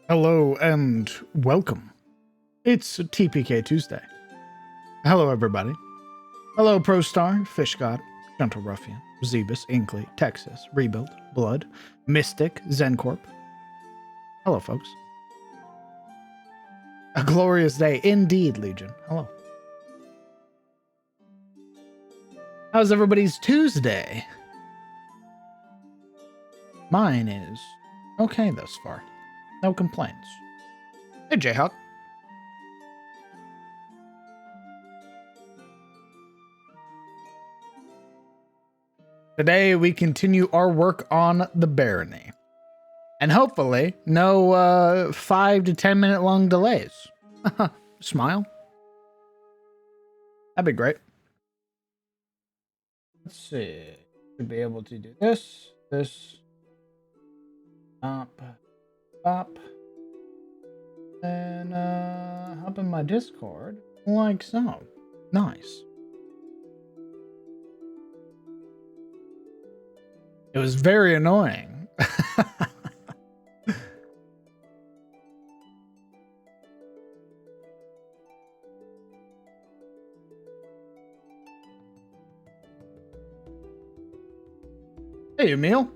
Hello and welcome. It's TPK Tuesday. Hello, everybody. Hello, ProStar, Fish God, Gentle Ruffian, Zebus, Inkley, Texas, Rebuild, Blood, Mystic, Zencorp. Hello, folks. A glorious day indeed, Legion. Hello. How's everybody's Tuesday? Mine is okay thus far. No complaints. Hey, Jayhawk. Today we continue our work on the barony. And hopefully no 5 to 10 minute long delays. Smile. That'd be great. Let's see. Should be able to do this, up, and hop in my Discord like so. Nice. It was very annoying. Hey, Emil.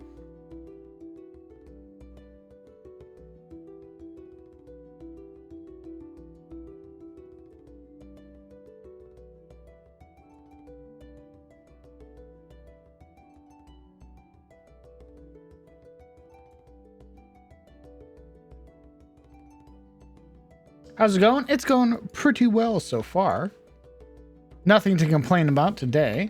How's it going? It's going pretty well so far. Nothing to complain about today.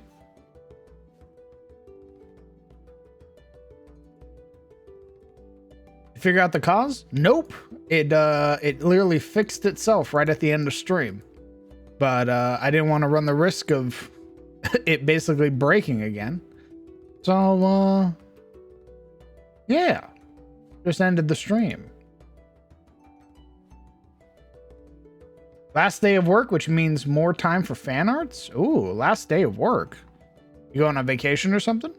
Figure out the cause? Nope. It literally fixed itself right at the end of stream. But I didn't want to run the risk of it basically breaking again. So yeah. Just ended the stream. Last day of work, which means more time for fan arts? Ooh, last day of work. You going on vacation or something?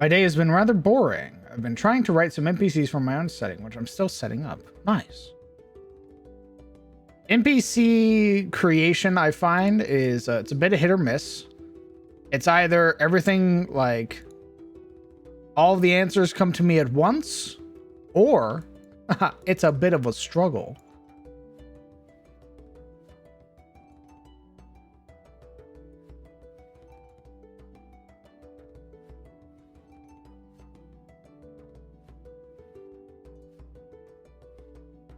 My day has been rather boring. I've been trying to write some NPCs for my own setting, which I'm still setting up. Nice. NPC creation, I find, is it's a bit of hit or miss. It's either everything, like, all of the answers come to me at once, or it's a bit of a struggle.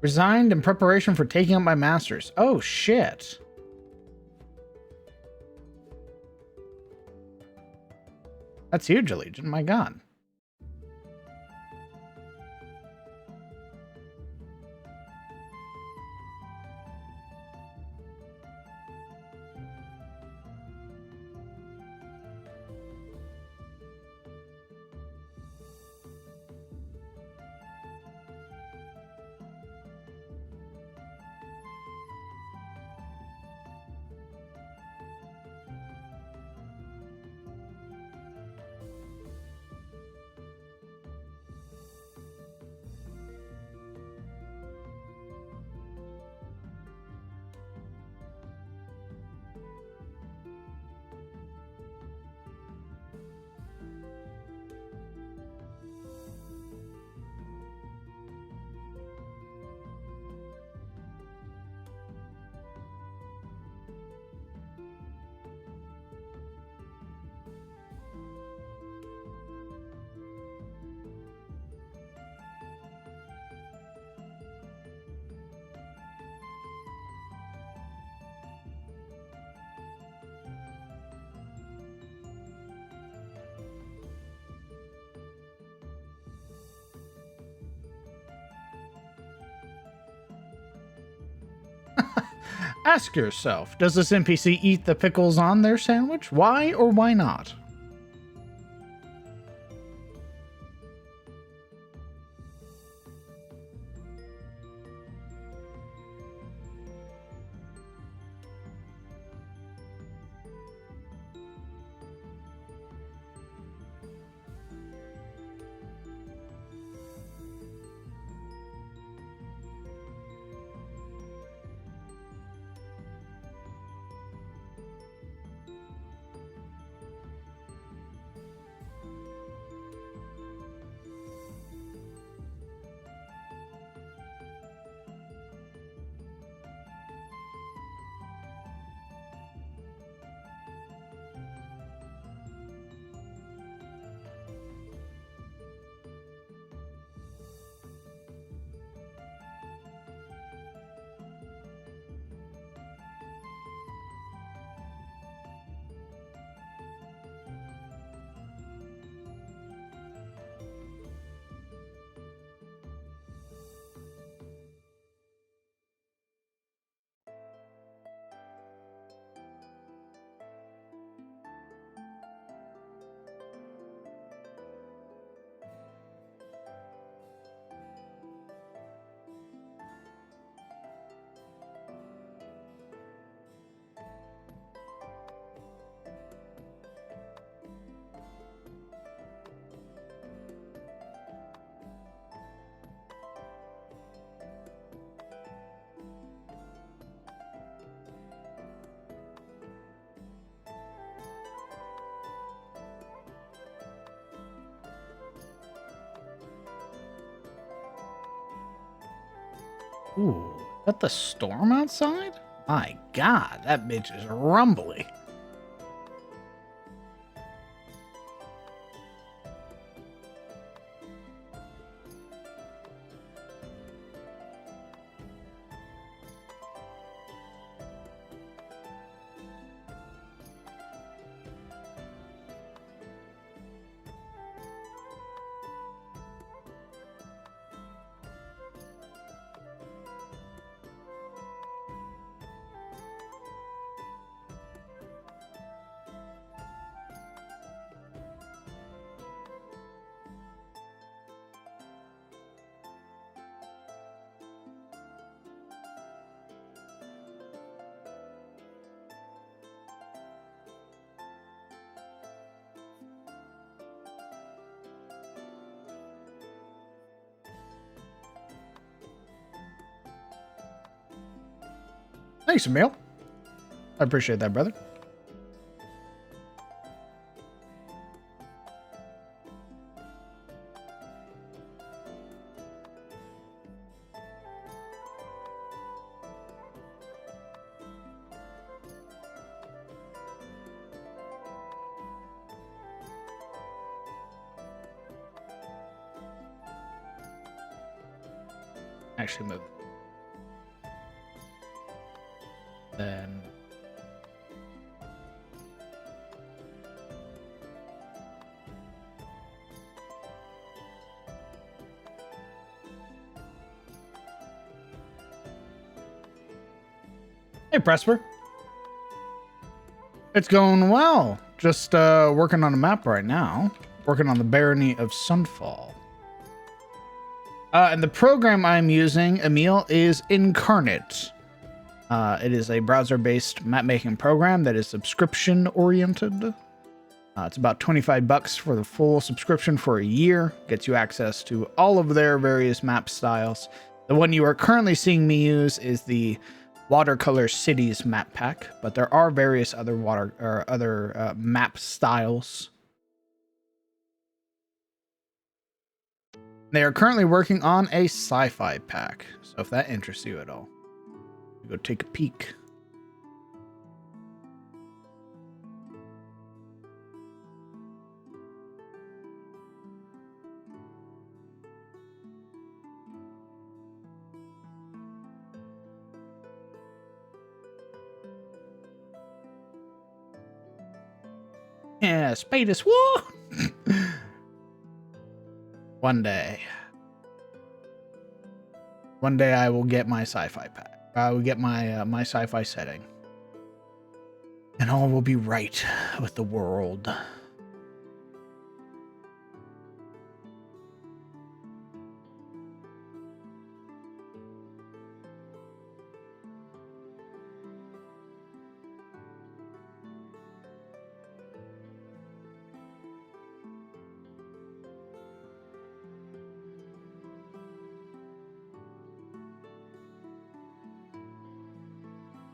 Resigned in preparation for taking up my master's. Oh, shit. That's huge, Legion. My God. Ask yourself, does this NPC eat the pickles on their sandwich? Why or why not? Ooh, is that the storm outside? My god, that bitch is rumbly. Thanks, Emil. I appreciate that, brother. Actually move. Then hey, Presper. It's going well. Just working on a map right now. Working on the barony of Sunfall. And the program I'm using, Emil, is Incarnate. It is a browser-based map-making program that is subscription-oriented. It's about $25 for the full subscription for a year. Gets you access to all of their various map styles. The one you are currently seeing me use is the Watercolor Cities map pack, but there are various other map styles. They are currently working on a sci-fi pack, so if that interests you at all, go take a peek. Yeah, Spadus War! One day I will get my sci-fi pack. I will get my my sci-fi setting, and all will be right with the world.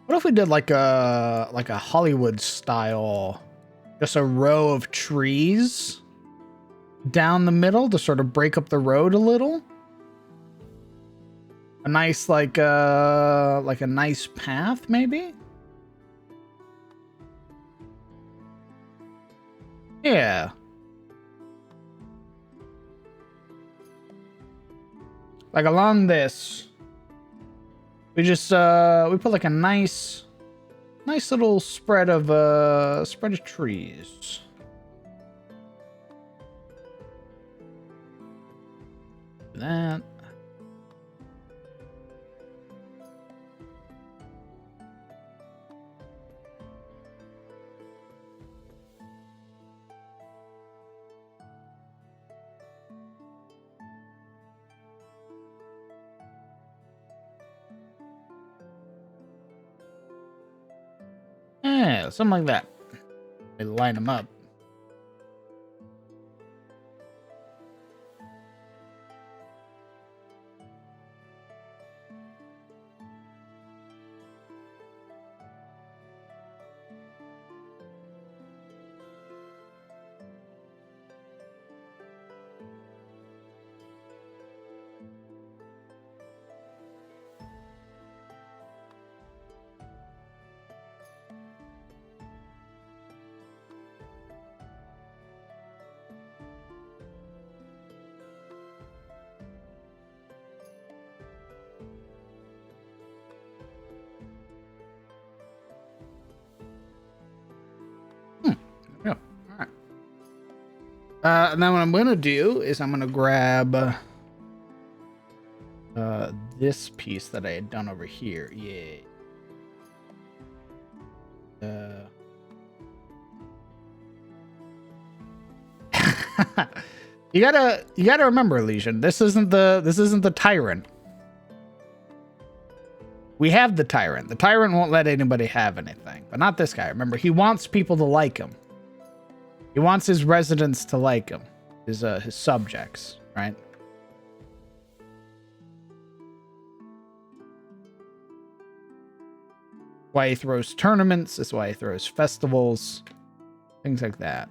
What if we did like a Hollywood style, just a row of trees down the middle to sort of break up the road a little? A nice like a nice path, maybe? Yeah. Like along this. We just we put like a nice little spread of trees. That. Yeah, something like that. They line them up. And then what I'm gonna do is I'm gonna grab this piece that I had done over here. Yeah. You gotta remember, Legion. This isn't the tyrant. We have the tyrant. The tyrant won't let anybody have anything, but not this guy. Remember, he wants people to like him. He wants his residents to like him, his subjects, right? Why he throws tournaments. That's why he throws festivals, things like that.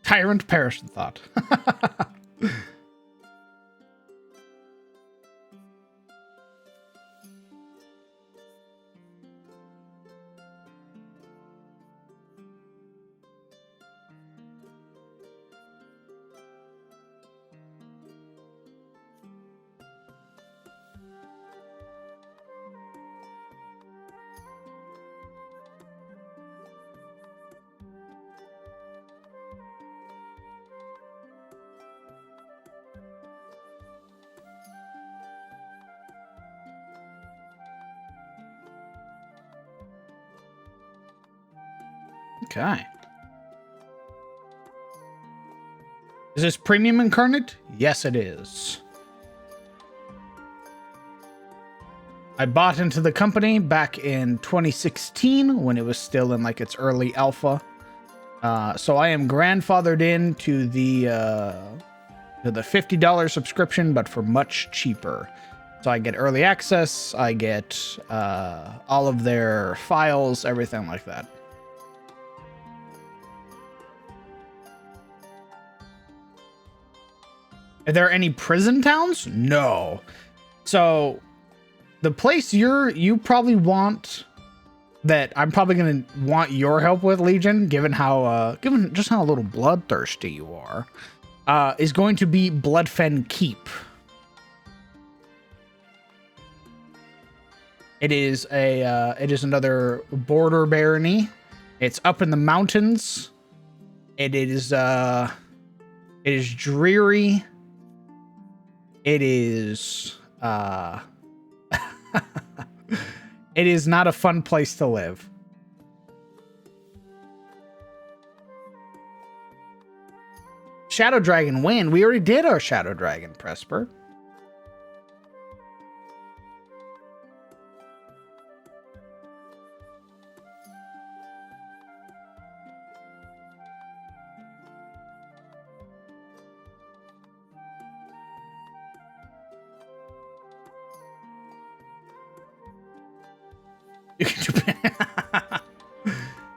Tyrant perished in thought. Okay. Is this premium incarnate? Yes, it is. I bought into the company back in 2016 when it was still in like its early alpha. So I am grandfathered in to the $50 subscription, but for much cheaper. So I get early access, I get all of their files, everything like that. Are there any prison towns? No. So the place you probably want, that I'm probably gonna want your help with, Legion, given just how little bloodthirsty you are, is going to be Bloodfen Keep. It is another border barony. It's up in the mountains. It is dreary. It is it is not a fun place to live. Shadow Dragon win. We already did our Shadow Dragon, Presper. You can do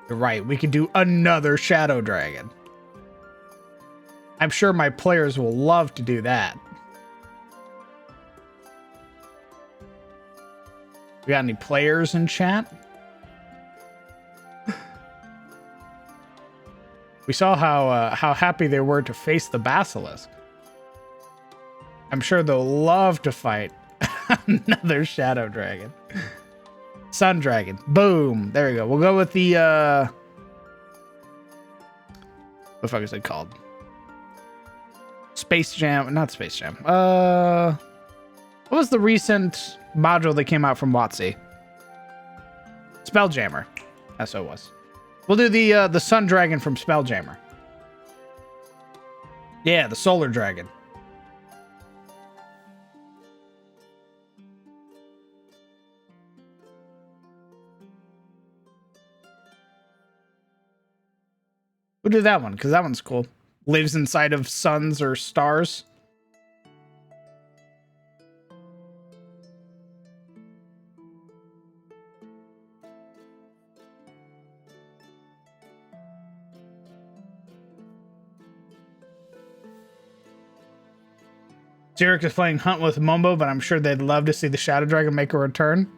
You're right. We can do another Shadow Dragon. I'm sure my players will love to do that. We got any players in chat? We saw how happy they were to face the Basilisk. I'm sure they'll love to fight another Shadow Dragon. Sun Dragon. Boom. There we go. We'll go with the what the fuck is it called? Space Jam. Not Space Jam. What was the recent module that came out from WotC? Spelljammer. That's what it was. We'll do the Sun Dragon from Spelljammer. Yeah, the Solar Dragon. We'll do that one, because that one's cool. Lives inside of suns or stars. Zurich is playing Hunt with Mumbo, but I'm sure they'd love to see the Shadow Dragon make a return.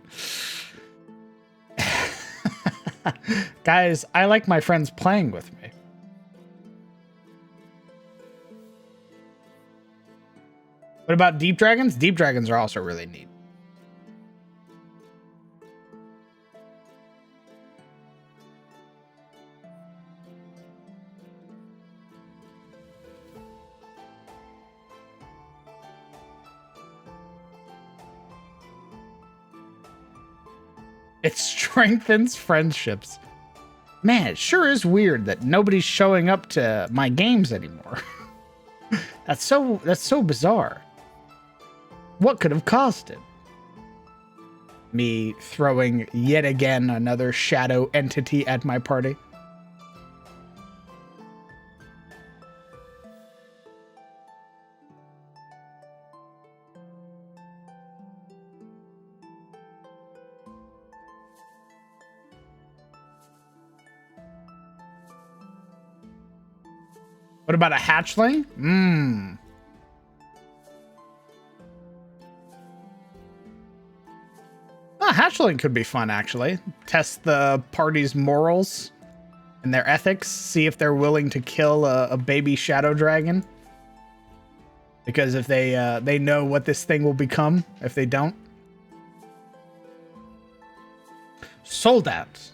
Guys, I like my friends playing with me. What about deep dragons? Deep dragons are also really neat. It strengthens friendships. Man, it sure is weird that nobody's showing up to my games anymore. That's so bizarre. What could have caused it? Me throwing yet again another shadow entity at my party. What about a hatchling? Oh, hatchling could be fun, actually. Test the party's morals and their ethics. See if they're willing to kill a baby shadow dragon. Because if they know what this thing will become, if they don't. Sold out.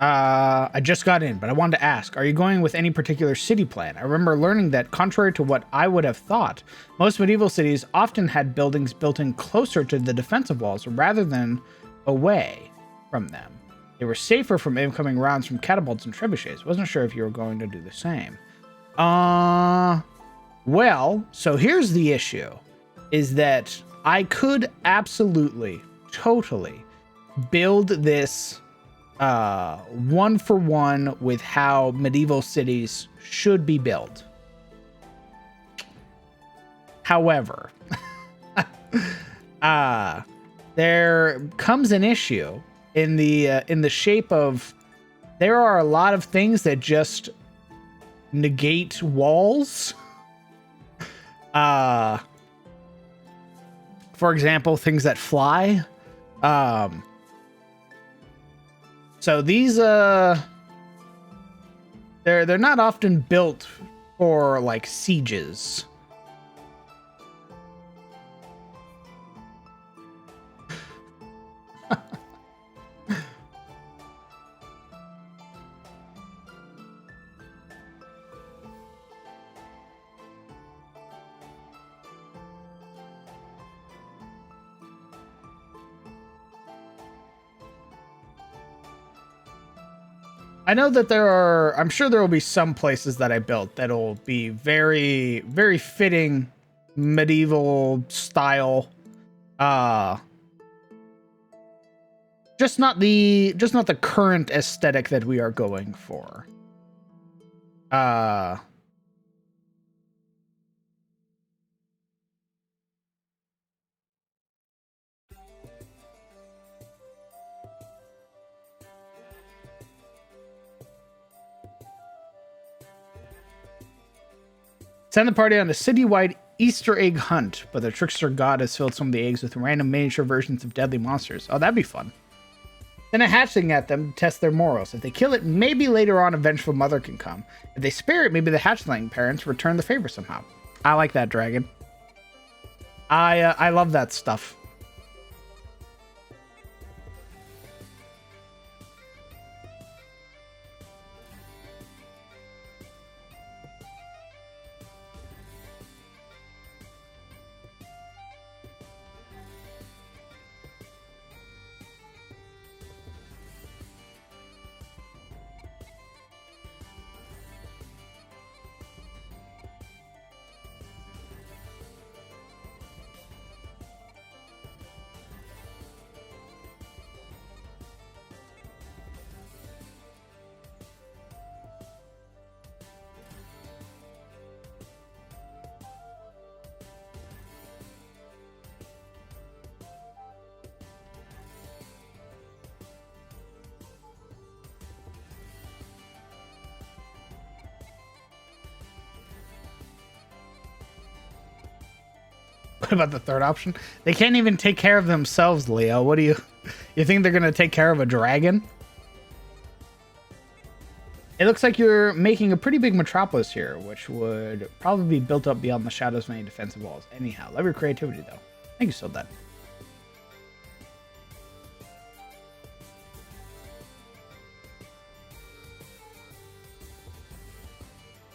I just got in, but I wanted to ask, are you going with any particular city plan? I remember learning that, contrary to what I would have thought, most medieval cities often had buildings built in closer to the defensive walls rather than away from them. They were safer from incoming rounds from catapults and trebuchets. Wasn't sure if you were going to do the same. Well, so here's the issue, is that I could absolutely, totally build this one for one with how medieval cities should be built. However, there comes an issue in the shape of there are a lot of things that just negate walls. For example, things that fly. So these they're not often built for like sieges. I know that I'm sure there will be some places that I built that'll be very, very fitting medieval style. Just not the current aesthetic that we are going for. Send the party on a citywide Easter egg hunt, but the trickster god has filled some of the eggs with random miniature versions of deadly monsters. Oh, that'd be fun. Then a hatchling at them to test their morals. If they kill it, maybe later on a vengeful mother can come. If they spare it, maybe the hatchling parents return the favor somehow. I like that, dragon. I love that stuff. What about the third option? They can't even take care of themselves, Leo. What do you think they're going to take care of a dragon? It looks like you're making a pretty big metropolis here, which would probably be built up beyond the shadows of any defensive walls. Anyhow, love your creativity, though. Thank you, Soldad.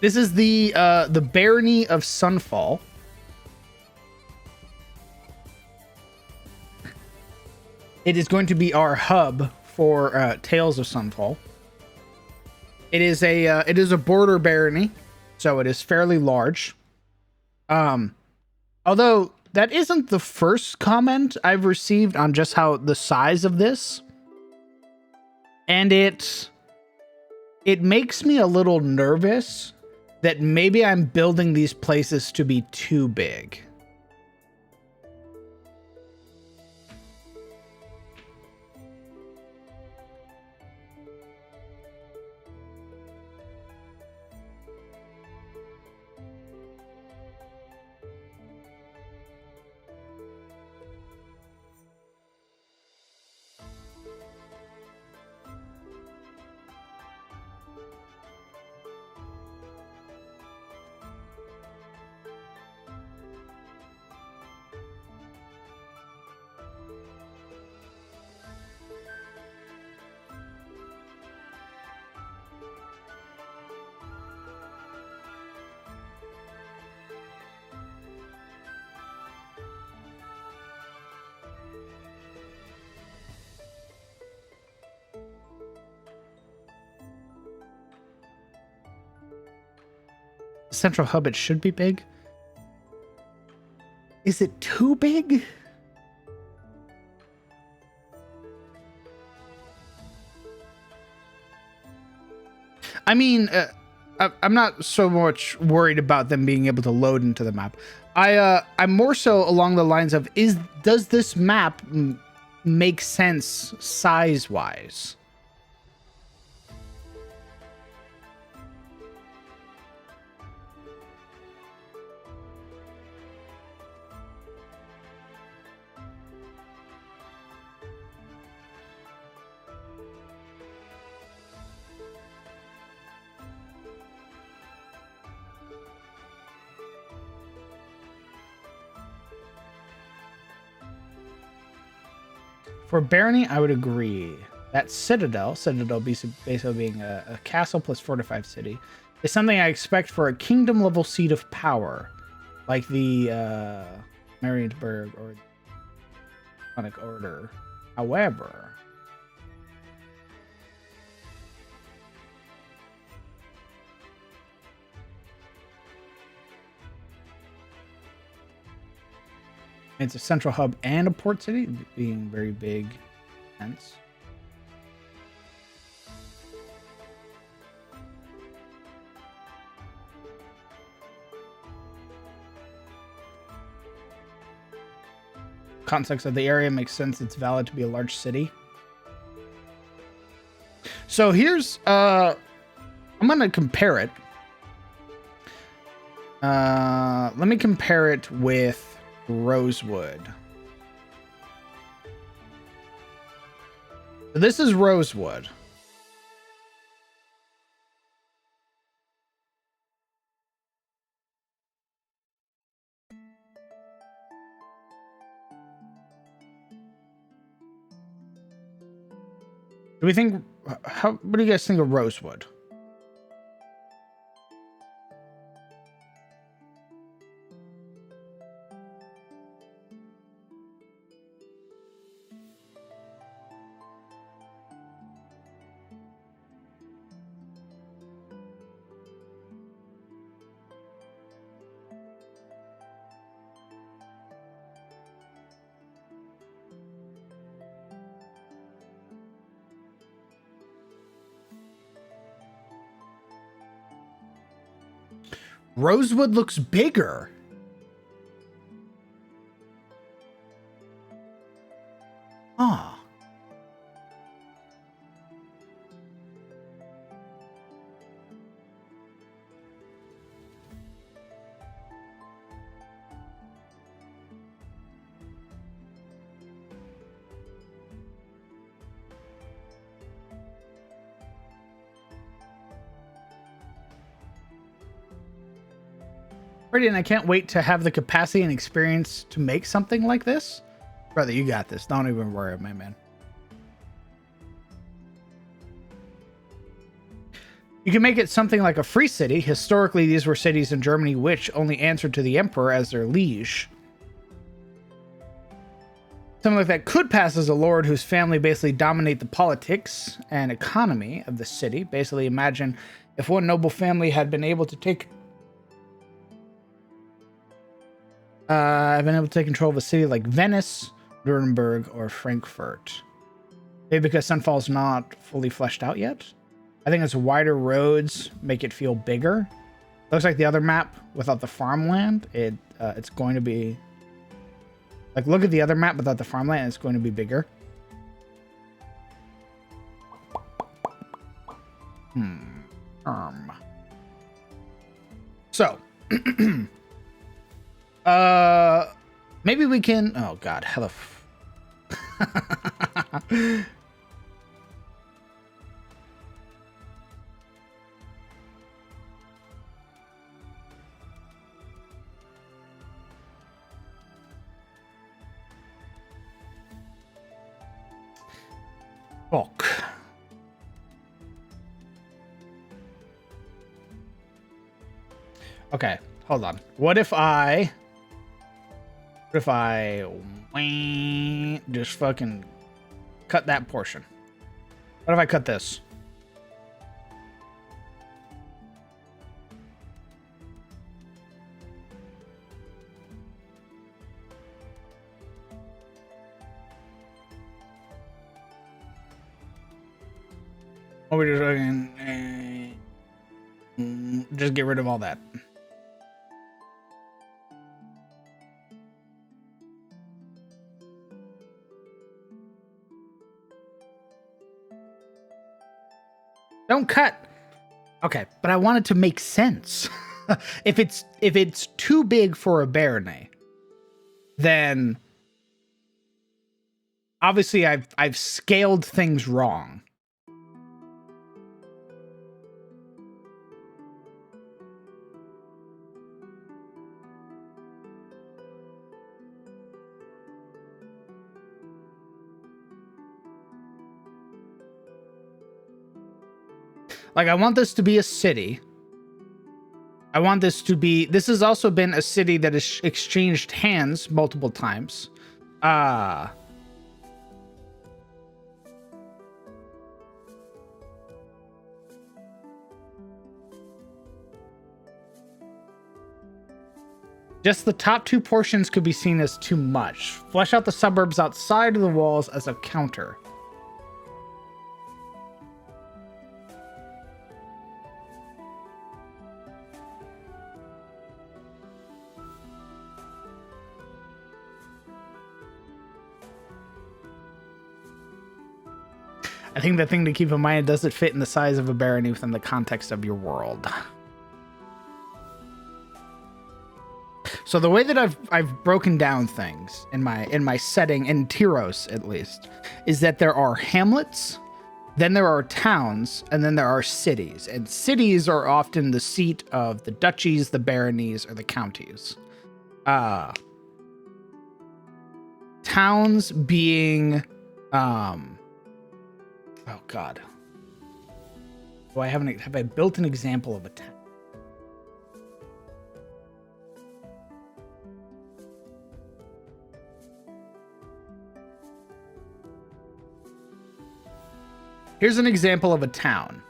This is the barony of Sunfall. It is going to be our hub for Tales of Sunfall. It is a border barony, so it is fairly large. Although that isn't the first comment I've received on just how the size of this, and it makes me a little nervous that maybe I'm building these places to be too big. Central hub, it should be big. Is it too big? I mean, I'm not so much worried about them being able to load into the map. I'm more so along the lines of, does this map make sense size-wise? For Barony, I would agree that Citadel basically being a castle plus fortified city, is something I expect for a kingdom-level seat of power, like the Marienburg or Sonic Order. However, it's a central hub and a port city, being very big, hence. Context of the area makes sense. It's valid to be a large city. So here's, I'm gonna compare it. Let me compare it with Rosewood. So this is Rosewood. Do we think, what do you guys think of Rosewood? Rosewood looks bigger. Ah. Pretty, and I can't wait to have the capacity and experience to make something like this. Brother, you got this. Don't even worry, my man. You can make it something like a free city. Historically, these were cities in Germany which only answered to the emperor as their liege. Something like that could pass as a lord whose family basically dominate the politics and economy of the city. Basically, imagine if one noble family had been able to take control of a city like Venice, Nuremberg, or Frankfurt. Maybe because Sunfall's not fully fleshed out yet. I think it's wider roads make it feel bigger. Looks like the other map without the farmland. It's going to be like, look at the other map without the farmland. It's going to be bigger. So, maybe we can. Oh God, hello. Fuck. Okay, hold on. What if I just fucking cut that portion? What if I cut this? Or we just fucking just get rid of all that. Don't cut. Okay, but I want it to make sense. If it's too big for a barony, then obviously I've scaled things wrong. Like, I want this to be a city. I want this to be... This has also been a city that has exchanged hands multiple times. Just the top two portions could be seen as too much. Flesh out the suburbs outside of the walls as a counter. I think the thing to keep in mind, does it fit in the size of a barony within the context of your world? So the way that I've broken down things in my setting, in Tyros at least, is that there are hamlets, then there are towns, and then there are cities. And cities are often the seat of the duchies, the baronies, or the counties. Towns being oh God. Do I have I built an example of a town? Here's an example of a town.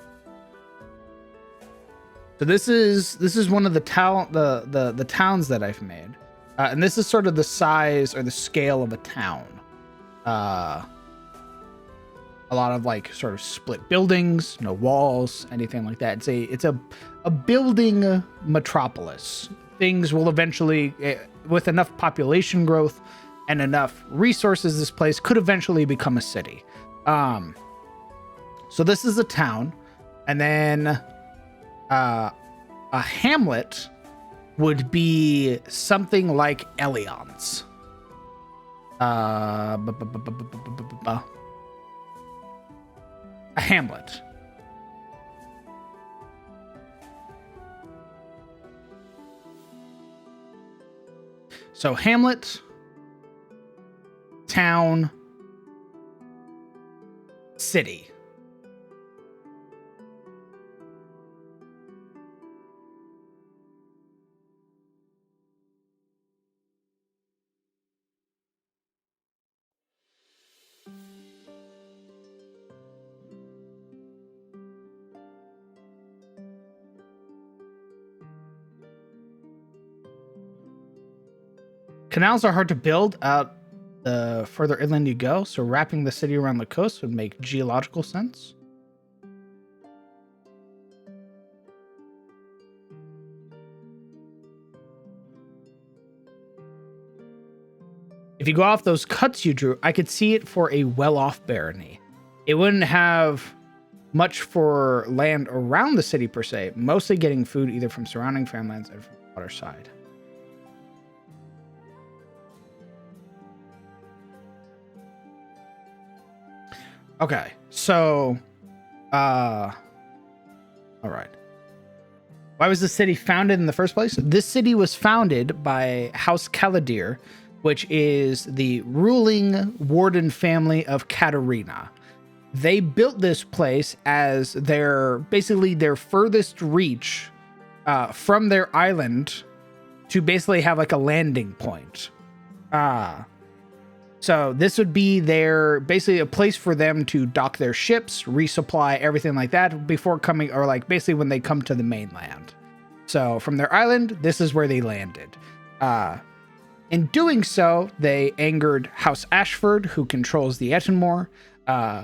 So this is one of the towns that I've made. And this is sort of the size or the scale of a town. A lot of like sort of split buildings, no walls, anything like that. It's a building metropolis. Things will eventually, with enough population growth and enough resources, this place could eventually become a city. So this is a town, and then a hamlet would be something like Elions. A hamlet. So hamlet, town, city. Canals are hard to build out the further inland you go, so wrapping the city around the coast would make geological sense. If you go off those cuts you drew, I could see it for a well-off barony. It wouldn't have much for land around the city per se, mostly getting food either from surrounding farmlands or from the water side. Okay, so, all right. Why was the city founded in the first place? This city was founded by House Caladir, which is the ruling warden family of Katarina. They built this place as basically their furthest reach from their island to basically have like a landing point. So this would be basically a place for them to dock their ships, resupply, everything like that before coming, or like basically when they come to the mainland. So from their island, this is where they landed. In doing so, they angered House Ashford, who controls the Ettenmoor.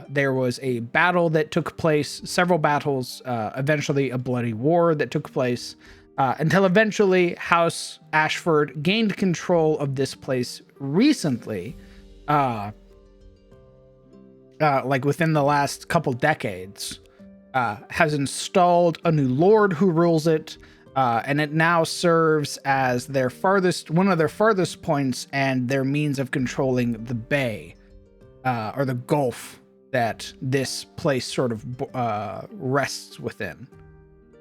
There was a battle that took place, several battles, eventually a bloody war that took place, until eventually House Ashford gained control of this place recently, like within the last couple decades, has installed a new lord who rules it, and it now serves as one of their farthest points and their means of controlling the bay, or the gulf that this place sort of rests within.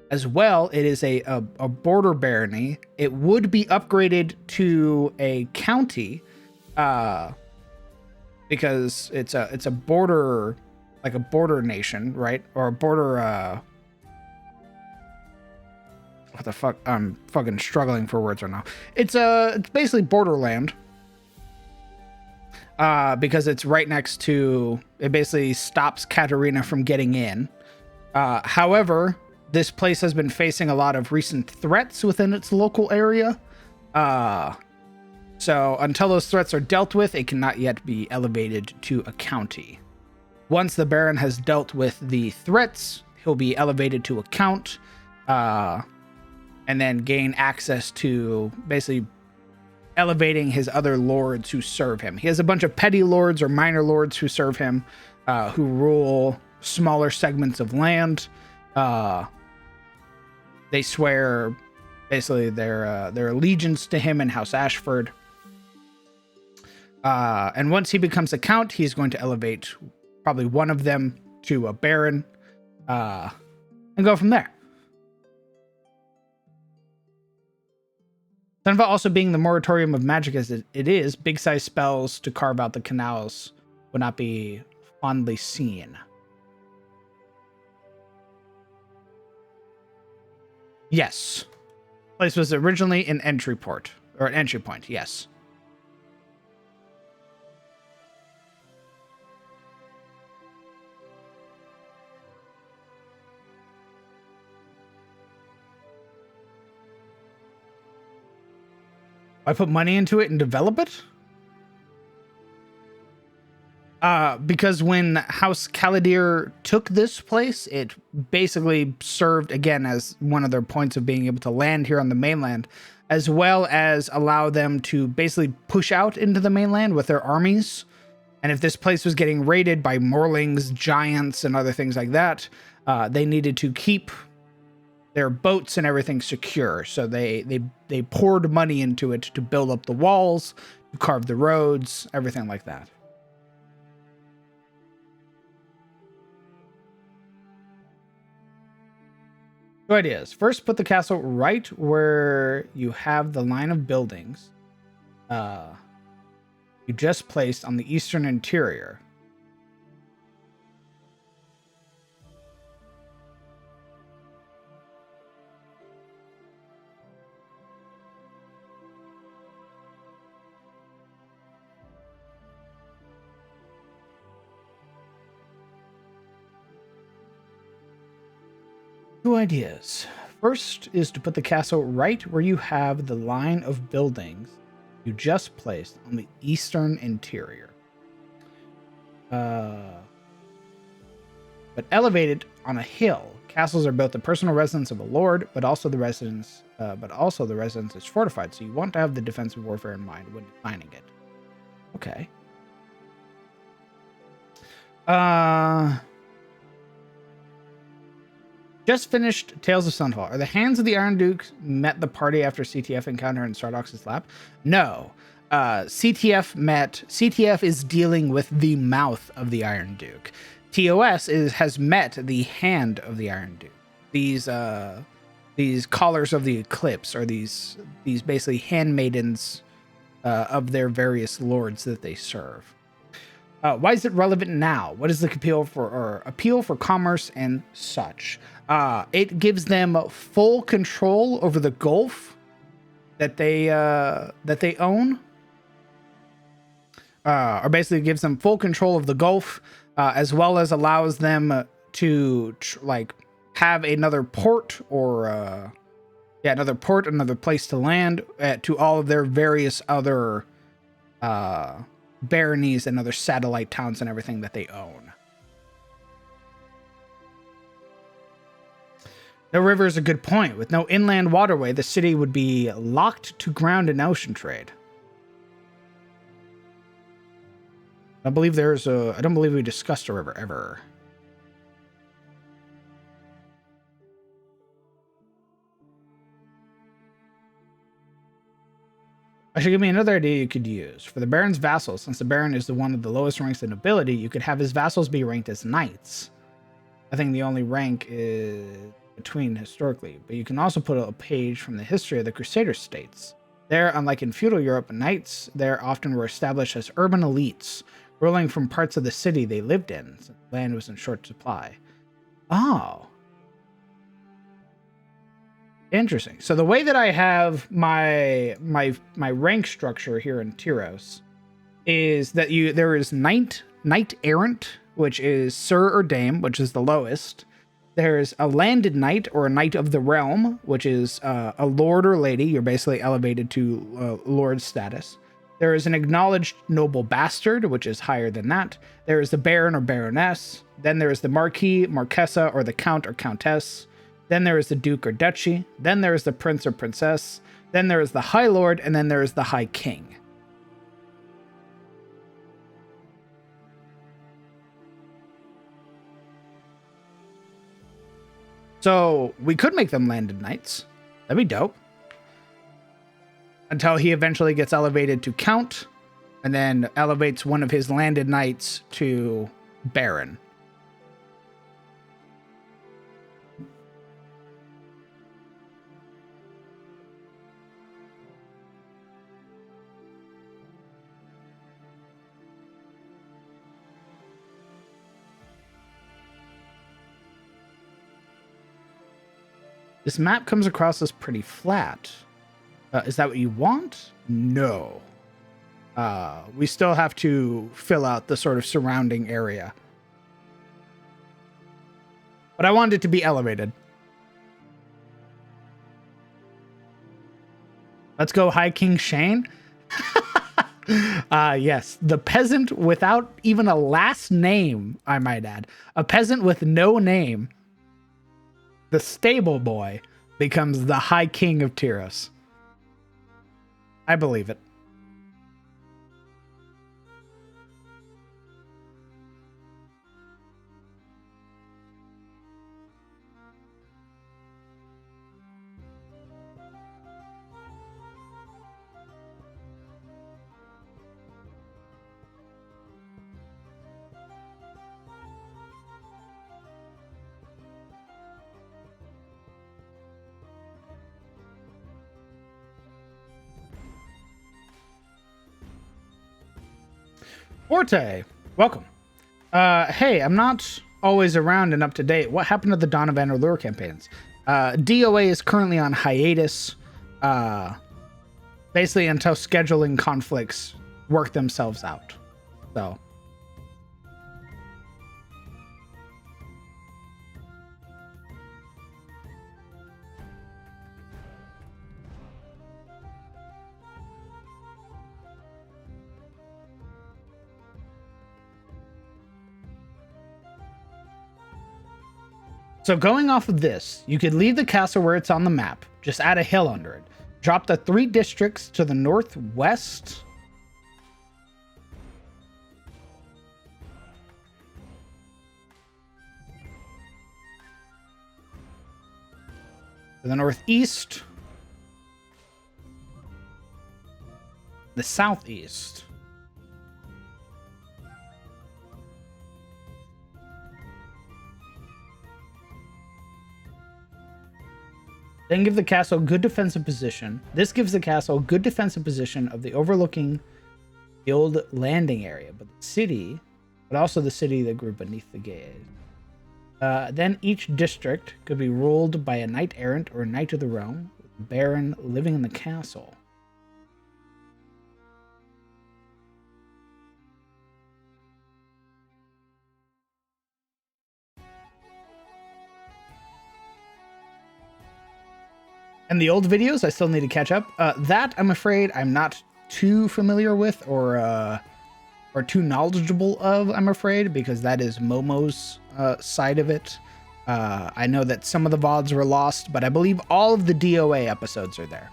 As well, it is a border barony. It would be upgraded to a county, because it's a border, like a border nation, right? Or a border, what the fuck? I'm fucking struggling for words right now. It's basically borderland. Because it's right next to, it basically stops Katarina from getting in. However, this place has been facing a lot of recent threats within its local area. So until those threats are dealt with, it cannot yet be elevated to a county. Once the Baron has dealt with the threats, he'll be elevated to a count, and then gain access to basically elevating his other lords who serve him. He has a bunch of petty lords or minor lords who serve him, who rule smaller segments of land. They swear basically their allegiance to him in House Ashford. And once he becomes a count, he's going to elevate probably one of them to a baron, and go from there. Sunfall also being the moratorium of magic as it is, big size spells to carve out the canals would not be fondly seen. Yes. Place was originally an entry port, or an entry point, yes. I put money into it and develop it? Because when House Caladir took this place, it basically served again as one of their points of being able to land here on the mainland, as well as allow them to basically push out into the mainland with their armies. And if this place was getting raided by Morlings, giants, and other things like that, they needed to keep their boats and everything secure. So they poured money into it to build up the walls, to carve the roads, everything like that. Two ideas. First, put the castle right where you have the line of buildings. you just placed on the eastern interior. Two ideas. First is to put the castle right where you have the line of buildings you just placed on the eastern interior. But elevated on a hill. Castles are both the personal residence of a lord, but also the residence is fortified, so you want to have the defensive warfare in mind when designing it. Okay. Just finished Tales of Sunfall. Are the hands of the Iron Duke met the party after CTF encounter in Stardox's lap? No. CTF is dealing with the mouth of the Iron Duke. TOS has met the hand of the Iron Duke. These callers of the Eclipse are these basically handmaidens of their various lords that they serve. Why is it relevant now? What is the appeal for commerce and such? It gives them full control over the Gulf that they own, or basically gives them full control of the Gulf, as well as allows them to have another port or another place to land to all of their various other baronies and other satellite towns and everything that they own. No river is a good point. With no inland waterway, the city would be locked to ground and ocean trade. I don't believe we discussed a river ever. Actually, give me another idea you could use. For the Baron's vassals, since the Baron is the one of the lowest ranks in nobility, you could have his vassals be ranked as knights. I think the only rank is between historically, but you can also put a page from the history of the Crusader states. There, unlike in feudal Europe, knights there often were established as urban elites, ruling from parts of the city they lived in, since land was in short supply. Oh. Interesting. So the way that I have my rank structure here in Tyros is that there is knight errant, which is sir or dame, which is the lowest. There's a landed knight or a knight of the realm, which is a lord or lady. You're basically elevated to lord status. There is an acknowledged noble bastard, which is higher than that. There is the baron or baroness. Then there is the marquis, marquesa, or the count or countess. Then there is the duke or duchy. Then there is the prince or princess. Then there is the high lord, and then there is the high king. So we could make them landed knights. That'd be dope. Until he eventually gets elevated to count, and then elevates one of his landed knights to baron. This map comes across as pretty flat. Is that what you want? No. We still have to fill out the sort of surrounding area. But I wanted it to be elevated. Let's go High King Shane. Yes, the peasant without even a last name, I might add. A peasant with no name. The stable boy becomes the High King of Tyros. I believe it. Forte, welcome. Hey, I'm not always around and up to date. What happened to the Dawn of Andalure campaigns? DOA is currently on hiatus, basically until scheduling conflicts work themselves out. So. So going off of this, you could leave the castle where it's on the map. Just add a hill under it. Drop the 3 districts to the northwest. To the northeast. The southeast. Then give the castle good defensive position. This gives the castle good defensive position of the overlooking the old landing area, but also the city that grew beneath the gate. Then each district could be ruled by a knight errant or a knight of the realm, with a baron living in the castle. And the old videos, I still need to catch up. That, I'm afraid, I'm not too familiar with or too knowledgeable of, I'm afraid, because that is Momo's side of it. I know that some of the VODs were lost, but I believe all of the DOA episodes are there.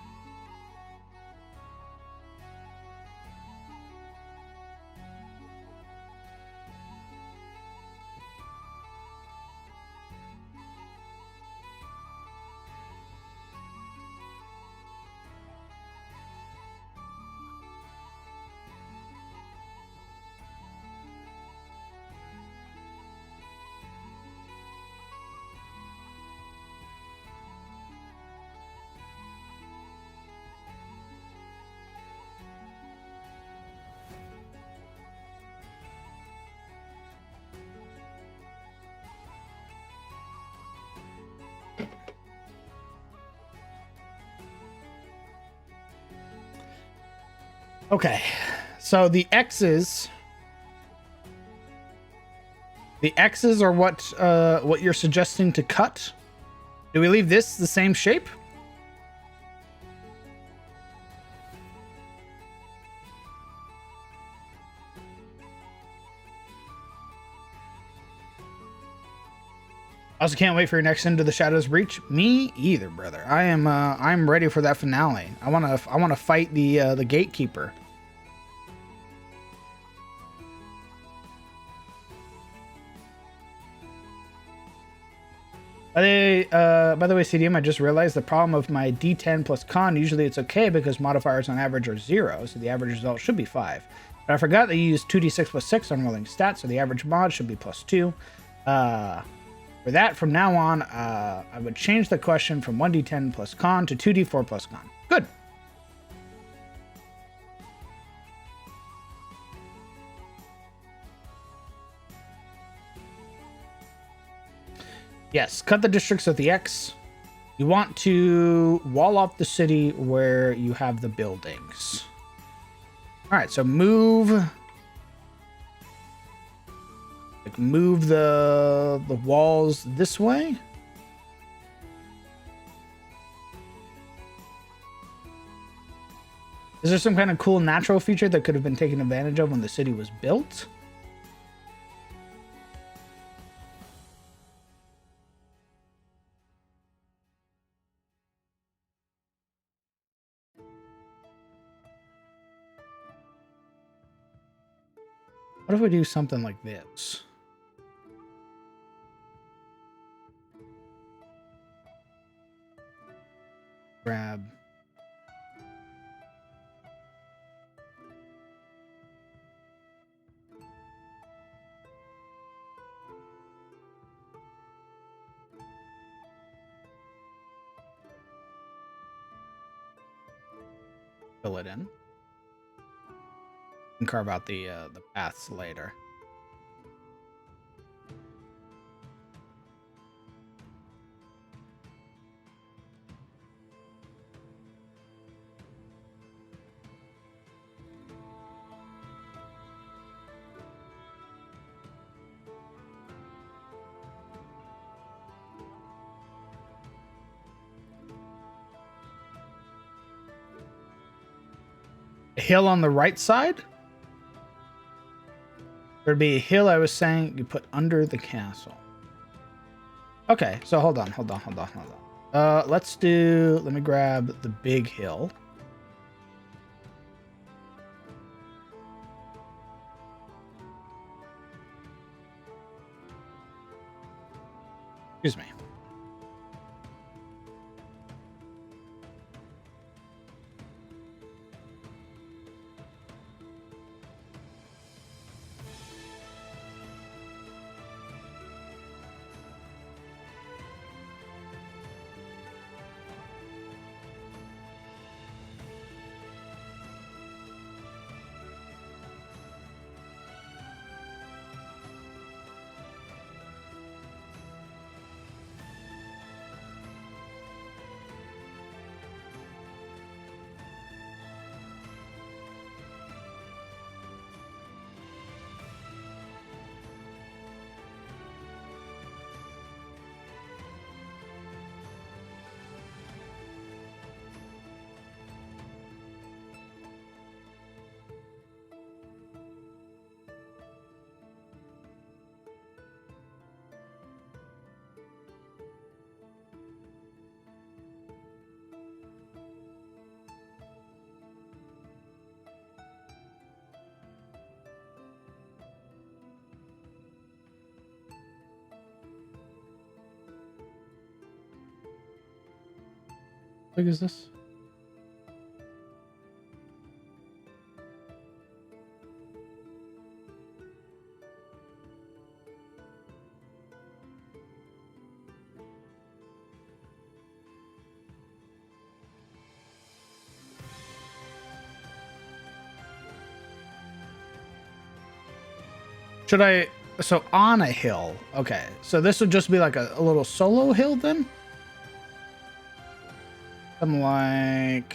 Okay, so the X's are what you're suggesting to cut. Do we leave this the same shape? I also can't wait for your next Into the Shadows Breach. Me either, brother. I'm ready for that finale. I wanna fight the gatekeeper. By the way, CDM, I just realized the problem of my D10 plus con. Usually it's okay because modifiers on average are 0, so the average result should be 5. But I forgot that you use 2d6 plus 6 on rolling stats, so the average mod should be plus 2. For that, from now on, I would change the question from 1d10 plus con to 2d4 plus con. Good. Yes, cut the districts with the X. You want to wall off the city where you have the buildings. All right, so move the walls this way. Is there some kind of cool natural feature that could have been taken advantage of when the city was built? What if we do something like this? Grab. Fill it in. can carve out the paths later. A hill on the right side? There'd be a hill I was saying you put under the castle. Okay, so hold on. Let me grab the big hill. Excuse me. How big is this? Should I... So on a hill. Okay. So this would just be like a little solo hill then? Something like...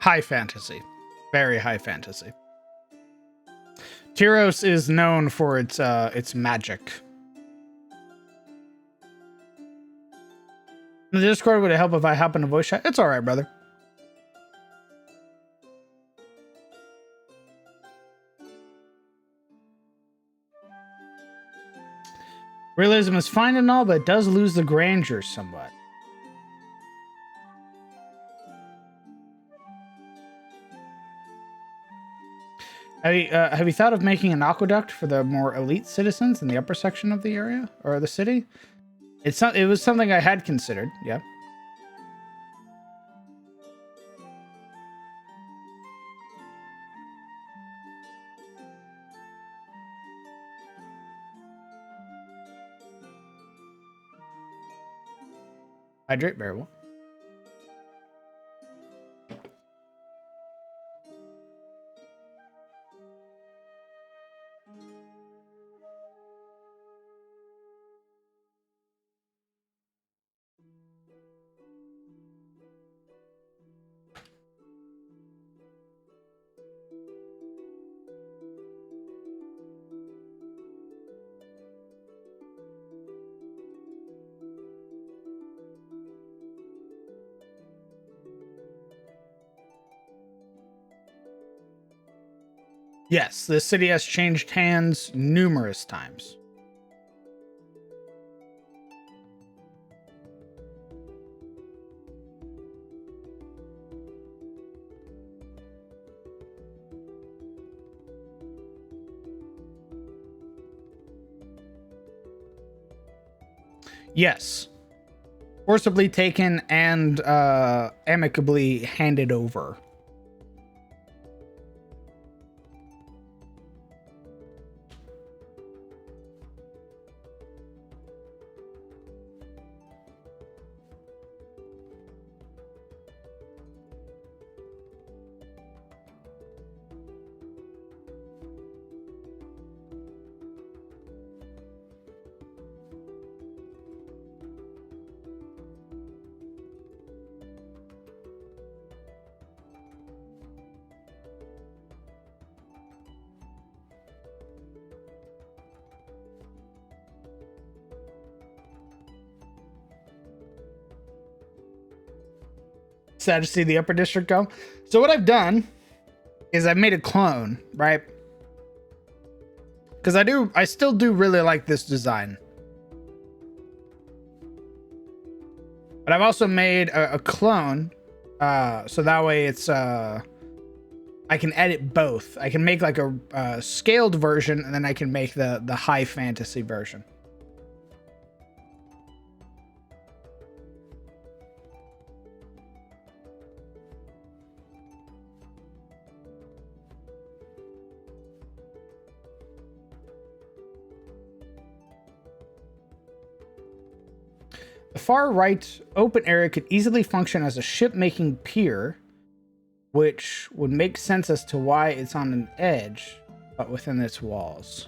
High fantasy. Very high fantasy. Tyros is known for its magic. In the Discord, would it help if I hop in a voice chat? It's all right, brother. Realism is fine and all, but it does lose the grandeur somewhat. Have you thought of making an aqueduct for the more elite citizens in the upper section of the area or the city? It was something I had considered. Yeah. Hydrate very well. Yes, the city has changed hands numerous times. Yes. Forcibly taken and amicably handed over. Sad to see the upper district go. So what I've done is I've made a clone, right? Because I still do really like this design. But I've also made a clone, so that way it's I can edit both. I can make like a scaled version, and then I can make the high fantasy version. The far right open area could easily function as a ship-making pier, which would make sense as to why it's on an edge, but within its walls.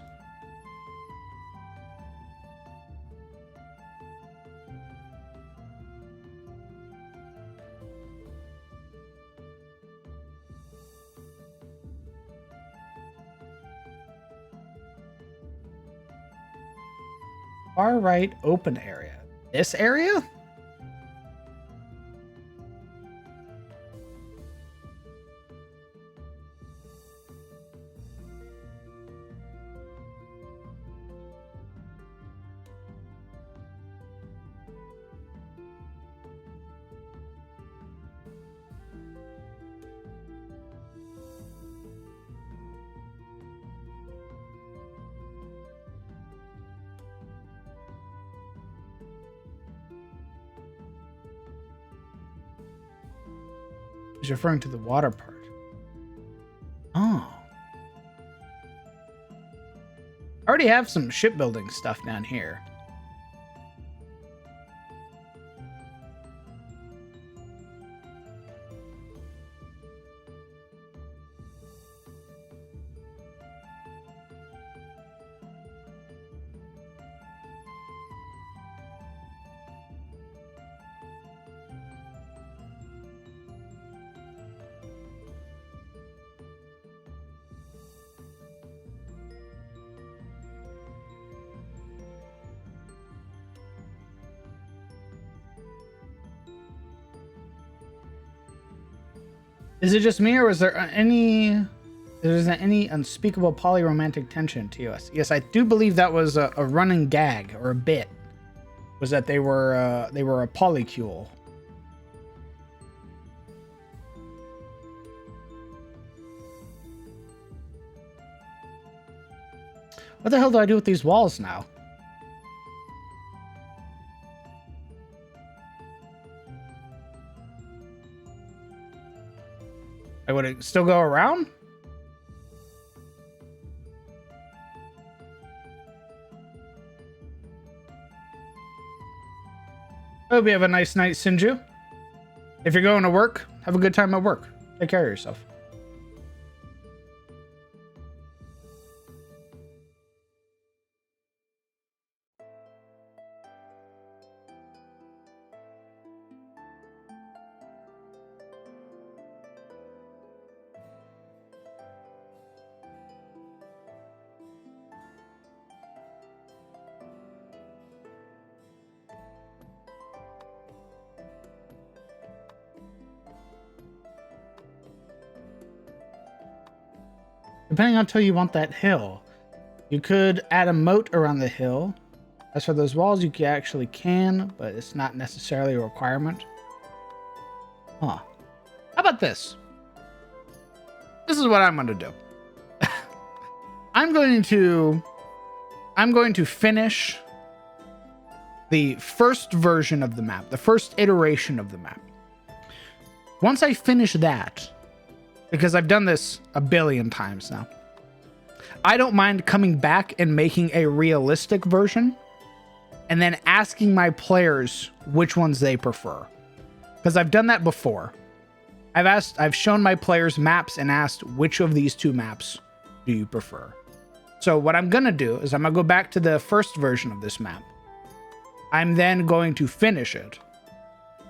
Far right open area. This area? He's referring to the water part. Oh. I already have some shipbuilding stuff down here. Is it just me, or is there any unspeakable polyromantic tension to us? Yes, I do believe that was a running gag or a bit. Was that they were a polycule. What the hell do I do with these walls now? Like, would it still go around? Hope you have a nice night, Sinju. If you're going to work, have a good time at work. Take care of yourself. Depending on how you want that hill, you could add a moat around the hill. As for those walls, you actually can, but it's not necessarily a requirement. Huh. How about this? This is what I'm going to do. I'm going to finish the first version of the map, the first iteration of the map. Once I finish that, because I've done this a billion times now, I don't mind coming back and making a realistic version and then asking my players which ones they prefer. Because I've done that before. I've shown my players maps and asked which of these two maps do you prefer. So what I'm going to do is I'm going to go back to the first version of this map. I'm then going to finish it.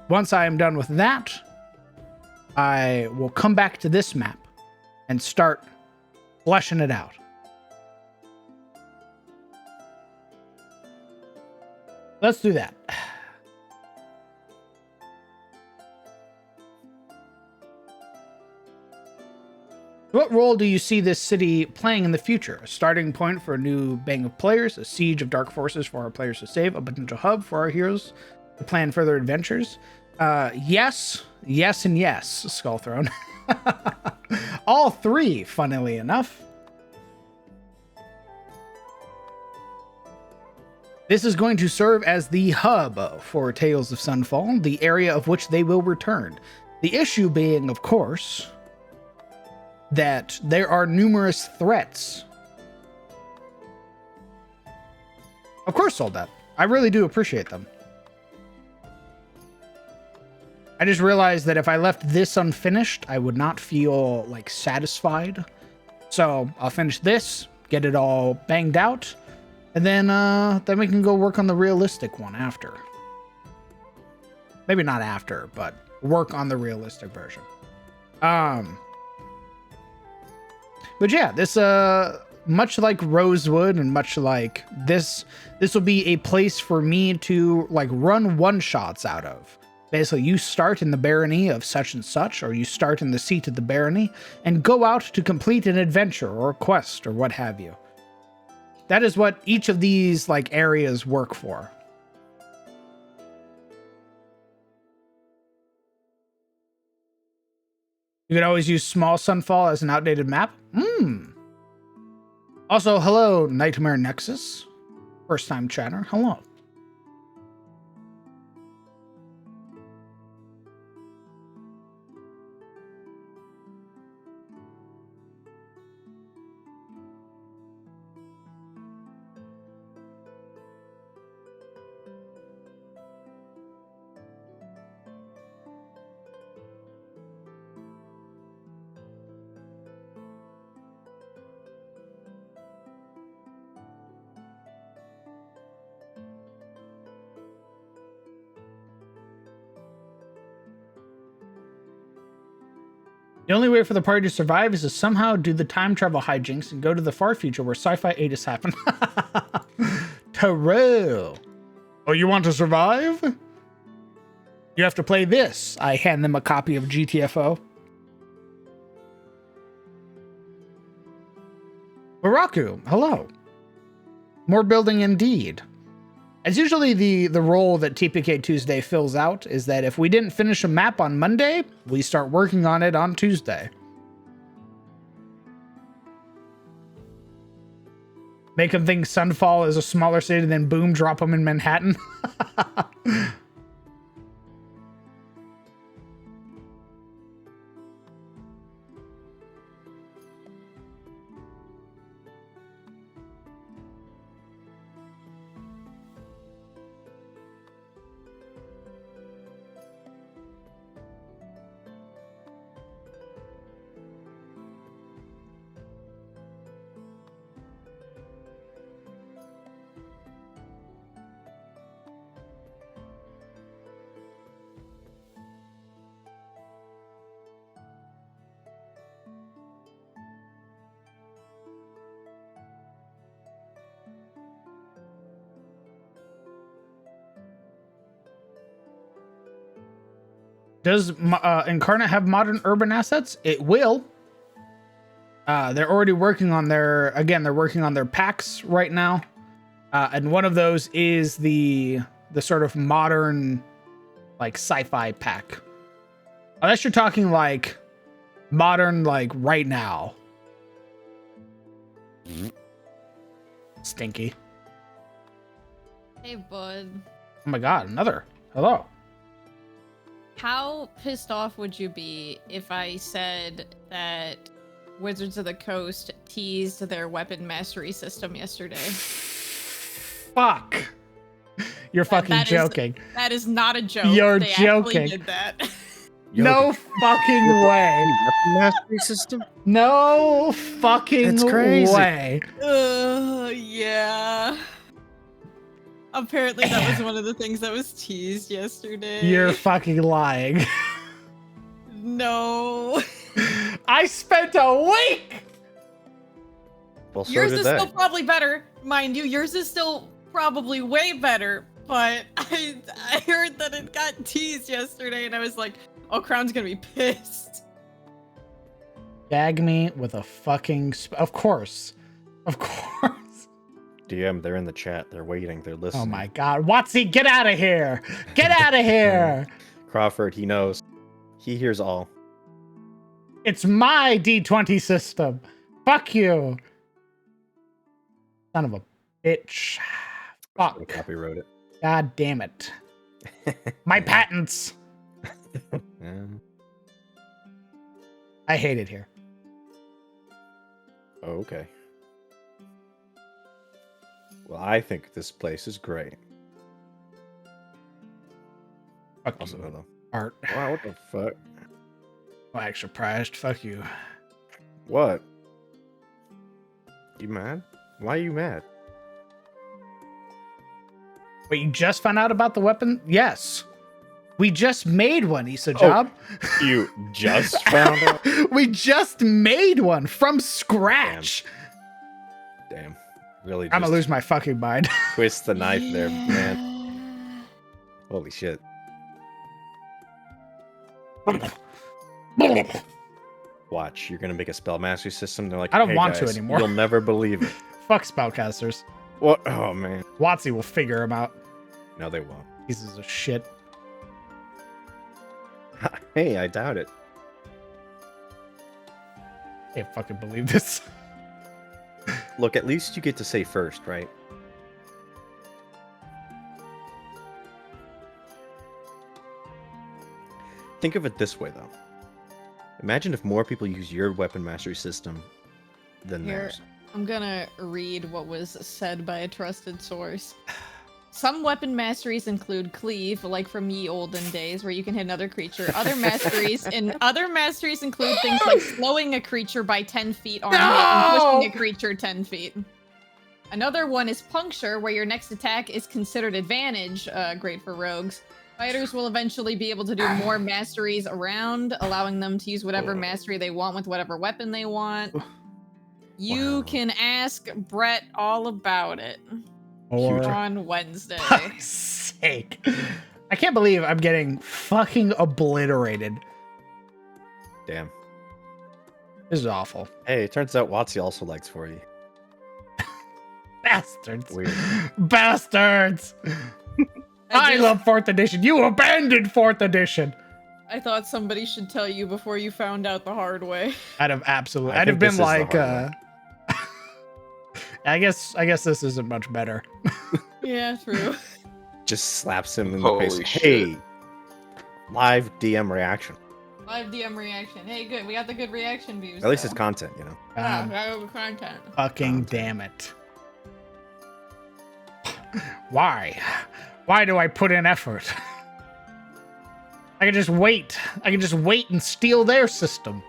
Once I am done with that, I will come back to this map and start fleshing it out. Let's do that. What role do you see this city playing in the future? A starting point for a new bang of players, a siege of dark forces for our players to save, a potential hub for our heroes to plan further adventures? Yes, yes, and yes, Skull Throne. All three, funnily enough. This is going to serve as the hub for Tales of Sunfall, the area of which they will return. The issue being, of course, that there are numerous threats. Of course, Soldat. I really do appreciate them. I just realized that if I left this unfinished, I would not feel, like, satisfied. So I'll finish this, get it all banged out, and then we can go work on the realistic one after. Maybe not after, but work on the realistic version. But yeah, this, much like Rosewood and much like this will be a place for me to, like, run one-shots out of. Basically, you start in the barony of such and such, or you start in the seat of the barony, and go out to complete an adventure or a quest or what have you. That is what each of these, like, areas work for. You could always use Small Sunfall as an outdated map. Also, hello, Nightmare Nexus. First time chatter. Hello. The only way for the party to survive is to somehow do the time travel hijinks and go to the far future where sci-fi 8 has happened. Terrell. Oh, you want to survive? You have to play this. I hand them a copy of GTFO. Baraku, hello. More building indeed. It's usually the role that TPK Tuesday fills out is that if we didn't finish a map on Monday, we start working on it on Tuesday. Make them think Sunfall is a smaller city, then boom, drop them in Manhattan. Does Incarnate have modern urban assets? It will. They're already working on their packs right now. And one of those is the sort of modern, like, sci-fi pack. Unless you're talking like modern, like right now. Stinky. Hey, bud. Oh my god, another. Hello. How pissed off would you be if I said that Wizards of the Coast teased their weapon mastery system yesterday? Fuck. You're fucking joking. That is not a joke. You're they joking. Actually did that. No fucking way. Mastery system? No fucking way. Yeah. Apparently that was one of the things that was teased yesterday. You're fucking lying. No. I spent a week. Well, so yours did is they. still probably better, mind you. Yours is still probably way better, but I heard that it got teased yesterday, and I was like, "Oh, Crown's gonna be pissed." Gag me with a fucking of course. DM, they're in the chat. They're waiting. They're listening. Oh my god, Watsy, get out of here! Get out of here! Crawford, he knows. He hears all. It's my D20 system. Fuck you. Son of a bitch. Fuck. Copyright it. God damn it. My patents. Yeah. I hate it here. Oh, okay. Well, I think this place is great. Fuck Also, you, hello. Art. Wow, what the fuck? I'm actually surprised. Fuck you. What? You mad? Why are you mad? Wait, you just found out about the weapon? Yes. We just made one, Issa Job. You just found out? We just made one from scratch. Damn. Really I'm gonna just lose my fucking mind. twist the knife there, man. Holy shit. Watch, you're gonna make a spell mastery system. They're like, I don't "Hey, want to guys, anymore." You'll never believe it. Fuck spellcasters. What? Oh man. Watsy will figure him out. No, they won't. Pieces of shit. Hey, I doubt it. Can't fucking believe this. Look, at least you get to say first, right? Think of it this way, though. Imagine if more people use your weapon mastery system than Here, theirs. I'm gonna read what was said by a trusted source. Some weapon masteries include cleave, like from ye olden days, where you can hit another creature. Other masteries include things like slowing a creature by 10 feet on hit and pushing a creature 10 feet. Another one is puncture, where your next attack is considered advantage, great for rogues. Fighters will eventually be able to do more masteries around, allowing them to use whatever mastery they want with whatever weapon they want. You can ask Brett all about it. On Wednesday. Fuck's sake. I can't believe I'm getting fucking obliterated. Damn. This is awful. Hey, it turns out Watsy also likes 4E. Bastards. Weird. Bastards. I love 4th edition. You abandoned 4th edition. I thought somebody should tell you before you found out the hard way. I'd have absolutely. I I'd have think been this is the like, hard I guess this isn't much better. Yeah, true. Just slaps him in the Holy face. shit. Hey, live DM reaction. Live DM reaction. Hey, good. We got the good reaction views. At least though. it's content, you know. God Content. fucking damn it. Why? Why do I put in effort? I can just wait. I can just wait and steal their system.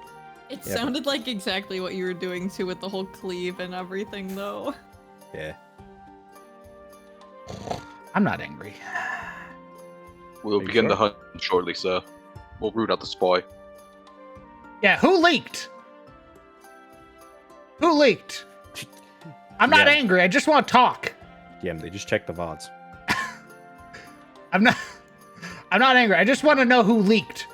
It Yeah, sounded like exactly what you were doing too with the whole cleave and everything, though. Yeah. I'm not angry. We'll you begin sure? the hunt shortly, sir. We'll root out the spy. Yeah, who leaked? Who leaked? I'm not Yeah. angry. I just want to talk. DM, they just checked the VODs. I'm not angry. I just want to know who leaked.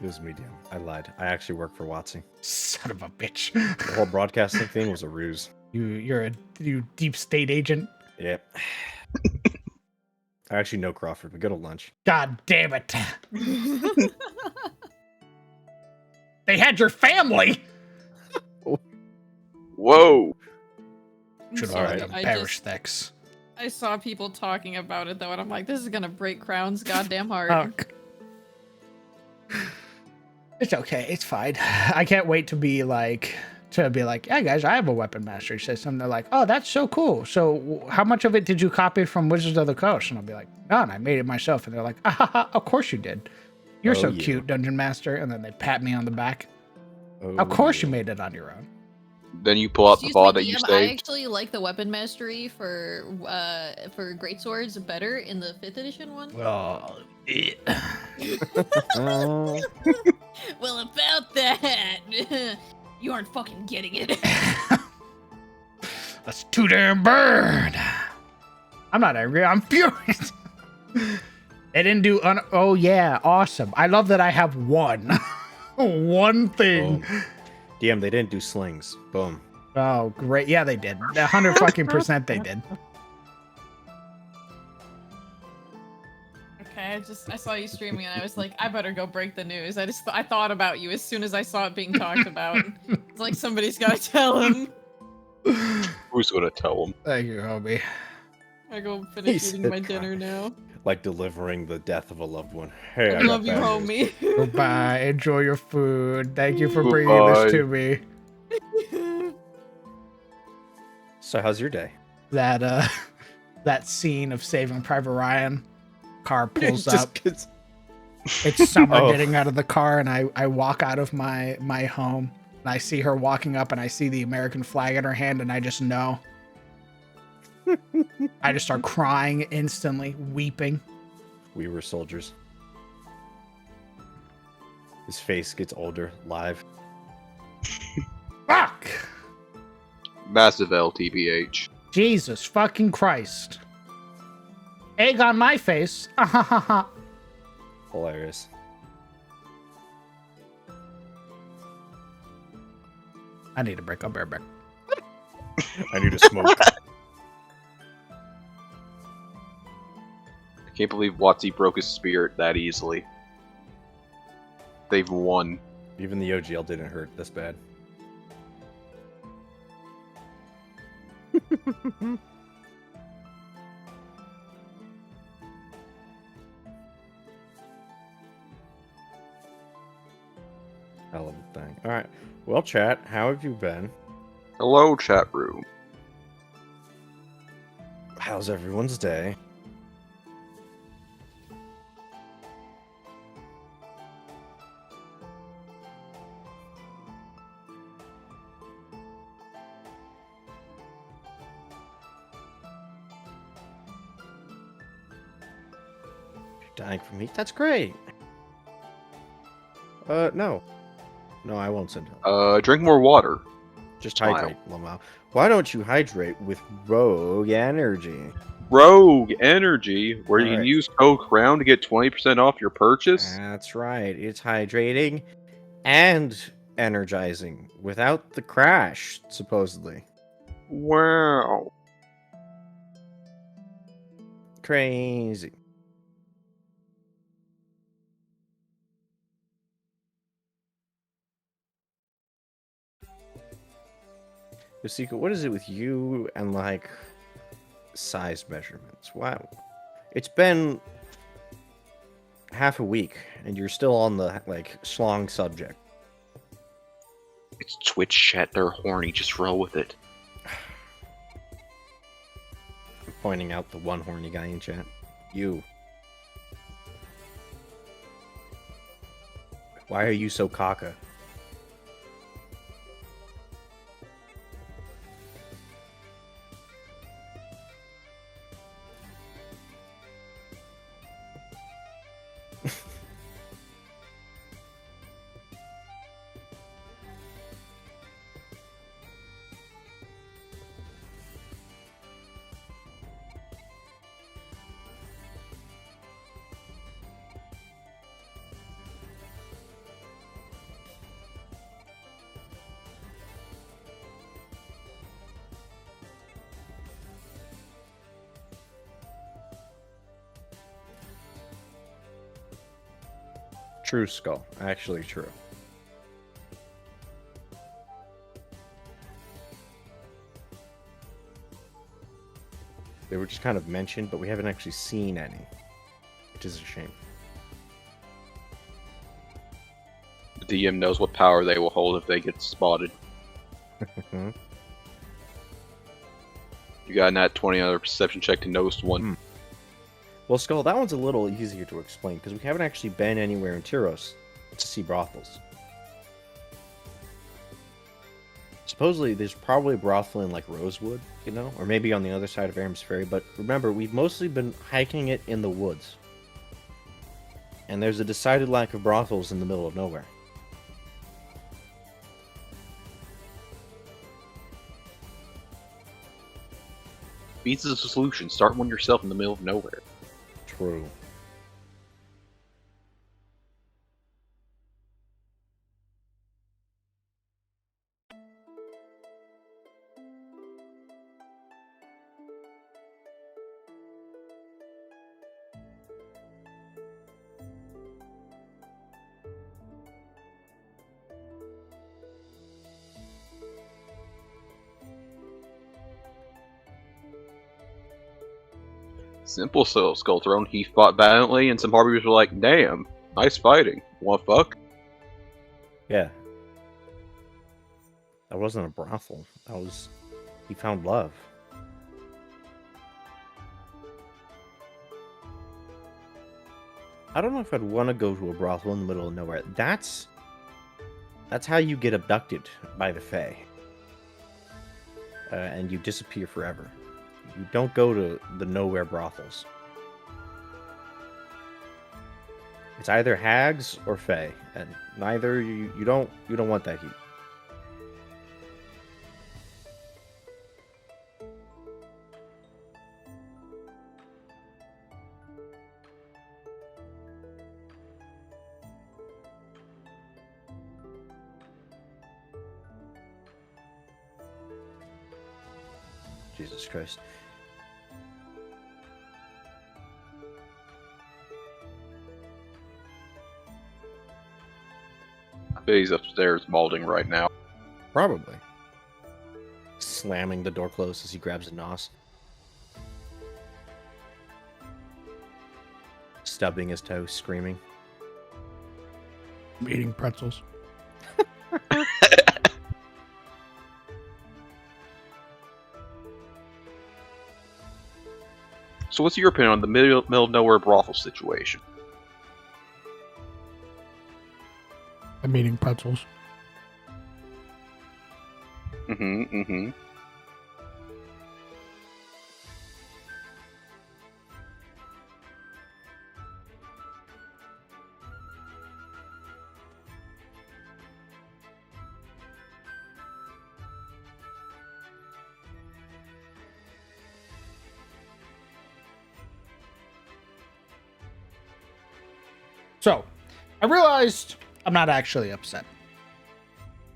It was medium. I lied. I actually work for Watsy. Son of a bitch. The whole broadcasting thing was a ruse. You deep state agent. Yep. I actually know Crawford. We go to lunch. God damn it. They had your family. Whoa. Should All let right. them I perish, just- Thix. I saw people talking about it though, and I'm like, this is gonna break Crown's goddamn heart. Fuck. It's okay. It's fine. I can't wait to be like, yeah, guys, I have a weapon mastery system. They're like, oh, that's so cool. So how much of it did you copy from Wizards of the Coast? And I'll be like, none. I made it myself. And they're like, of course you did. You're Oh, so yeah. cute, Dungeon Master. And then they pat me on the back. Oh, Of course yeah. you made it on your own. Then you pull out the Excuse ball me, that you DM, I saved. actually like the weapon mastery for greatswords better in the 5th edition one. Well, Oh. Well, about that, you aren't fucking getting it. that's too damn bad. I'm not angry. I'm furious. They didn't do. Oh yeah, awesome. I love that I have one, one thing. Boom. DM, they didn't do slings. Boom. Oh great, yeah they did. 100% they did. Okay, I saw you streaming and I was like, I better go break the news. I thought about you as soon as I saw it being talked about. It's like somebody's gotta tell him. Who's gonna tell him? Thank you, Hobie. I go finish He eating said my dinner now. Like delivering the death of a loved one. Hey, I I love got you, bad news. homie. Goodbye. Enjoy your food. Thank you for bringing this to me. So how's your day? That that scene of Saving Private Ryan. Car pulls up. It's Summer Oh. getting out of the car, and I walk out of my home, and I see her walking up, and I see the American flag in her hand, and I just know. I just start crying instantly, weeping. We were soldiers. His face gets older, live. Fuck! Massive LTBH. Jesus fucking Christ. Egg on my face. Hilarious. I need a break. I'll be right back. I need to smoke. I can't believe Watsy broke his spirit that easily. They've won. Even the OGL didn't hurt this bad. Hell of a thing. Alright. Well, chat, how have you been? Hello, chat room. How's everyone's day? You're dying for meat? That's great. No. No, I won't send help. Drink more water. Just Smile. hydrate, Lamau. Why don't you hydrate with Rogue Energy? Rogue Energy, where you can Alright. use code CROWN to get 20% off your purchase. That's right. It's hydrating and energizing without the crash, supposedly. Wow. Crazy. Yosika, what is it with you and like size measurements? Wow. It's been half a week and you're still on the like schlong subject. It's Twitch chat. They're horny. Just roll with it. I'm pointing out the one horny guy in chat. You. Why are you so caca? True, Skull. Actually true. They were just kind of mentioned, but we haven't actually seen any, which is a shame. The DM knows what power they will hold if they get spotted. You got that 20 other perception check to notice one. Well, Skull, that one's a little easier to explain because we haven't actually been anywhere in Tyros to see brothels. Supposedly, there's probably a brothel in like Rosewood, you know, or maybe on the other side of Aram's Ferry. But remember, we've mostly been hiking it in the woods, and there's a decided lack of brothels in the middle of nowhere. Beats is a solution. Start one yourself in the middle of nowhere. True. Simple Skull Throne. He fought valiantly, and some harbiers were like, "Damn, nice fighting. Want fuck?" Yeah. That wasn't a brothel. That was... He found love. I don't know if I'd want to go to a brothel in the middle of nowhere. That's how you get abducted by the Fae. And you disappear forever. You don't go to the nowhere brothels. It's either hags or fae, and neither you don't want that heat. Jesus Christ. I bet he's upstairs balding right now. Probably. Slamming the door closed as he grabs a nos. Stubbing his toe, screaming. I'm eating pretzels. So what's your opinion on the middle of nowhere brothel situation? I'm eating pretzels. Mm-hmm. So, I realized I'm not actually upset.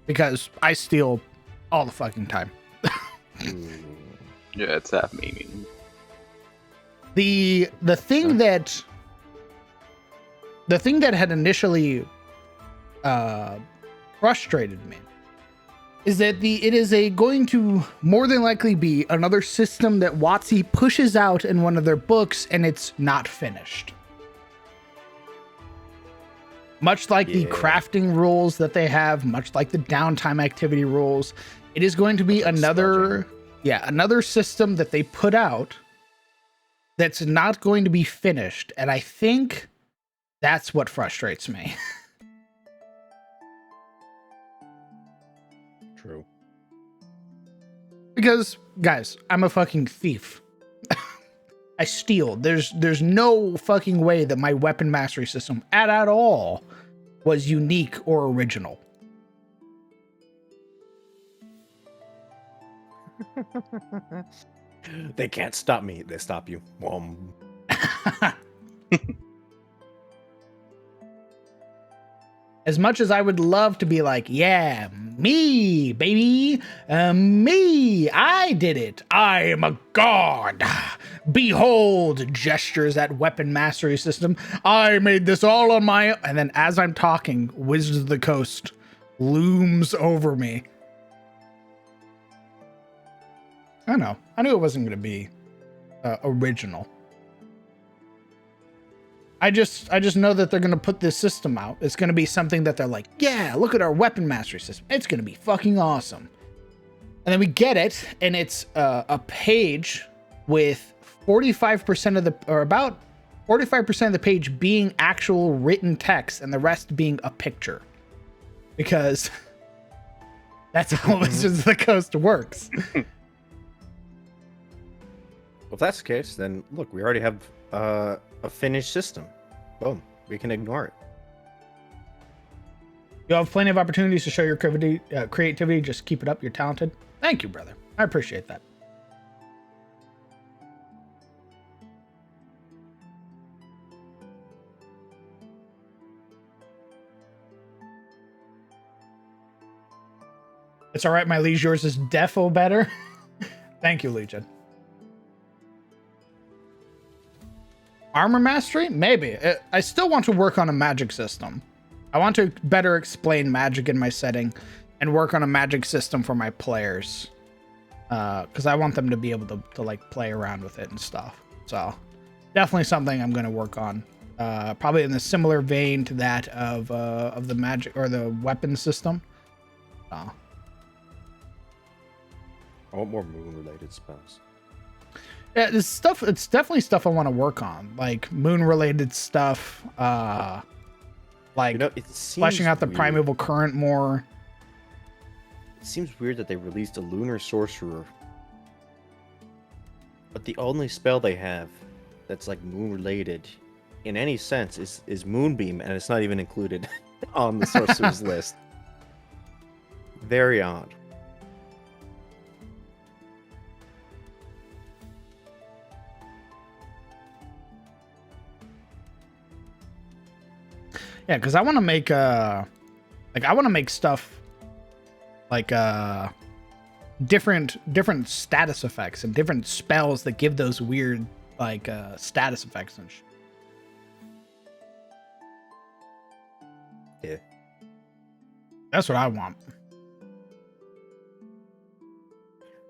Because I steal all the fucking time. Yeah, it's that meaning. The thing that had initially frustrated me is that it is going to more than likely be another system that WotC pushes out in one of their books and it's not finished. Much like the crafting rules that they have, much like the downtime activity rules, it is going to be another system that they put out that's not going to be finished. And I think that's what frustrates me. True. Because, guys, I'm a fucking thief. I steal. There's no fucking way that my weapon mastery system at all was unique or original. They can't stop me. They stop you. As much as I would love to be like, yeah, Me, baby. Me. I did it. I am a god. Behold, gestures at weapon mastery system. I made this all on my own. And then as I'm talking, Wizards of the Coast looms over me. I know. I knew it wasn't going to be original. I just know that they're going to put this system out. It's going to be something that they're like, yeah, look at our weapon mastery system. It's going to be fucking awesome. And then we get it, and it's a page with 45% of the, or about 45% of the page being actual written text and the rest being a picture. Because that's how Wizards of the Coast works. Well, if that's the case, then look, we already have a finished system. Boom. We can ignore it. You'll have plenty of opportunities to show your creativity. Just keep it up. You're talented. Thank you, brother. I appreciate that. It's all right, my liege. Yours is defo better. Thank you, Legion. Armor mastery? Maybe. I still want to work on a magic system. I want to better explain magic in my setting and work on a magic system for my players. Because I want them to be able to like play around with it and stuff. So definitely something I'm going to work on. Probably in a similar vein to that of the magic or the weapon system. I want more moon-related spells. Yeah, this stuff, it's definitely stuff I want to work on. Like moon-related stuff. Like it seems fleshing out the weird. primeval current more. It seems weird that they released a lunar sorcerer, but the only spell they have that's like moon-related in any sense is Moonbeam, and it's not even included on the sorcerer's list. Very odd. Yeah, because I want to make I want to make stuff like different status effects and different spells that give those weird like status effects and shit. Yeah. That's what I want.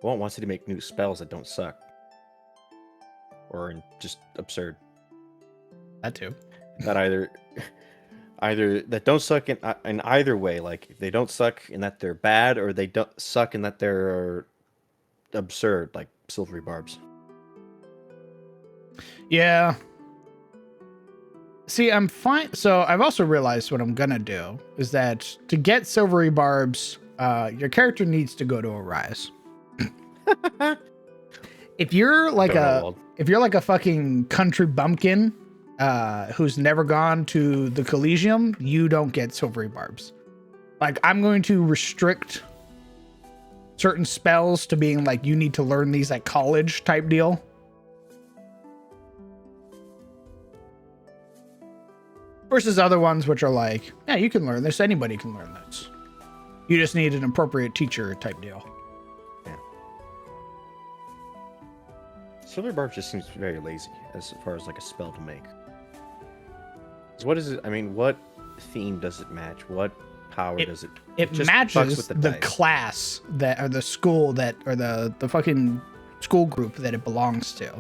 Walt wants you to make new spells that don't suck. Or just absurd. That too. That either that don't suck in either way. Like they don't suck in that they're bad, or they don't suck in that they're absurd, like silvery barbs. Yeah. See, I'm fine. So I've also realized what I'm gonna do is that to get silvery barbs, your character needs to go to a rise. If you're like a fucking country bumpkin who's never gone to the Collegium, you don't get silvery barbs. Like, I'm going to restrict certain spells to being like, you need to learn these at college type deal. Versus other ones which are like, yeah, you can learn this. Anybody can learn this. You just need an appropriate teacher type deal. Yeah. Silver Barb just seems very lazy as far as like a spell to make. So what is it? I mean, what theme does it match? What power does it? It just matches fucks with the dice. class that, or the school that, or the fucking school group that it belongs to.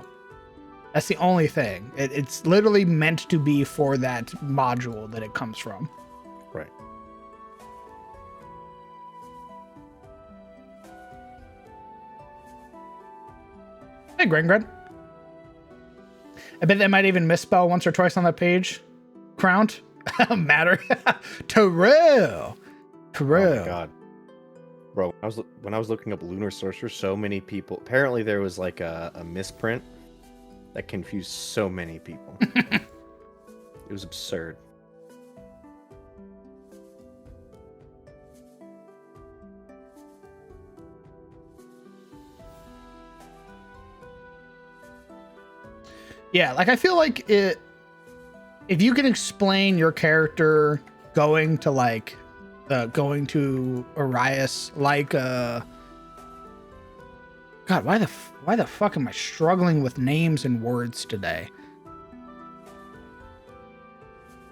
That's the only thing. It's literally meant to be for that module that it comes from. Right. Hey, Gringred. I bet they might even misspell once or twice on that page. Crowned? Matter. Terrell. Oh my god. Bro, when I was looking up Lunar Sorcerer, so many people... Apparently there was like a misprint that confused so many people. It was absurd. Yeah, like I feel like if you can explain your character going to like going to Arias like God, why the fuck am I struggling with names and words today?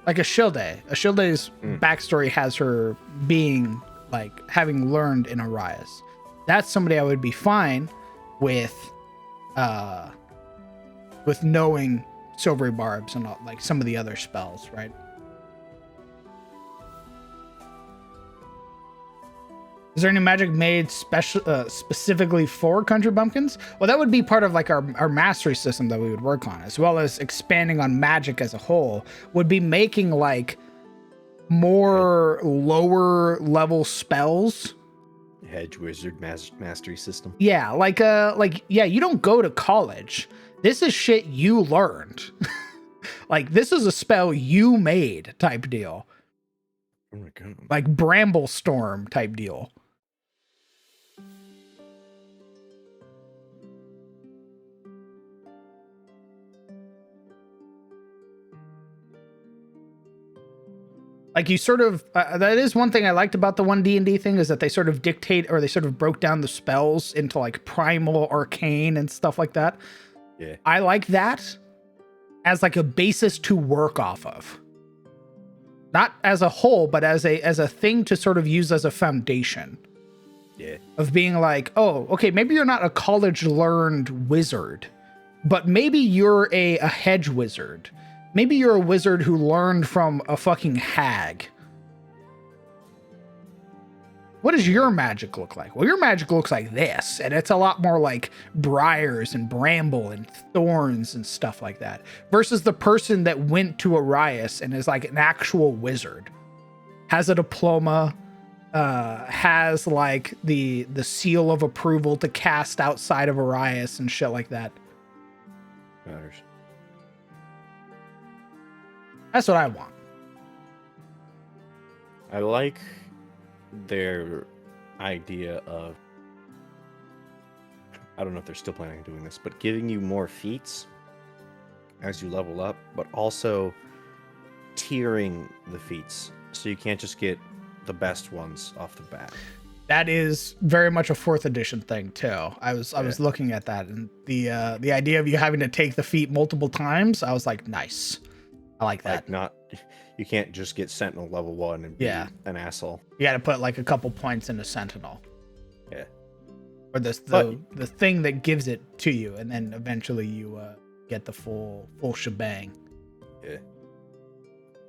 Like Ashilde's backstory has her being like having learned in Arias. That's somebody I would be fine with knowing silvery barbs and like some of the other spells, right? Is there any magic made specifically for country bumpkins? Well, that would be part of like our mastery system that we would work on, as well as expanding on magic as a whole, would be making like more lower level spells. Hedge wizard mastery system. Yeah, yeah, you don't go to college. This is shit you learned. Like this is a spell you made type deal. Oh my god. Like Bramble Storm type deal. Like you sort of, that is one thing I liked about the 1D&D thing, is that they sort of dictate, or they sort of broke down the spells into like primal, arcane, and stuff like that. Yeah. I like that as like a basis to work off of. Not as a whole, but as a thing to sort of use as a foundation. Yeah. Of being like, oh, okay, maybe you're not a college learned wizard, but maybe you're a hedge wizard. Maybe you're a wizard who learned from a fucking hag. What does your magic look like? Well, your magic looks like this, and it's a lot more like briars and bramble and thorns and stuff like that, versus the person that went to Arias and is like an actual wizard, has a diploma, has like the seal of approval to cast outside of Arias and shit like that. Matters. That's what I want. I like their idea of, I don't know if they're still planning on doing this, but giving you more feats as you level up, but also tiering the feats, so you can't just get the best ones off the bat. That is very much a 4th edition thing too. I was looking at that, and the idea of you having to take the feat multiple times, I was like, nice. I like that. Like you can't just get Sentinel level 1 and be an asshole. You got to put like a couple points into Sentinel. Yeah. Or the thing that gives it to you, and then eventually you get the full shebang. Yeah.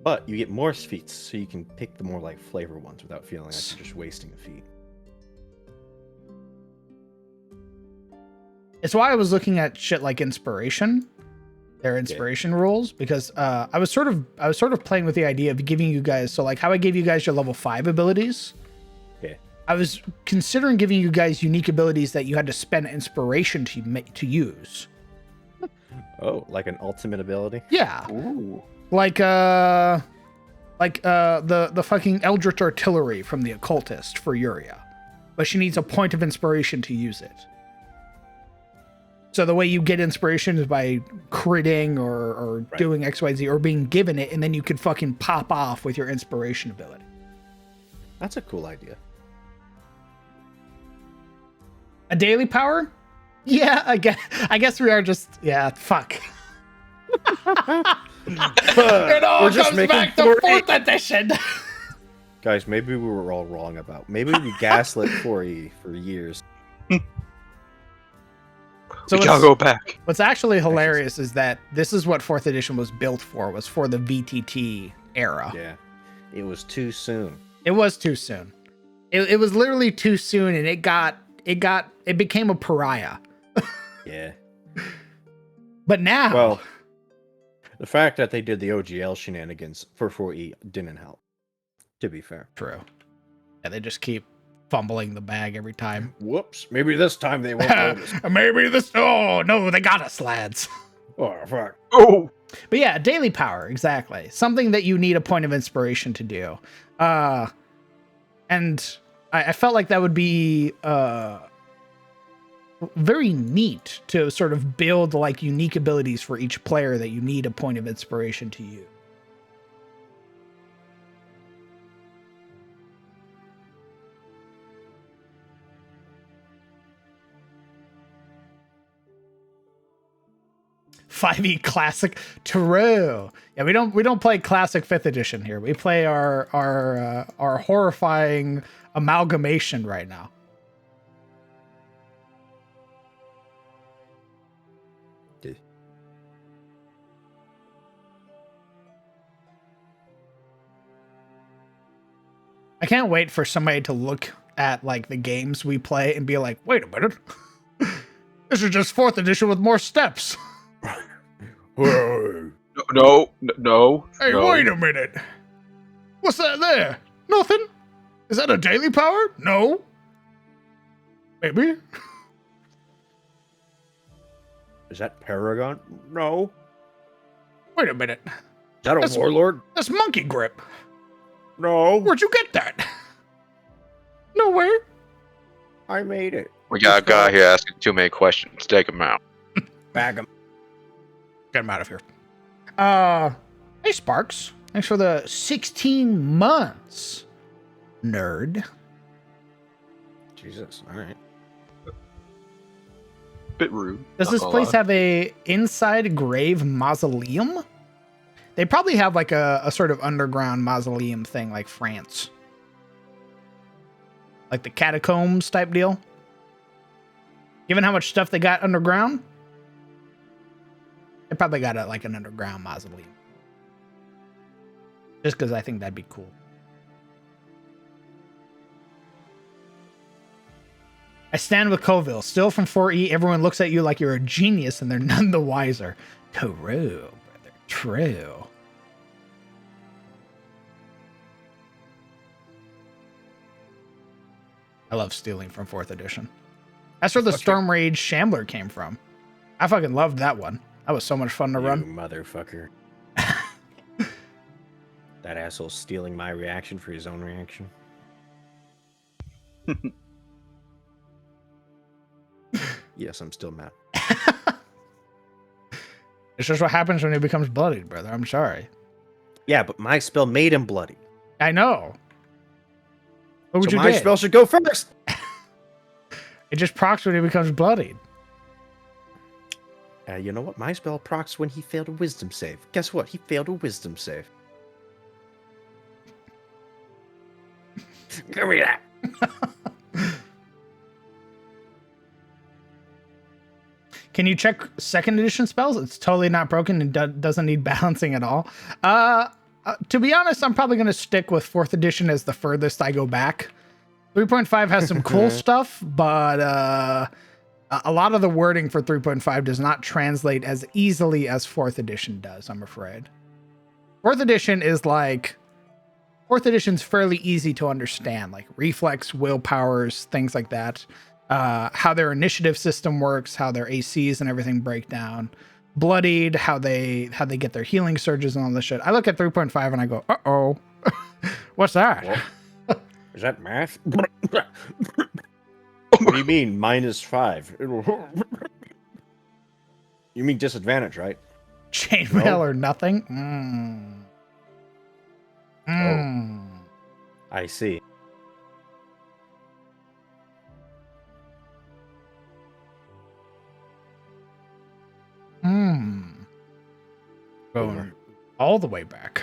But you get more feats, so you can pick the more like flavor ones without feeling like you're just wasting a feat. It's why I was looking at shit like inspiration. Their inspiration rules, because I was sort of playing with the idea of giving you guys, so like how I gave you guys your level 5 abilities. Yeah. I was considering giving you guys unique abilities that you had to spend inspiration to use. Oh, like an ultimate ability? Yeah. Ooh. Like the fucking Eldritch Artillery from the Occultist for Yuria. But she needs a point of inspiration to use it. So the way you get inspiration is by critting or doing XYZ or being given it, and then you can fucking pop off with your inspiration ability. That's a cool idea. A daily power? Yeah, I guess we are just, fuck. It all comes back to 4th edition. Guys, maybe we were all wrong about. Maybe we gaslit 4E for years. So we gotta go back. What's actually hilarious is that this is what 4th edition was built for, was for the VTT era. Yeah. It was too soon. It was too soon. It was literally too soon, and it became a pariah. Yeah. But now, well, the fact that they did the OGL shenanigans for 4E didn't help, to be fair. True. Yeah, they just keep fumbling the bag every time. Whoops. Maybe this time they won't notice. Maybe this. Oh no, they got us, lads. Oh fuck. Oh. But yeah, daily power, exactly. Something that you need a point of inspiration to do. And I felt like that would be very neat to sort of build like unique abilities for each player that you need a point of inspiration to use. 5e classic. True. Yeah, we don't play classic 5th edition here. We play our horrifying amalgamation right now. I can't wait for somebody to look at like the games we play and be like, wait a minute. This is just 4th edition with more steps. No. Hey, no. wait a minute. What's that there? Nothing? Is that a daily power? No. Maybe. Is that Paragon? No. Wait a minute. Is that a warlord? That's monkey grip. No. Where'd you get that? Nowhere. I made it. We got a guy here asking too many questions. Take him out. Bag him. Get him out of here. Hey Sparks. Thanks for the 16 months, nerd. Jesus. All right. Bit rude. Does this place have a inside grave mausoleum? They probably have like a sort of underground mausoleum thing like France. Like the catacombs type deal. Given how much stuff they got underground, they probably got like an underground mausoleum. Just because I think that'd be cool. I stand with Colville. Still from 4E, everyone looks at you like you're a genius and they're none the wiser. True, brother. True. I love stealing from 4th edition. That's where the Storm Rage Shambler came from. I fucking loved that one. That was so much fun to You run. motherfucker. That asshole's stealing my reaction for his own reaction. Yes, I'm still mad. It's just what happens when he becomes bloodied, brother. I'm sorry. Yeah, but my spell made him bloody. I know. What would So you my do? spell should go first. It just procs when he becomes bloodied. You know what? My spell procs when he failed a wisdom save. Guess what? He failed a wisdom save. Give me that. Can you check 2nd edition spells? It's totally not broken and doesn't need balancing at all. To be honest, I'm probably going to stick with 4th edition as the furthest I go back. 3.5 has some cool stuff, but a lot of the wording for 3.5 does not translate as easily as 4th edition does, I'm afraid. 4th edition is like... 4th edition's fairly easy to understand, like reflex, will powers, things like that. How their initiative system works, how their ACs and everything break down. Bloodied, how they get their healing surges and all this shit. I look at 3.5 and I go, uh-oh. What's that? What? Is that math? What do you mean, -5? You mean disadvantage, right? Chainmail No. or nothing? I see. Going all the way back.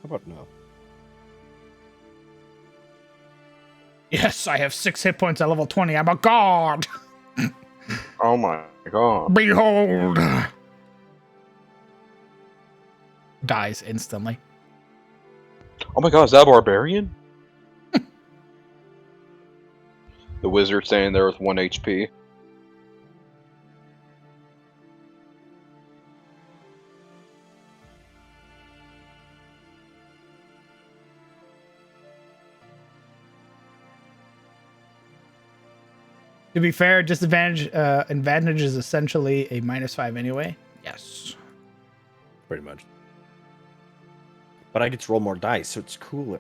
How about no? Yes, I have 6 hit points at level 20. I'm a god. Oh my god. Behold. Dies instantly. Oh my god, is that a barbarian? The wizard standing there with 1 HP. To be fair, advantage is essentially a -5 anyway. Yes. Pretty much. But I get to roll more dice, so it's cooler.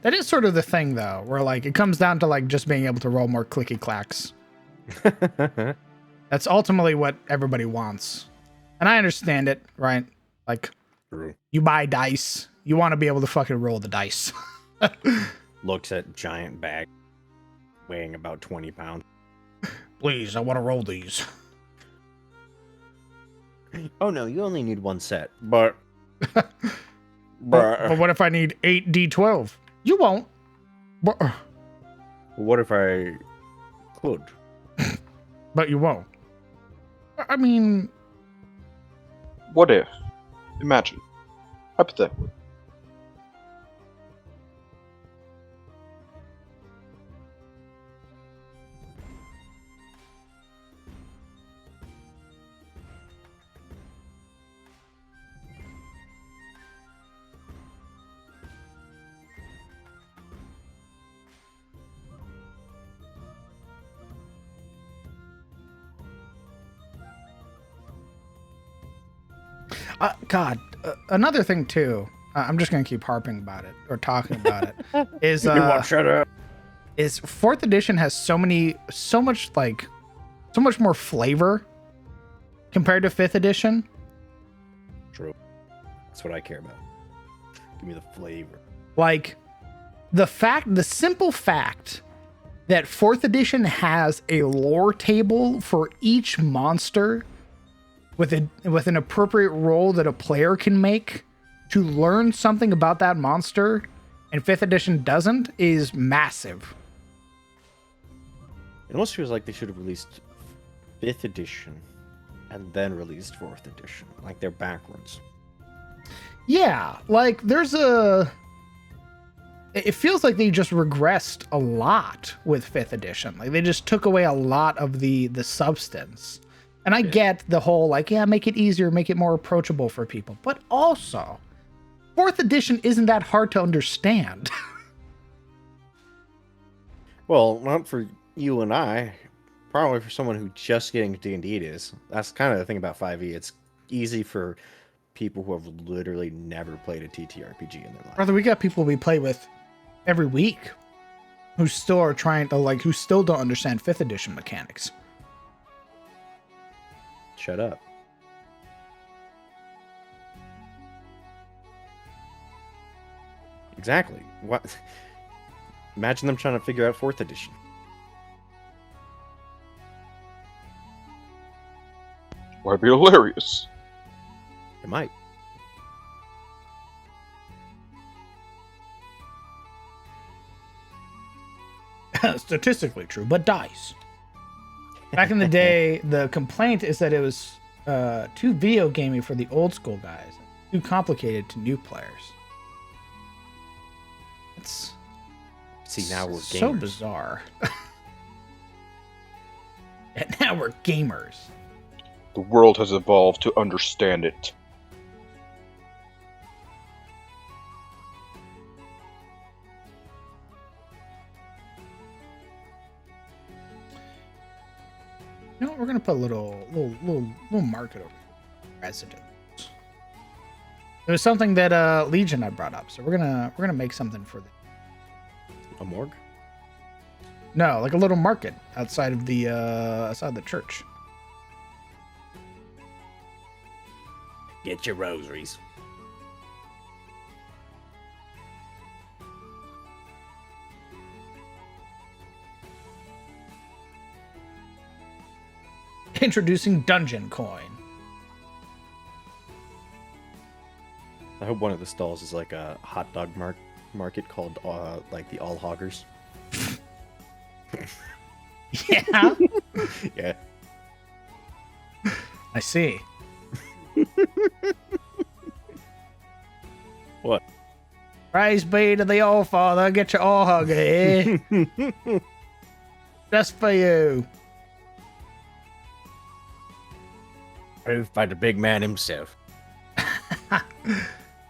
That is sort of the thing, though, where like it comes down to like just being able to roll more clicky clacks. That's ultimately what everybody wants, and I understand it, right? Like, True. you buy dice, You want to be able to fucking roll the dice. Looks at giant bag weighing about 20 pounds. Please, I want to roll these. Oh no, you only need one set. But But what if I need 8 D12? You won't. what if I could? But you won't. I mean, What if? Imagine. Hypothetically. God, another thing too. I'm just gonna keep harping about it or talking about it. Is Shut up. is fourth edition has so much more flavor compared to fifth edition. True. That's what I care about. Give me the flavor. Like the simple fact that fourth edition has a lore table for each monster with an appropriate roll that a player can make to learn something about that monster, and fifth edition doesn't, is massive. It almost feels like they should have released 5th edition and then released 4th edition. Like they're backwards. Yeah, like it feels like they just regressed a lot with fifth edition. Like they just took away a lot of the substance. And I get the whole make it easier, make it more approachable for people. But also, fourth edition isn't that hard to understand. Well, not for you and I. Probably for someone who just getting D&D it is. That's kind of the thing about 5e. It's easy for people who have literally never played a TTRPG in their life. Brother, we got people we play with every week who still are trying to who still don't understand fifth edition mechanics. Shut up. Exactly. What? Imagine them trying to figure out 4th edition. Might be hilarious. It might. Statistically true, but dice. Back in the day, the complaint is that it was too video gamey for the old school guys, too complicated to new players. It's See, now we're gamers. so bizarre. And now we're gamers. The world has evolved to understand it. You know what? We're gonna put a little market over here. Residents. It was something that Legion had brought up, so we're gonna make something for them. A morgue? No, like a little market outside of the church. Get your rosaries. Introducing Dungeon Coin. I hope one of the stalls is like a hot dog market called like the All Hoggers. Yeah. Yeah. I see. What? Praise be to the All Father. Get your All Hugger here. Just for you. Approved by the big man himself.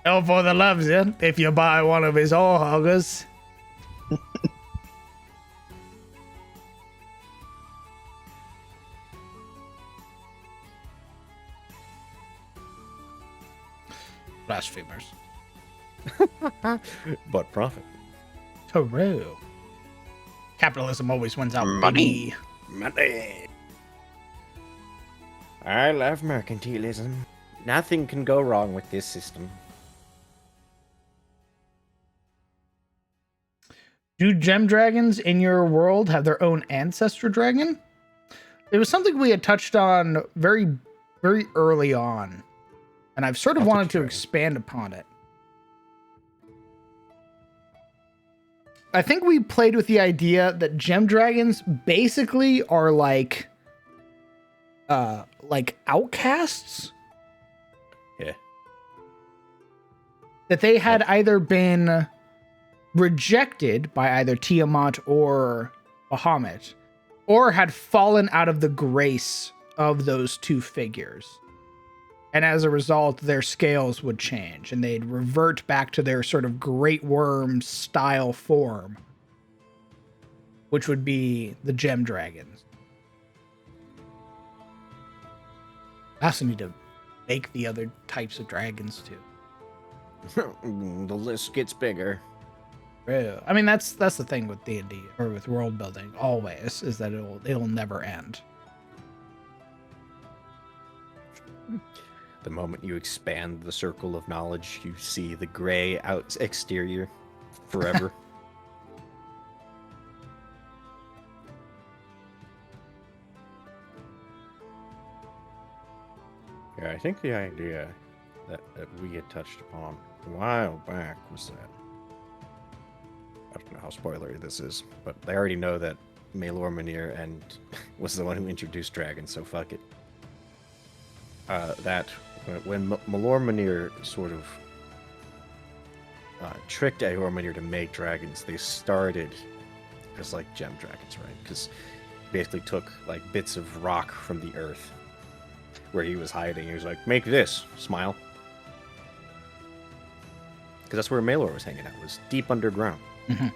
All Father loves you if you buy one of his All Huggers. Blasphemers. But profit. True. Capitalism always wins out. Money. Money. I love mercantilism. Nothing can go wrong with this system. Do gem dragons in your world have their own ancestor dragon? It was something we had touched on very, very early on, and I've sort of wanted to expand upon it. I think we played with the idea that gem dragons basically are like outcasts. Yeah. That they had either been rejected by either Tiamat or Bahamut, or had fallen out of the grace of those two figures. And as a result, their scales would change and they'd revert back to their sort of great worm style form, which would be the gem dragons. I also need to make the other types of dragons too. The list gets bigger. Yeah. I mean, that's the thing with D&D or with world building always, is that it'll never end. The moment you expand the circle of knowledge, you see the gray exterior forever. Yeah, I think the idea that we had touched upon a while back was that, I don't know how spoilery this is, but they already know that Maelor Manir and was the one who introduced dragons, so fuck it. That when Maelor Manir sort of tricked Aor Manir to make dragons, they started as like gem dragons, right? Because basically took like bits of rock from the earth where he was hiding. He was like, make this, smile. Because that's where Maelor was hanging out, was deep underground. Mm-hmm.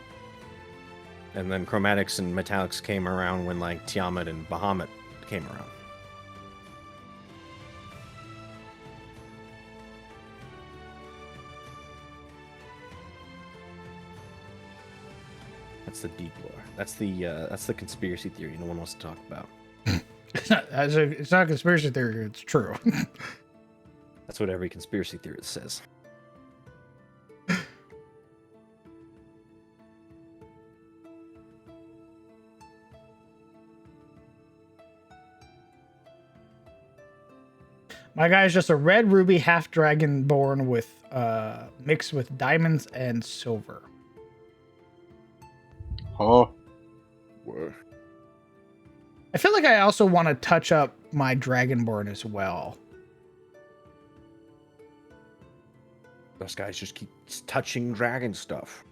And then chromatics and metallics came around when like Tiamat and Bahamut came around. That's the deep lore. That's the conspiracy theory no one wants to talk about. It's not a conspiracy theory, it's true. That's what every conspiracy theorist says. My guy is just a red ruby half dragon born with mixed with diamonds and silver. Huh? I feel like I also want to touch up my dragonborn as well. Those guys just keep touching dragon stuff.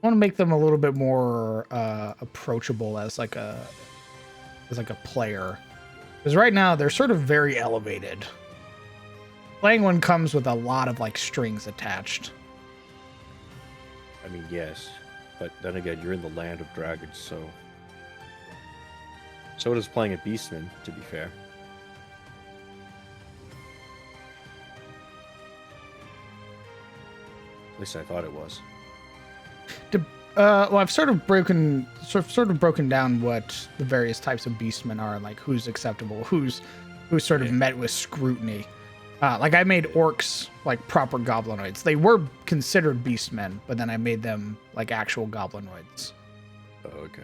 I want to make them a little bit more approachable as like a player, because right now they're sort of very elevated. Playing one comes with a lot of like strings attached. I mean, yes, but then again, you're in the land of dragons, so does playing a beastman, to be fair. At least I thought it was. Well, I've sort of broken down what the various types of beastmen are, like who's acceptable, who's sort of met with scrutiny. Like I made orcs like proper goblinoids. They were considered beastmen, but then I made them like actual goblinoids. Oh, okay.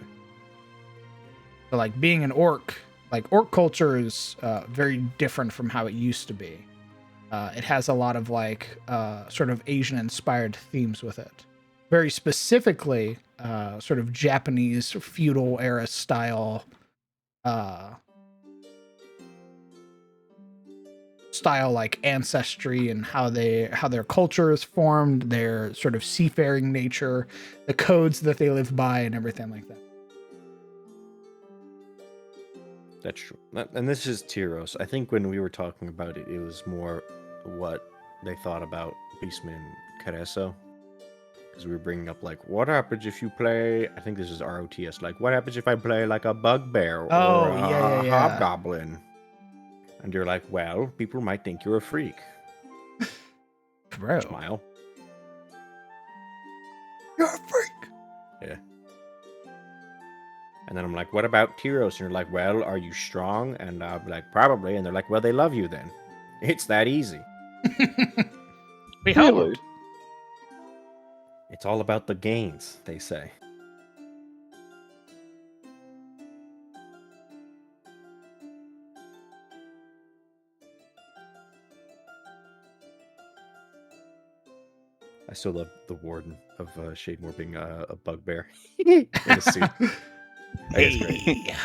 So like being an orc, like orc culture is very different from how it used to be. It has a lot of like sort of Asian inspired themes with it. Very specifically, sort of Japanese feudal era style like ancestry and how their culture is formed, their sort of seafaring nature, the codes that they live by, and everything like that. That's true. And this is Tyros. I think when we were talking about it, it was more what they thought about Beastman Careso. Because we were bringing up, like, what happens if you play... I think this is ROTS. Like, what happens if I play, like, a bugbear or a hobgoblin? And you're like, well, people might think you're a freak. Bro. Smile. You're a freak! Yeah. And then I'm like, what about Tyros? And you're like, well, are you strong? And I'll be like, probably. And they're like, well, they love you then. It's that easy. We hope. It's all about the gains, they say. I still love the warden of Shademore being a bugbear in a suit. I think it's great. Hey.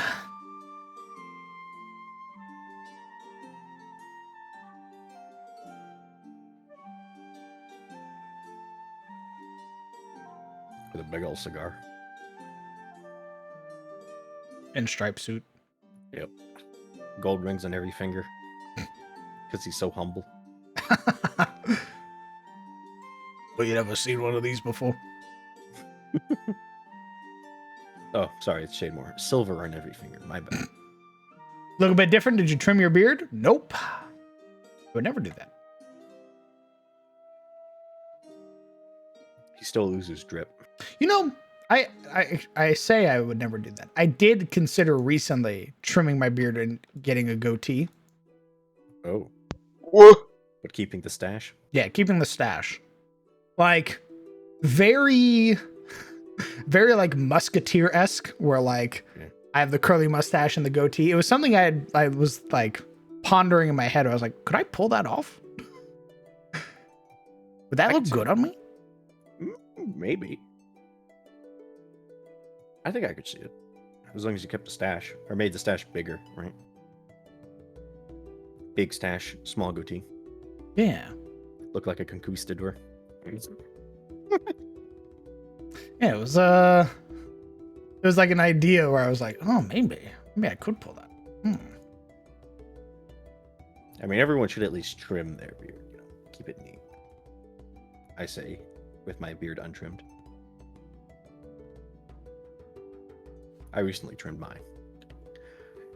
With a big old cigar. In striped suit. Yep. Gold rings on every finger. Because he's so humble. Well, you never seen one of these before? Oh, sorry, it's Shademore. Silver on every finger. My bad. Look a bit different. Did you trim your beard? Nope. Would never do that. He still loses drip. You know, I say I would never do that. I did consider recently trimming my beard and getting a goatee. Oh. What? But keeping the stash? Yeah, keeping the stash. Like, very like musketeer-esque, where like Yeah. I have the curly mustache and the goatee. It was something I was like pondering in my head. I was like, could I pull that off? Would that I look could see good it. on me? Maybe. I think I could see it. As long as you kept the stash. Or made the stash bigger, right? Big stash, small goatee. Yeah. Look like a conquistador. Yeah, it was like an idea where I was like, oh, maybe I could pull that. I mean, everyone should at least trim their beard, you know, keep it neat. I say, with my beard untrimmed. I recently trimmed mine.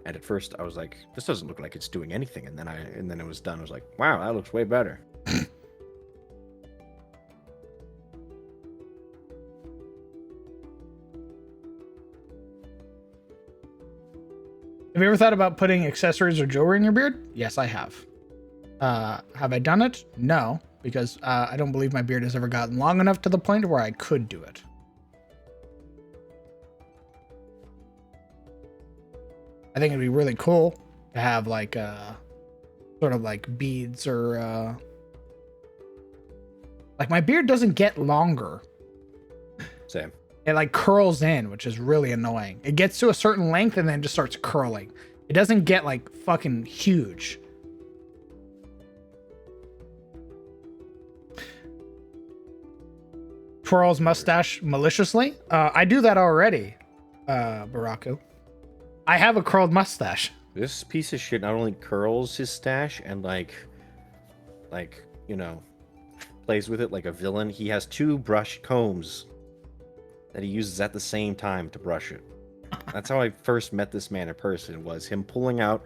And at first I was like, this doesn't look like it's doing anything. And then it was done. I was like, wow, that looks way better. Have you ever thought about putting accessories or jewelry in your beard? Yes, I have. Have I done it? No, because I don't believe my beard has ever gotten long enough to the point where I could do it. I think it'd be really cool to have like sort of like beads or like my beard doesn't get longer. Same. It like curls in, which is really annoying. It gets to a certain length and then just starts curling. It doesn't get like fucking huge. Twirls mustache maliciously. I do that already, Baraku. I have a curled mustache. This piece of shit not only curls his stash and like, you know, plays with it like a villain. He has two brush combs that he uses at the same time to brush it. That's how I first met this man in person, was him pulling out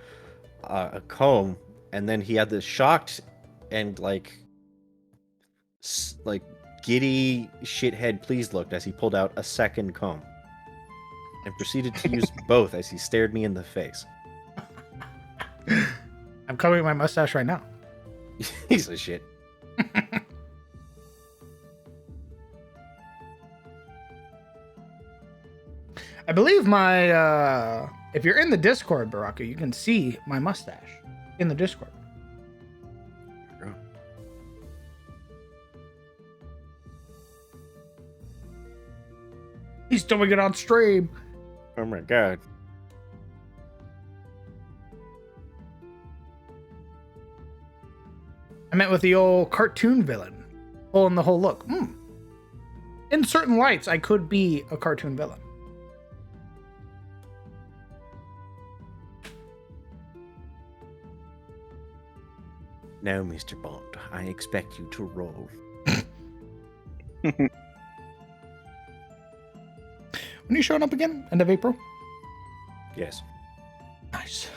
a comb, and then he had this shocked and like giddy shithead pleased look as he pulled out a second comb and proceeded to use both as he stared me in the face. I'm covering my mustache right now. He's a shit. I believe my if you're in the Discord, Baraku, you can see my mustache in the Discord. He's doing it on stream. Oh my god. I meant with the old cartoon villain. Pulling the whole look. In certain lights, I could be a cartoon villain. No, Mr. Bond, I expect you to roll. When are you showing up again? End of April? Yes. Nice.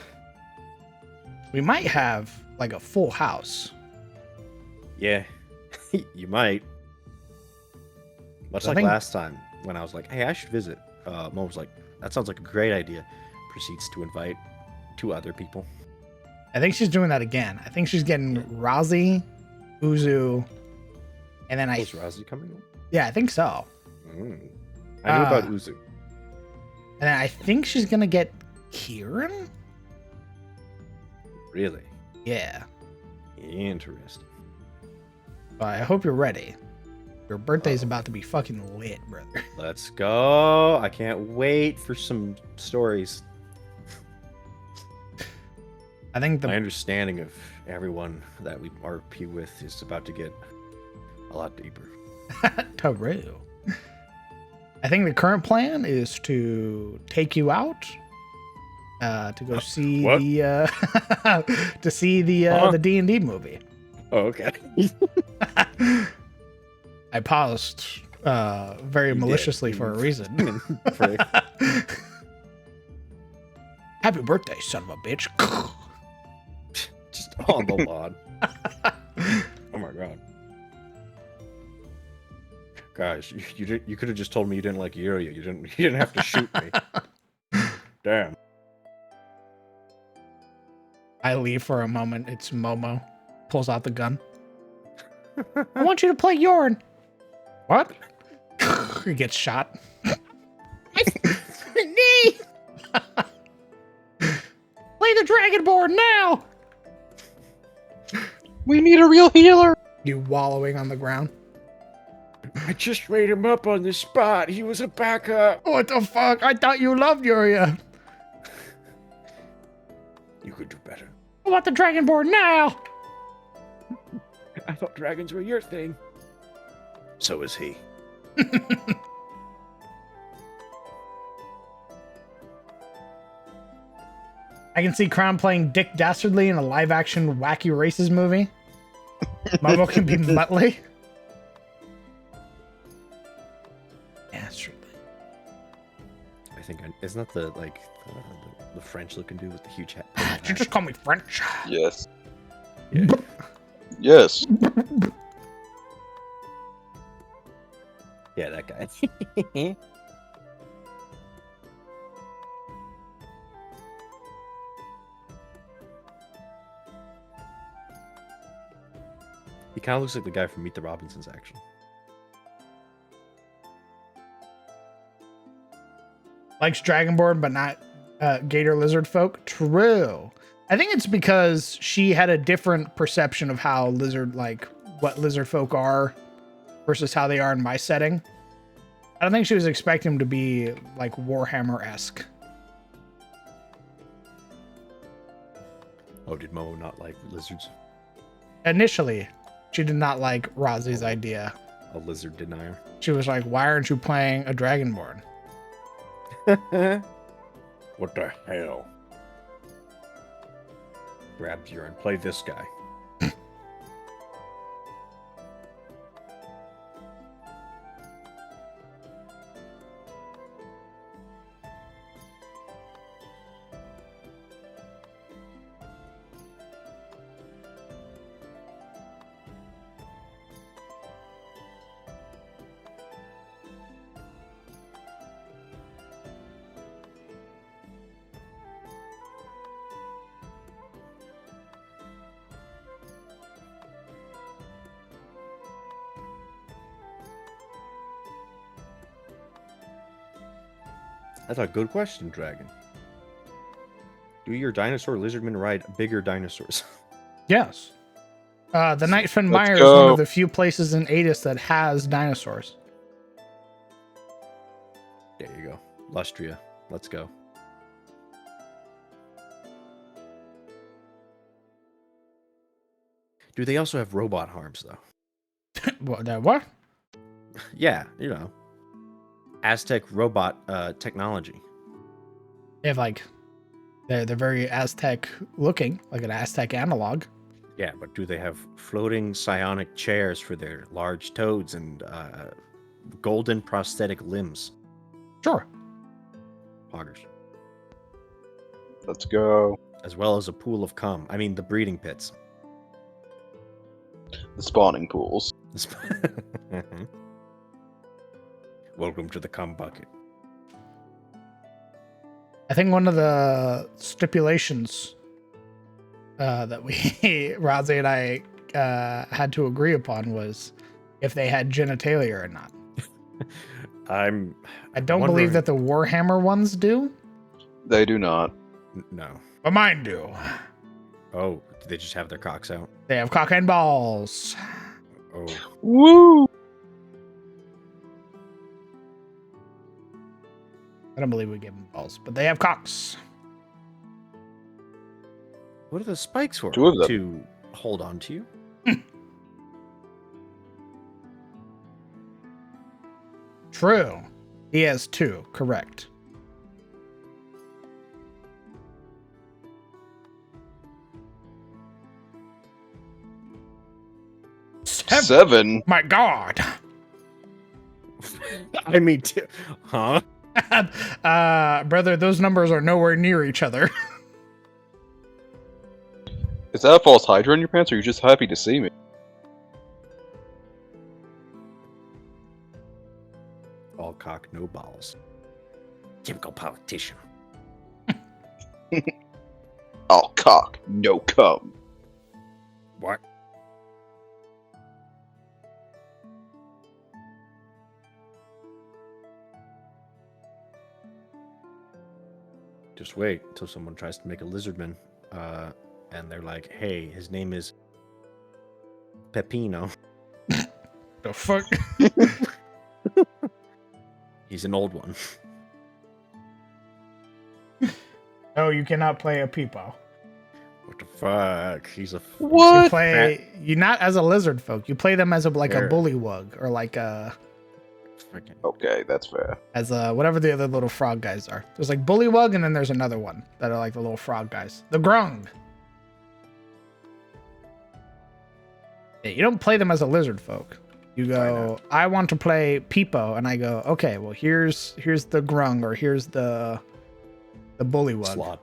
We might have like a full house. Yeah, you might. Much I like think- last time when I was like, hey, I should visit. Mo was like, that sounds like a great idea. Proceeds to invite 2 other people. I think she's doing that again. I think she's getting Razi, Uzu, and then Is Razi coming? yeah, I think so. I knew about Uzu. And then I think she's gonna get Kieran. Really? Yeah, Interesting. but I hope you're ready. Your birthday's about to be fucking lit, brother. Let's go. I can't wait for some stories. I think My the understanding of everyone that we RP with is about to get a lot deeper. Taru. I think the current plan is to take you out to go see What? the to see the D&D movie. Oh, okay. I paused very You did. maliciously for a reason. For- Happy birthday, son of a bitch. Just on the lawn. Oh my god. Guys, you could have just told me you didn't like Yuria. You didn't have to shoot me. Damn. I leave for a moment. It's Momo. Pulls out the gun. I want you to play Yorn. What? He gets shot. Knee! Play the Dragonborn now! We need a real healer. You wallowing on the ground. I just made him up on the spot. He was a backup. What the fuck? I thought you loved Yuria. You could do better. I want the Dragonborn now! I thought dragons were your thing. So is he. I can see Crown playing Dick Dastardly in a live-action Wacky Races movie. Momo can be Muttley. Dastardly. I think isn't that the French-looking dude with the huge hat? Did you just call me French? Yes. Yeah. Yes. Yeah, that guy. He kind of looks like the guy from Meet the Robinsons, actually. Likes Dragonborn, but not Gator Lizard folk. True. I think it's because she had a different perception of how what lizard folk are versus how they are in my setting. I don't think she was expecting them to be like Warhammer-esque. Oh, did Momo not like lizards? Initially, she did not like Razi's idea. A lizard denier. She was like, why aren't you playing a Dragonborn? What the hell? Grab Buren, play this guy. That's a good question, Dragon. Do your dinosaur lizardmen ride bigger dinosaurs? Yes. The Nightfin Mire is go. one of the few places in Adis that has dinosaurs. There you go. Lustria. Let's go. Do they also have robot arms, though? What? Yeah, you know. Aztec robot technology. They have they're very Aztec looking, like an Aztec analog. Yeah, but do they have floating psionic chairs for their large toads and golden prosthetic limbs? Sure. Poggers. Let's go. As well as a pool of cum. I mean, the breeding pits. The spawning pools. Welcome to the cum bucket. I think one of the stipulations that Razi and I had to agree upon was if they had genitalia or not. I don't believe that the Warhammer ones do. They do not. No. But mine do. Oh, do they just have their cocks out? They have cock and balls. Oh. Woo! I don't believe we give them balls, but they have cocks. What are the spikes for? 2 of them. To hold on to you? True. He has 2. Correct. Seven. My God. I mean, huh? Brother, those numbers are nowhere near each other. Is that a false hydra in your pants, or are you just happy to see me? All cock, no balls. Typical politician. All cock, no cum. What? Just wait until someone tries to make a lizardman, and they're like, "Hey, his name is Pepino. The fuck? He's an old one." No, you cannot play a peepo. What the fuck? He's a You play you not as a lizard folk. You play them as a like a Fair. bullywug or like a freaking. Okay, that's fair. as a whatever the other little frog guys are. There's like bullywug and then there's another one that are like the little frog guys. The grung. Yeah, you don't play them as a lizard folk. You go, I want to play peepo, and I go, okay, well here's the grung or here's the bullywug. Slot.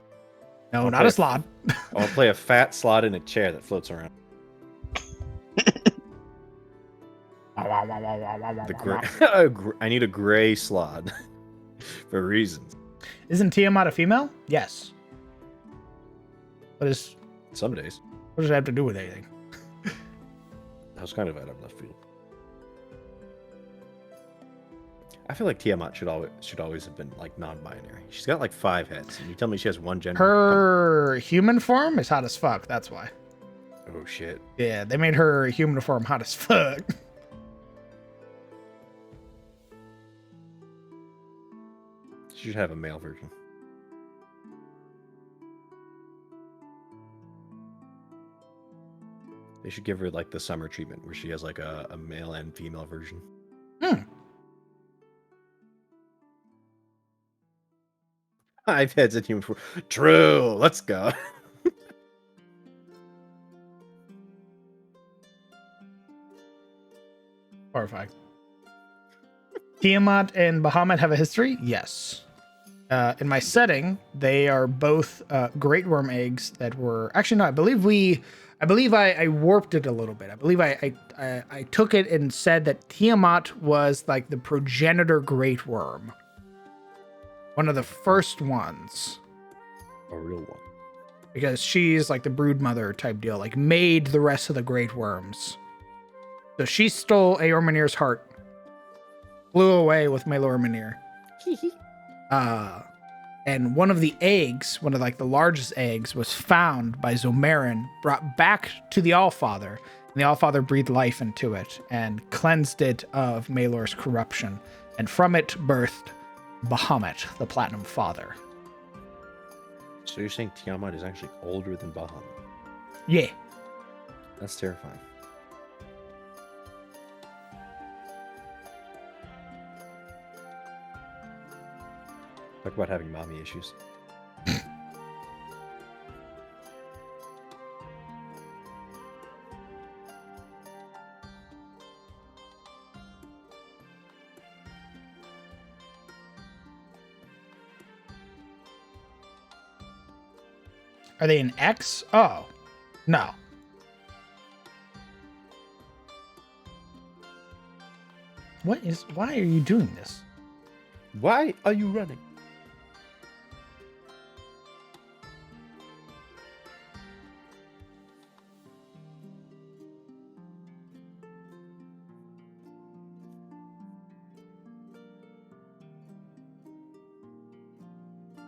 No, I'll not play a slot. I'll play a fat slot in a chair that floats around. The gray. I need a gray slot for reasons. Isn't Tiamat a female? Yes. What Some days. does it have to do with anything? That was kind of out of left field. I feel like Tiamat should always have been like non-binary. She's got like 5 heads, and you tell me she has one gender. Her human form is hot as fuck. That's why. Oh shit. Yeah, they made her human form hot as fuck. She should have a male version. They should give her like the summer treatment where she has like a male and female version. Hmm. 5 heads in human form. True. Let's go. Horrifying. Tiamat and Bahamut have a history? Yes. In my setting, they are both great worm eggs that were actually no. I believe I warped it a little bit. I believe I took it and said that Tiamat was like the progenitor great worm, one of the first ones, A real one. because she's like the brood mother type deal, like made the rest of the great worms. So she stole Aormanir's heart, flew away with Maelormanir. And one of the eggs, one of like the largest eggs, was found by Zomarin, brought back to the Allfather, and the Allfather breathed life into it and cleansed it of Maelor's corruption, and from it birthed Bahamut, the Platinum Father. So you're saying Tiamat is actually older than Bahamut? Yeah. That's terrifying. Talk about having mommy issues. Are they an X? Oh, no. Why are you doing this? Why are you running?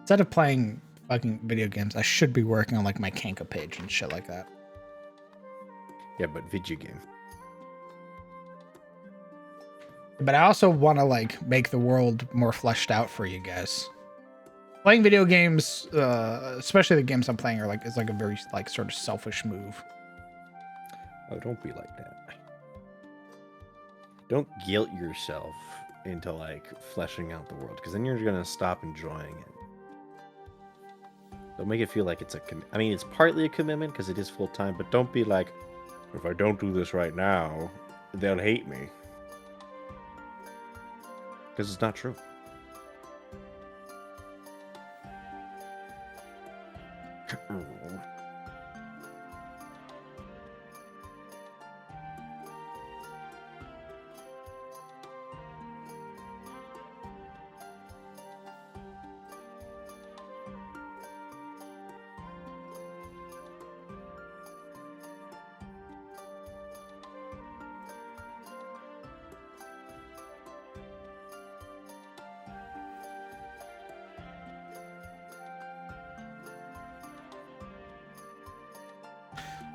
Instead of playing fucking video games, I should be working on like my Kanka page and shit like that. Yeah, but video game. But I also want to like make the world more fleshed out for you guys. Playing video games, especially the games I'm playing, is like a very like sort of selfish move. Oh, don't be like that. Don't guilt yourself into like fleshing out the world, because then you're gonna stop enjoying it. Don't make it feel like it's a I mean, it's partly a commitment because it is full time, but don't be like, if I don't do this right now, they'll hate me. Because it's not true.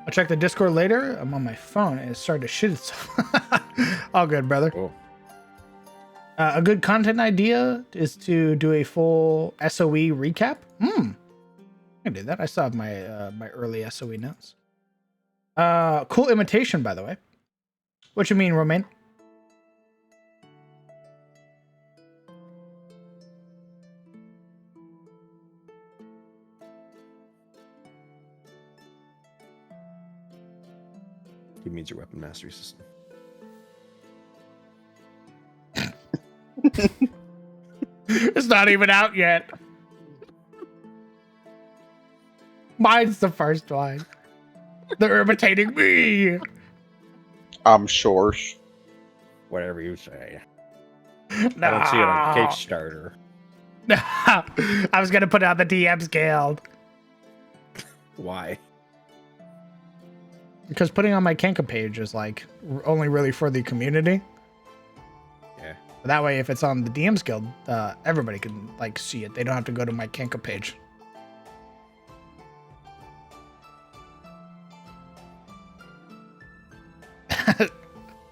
I'll check the Discord later. I'm on my phone and it started to shit itself. All good, brother. Cool. A good content idea is to do a full SOE recap. I can do that. I still have my my early SOE notes. Cool imitation, by the way. What you mean, Romain? He means your weapon mastery system. It's not even out yet. Mine's the first one. They're imitating me. I'm sure. Whatever you say. No. I don't see it on Kickstarter. I was gonna put out the DMs Guild. Why? Because putting on my Kenka page is like only really for the community. Yeah. But that way, if it's on the DMs Guild, everybody can like see it. They don't have to go to my Kenka page.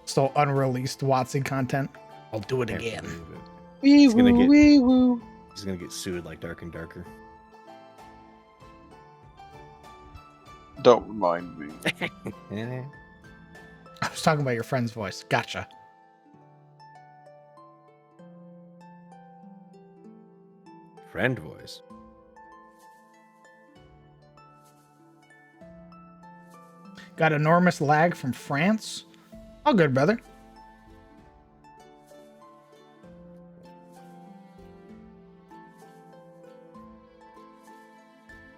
Still unreleased WotC content. I'll do it Can't again. believe it. Wee He's gonna woo, get- wee woo. He's gonna get sued like Dark and Darker. Don't remind me. Eh. I was talking about your friend's voice. Gotcha. Friend voice. Got enormous lag from France. All good, brother.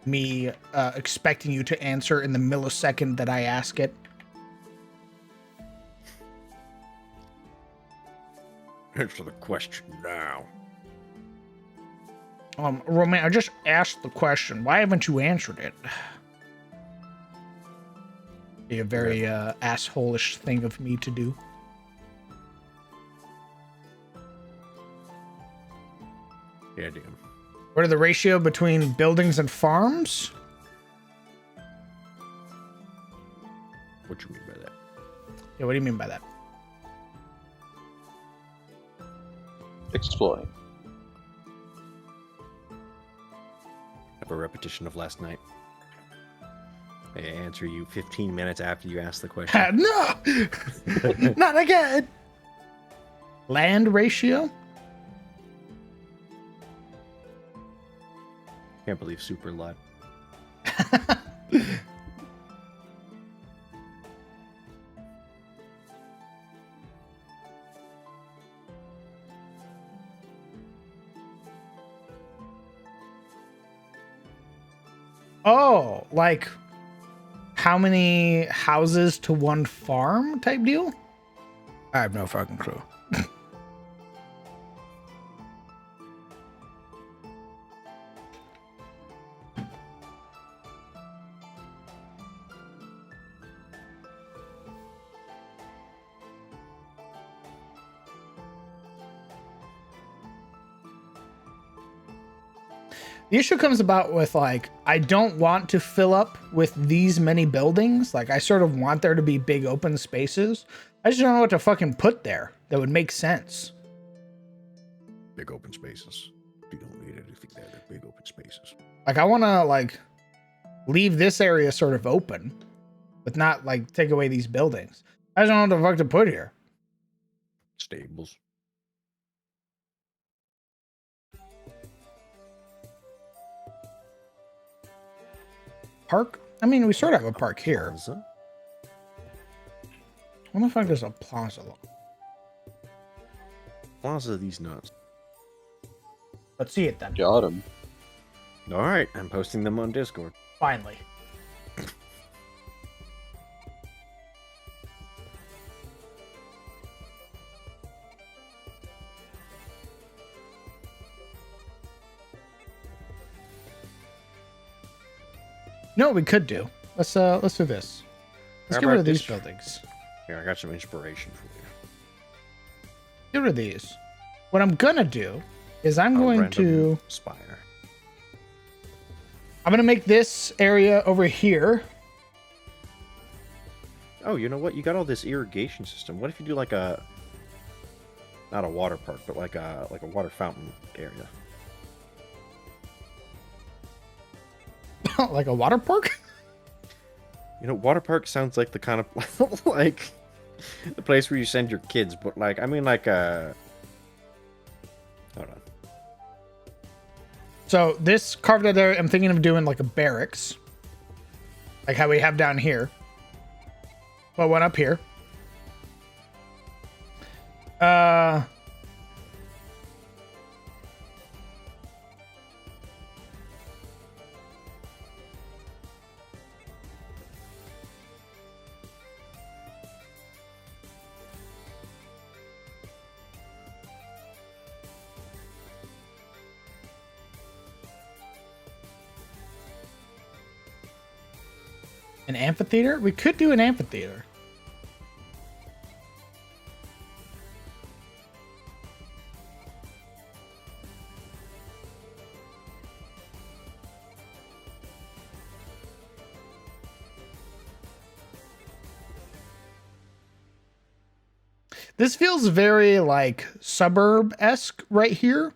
Me expecting you to answer in the millisecond that I ask it. Answer the question now. Romain, I just asked the question. Why haven't you answered it? Be a very asshole-ish thing of me to do. Yeah, damn. What are the ratio between buildings and farms? What you mean by that? Yeah, what do you mean by that? Explain. Have a repetition of last night. I answer you 15 minutes after you ask the question. No! Not again! Land ratio? Can't believe Super lied. Oh, like how many houses to one farm type deal? I have no fucking clue. The issue comes about with like, I don't want to fill up with these many buildings. Like I sort of want there to be big open spaces. I just don't know what to fucking put there that would make sense. Big open spaces. You don't need anything. perfect there. They're big open spaces. Like, I want to, like, leave this area sort of open, but not, like, take away these buildings. I just don't know what the fuck to put here. Stables. Park? I mean, we sort of have a park here. Plaza? What the fuck is a plaza? Plaza these nuts. Let's see it then. Got him. All right, I'm posting them on Discord. Finally. You know what we could do? Let's do this. Let's How get rid about of these this? buildings. Here, I got some inspiration for you. Get rid of these. What I'm gonna do is I'm A going to random spire. I'm gonna make this area over here. Oh, you know what? You got all this irrigation system. What if you do like a, not a water park, but like a water fountain area? Like a water park? You know, water park sounds like the kind of like the place where you send your kids, but like I mean like hold on. So this carved out there, I'm thinking of doing like a barracks. Like how we have down here. Put one up here. An amphitheater? We could do an amphitheater. This feels very like suburb-esque right here.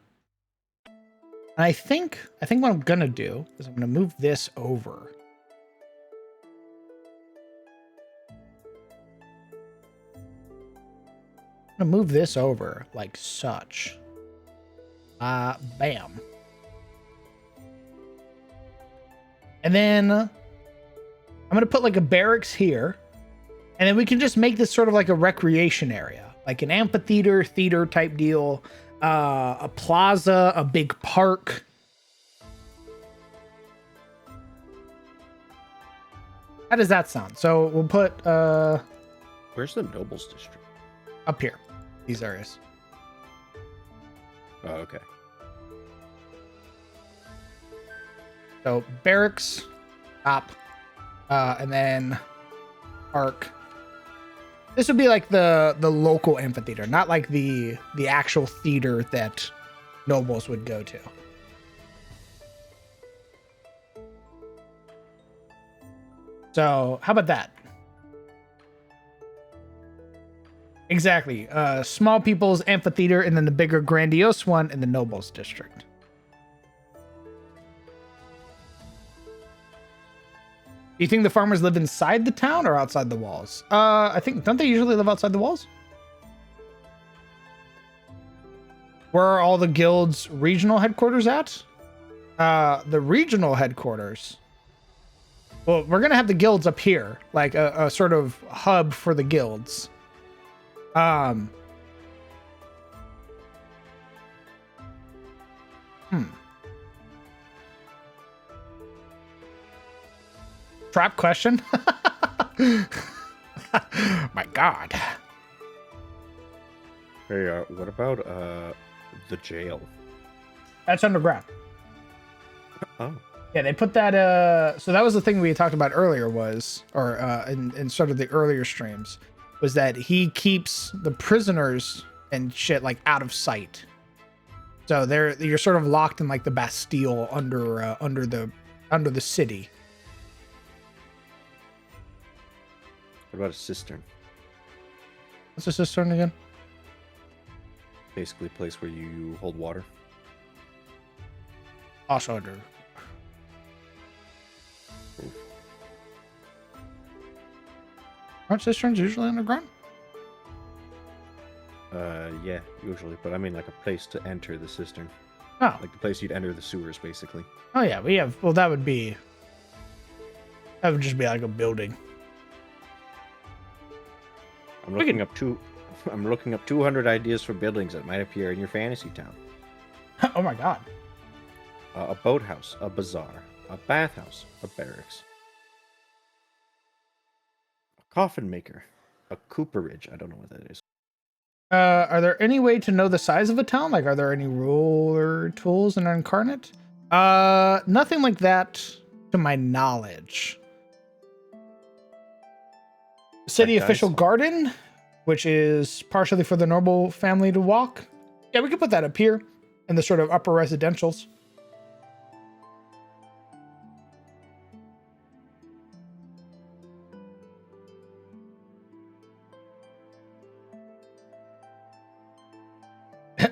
And I think what I'm gonna do is I'm gonna move this over. I'm gonna move this over like such. Bam. And then I'm gonna put like a barracks here. And then we can just make this sort of like a recreation area, like an amphitheater, theater type deal, a plaza, a big park. How does that sound? So we'll put Where's the Nobles district? up here, these areas. Oh, okay. So barracks, top, and then park. This would be like the local amphitheater, not like the actual theater that nobles would go to. So how about that? Exactly. Small people's amphitheater, and then the bigger grandiose one in the nobles district. Do you think the farmers live inside the town or outside the walls? I think, don't they usually live outside the walls? Where are all the guilds' regional headquarters at? The regional headquarters. Well, we're gonna have the guilds up here, like a sort of hub for the guilds. Trap question. My God. Hey, what about the jail? That's underground. Oh. Yeah, they put that. So that was the thing we talked about earlier was, or in sort of the earlier streams, was that he keeps the prisoners and shit like out of sight. So you're sort of locked in like the Bastille under the city. What about a cistern? What's a cistern again? Basically a place where you hold water. Also under. Aren't cisterns usually underground? Yeah, usually, but I mean like a place to enter the cistern. Oh. Like the place you'd enter the sewers, basically. Oh yeah, we have. Well, that would just be like a building. I'm looking up 200 ideas for buildings that might appear in your fantasy town. Oh my god. A boathouse, a bazaar, a bathhouse, a barracks, a coffin maker, a cooperage. I don't know what that is. Are there any way to know the size of a town? Like, are there any ruler tools in Incarnate? Nothing like that to my knowledge. City official garden, which is partially for the noble family to walk. Yeah, we could put that up here in the sort of upper residentials.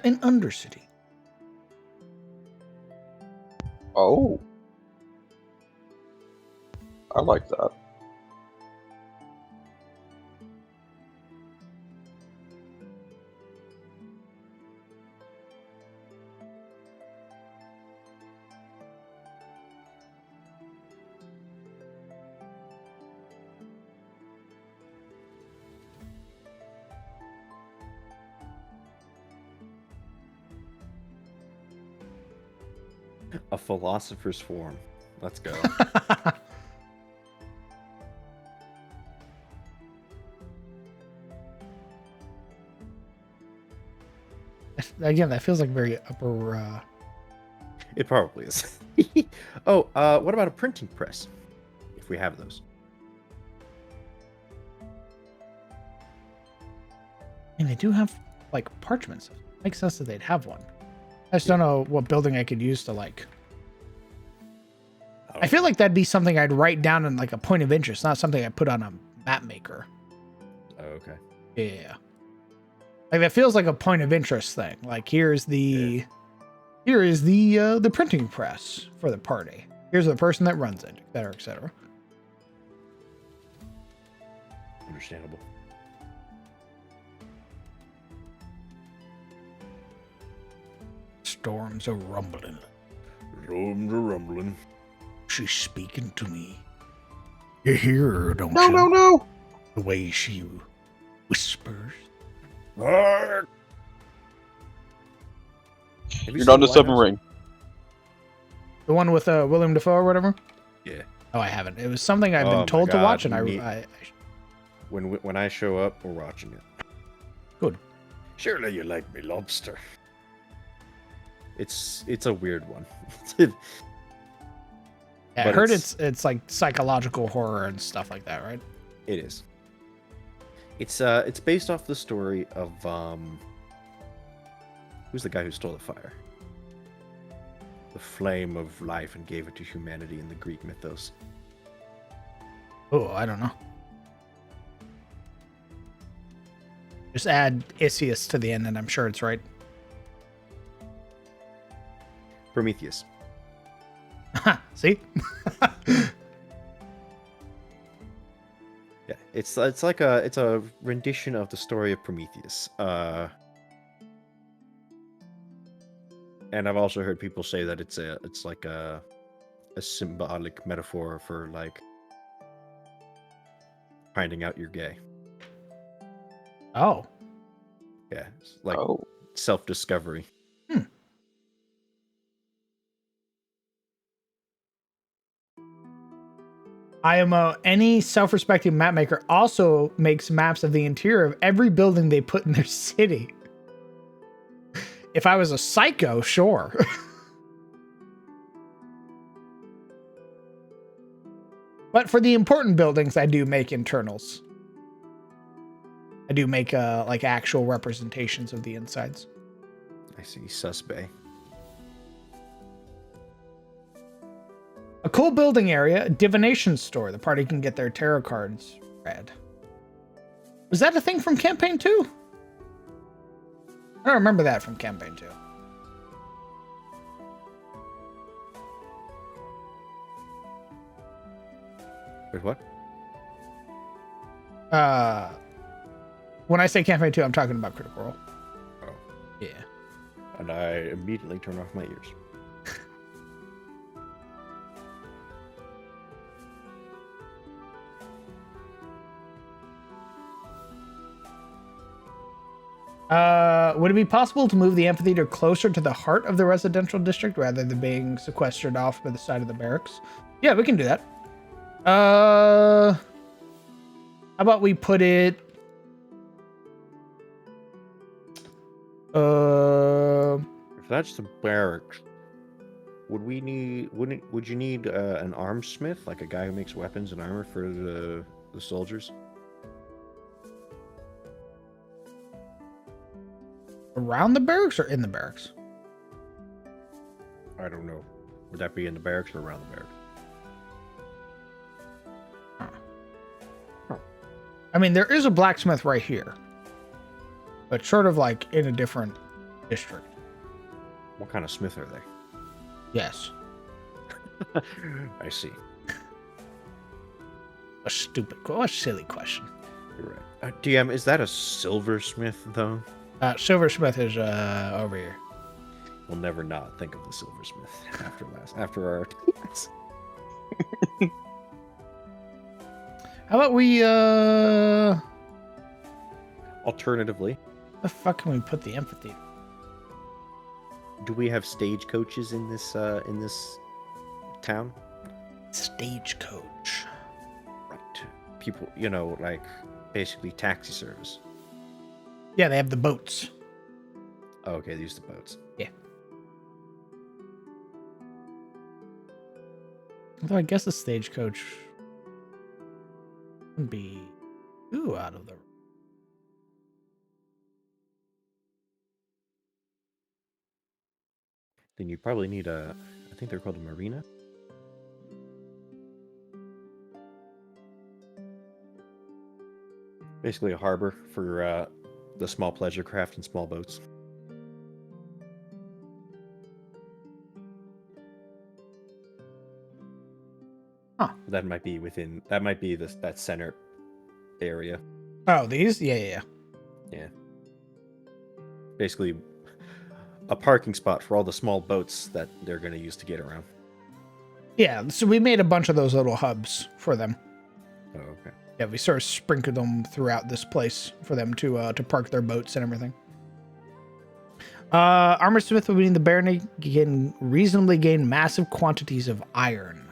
An undercity. Oh. I like that. A philosopher's form. Let's go. Again, that feels like very upper. It probably is. Oh, what about a printing press? If we have those. And they do have like parchments. Makes sense that they'd have one. I just don't know what building I could use to like. I feel like that'd be something I'd write down in like a point of interest, not something I put on a map maker. Oh, okay. Yeah. Like that feels like a point of interest thing. Like here is the printing press for the party. Here's the person that runs it, et cetera, et cetera. Understandable. Storms are rumbling. Storms are rumbling. She's speaking to me. You hear her, don't No, you? no, no! The way she whispers. Arrgh! You're not in a submarine. The one with William Dafoe or whatever? Yeah. Oh, I haven't. It was something I've Oh been my told to God, watch, and neat. I When I show up, we're watching it. Good. Surely you like me, lobster. It's a weird one. I But heard it's like psychological horror and stuff like that, right? It is. It's based off the story of who's the guy who stole the fire? The flame of life and gave it to humanity in the Greek mythos. Oh, I don't know. Just add Isius to the end, and I'm sure it's right. Prometheus. See? Yeah, it's like a rendition of the story of Prometheus. And I've also heard people say that it's like a symbolic metaphor for like finding out you're gay. Oh. Yeah, it's like Oh. self-discovery. IMO, any self-respecting map maker also makes maps of the interior of every building they put in their city. If I was a psycho, sure. But for the important buildings, I do make internals. I do make like actual representations of the insides. I see. Susbay. A cool building area, a divination store. The party can get their tarot cards read. Was that a thing from campaign 2? I don't remember that from campaign 2. Wait, what? When I say campaign 2, I'm talking about Critical Role. Oh. Yeah. And I immediately turn off my ears. Would it be possible to move the amphitheater closer to the heart of the residential district rather than being sequestered off by the side of the barracks? Yeah, we can do that. How about we put it? If that's the barracks, would you need an armsmith, like a guy who makes weapons and armor for the soldiers? Around the barracks or in the barracks? I don't know. Would that be in the barracks or around the barracks? I mean, there is a blacksmith right here, but sort of like in a different district. What kind of smith are they? Yes. I see. A silly question. You're right. DM, is that a silversmith though? Silversmith is over here. We'll never not think of the silversmith after our How about we Alternatively, the fuck can we put the amphitheater? do we have stagecoaches in this town? Stagecoach. Right. People, like basically taxi service. Yeah, they have the boats. Oh, okay, they use the boats. Yeah. Although I guess the stagecoach would be out of the. Then you probably need I think they're called a marina. Basically a harbor for the small pleasure craft and small boats. Huh. That might be that center area. Oh, these? Yeah. Yeah. Basically a parking spot for all the small boats that they're going to use to get around. Yeah, so we made a bunch of those little hubs for them. Oh, okay. Yeah, we sort of sprinkled them throughout this place for them to park their boats and everything. Armorsmith will be in the Baron can reasonably gain massive quantities of iron.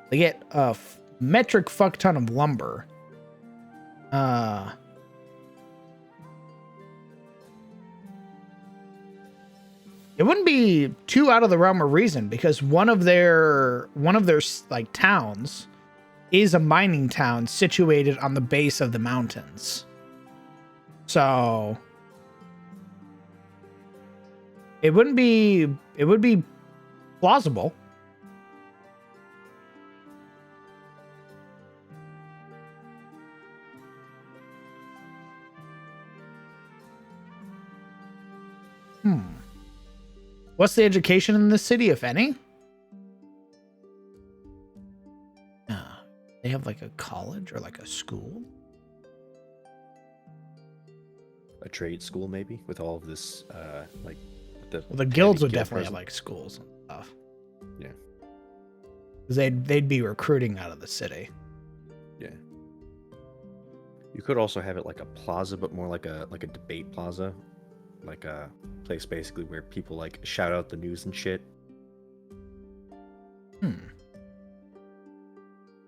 They get a metric fuck ton of lumber. It wouldn't be too out of the realm of reason because one of their like towns is a mining town situated on the base of the mountains. So it would be plausible. What's the education in the city, if any? They have like a college or like a school? A trade school, maybe, with all of this, like the guilds would guild definitely have presence. like schools and stuff. Yeah. Because they'd be recruiting out of the city. Yeah. You could also have it like a plaza, but more like a debate plaza, like a place basically where people like shout out the news and shit.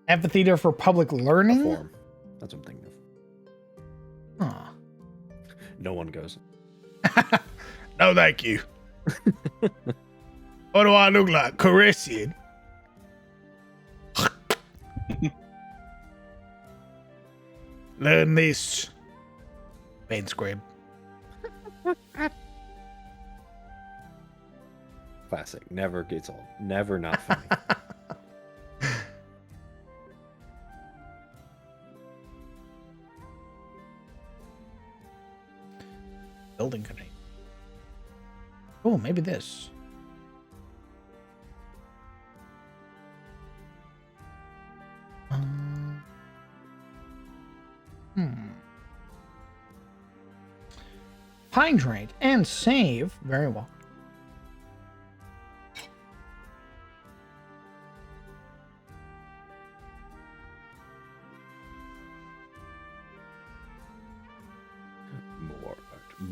Amphitheater for public A learning? forum. That's what I'm thinking of. Huh. No one goes. No, thank you. What do I look like? Caressian? Learn this. Pain scribe. Classic. Never gets old. Never not funny. Building company. Oh, maybe this. Pine drink and save. Very well.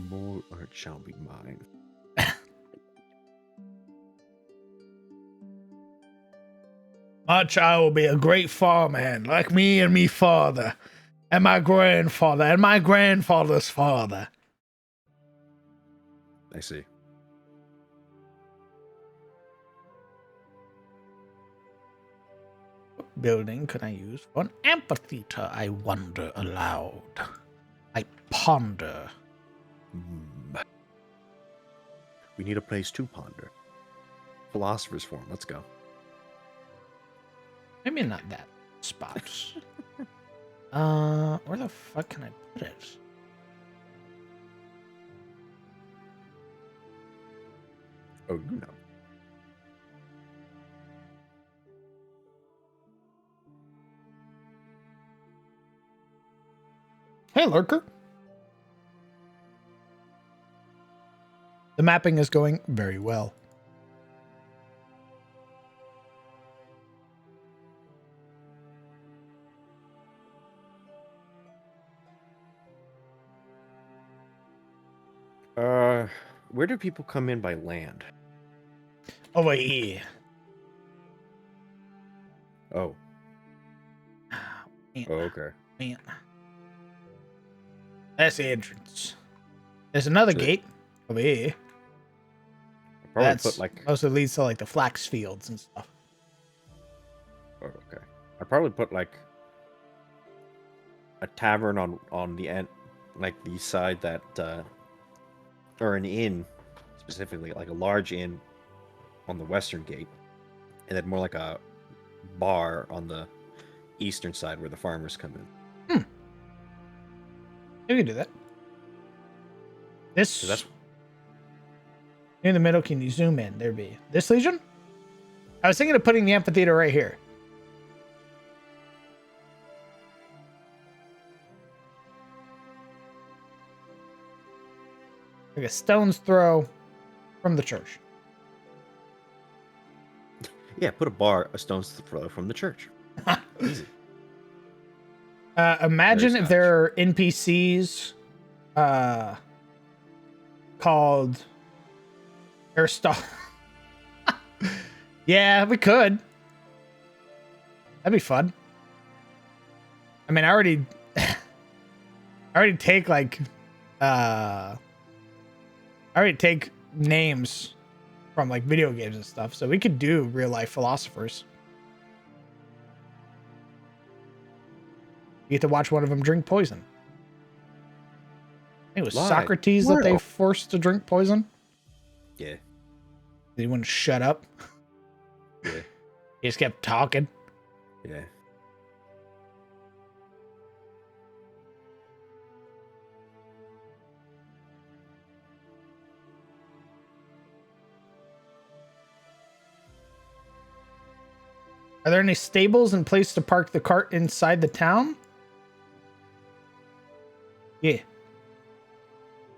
More art shall be mine. My child will be a great farmhand, like me and me father, and my grandfather, and my grandfather's father. I see. What building can I use for an amphitheater? I wonder aloud. I ponder. We need a place to ponder. Philosopher's Forum. Let's go. Maybe not that spot. Where the fuck can I put it? Oh, you know. Hey, lurker. The mapping is going very well. Where do people come in by land? Over here. Oh. Man, Oh, okay. man. That's the entrance. There's another So- gate over here. I'll probably That's put like. also leads to like the flax fields and stuff. Oh, okay. I probably put like a tavern on the end, like the side that, or an inn specifically, like a large inn on the western gate, and then more like a bar on the eastern side where the farmers come in. You can do that. This. So that's In the middle, can you zoom in? There be. This Legion? I was thinking of putting the amphitheater right here. Like a stone's throw from the church. yeah. Put a stone's throw from the church. Easy. Imagine Very if there are NPCs called Aristotle. Yeah, we could. That'd be fun. I mean, I already take like I already take names from like video games and stuff, so we could do real life philosophers. You get to watch one of them drink poison. I think it was Lie. Socrates that they Wow. forced to drink poison. Yeah. He wouldn't shut up. Yeah. He just kept talking. Yeah. Are there any stables and place to park the cart inside the town? Yeah.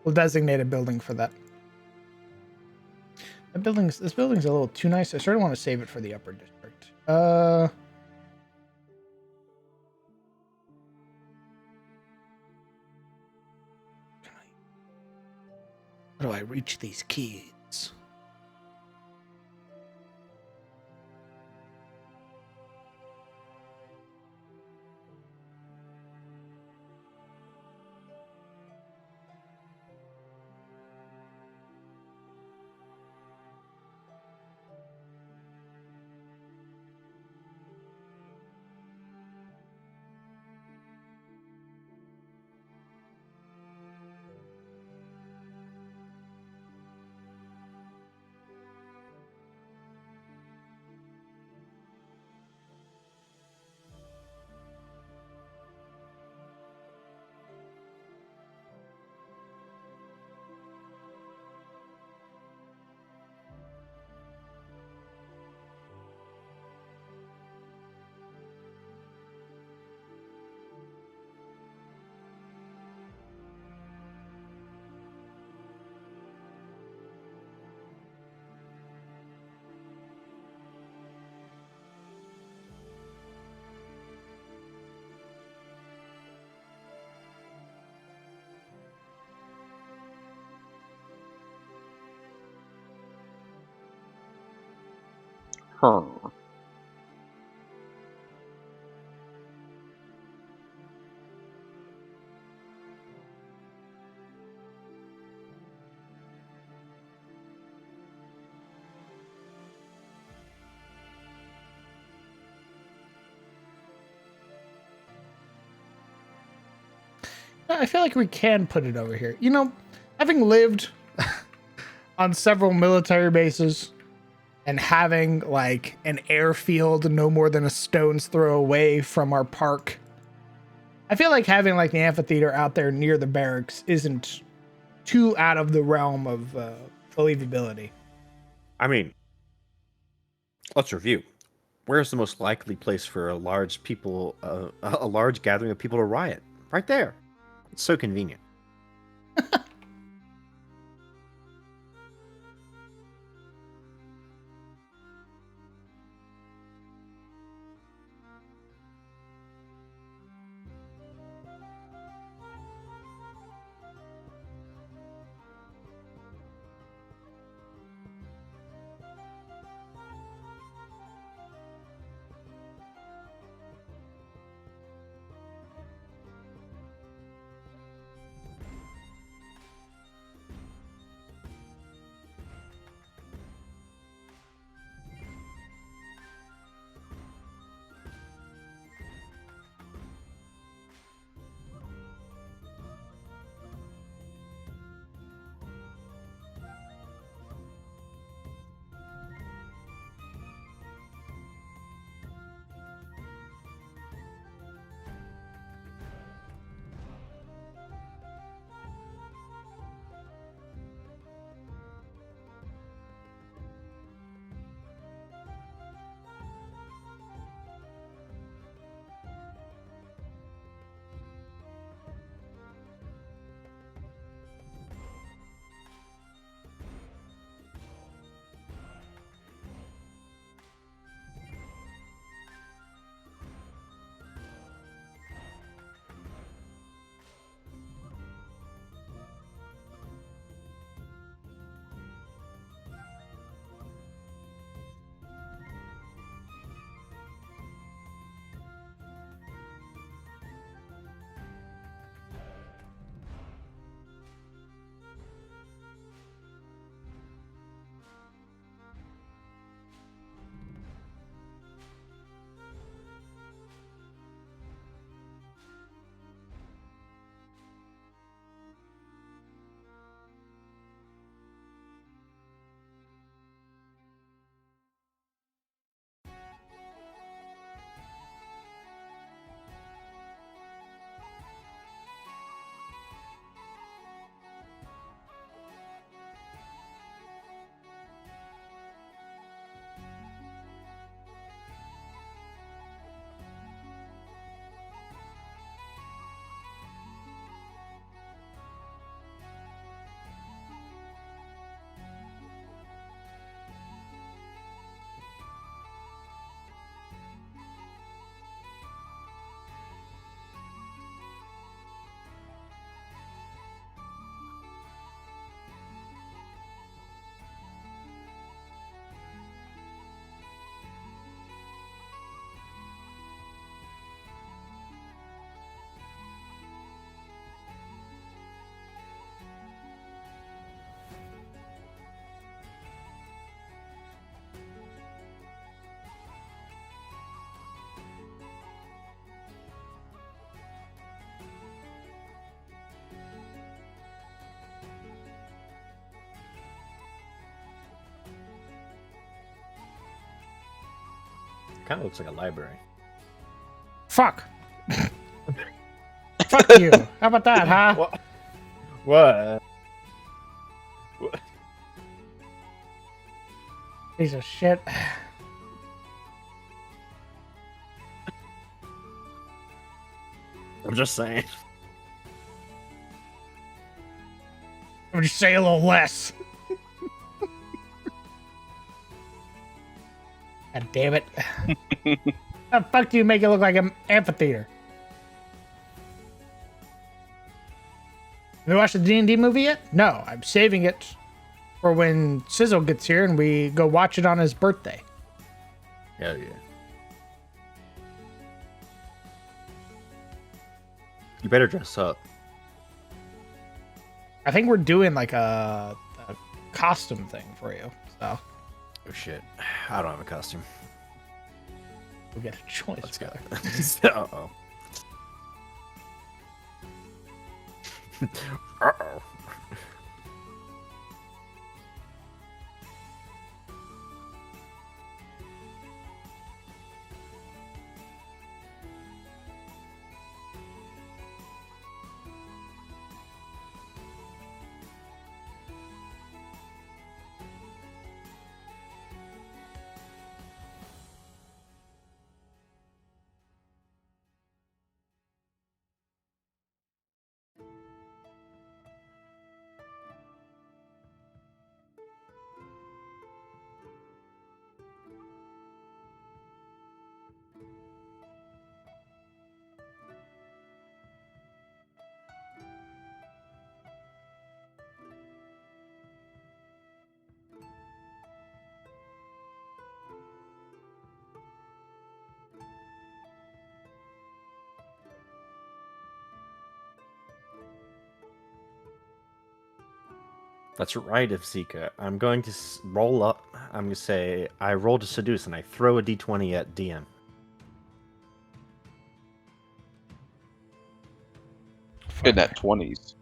We'll designate a building for that. This building's a little too nice. I sort of want to save it for the upper district. How do I reach these kids? Huh. I feel like we can put it over here. You know, having lived on several military bases and having like an airfield no more than a stone's throw away from our park, I feel like having like the amphitheater out there near the barracks isn't too out of the realm of believability. I mean, let's review. Where's the most likely place for a large gathering of people to riot? Right there. It's so convenient. Kind of looks like a library. Fuck. Fuck you. How about that, huh? What? Piece of shit. I'm just saying. Would you say a little less? God damn it. How the fuck do you make it look like an amphitheater? Have you watched the D&D movie yet? No, I'm saving it for when Sizzle gets here and we go watch it on his birthday. Hell yeah. You better dress up. I think we're doing like a costume thing for you, so Oh shit. I don't have a costume. we'll get a choice. Let's go. brother. Uh-oh. Uh-oh. That's right, Ifzika. I'm going to roll up. I'm going to say I roll to seduce and I throw a d20 at DM. Getting that 20s.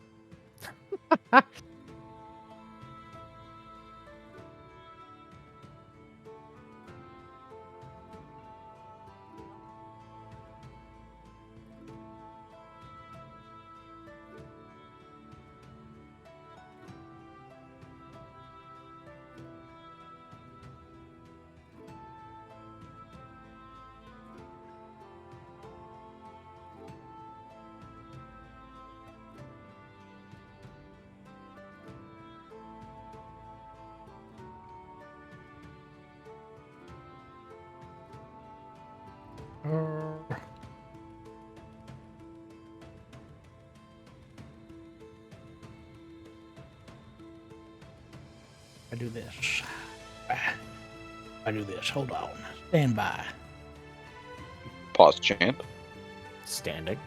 I do this. I do this. Hold on. Stand by. Pause champ. Standing.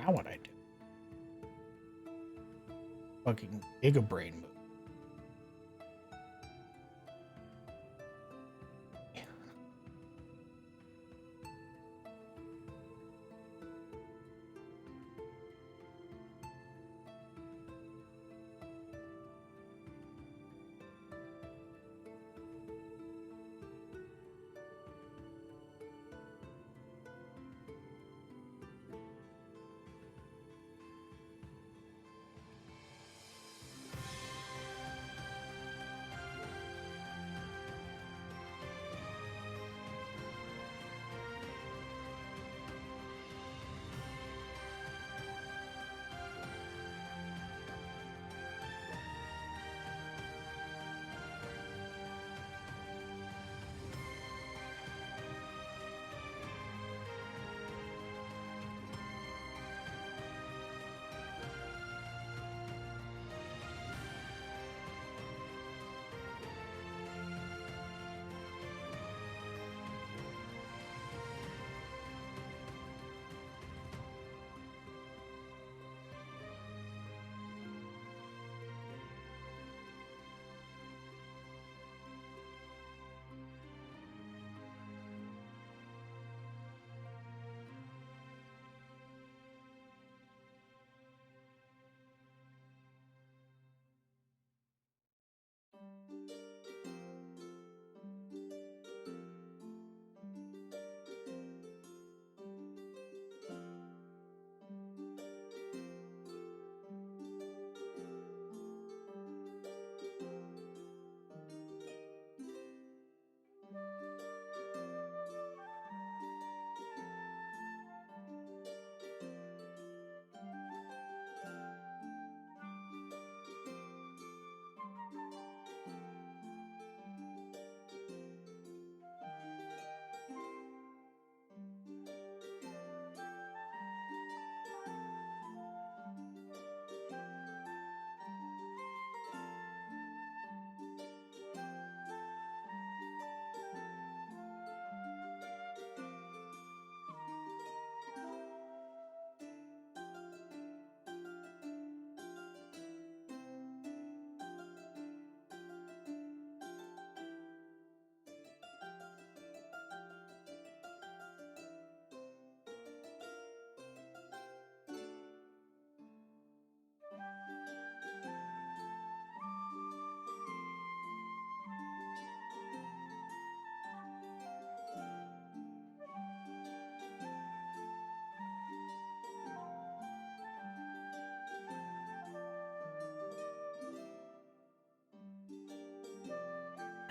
Now what I do? Fucking Giga Brain move.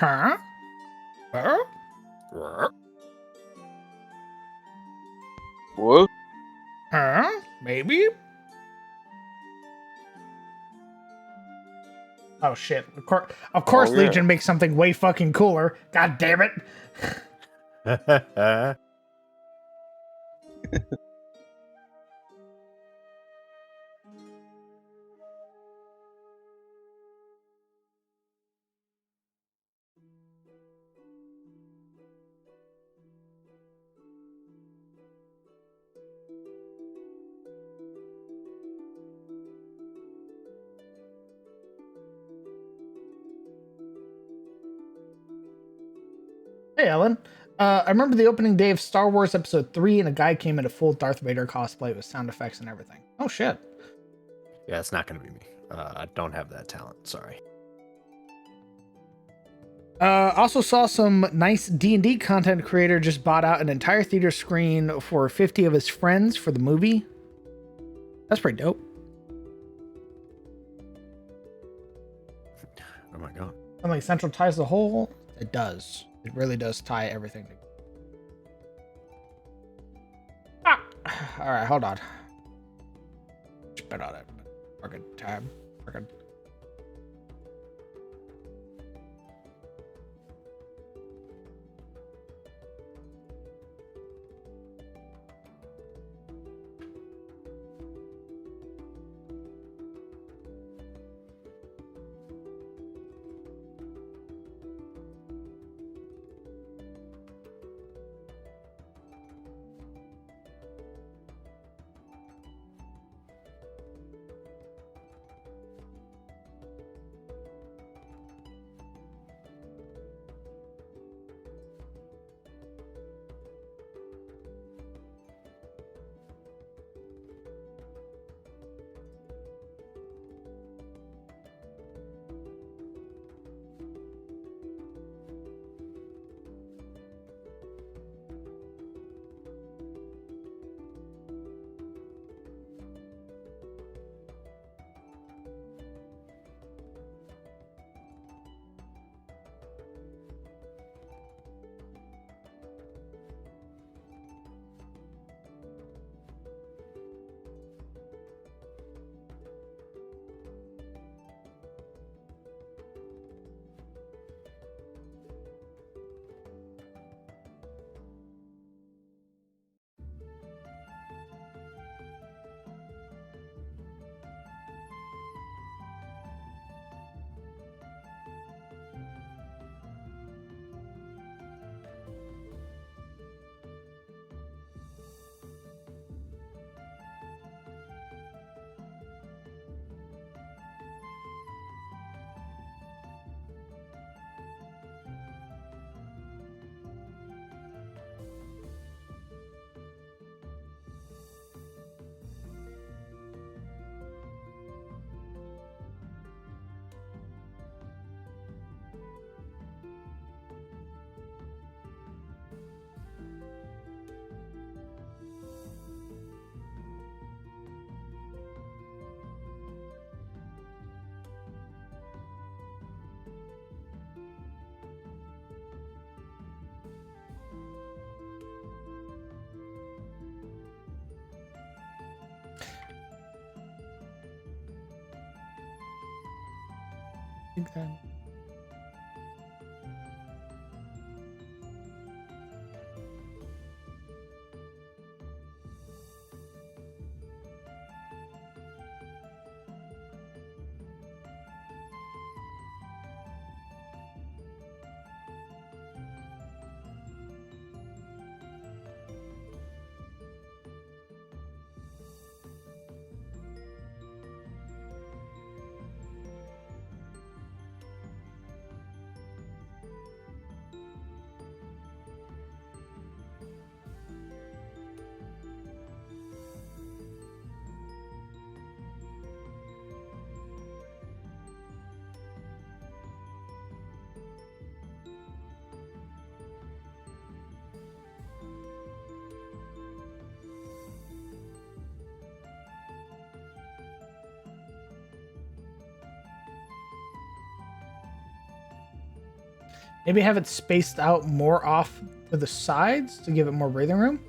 Huh? Huh? What? Huh? Maybe? Oh shit. Of course Oh, yeah. Legion makes something way fucking cooler. God damn it. Hey, Ellen. I remember the opening day of Star Wars Episode 3, and a guy came in a full Darth Vader cosplay with sound effects and everything. Oh, shit. Yeah, it's not going to be me. I don't have that talent. Sorry. Also saw some nice D&D content creator just bought out an entire theater screen for 50 of his friends for the movie. That's pretty dope. Oh my god. And like Central ties the whole. It does. It really does tie everything together. All right, hold on. Spit on it. Fucking tab. Fucking. think that. Maybe have it spaced out more off to the sides to give it more breathing room.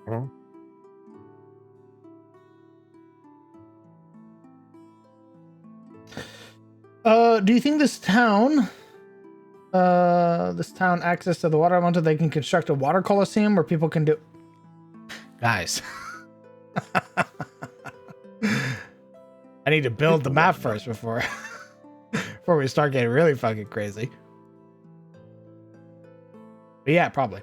Mhm. Do you think this town access to the water elemental, they can construct a water coliseum where people can do? Guys, I need to build the map first before before we start getting really fucking crazy. But yeah, probably.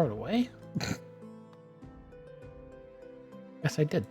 Throw it away? Yes, I did.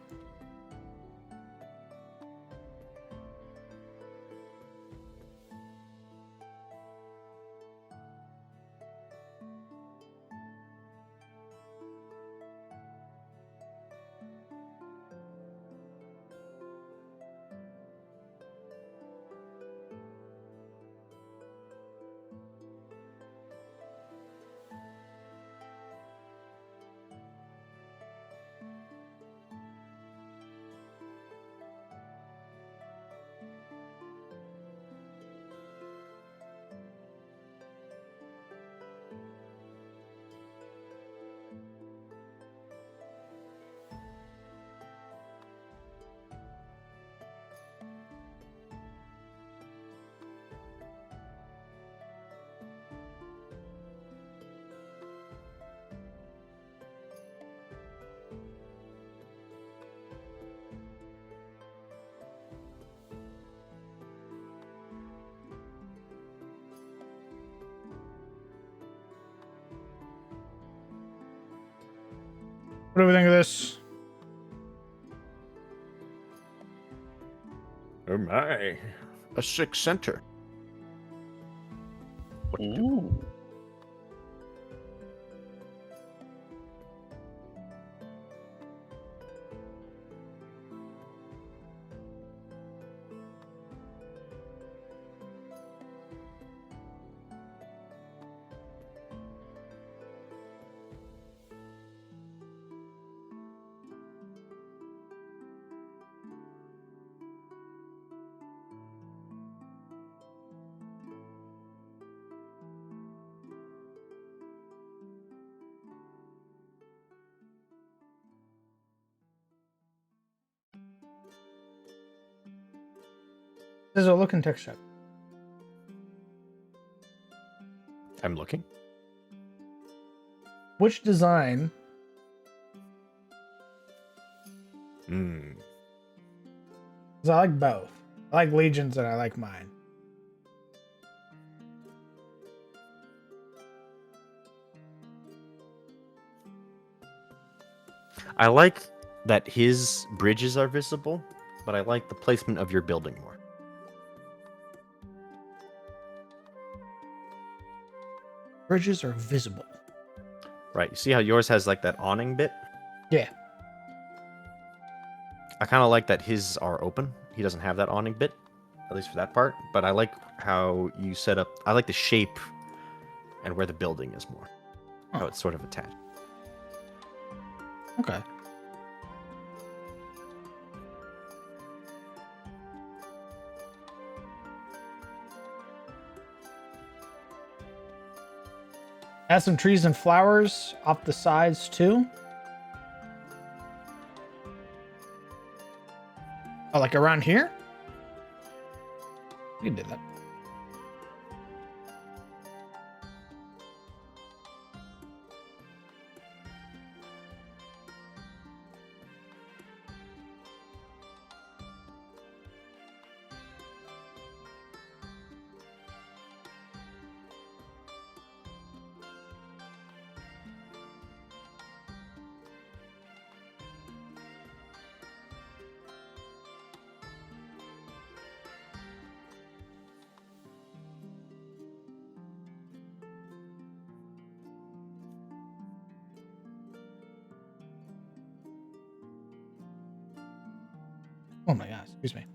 What do we think of this? Oh my. A 6 center. What to do? Ooh. There's a look and text chat. I'm looking. Which design? Hmm. 'Cause I like both. I like Legions and I like mine. I like that his bridges are visible, but I like the placement of your building more. Bridges are visible. Right. You see how yours has like that awning bit? Yeah. I kind of like that his are open. He doesn't have that awning bit, at least for that part. But I like how you set up. I like the shape and where the building is more. How Oh. it's sort of attached. Okay. Add some trees and flowers off the sides too. Oh, like around here? We can do that. Oh my god, excuse me.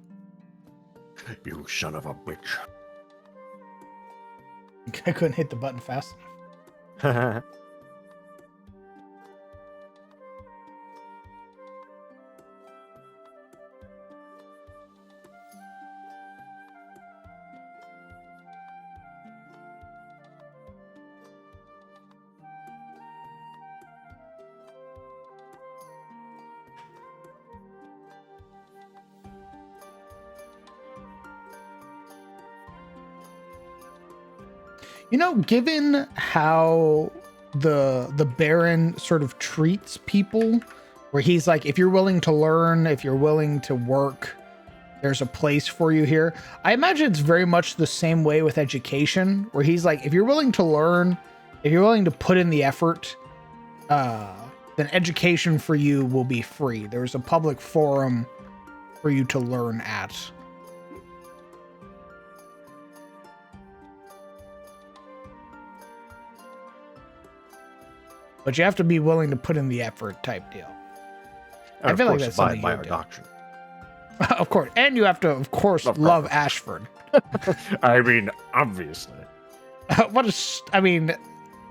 You son of a bitch. I couldn't hit the button fast enough. You know, given how the Baron sort of treats people, where he's like, if you're willing to learn, if you're willing to work, there's a place for you here. I imagine it's very much the same way with education, where he's like, if you're willing to learn, if you're willing to put in the effort, then education for you will be free. There's a public forum for you to learn at. But you have to be willing to put in the effort type deal. And I feel of like course, that's abide something by you our do. doctrine. Of course. And you have to, of course, Of love course. Ashford. I mean, obviously. What is, I mean,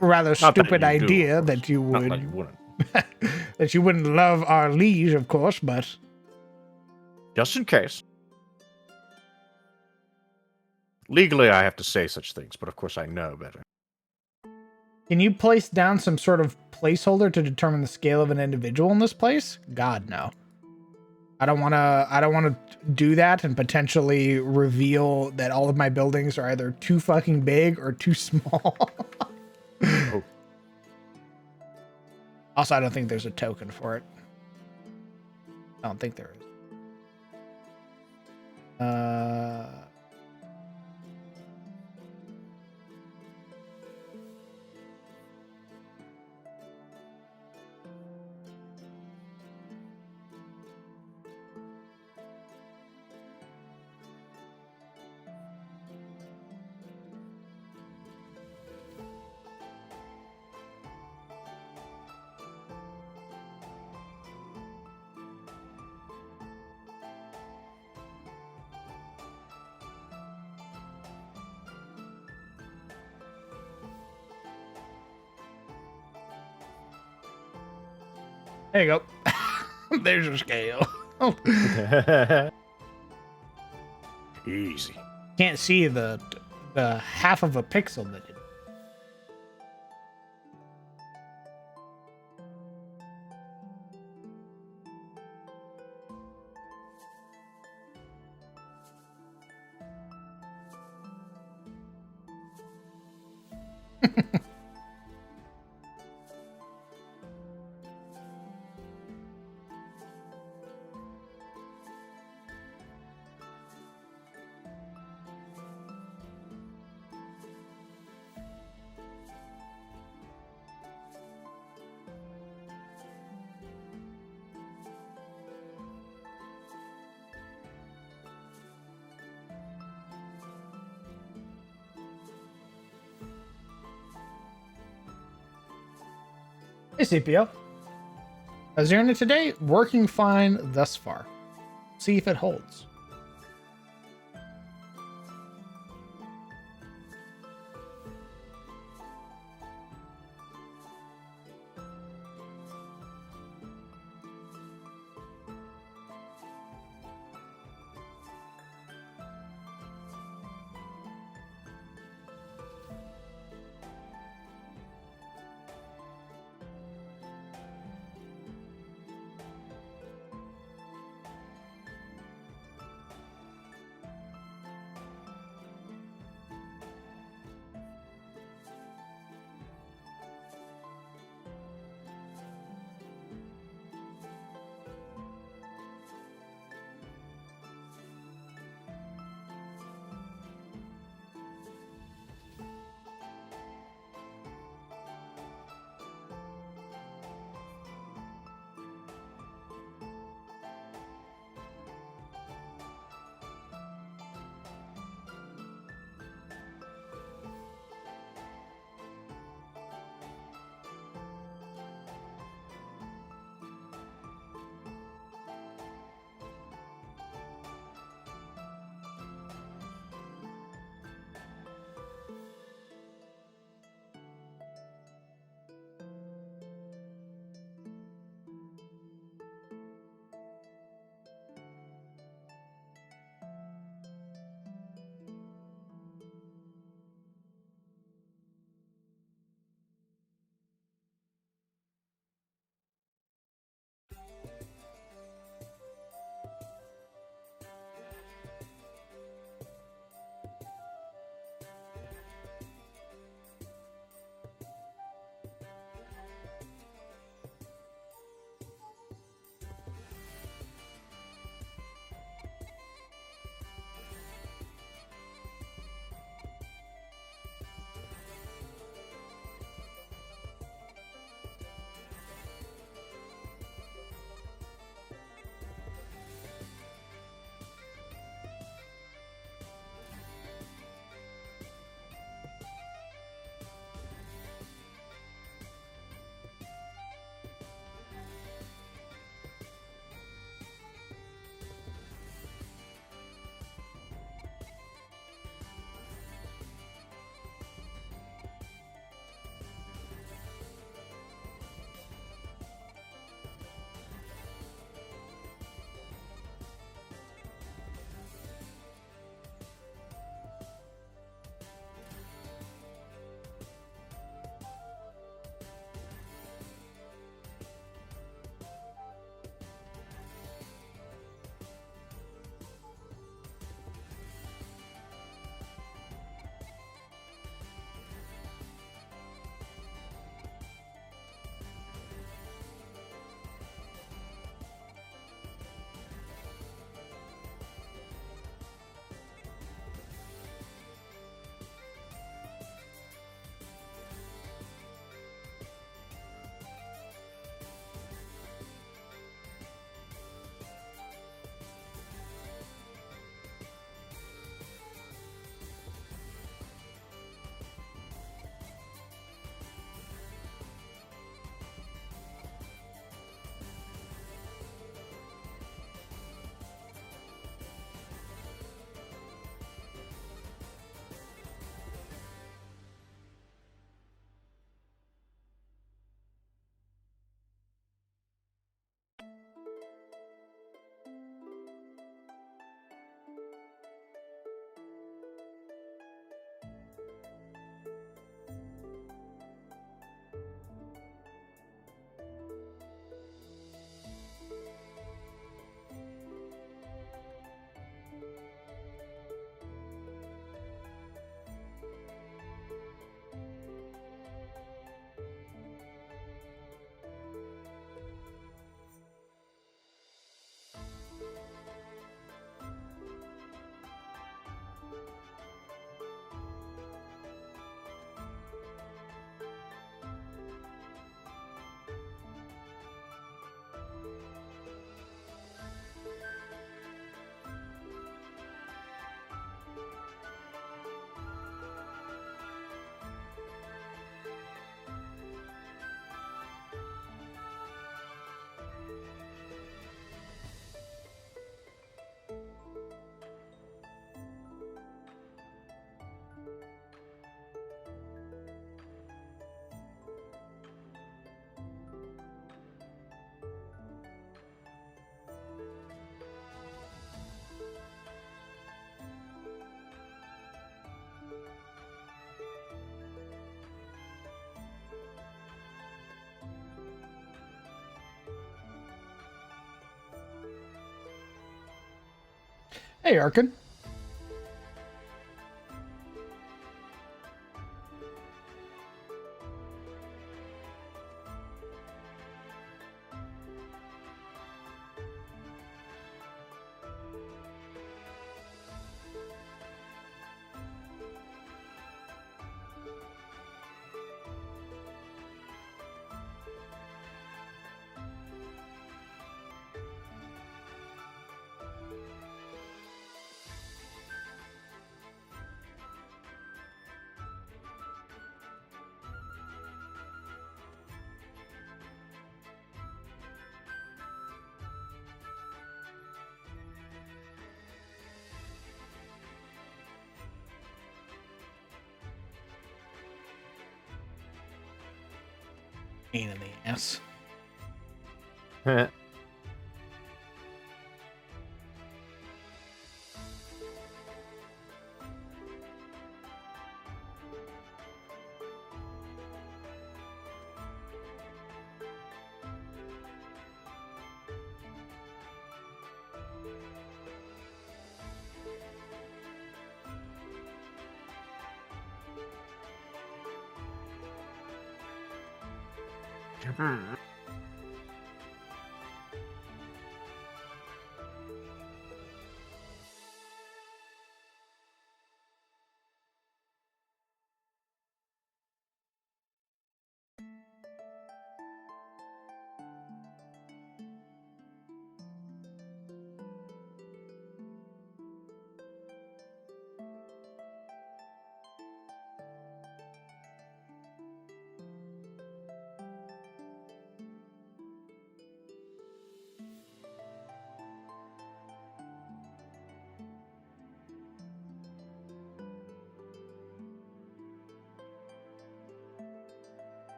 rather Not that stupid you do, of idea course. that you Not would, that you wouldn't. that you wouldn't love our liege, of course, but Just in case. Legally, I have to say such things, but of course I know better. can you place down some sort of placeholder to determine the scale of an individual in this place? God, no. I don't want to do that and potentially reveal that all of my buildings are either too fucking big or too small. Oh. Also, I don't think there's a token for it. I don't think there is. There you go. There's your scale. Easy. Can't see the half of a pixel that it. Hey, CPO. How's your internet today? Working fine thus far. See if it holds. Hey, Arkin. Pain in the ass.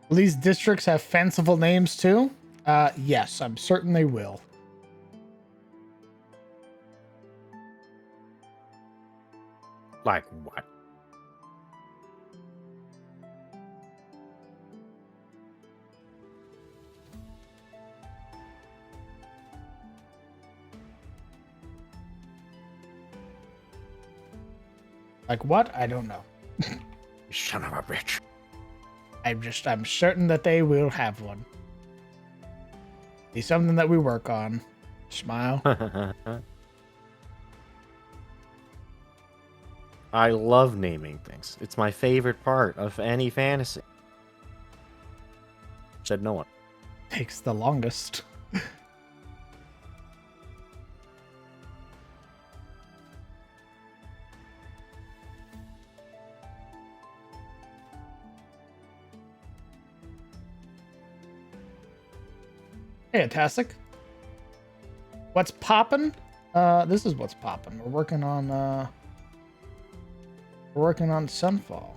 Will these districts have fanciful names too? Yes, I'm certain they will. Like what? Like what? I don't know. Son of a bitch. I'm certain that they will have one. Be something that we work on. Smile. I love naming things. It's my favorite part of any fantasy. Said no one. Takes the longest. Hey, Tastic. What's poppin'? This is what's poppin'. We're working on Sunfall.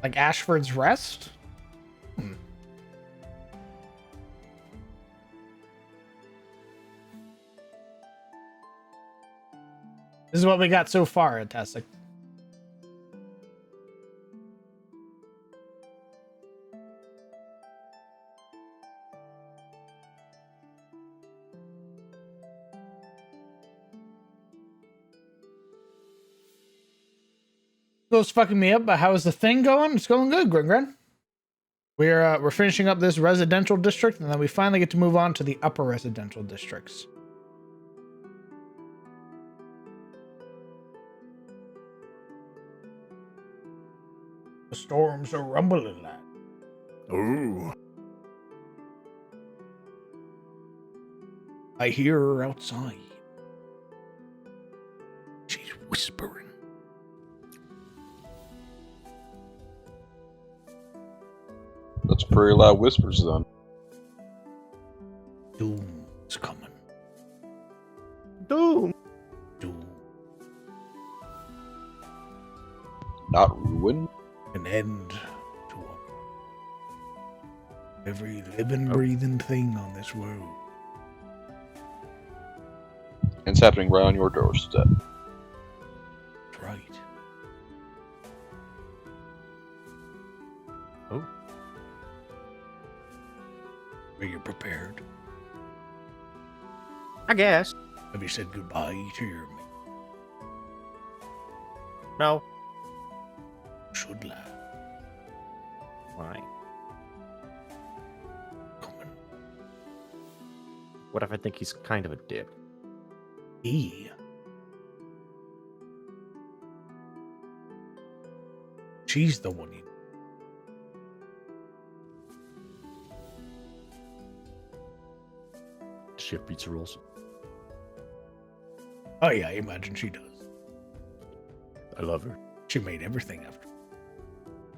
Like Ashford's Rest? This is what we got so far at Tastic. It's fucking me up, but how is the thing going? It's going good, Gringren. We're finishing up this residential district, and then we finally get to move on to the upper residential districts. The storms are rumbling, lad. Ooh. I hear her outside. She's whispering. That's pretty loud whispers, then. Doom's coming. Doom. Doom. Not ruin. An end to every living, breathing thing on this world. And it's happening right on your doorstep. That's right. Oh. Are you prepared? I guess. Have you said goodbye to your mate? No. Should lad. Why? Coming. What if I think he's kind of a dick? She's the one you... Does she have pizza rolls? Oh yeah, I imagine she does. I love her. She made everything after.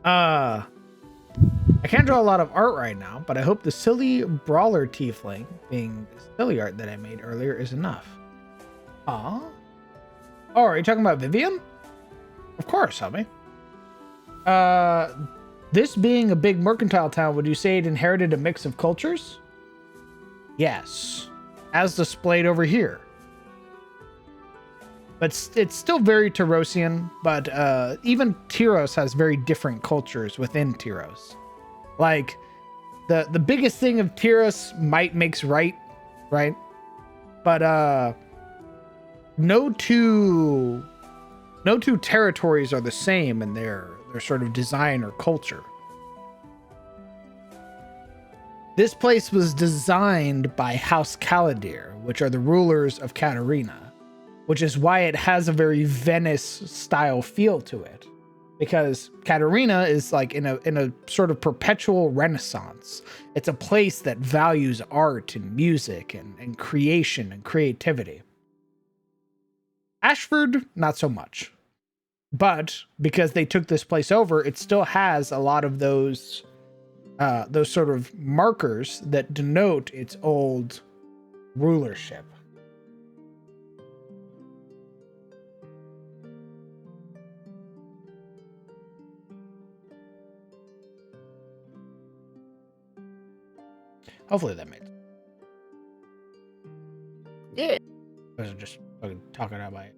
I can't draw a lot of art right now, but I hope the silly brawler tiefling, being silly art that I made earlier, is enough. Aw. Oh, are you talking about Vivian? Of course, homie. This being a big mercantile town, would you say it inherited a mix of cultures? Yes. As displayed over here. But it's still very Tyrosian, but even Tyros has very different cultures within Tyros. Like, the biggest thing of Tyros, might makes right? But no two territories are the same in their sort of design or culture. This place was designed by House Caladir, which are the rulers of Katarina, which is why it has a very Venice style feel to it, because Katarina is like in a sort of perpetual renaissance. It's a place that values art and music and creation and creativity. Ashford, not so much. But because they took this place over, it still has a lot of those sort of markers that denote its old rulership. Hopefully that made sense. Yeah. I was just fucking talking out my...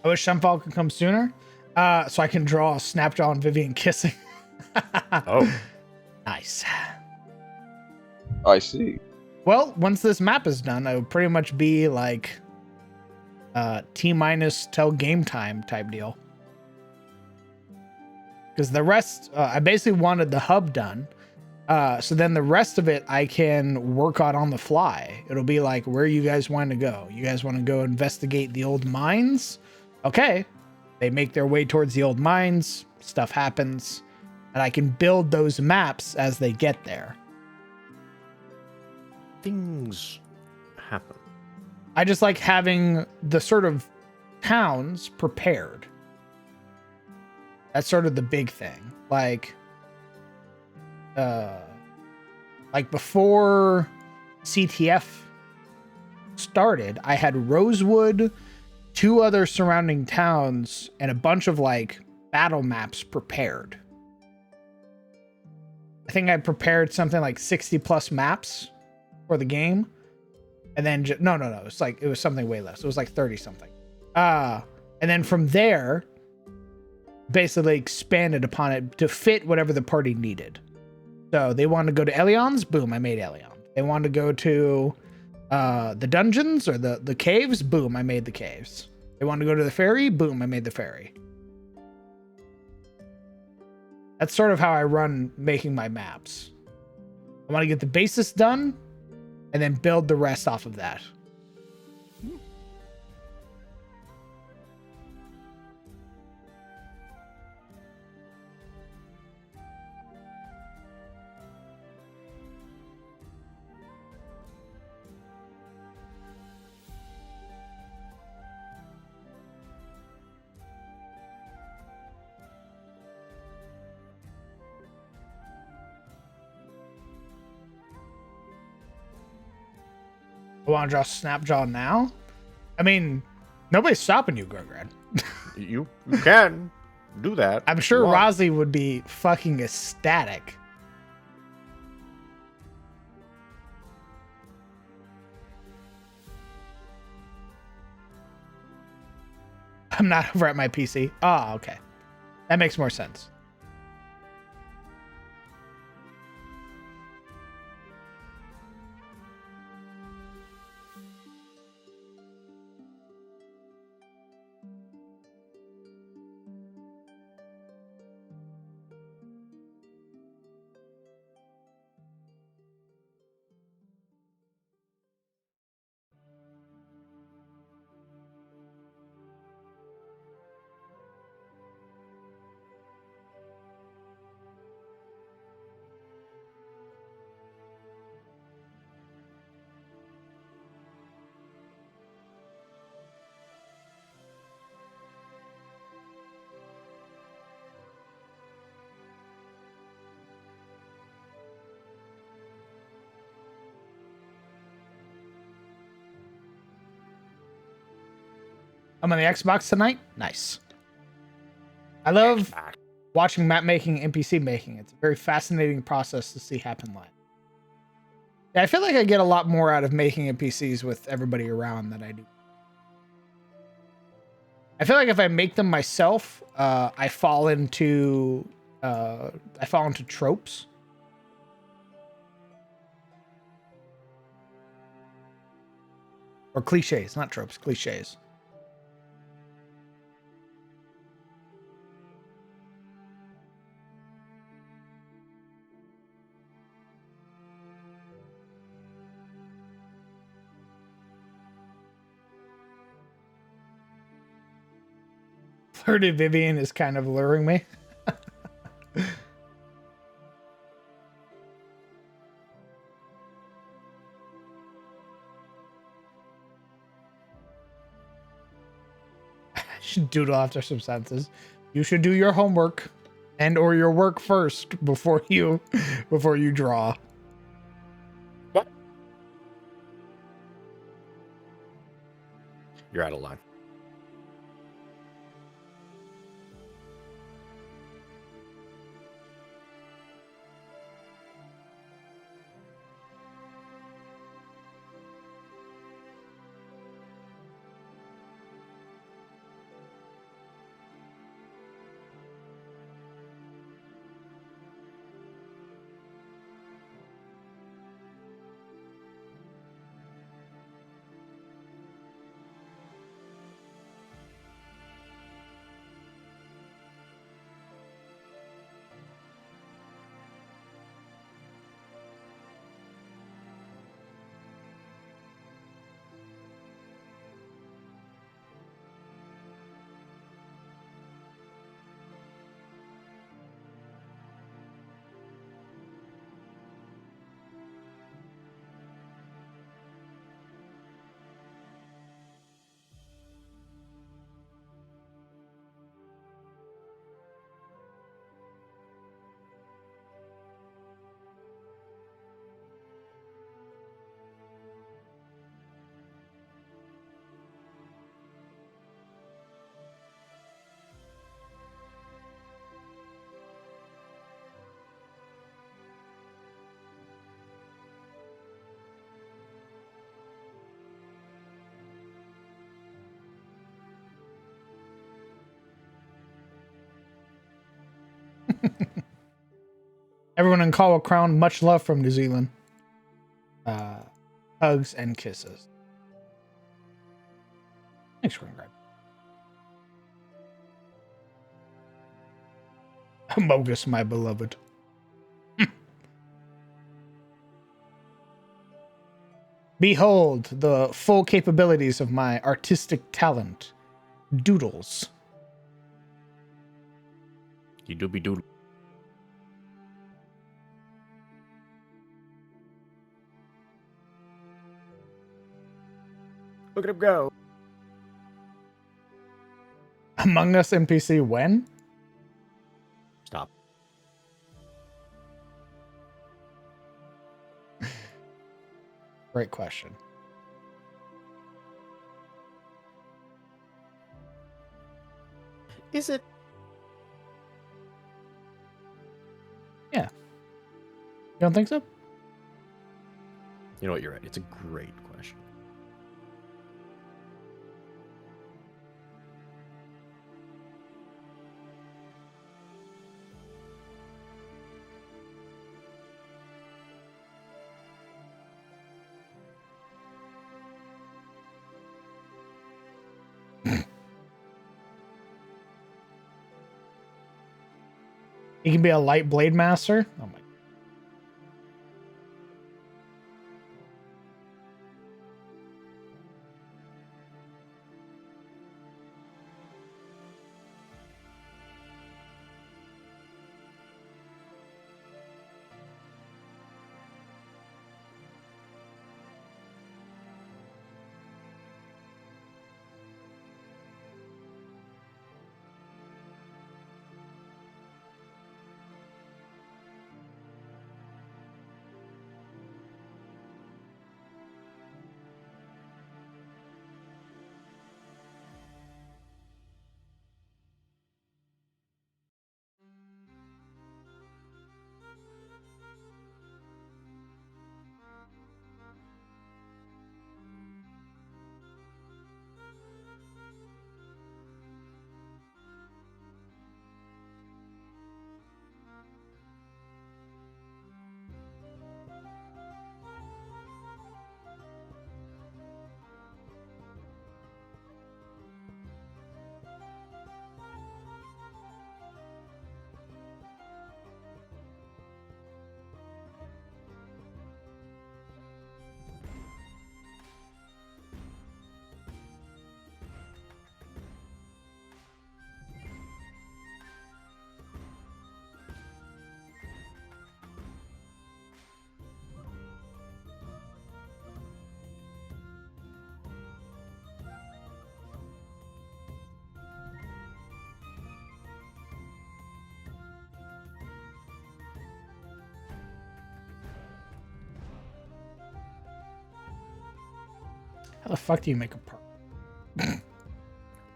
I wish Sunfall could come sooner, so I can draw Snapjaw and Vivian kissing. Oh. Nice. I see. Well, once this map is done, I would pretty much be like T- till game time type deal. Because the rest, I basically wanted the hub done. So then the rest of it I can work on the fly. It'll be like, where you guys want to go? You guys want to go investigate the old mines? Okay. They make their way towards the old mines. Stuff happens. And I can build those maps as they get there. Things happen. I just like having the sort of towns prepared. That's sort of the big thing. Like before CTF started, I had Rosewood, 2 other surrounding towns, and a bunch of like battle maps prepared. I think I prepared something like 60 plus maps for the game. And then no. It was something way less. It was like 30 something. And then from there, basically expanded upon it to fit whatever the party needed. So they wanted to go to Elion's, boom, I made Elion. They wanted to go to the dungeons or the caves, boom, I made the caves. They want to go to the ferry, boom, I made the ferry. That's sort of how I run making my maps. I want to get the basis done and then build the rest off of that. I want to draw Snapjaw now? I mean, nobody's stopping you, Grograd. You can do that. I'm if sure you want. Rosley would be fucking ecstatic. I'm not over at my PC. Oh, okay. That makes more sense. I'm on the Xbox tonight. Nice. I love watching map making and NPC making. It's a very fascinating process to see happen live. Yeah, I feel like I get a lot more out of making NPCs with everybody around than I do. I feel like if I make them myself, I fall into tropes. Or cliches, not tropes, cliches. Flirty Vivian is kind of luring me. Should doodle after some sentences. You should do your homework and or your work first before you draw. What? You're out of line. Everyone in Caldwell Crown, much love from New Zealand. Hugs and kisses. Thanks, Green Grab. Mogus, my beloved. Behold the full capabilities of my artistic talent. Doodles. You doobie doodle. Look at him go. Among Us NPC when? Stop. Great question. Is it? Yeah. You don't think so? You know what? You're right. It's a great question. He can be a light blade master. Oh my. How the fuck do you make a park?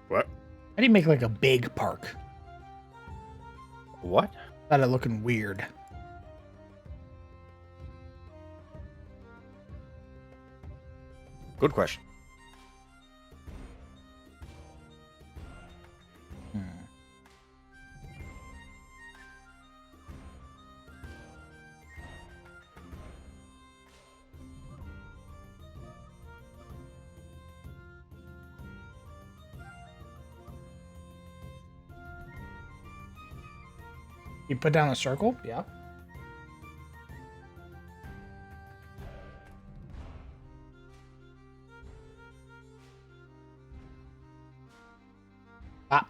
What? How do you make like a big park? What? Without it looking weird. Good question. Hmm. You put down a circle? Yeah. Ah.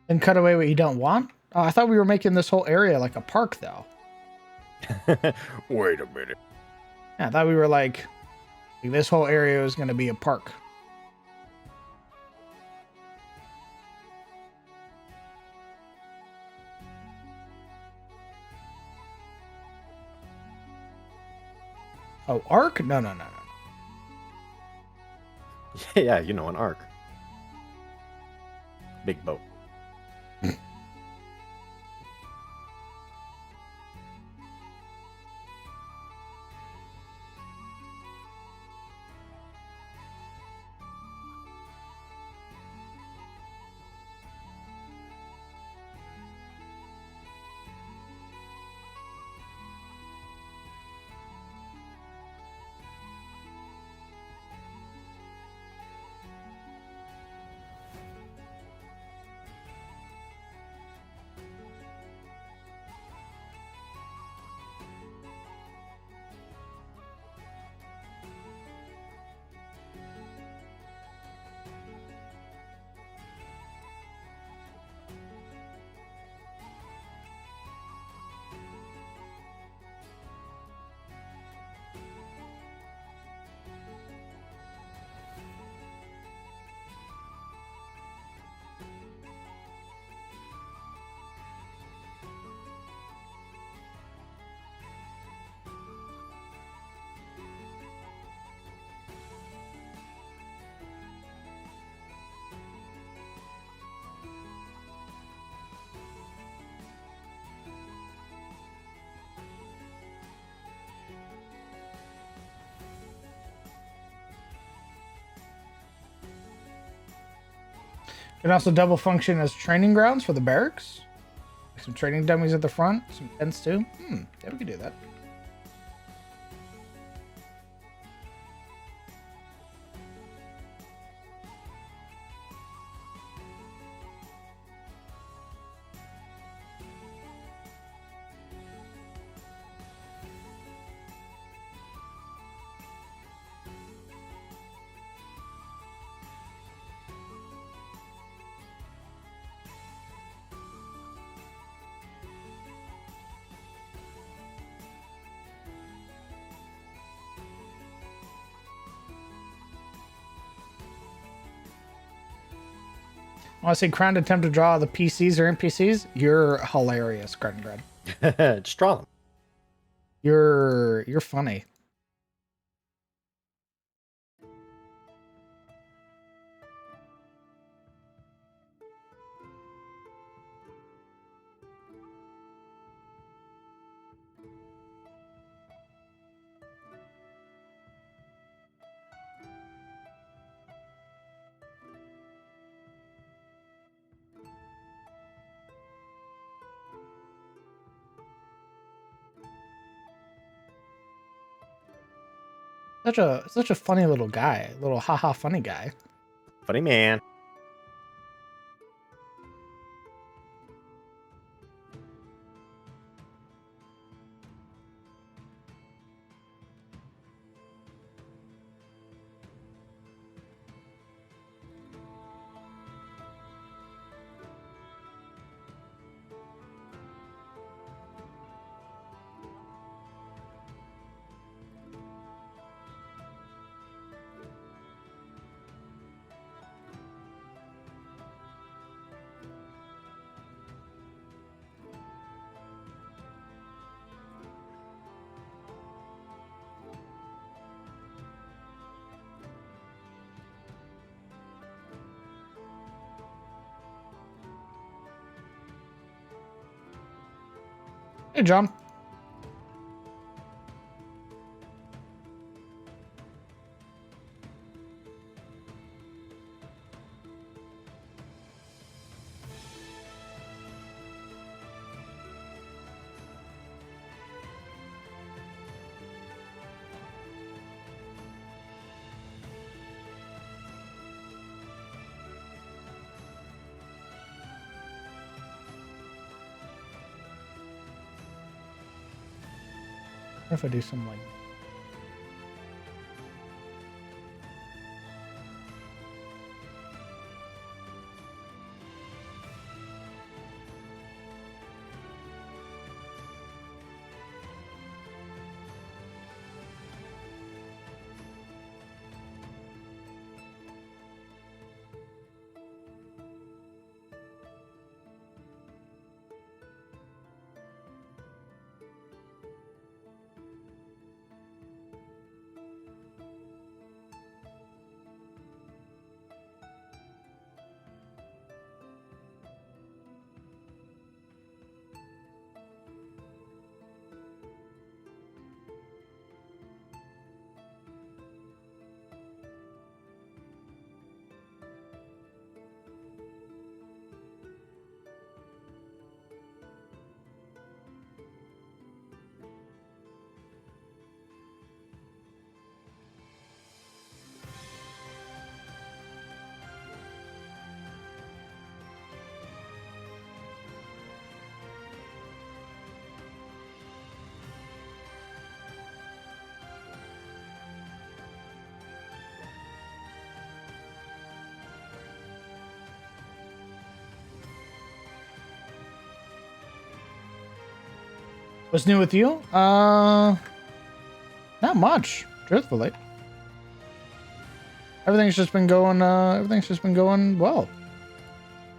And cut away what you don't want? Oh, I thought we were making this whole area like a park, though. Wait a minute. Yeah, I thought we were like this whole area was going to be a park. Oh, arc? No, no, no, no. Yeah, you know, an arc. Big boat. Can also double function as training grounds for the barracks. Some training dummies at the front, some tents too. Yeah, we could do that. I want to say crowned attempt to draw the PCs or NPCs. You're hilarious, Garden Grad. Just draw them. You're funny. Such a funny little guy, little haha funny guy. Funny man. Hey, John. What if I do some like what's new with you? Not much, truthfully. Everything's just been going well.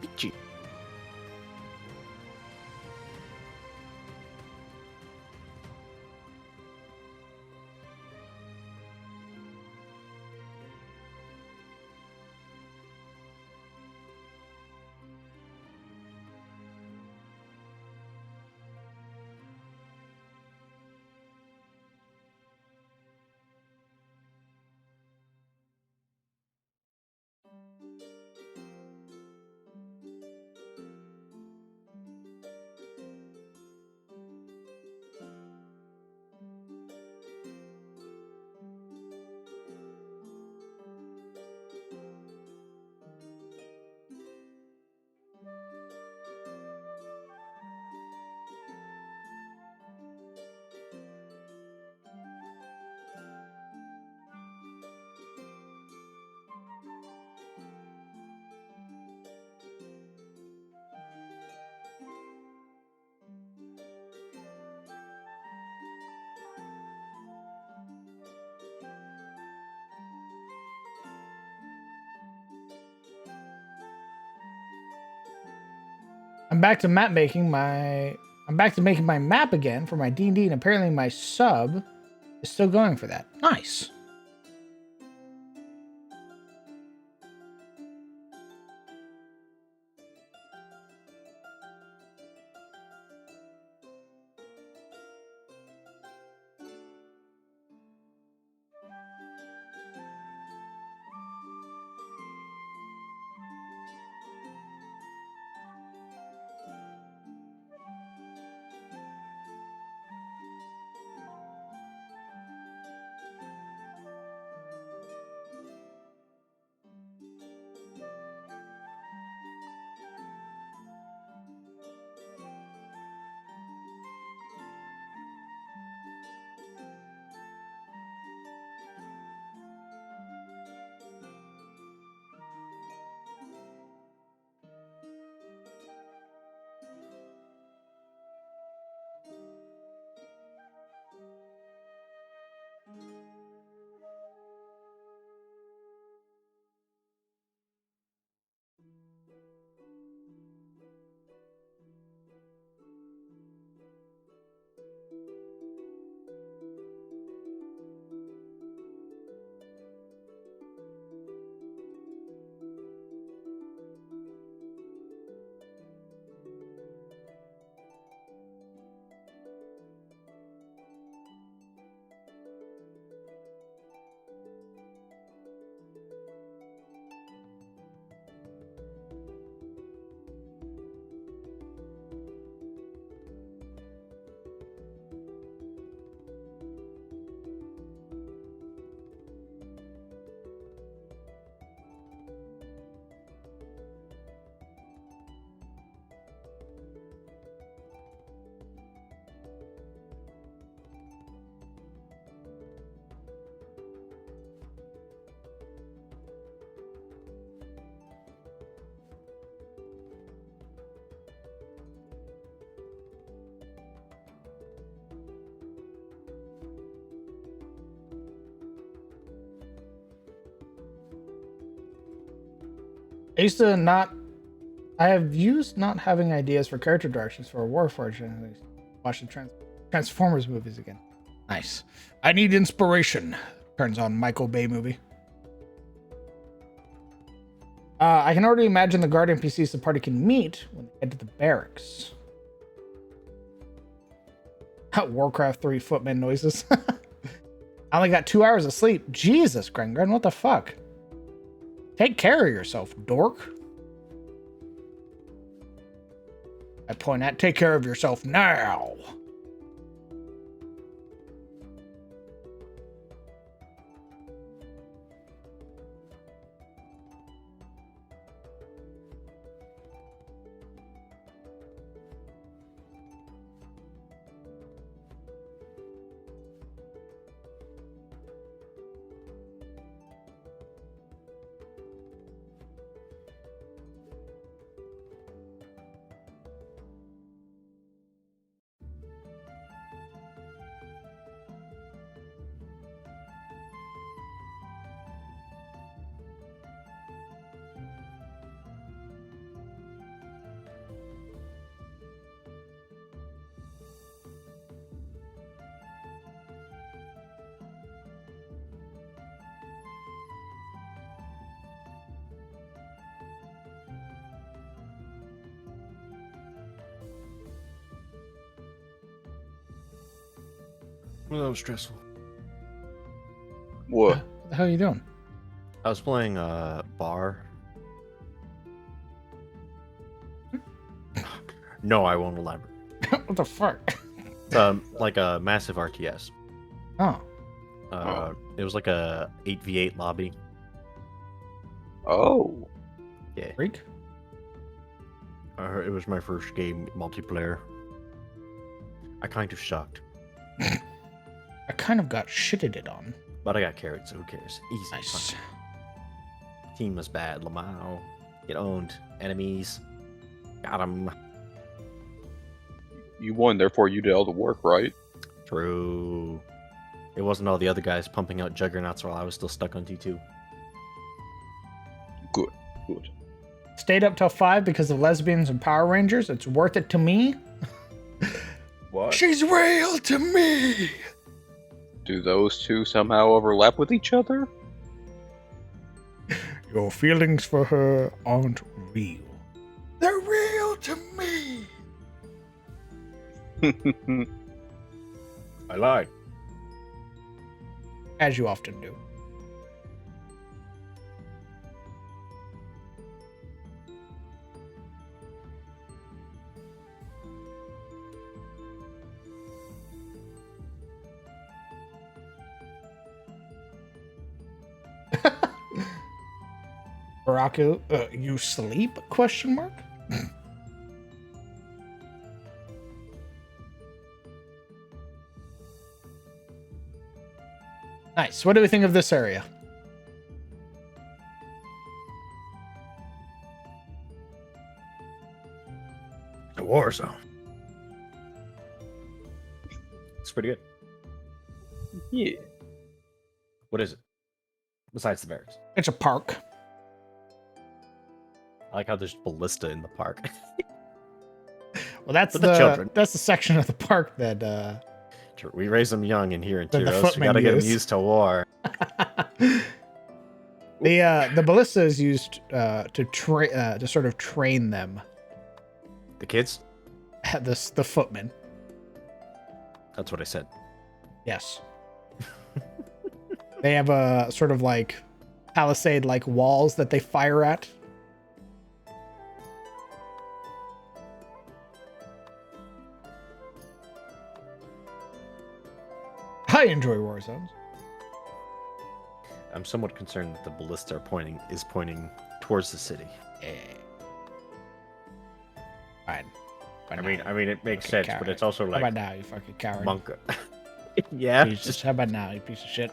Peachy. I'm back to making my map again for my D&D, and apparently my sub is still going for that. Nice. I have used not having ideas for character directions for a Warforged, and I watch the Transformers movies again. Nice. I need inspiration. Turns on Michael Bay movie. I can already imagine the guard NPCs the party can meet when they head to the barracks. Warcraft 3 footman noises. I only got 2 hours of sleep. Jesus, Grengren, what the fuck? Take care of yourself, dork. I point at, take care of yourself now. Well, that was stressful. What? What the hell are you doing? I was playing bar. No, I won't elaborate. What the fuck? Like a massive RTS. Oh. It was like a 8v8 lobby. Oh. Yeah. Freak? It was my first game multiplayer. I kind of sucked. I kind of got shitted it on. But I got carried, so who cares? Easy. Nice. Fine. Team was bad. Lamau. Get owned. Enemies. Got him. You won, therefore you did all the work, right? True. It wasn't all the other guys pumping out juggernauts while I was still stuck on T2. Good. Good. Stayed up till 5 because of lesbians and Power Rangers. It's worth it to me. What? She's real to me. Do those two somehow overlap with each other? Your feelings for her aren't real. They're real to me. I lied. As you often do. Baraku, you sleep? Question mark. Nice. What do we think of this area? A war zone. It's pretty good. Yeah. What is it? Besides the barracks. It's a park. I like how there's ballista in the park. Well, that's For the children. That's the section of the park that We raise them young in here in That the Tyros. We footmen gotta get them use. used to war. the ballista is used to sort of train them. The kids? The footmen. That's what I said. Yes. They have a sort of like palisade like walls that they fire at. I enjoy war zones. I'm somewhat concerned that the ballista is pointing towards the city. Yeah. Fine. I mean, it makes Fucking sense, but coward. it's also How like about now, you fucking coward? monk. Yeah. Jesus, how about now, you piece of shit?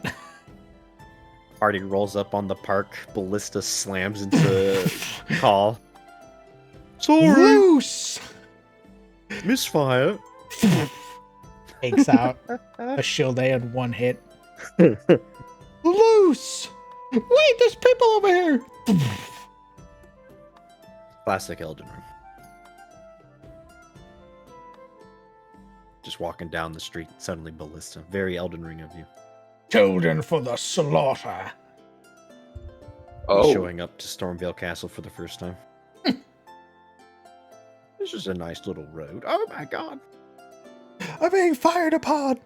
Party rolls up on the park. Ballista slams into call. Sorry, Loose! misfire. Takes out a shield A in one hit. Loose! Wait, there's people over here! Classic Elden Ring. Just walking down the street, suddenly ballista. Very Elden Ring of you. Children for the slaughter. Oh, Showing up to Stormvale Castle for the first time. This is a nice little road. Oh my god. I'm being fired upon.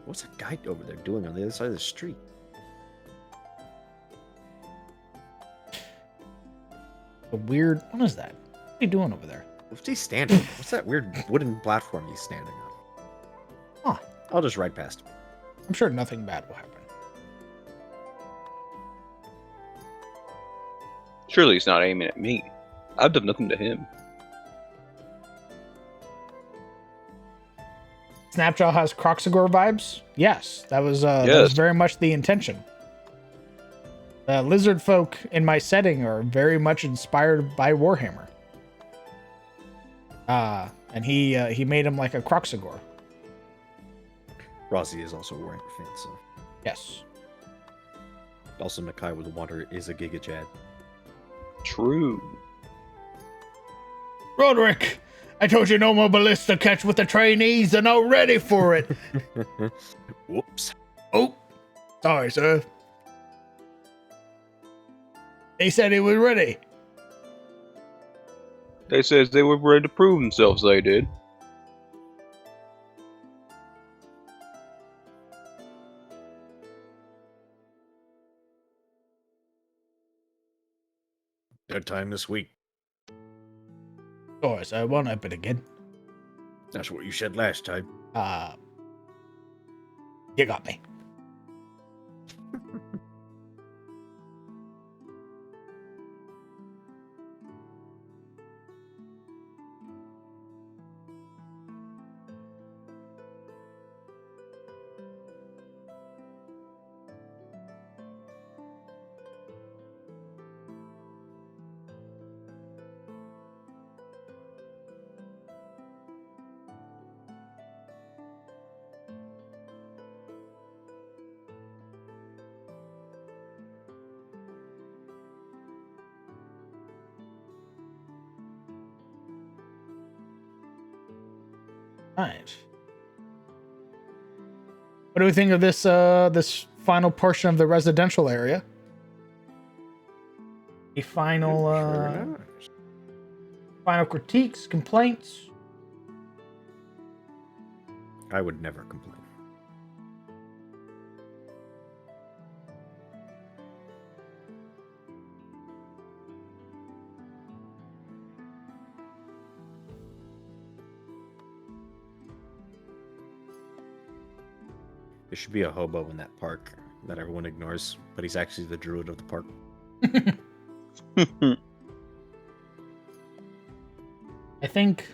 What's that guy over there doing on the other side of the street? A weird. What is that? What are you doing over there? What's he standing on? What's that weird wooden platform he's standing on? Huh. I'll just ride past him. I'm sure nothing bad will happen. surely he's not aiming at me. I've done nothing to him. Snapjaw has Croxagore vibes? Yes, that was that was Yes. very much the intention. Lizard folk in my setting are very much inspired by Warhammer. And he made him like a Croxagore. Rossi is also a Warhammer fan, so. Yes. Also, Nakai with Water is a Giga Chad. True. Roderick, I told you no more ballista catch with the trainees. They're not ready for it. Whoops. Oh, sorry, sir. He said he was ready. They says they were ready to prove themselves, they did. Third time this week. Sorry, sir. Won't happen again. That's what you said last time. You got me. Right. What do we think of this this final portion of the residential area? A final Very nice. final critiques, complaints. I would never complain. There should be a hobo in that park that everyone ignores, but he's actually the druid of the park. I think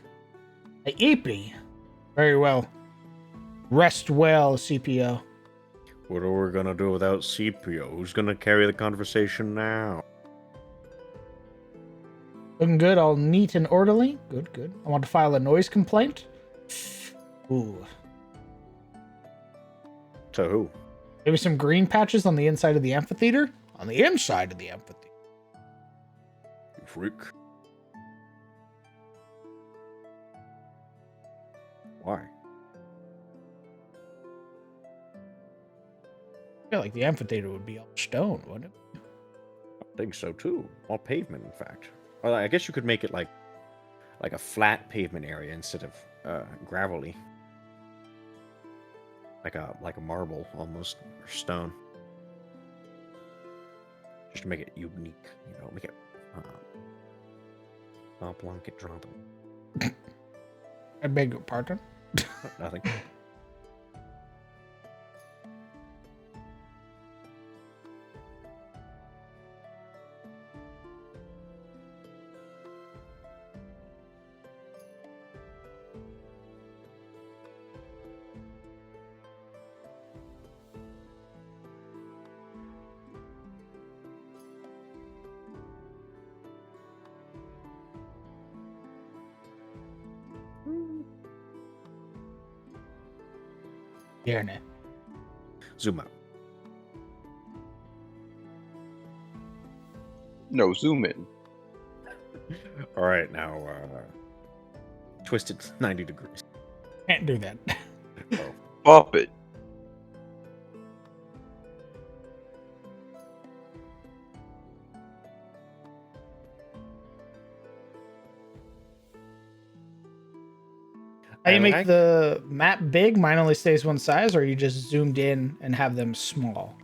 the EP. Very well. Rest well, CPO. What are we gonna do without CPO? Who's gonna carry the conversation now? Looking good, all neat and orderly. Good, good. I want to file a noise complaint. Ooh. To who? Maybe some green patches on the inside of the amphitheater? On the inside of the amphitheater. You freak. Why? I feel like the amphitheater would be all stone, wouldn't it? I think so too. All pavement, in fact. Well, I guess you could make it like a flat pavement area instead of gravelly. Like a marble almost, or stone. Just to make it unique, you know, make it blanket drop. I beg your pardon. Nothing. Hearing it. Zoom out. No, zoom in. All right, now twist it 90 degrees. Can't do that. Oh. Pop it. How you I make like- the map big? Mine only stays one size, or you just zoomed in and have them small?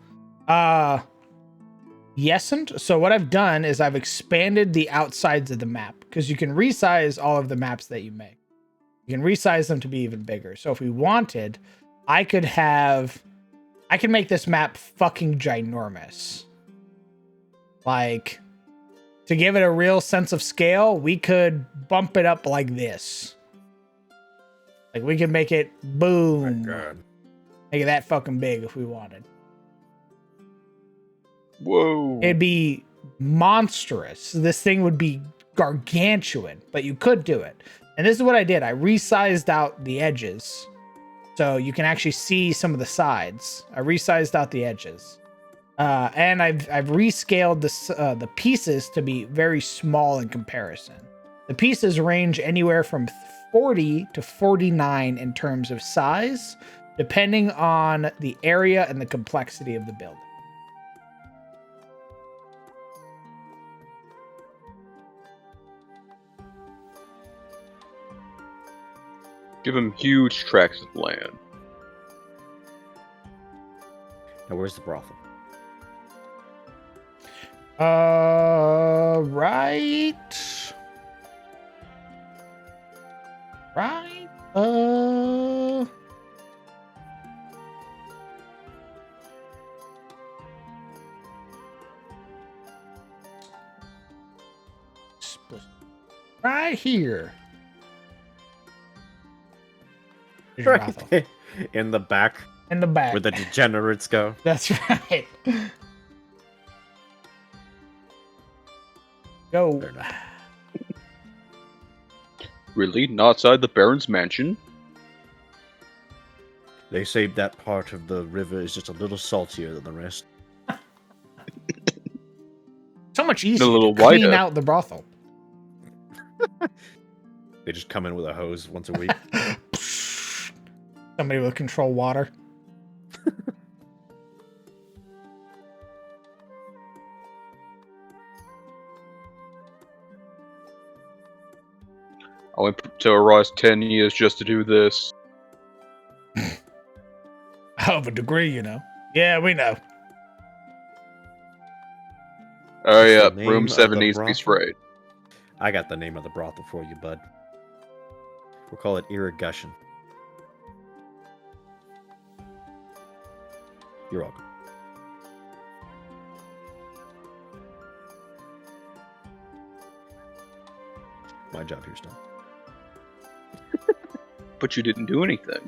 Yesn't. So what I've done is I've expanded the outsides of the map because you can resize all of the maps that you make. You can resize them to be even bigger. So if we wanted, I could make this map fucking ginormous. Like, to give it a real sense of scale, we could bump it up like this. Like, we could make it boom. God. Make it that fucking big if we wanted. Whoa. It'd be monstrous. This thing would be gargantuan, but you could do it. And this is what I did. I resized out the edges so you can actually see some of the sides. I resized out the edges. And I've rescaled the pieces to be very small in comparison. The pieces range anywhere from 40 to 49 in terms of size, depending on the area and the complexity of the building. Give him huge tracts of land. Now, where's the brothel? Right. Right here. Here's your brothel. In the back, In the back. where the degenerates go. That's right. Go. Fair enough. Really? Not outside the Baron's mansion? They say that part of the river is just a little saltier than the rest. So much easier little to clean wider. out the brothel. They just come in with a hose once a week. Somebody will control water. I went to Arise 10 years just to do this. I have a degree, you know. Yeah, we know. Oh What's yeah, the name room of 7 the needs to be brothel? sprayed. I got the name of the brothel for you, bud. We'll call it Irrigation. You're welcome. My job here's done. But you didn't do anything.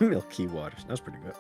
Milky Waters. That's pretty good.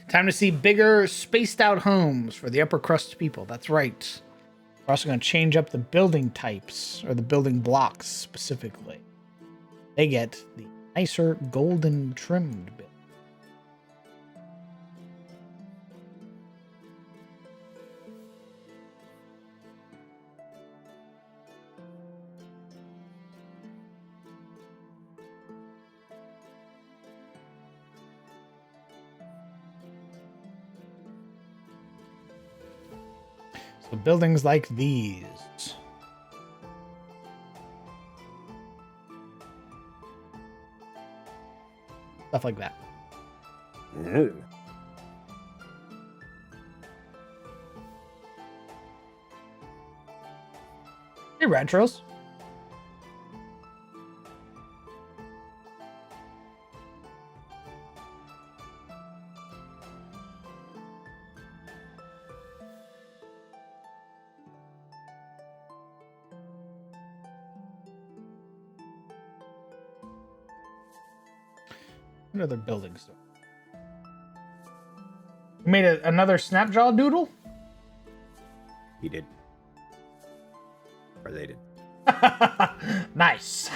Time to see bigger, spaced out homes for the upper crust people. That's right. We're also going to change up the building types, or the building blocks specifically. They get the nicer, golden trimmed build. So buildings like these. Stuff like that. Hey, retros. What other buildings? You made another Snapjaw doodle? He did. Or they did. Nice.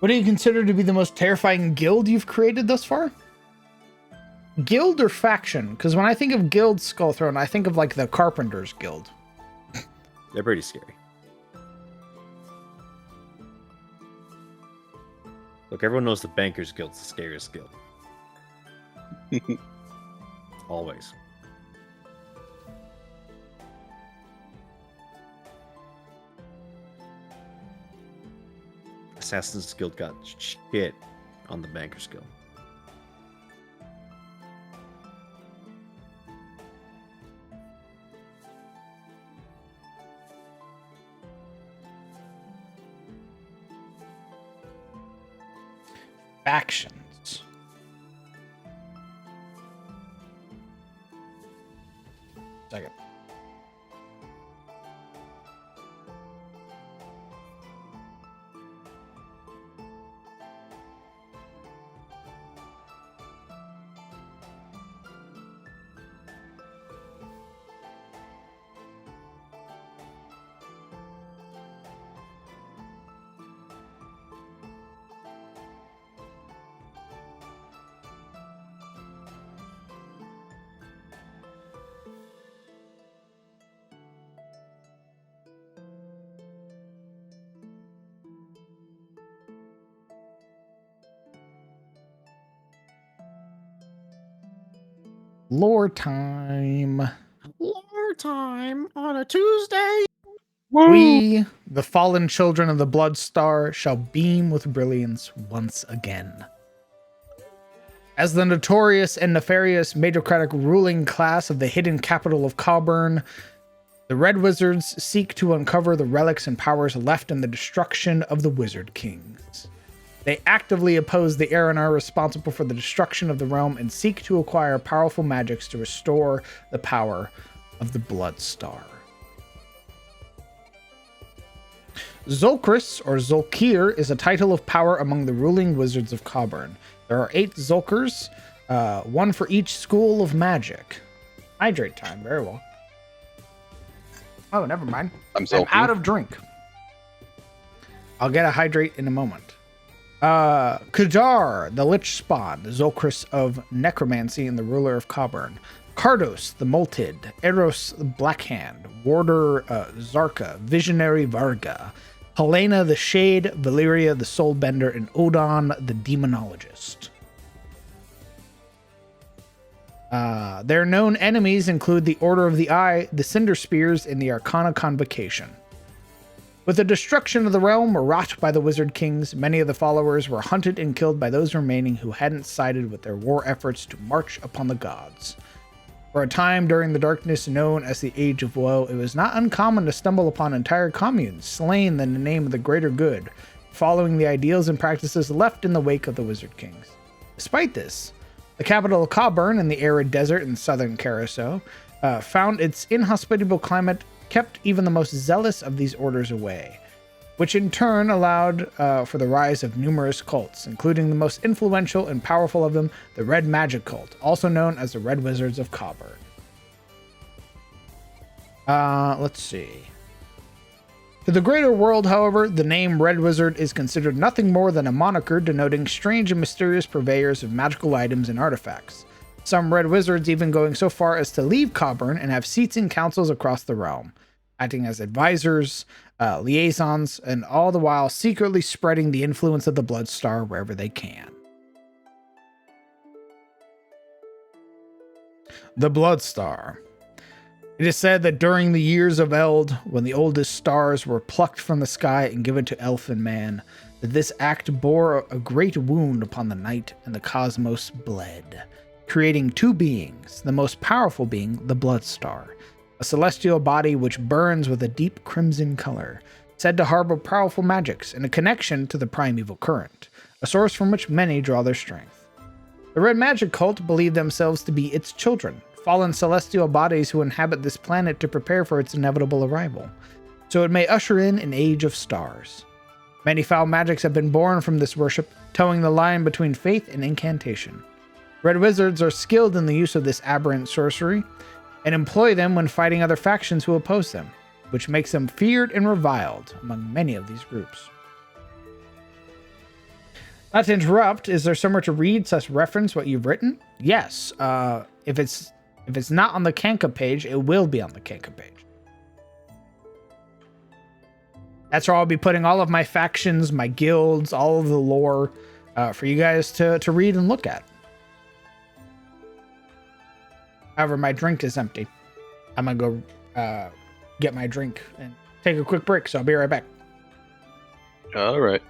What do you consider to be the most terrifying guild you've created thus far? Guild or faction? Because when I think of guild Skull Throne, I think of like the Carpenters Guild. They're pretty scary. Look, everyone knows the Bankers Guild's the scariest guild. Always. Assassin's Guild got shit on the Bankers Guild. Factions. Second. Lore time. Lore time on a Tuesday. We, the fallen children of the Blood Star, shall beam with brilliance once again. As the notorious and nefarious Majocratic ruling class of the hidden capital of Cawburn, the Red Wizards seek to uncover the relics and powers left in the destruction of the Wizard Kings. They actively oppose the Aranar responsible for the destruction of the realm and seek to acquire powerful magics to restore the power of the Blood Star. Zolkris, or Zolkir, is a title of power among the ruling wizards of Cawburn. There are 8 Zolkers, one for each school of magic. Hydrate time, very well. Oh, never mind. I'm out of drink. I'll get a hydrate in a moment. Kadar, the Lich Spawn, Zolkris of Necromancy and the ruler of Cawburn. Kardos, the Molted. Eros, the Blackhand. Warder, Zarka. Visionary Varga. Helena, the Shade. Valyria, the Soulbender. And Odon, the Demonologist. Their known enemies include the Order of the Eye, the Cinder Spears, and the Arcana Convocation. With the destruction of the realm wrought by the Wizard Kings, many of the followers were hunted and killed by those remaining who hadn't sided with their war efforts to march upon the gods. For a time during the darkness known as the Age of Woe, it was not uncommon to stumble upon entire communes slain in the name of the greater good, following the ideals and practices left in the wake of the Wizard Kings. Despite this, the capital of Cawburn in the arid desert in southern Carousel found its inhospitable climate kept even the most zealous of these orders away, which in turn allowed for the rise of numerous cults, including the most influential and powerful of them, the Red Magic Cult, also known as the Red Wizards of Cawburn. Let's see. To the greater world, however, the name Red Wizard is considered nothing more than a moniker denoting strange and mysterious purveyors of magical items and artifacts. Some Red Wizards even going so far as to leave Cawburn and have seats in councils across the realm, acting as advisors, liaisons, and all the while secretly spreading the influence of the Blood Star wherever they can. The Blood Star. It is said that during the years of Eld, when the oldest stars were plucked from the sky and given to elf and man, that this act bore a great wound upon the night and the cosmos bled, creating 2 beings, the most powerful being the Blood Star, a celestial body which burns with a deep crimson color, said to harbor powerful magics and a connection to the primeval current, a source from which many draw their strength. The Red Magic Cult believe themselves to be its children, fallen celestial bodies who inhabit this planet to prepare for its inevitable arrival, so it may usher in an age of stars. Many foul magics have been born from this worship, towing the line between faith and incantation. Red Wizards are skilled in the use of this aberrant sorcery, and employ them when fighting other factions who oppose them, which makes them feared and reviled among many of these groups. Not to interrupt, is there somewhere to read / reference what you've written? Yes. If it's not on the Kanka page, it will be on the Kanka page. That's where I'll be putting all of my factions, my guilds, all of the lore for you guys to read and look at. However, my drink is empty. I'm going to go get my drink and take a quick break, so I'll be right back. All right.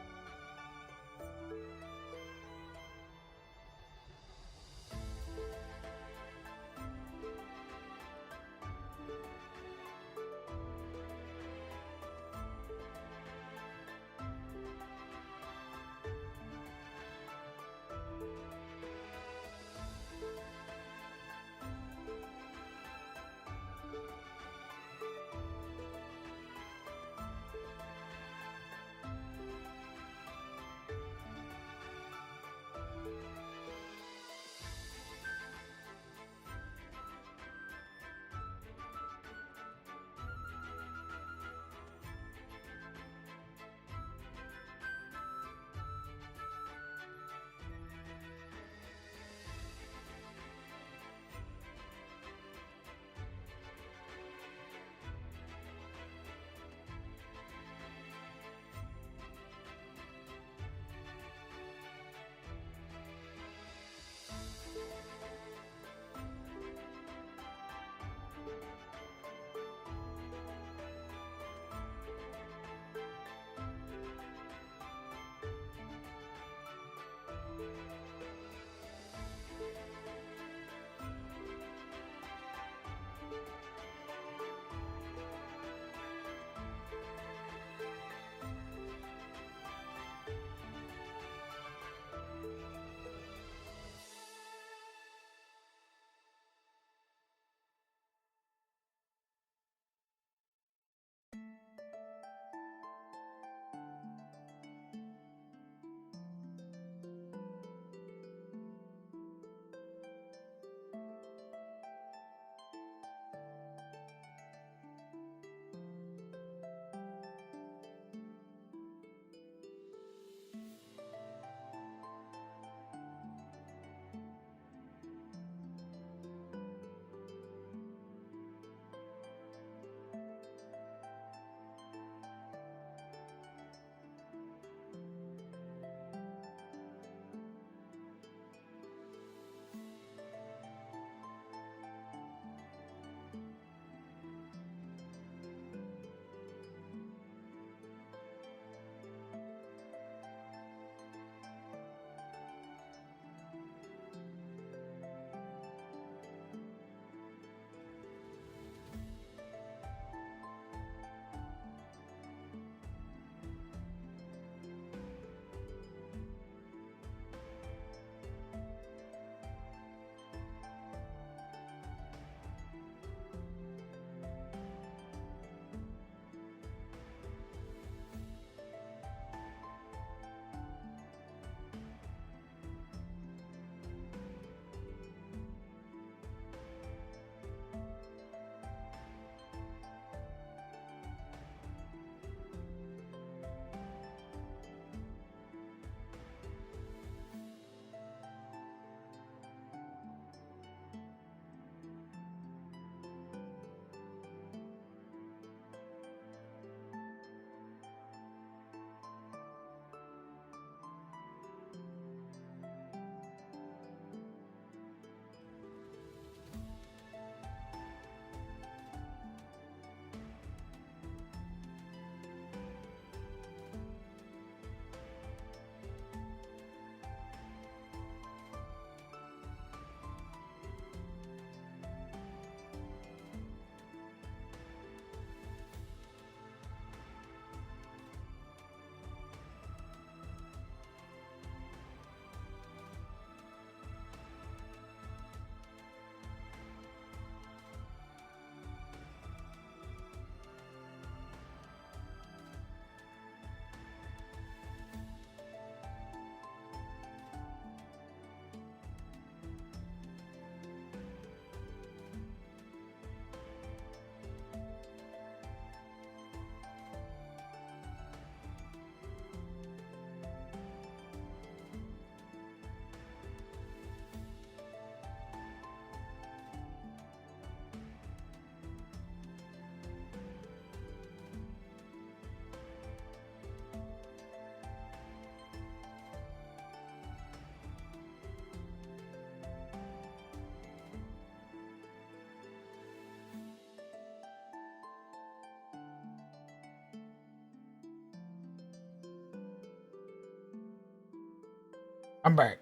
I'm back.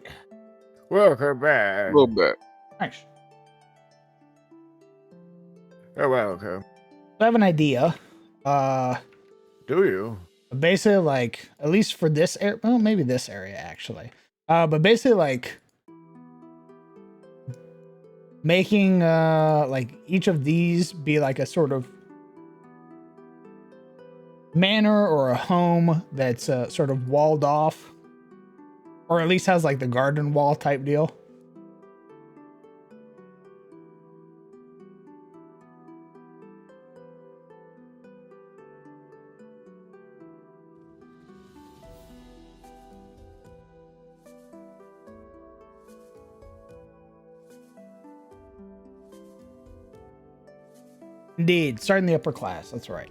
Welcome back. A little bit. Nice. You're welcome. I have an idea. Do you? Basically, like, at least for this area, well, maybe this area actually. But basically, like, making like each of these be like a sort of manor or a home that's sort of walled off, or at least has like the garden wall type deal. Indeed, starting the upper class. That's right.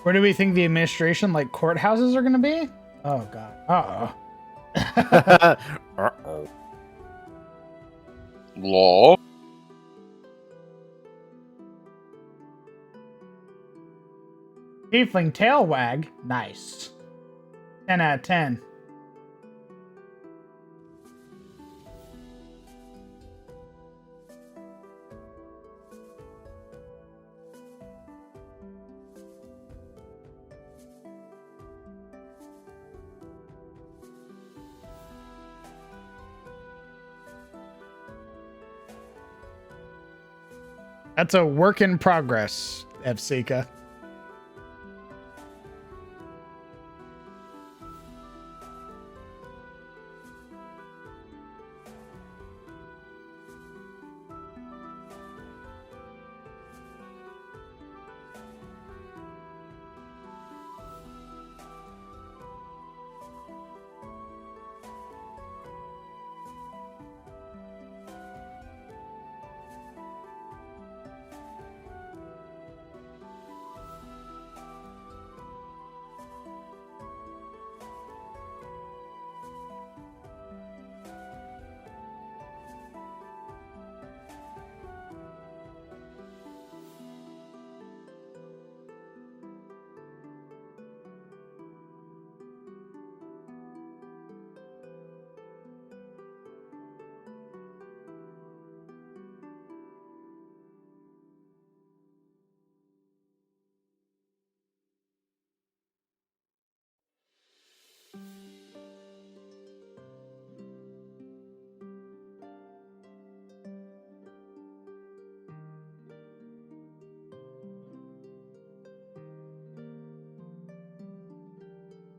Where do we think the administration, like courthouses, are going to be? Oh, God. Uh-oh. Uh-oh. Law. Tiefling tail wag. Nice. 10 out of 10. That's a work in progress, Evsika.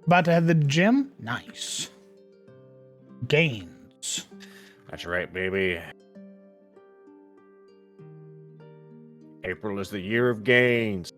About to have the gym? Nice. Gains. That's right, baby. April is the year of gains.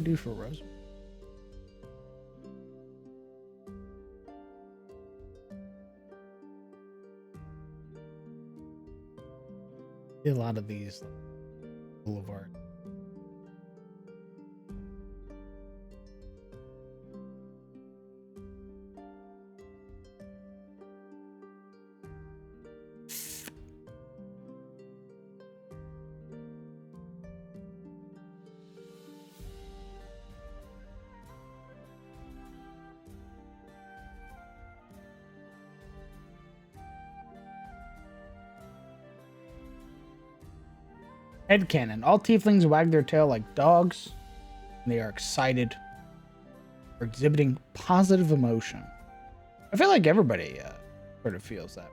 Do for Rose. see a lot of these boulevard. Headcanon. All tieflings wag their tail like dogs. And they are excited or exhibiting positive emotion. I feel like everybody sort of feels that.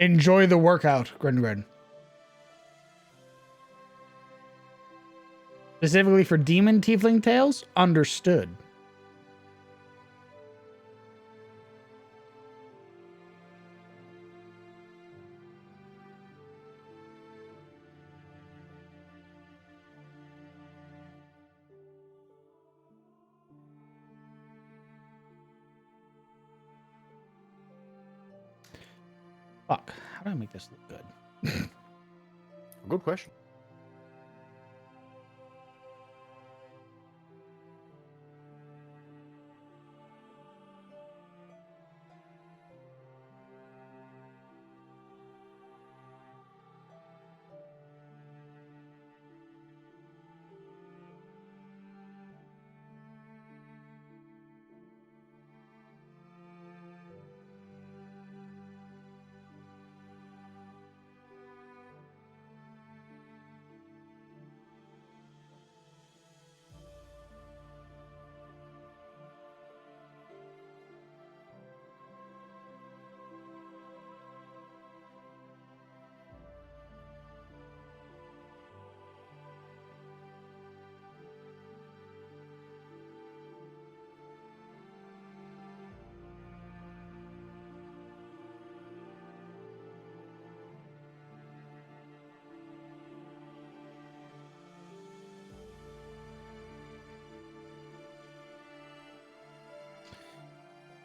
Enjoy the workout, Grin. Specifically for demon tiefling tails? Understood. Fuck. How do I make this look good? Good question.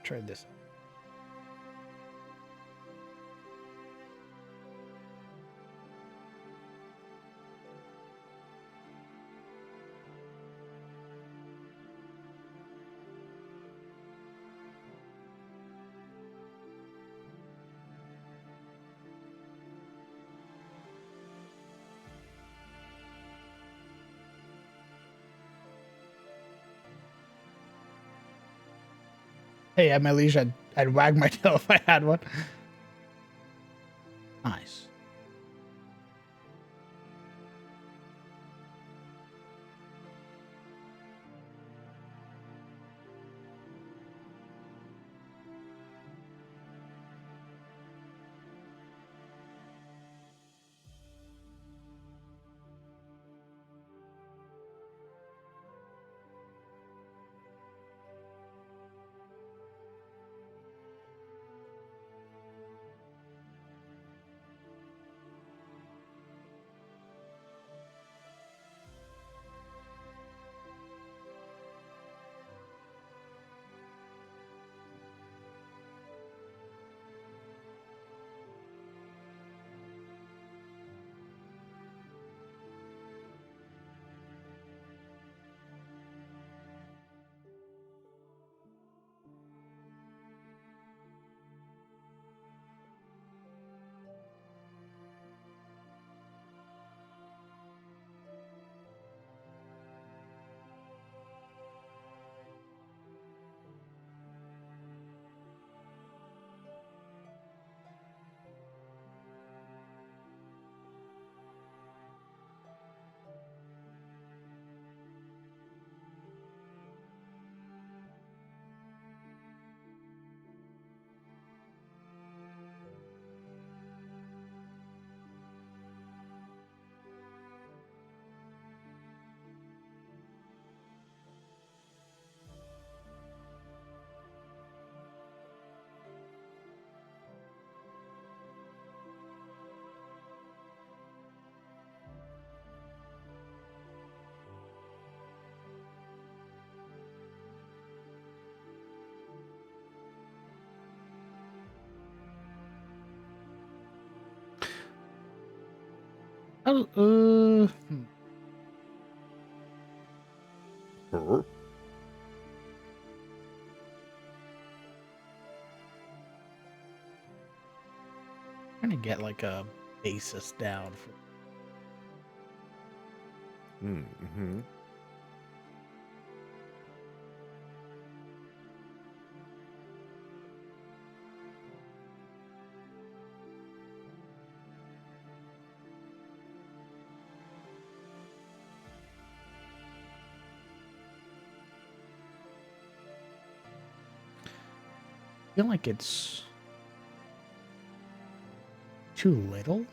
Tried this. Hey, at my leisure, I'd wag my tail if I had one. Nice. Oh, trying to get like a basis down for. Mm-hmm. I feel like it's too little.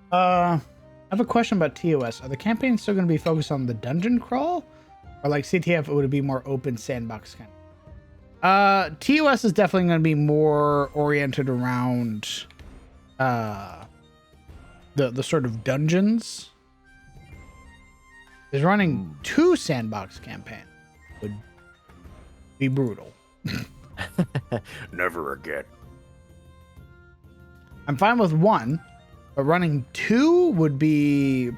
I have a question about TOS. Are the campaigns still going to be focused on the dungeon crawl, or like CTF, would it be more open sandbox kind? TOS is definitely going to be more oriented around the sort of dungeons. Is running 2 sandbox campaigns would be brutal. Never again. I'm fine with 1, but running 2 would be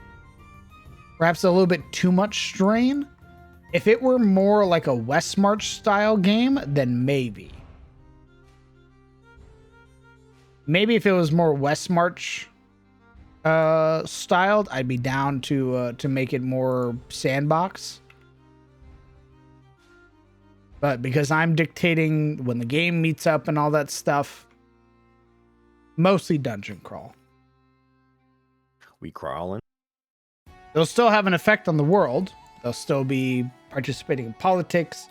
perhaps a little bit too much strain. If it were more like a West March style game, then maybe. Maybe if it was more West March styled, I'd be down to make it more sandbox. But because I'm dictating when the game meets up and all that stuff, mostly dungeon crawl. We crawling. They'll still have an effect on the world. They'll still be participating in politics,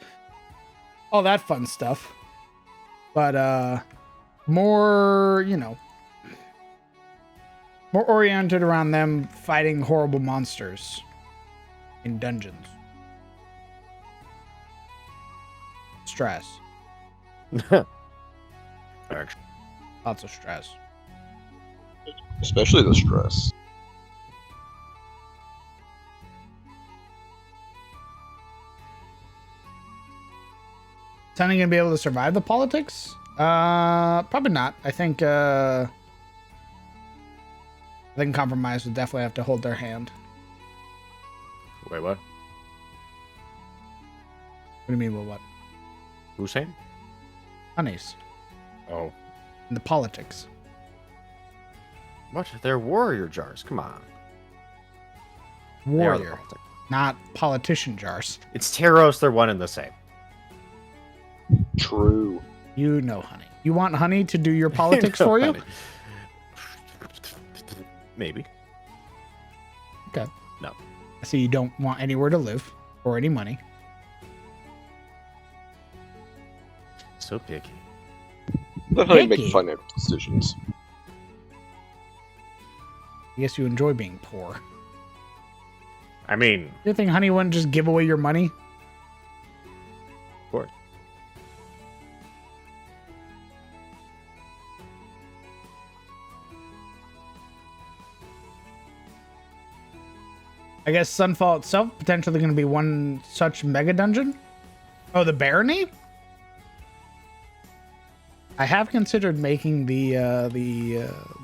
all that fun stuff. But more, more oriented around them fighting horrible monsters in dungeons. Stress. Actually, Lots of stress. Especially the stress. Is Sunny gonna be able to survive the politics? Probably not. I think compromise would definitely have to hold their hand. wait, what? What do you mean? Well, what? Who's saying? Honeys Oh, in the politics. what? They're warrior jars. Come on. They are the Warrior, politics. not politician jars. It's Teros. They're one and the same. True. You know, Honey. You want Honey to do your politics for you? Maybe. Okay. No. I see you don't want anywhere to live or any money. So picky. Let honey make Picky. financial decisions. I guess you enjoy being poor. I mean, You think Honey wouldn't just give away your money? of course. I guess Sunfall itself potentially going to be one such mega dungeon. Oh, the Barony. I have considered making the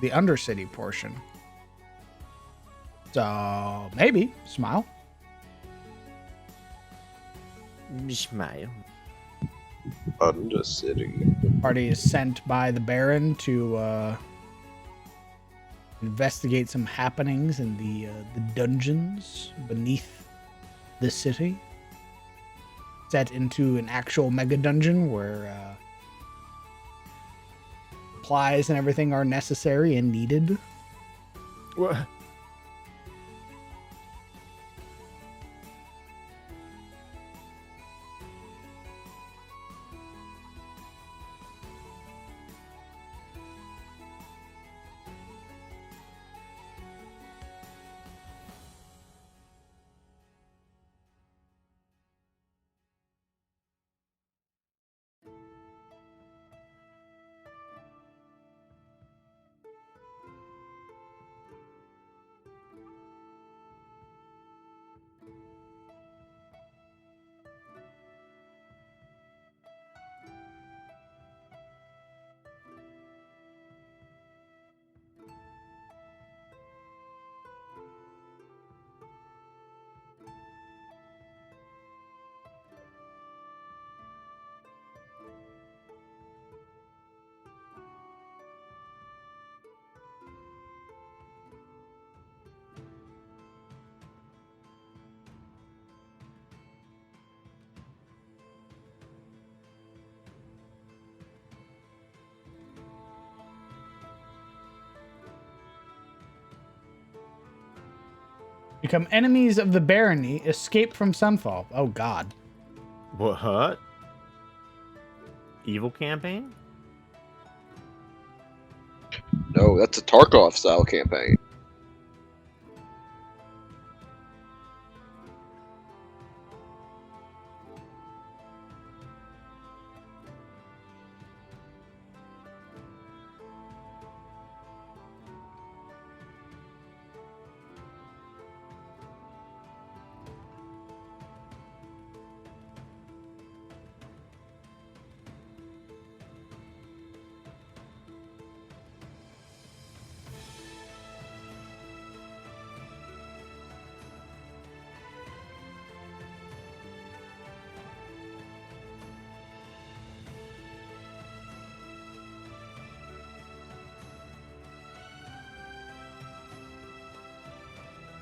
Undercity portion. So maybe smile. Smile. Undercity. Party is sent by the Baron to investigate some happenings in the dungeons beneath the city. Set into an actual mega dungeon where supplies and everything are necessary and needed. What? Become enemies of the Barony. Escape from Sunfall. Oh God. What? Evil campaign? No, that's a Tarkov style campaign.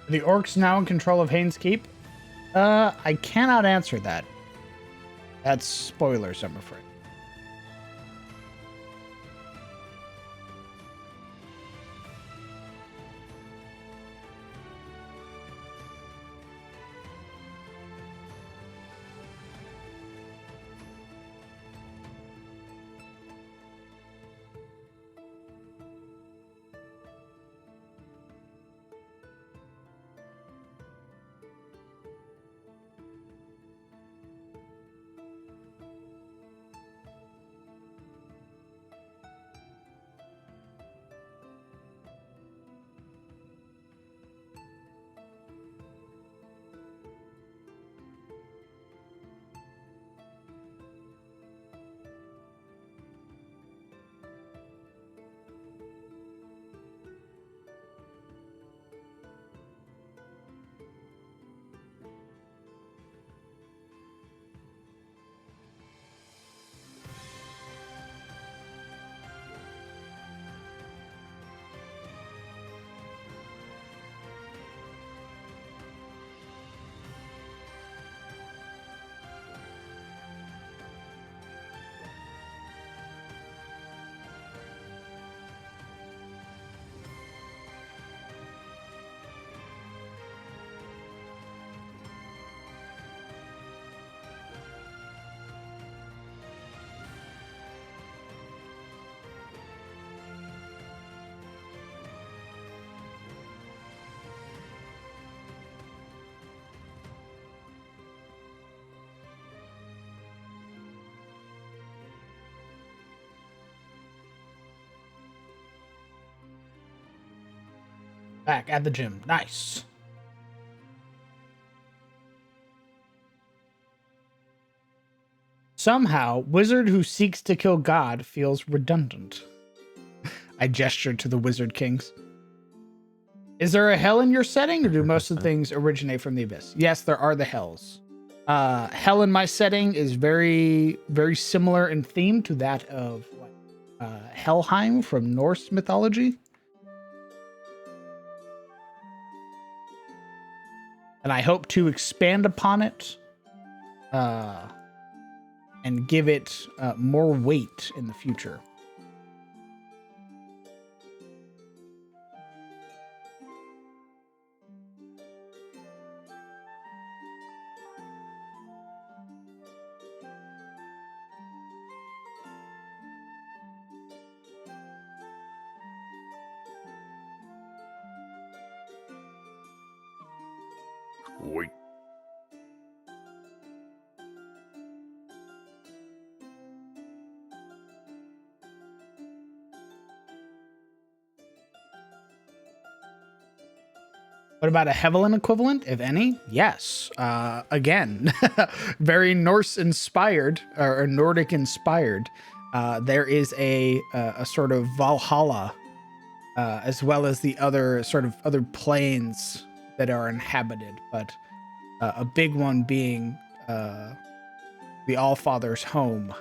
Are the orcs now in control of Haynes Keep? I cannot answer that. That's spoilers, I'm afraid. Back at the gym. Nice. Somehow, wizard who seeks to kill God feels redundant. I gestured to the wizard kings. Is there a hell in your setting, or do most of the things originate from the abyss? Yes, there are the hells. Hell in my setting is very, very similar in theme to that of Helheim from Norse mythology. And I hope to expand upon it and give it more weight in the future. Wait. What about a Hevelin equivalent, if any? Yes. Again, very Norse inspired or Nordic inspired. There is a sort of Valhalla, as well as the other sort of other planes that are inhabited, but a big one being the Allfather's home.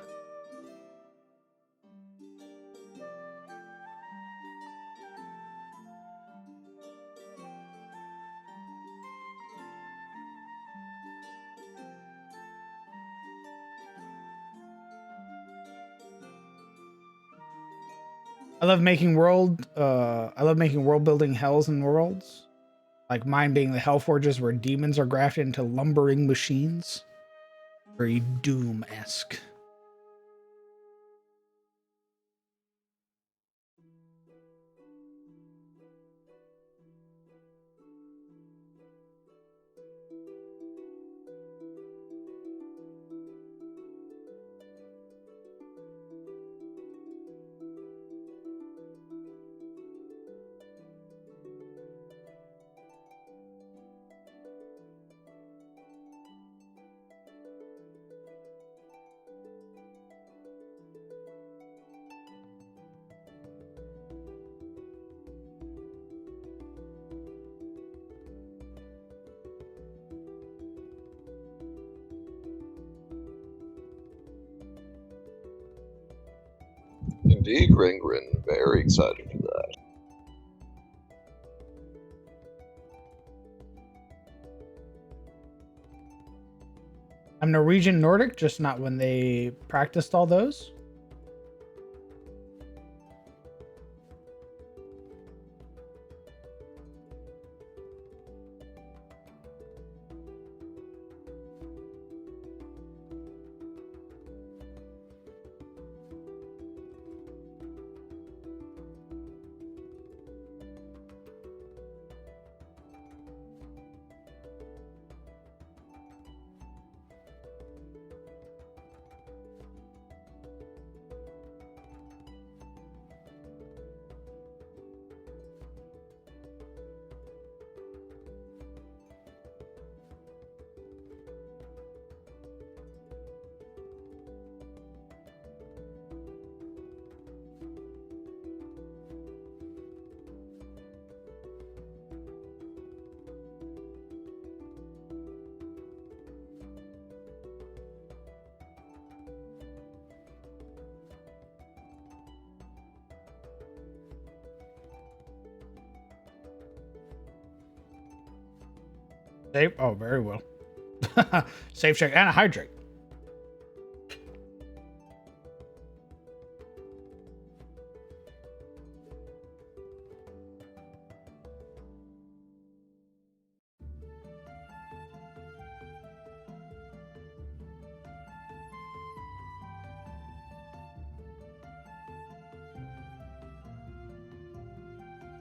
I love making world building hells and worlds. Like mine being the Hellforges, where demons are grafted into lumbering machines. Very Doom-esque. Indeed, Ringrin. Very excited for that. I'm Norwegian Nordic, just not when they practiced all those. Save. Oh, very well. Save check and a hydrate.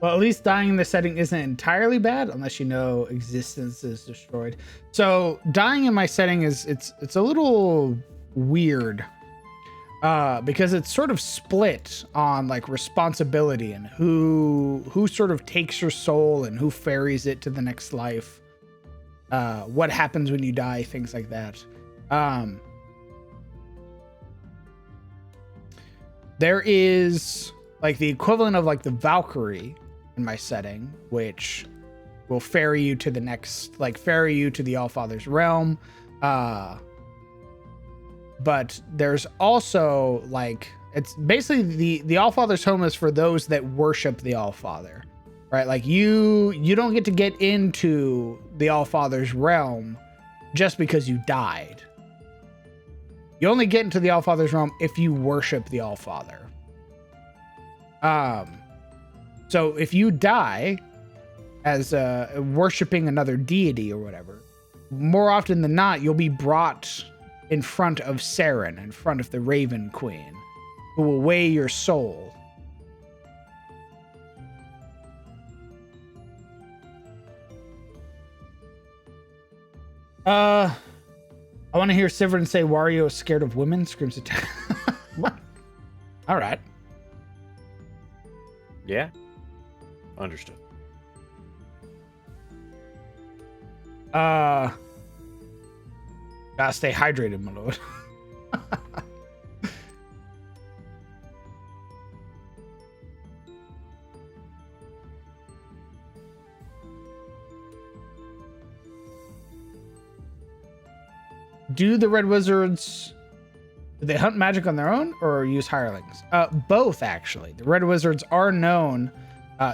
Well, at least dying in the setting isn't entirely bad unless you know existence is destroyed. So dying in my setting is it's a little weird because it's sort of split on like responsibility and who sort of takes your soul and who ferries it to the next life. What happens when you die, things like that. There is like the equivalent of like the Valkyrie in my setting, which will ferry you to the next, like ferry you to the Allfather's realm. But there's also like, it's basically the Allfather's home is for those that worship the Allfather, right? Like you don't get to get into the Allfather's realm just because you died. You only get into the Allfather's realm if you worship the Allfather. So if you die as worshiping another deity or whatever, more often than not, you'll be brought in front of Saren, in front of the Raven Queen, who will weigh your soul. I want to hear Sivern say Wario is scared of women. Screams attack. What? All right. Yeah. Understood. Gotta stay hydrated, my lord. Do the Red Wizards, do they hunt magic on their own or use hirelings? Both, actually. The Red Wizards are known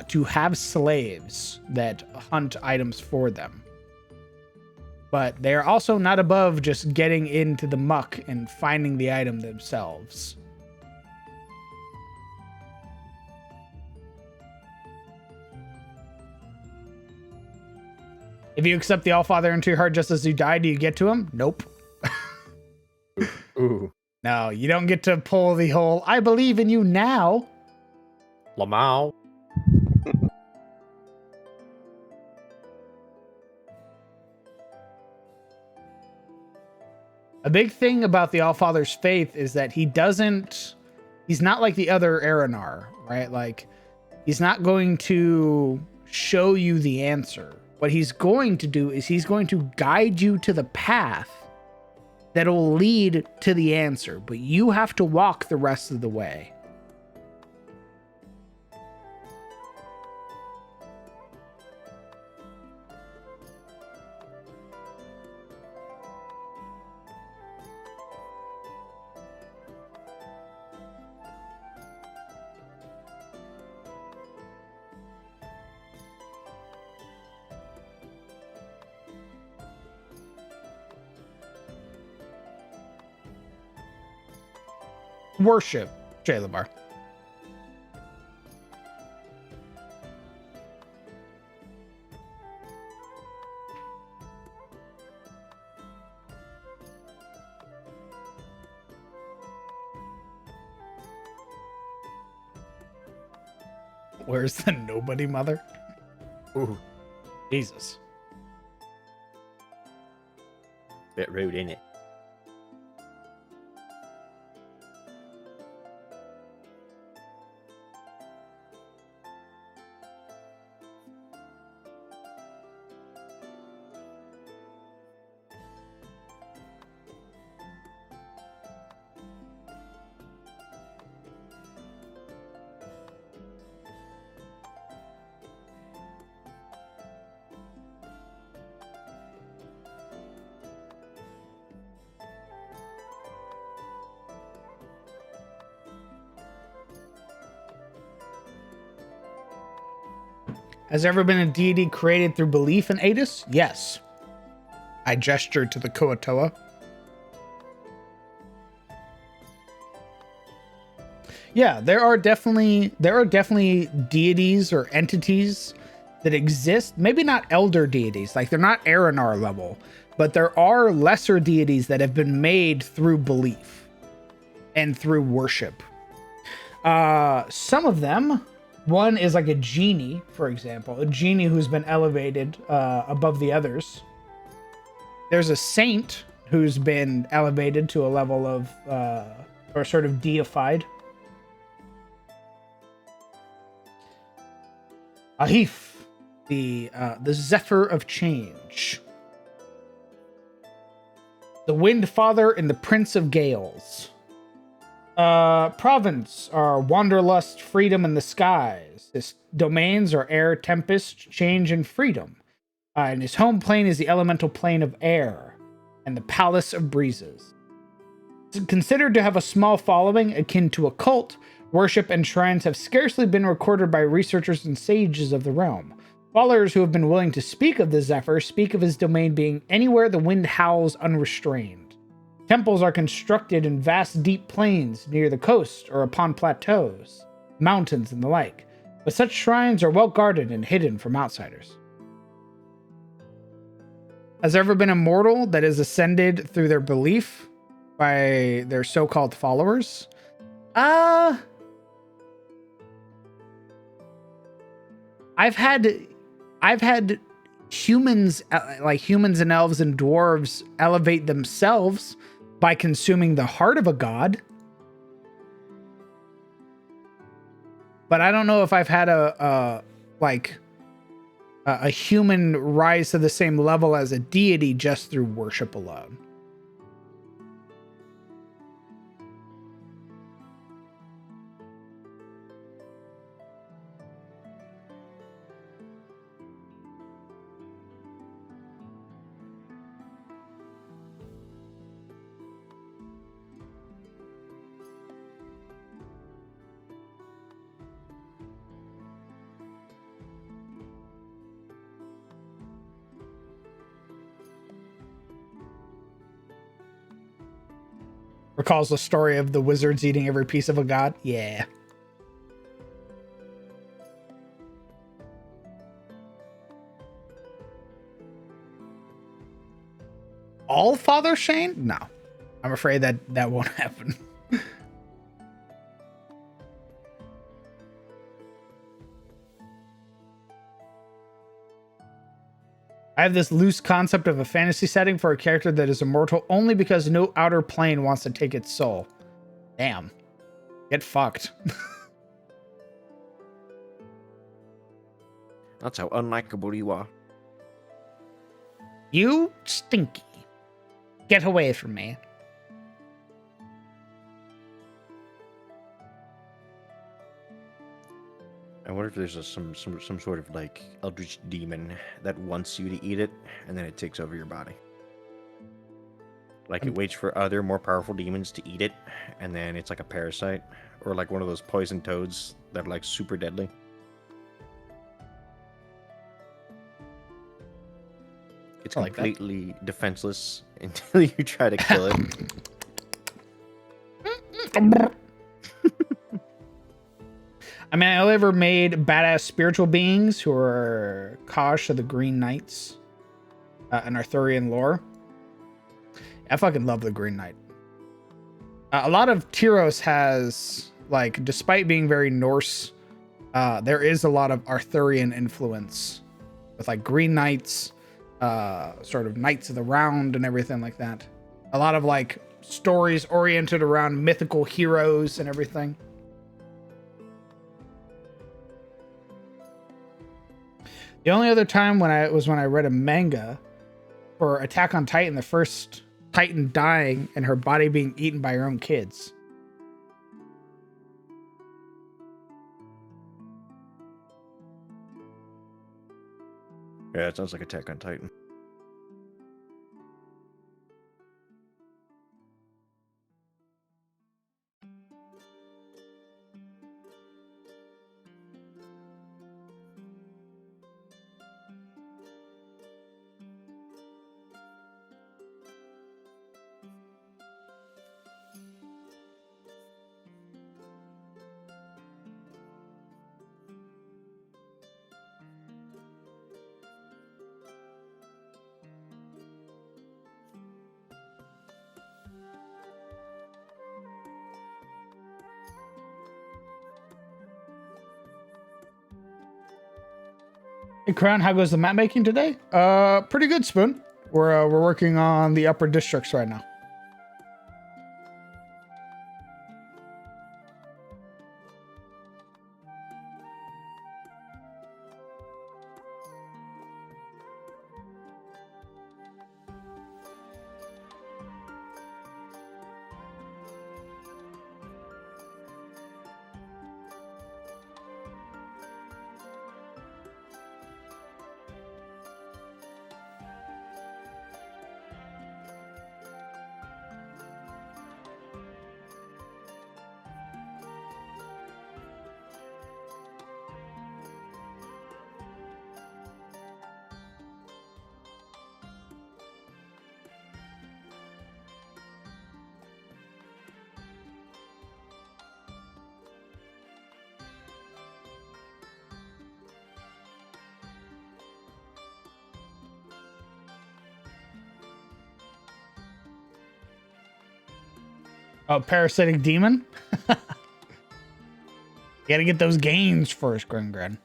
to have slaves that hunt items for them. But they are also not above just getting into the muck and finding the item themselves. If you accept the Allfather into your heart just as you die, do you get to him? Nope. Ooh. No, you don't get to pull the whole, I believe in you now. Lamau. A big thing about the Allfather's faith is that he's not like the other Aranar, right? Like, he's not going to show you the answer. What he's going to do is he's going to guide you to the path that'll lead to the answer, but you have to walk the rest of the way. Worship, Jalabar. Where's the nobody mother? Ooh. Jesus. Bit rude, ain't it? Has there ever been a deity created through belief in Adis? Yes. I gestured to the Koatoa. Yeah, there are definitely deities or entities that exist. Maybe not elder deities, like they're not Aranar level, but there are lesser deities that have been made through belief and through worship. Some of them, one is like a genie, for example, a genie who's been elevated above the others. There's a saint who's been elevated to a level of, or sort of deified. Ahif, the Zephyr of Change. The Wind Father and the Prince of Gales. Province are Wanderlust, Freedom in the Skies. His domains are Air, Tempest, Change, and Freedom. And his home plane is the elemental plane of air and the Palace of Breezes. It's considered to have a small following akin to a cult. Worship and shrines have scarcely been recorded by researchers and sages of the realm. Followers who have been willing to speak of the Zephyr speak of his domain being anywhere the wind howls unrestrained. Temples are constructed in vast deep plains near the coast or upon plateaus, mountains, and the like, but such shrines are well guarded and hidden from outsiders. Has there ever been a mortal that is ascended through their belief by their so-called followers? I've had humans, like humans and elves and dwarves, elevate themselves by consuming the heart of a god. But I don't know if I've had a human rise to the same level as a deity just through worship alone. Recalls the story of the wizards eating every piece of a god? Yeah. All Father Shane? No. I'm afraid that won't happen. I have this loose concept of a fantasy setting for a character that is immortal only because no outer plane wants to take its soul. Damn. Get fucked. That's how unlikable you are. You stinky. Get away from me. I wonder if there's some sort of like eldritch demon that wants you to eat it, and then it takes over your body. Like it waits for other more powerful demons to eat it, and then it's like a parasite, or like one of those poison toads that are like super deadly. It's I like that. completely defenseless until you try to kill it. I mean, I only ever made badass spiritual beings who are Kosh of the Green Knights and Arthurian lore. I fucking love the Green Knight. A lot of Tyros has, like, despite being very Norse, there is a lot of Arthurian influence with, like, Green Knights, sort of Knights of the Round and everything like that. A lot of, like, stories oriented around mythical heroes and everything. The only other time when I read a manga for Attack on Titan, the first Titan dying and her body being eaten by her own kids. Yeah, it sounds like Attack on Titan. Hey, Crown, how goes the map making today? Pretty good, Spoon. We're working on the upper districts right now. Oh, parasitic demon. You gotta get those gains first, Gringren.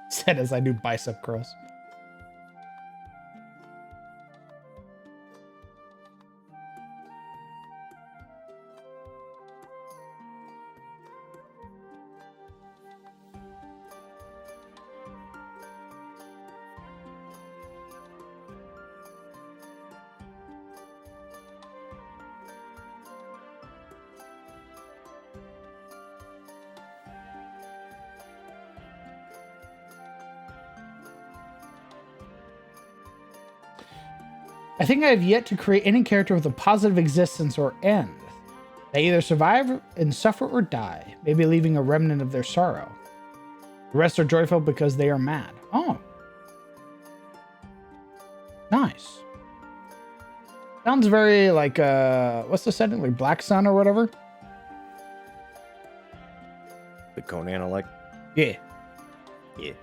Said as I do bicep curls. I think I have yet to create any character with a positive existence or end. They either survive and suffer or die, maybe leaving a remnant of their sorrow. The rest are joyful because they are mad. Oh. Nice. Sounds very like, what's the setting? Like Black Sun or whatever? The Conan I like. Yeah. Yeah.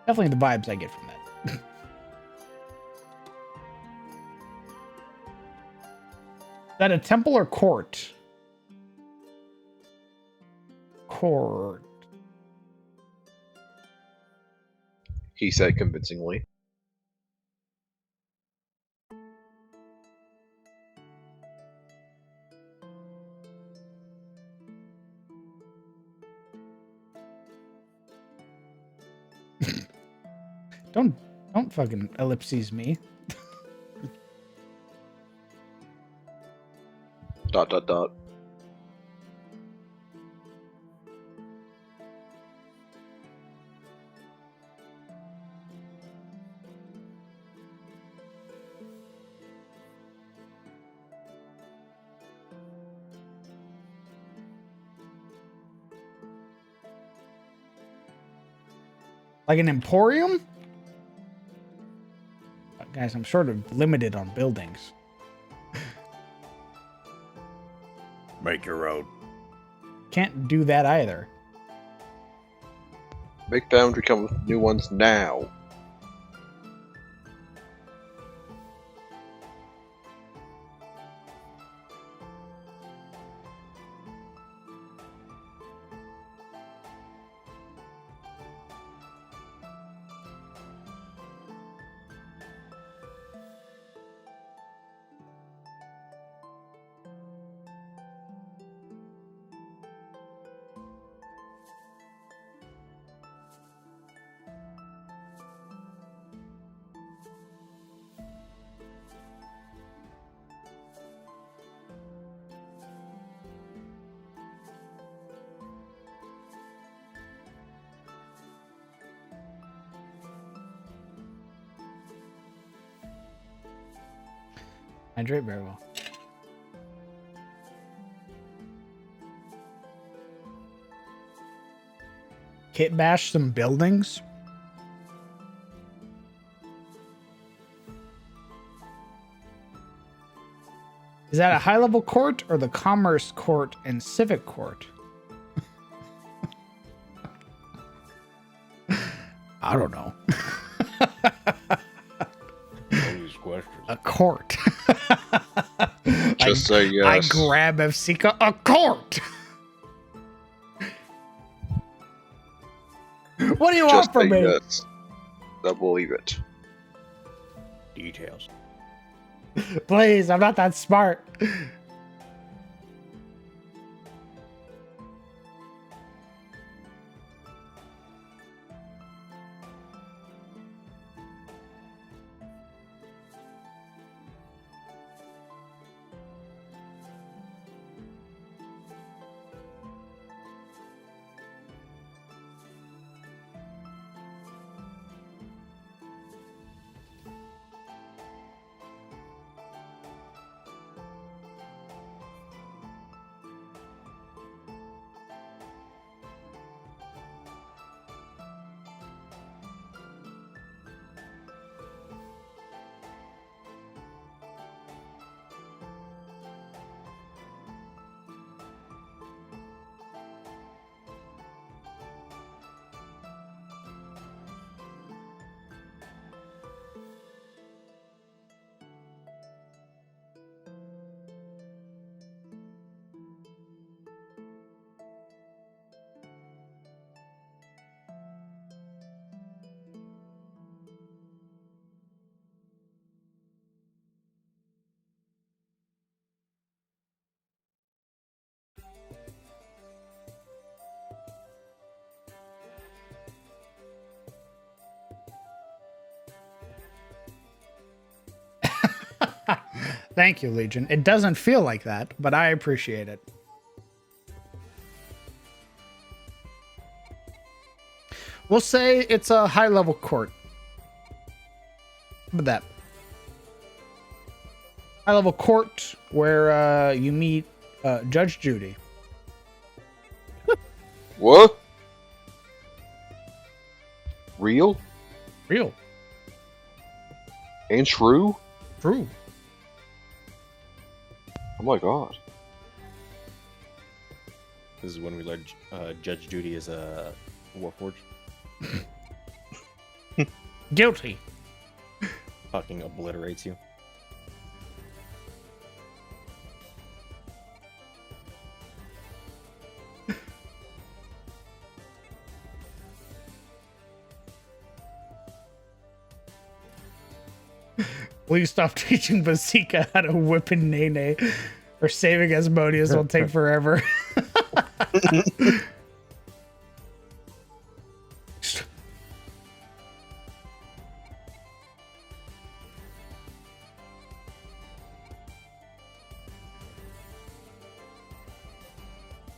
Definitely the vibes I get from that. Is that a temple or court? Court. He said convincingly. Don't fucking ellipses me. Dot dot dot. Like an emporium? Guys, I'm sort of limited on buildings. Make your own. Can't do that either. Make Foundry come with new ones now. Hydrate very well. Kit bash some buildings. Is that a high level court or the commerce court and civic court? I don't know. These questions. A court. Just say yes. I grab Evsika a court. What do you want Just from say me? yes. I believe it. Details. Please, I'm not that smart. Thank you, Legion. It doesn't feel like that, but I appreciate it. We'll say it's a high-level court. How about that? High-level court where you meet Judge Judy. What? Real Real. and true? True. Oh my god. This is when we learned Judge Judy is a Warforged. Guilty. Fucking obliterates you. Please stop teaching Basika how to whip and Nene, or saving Asmodeus will take forever.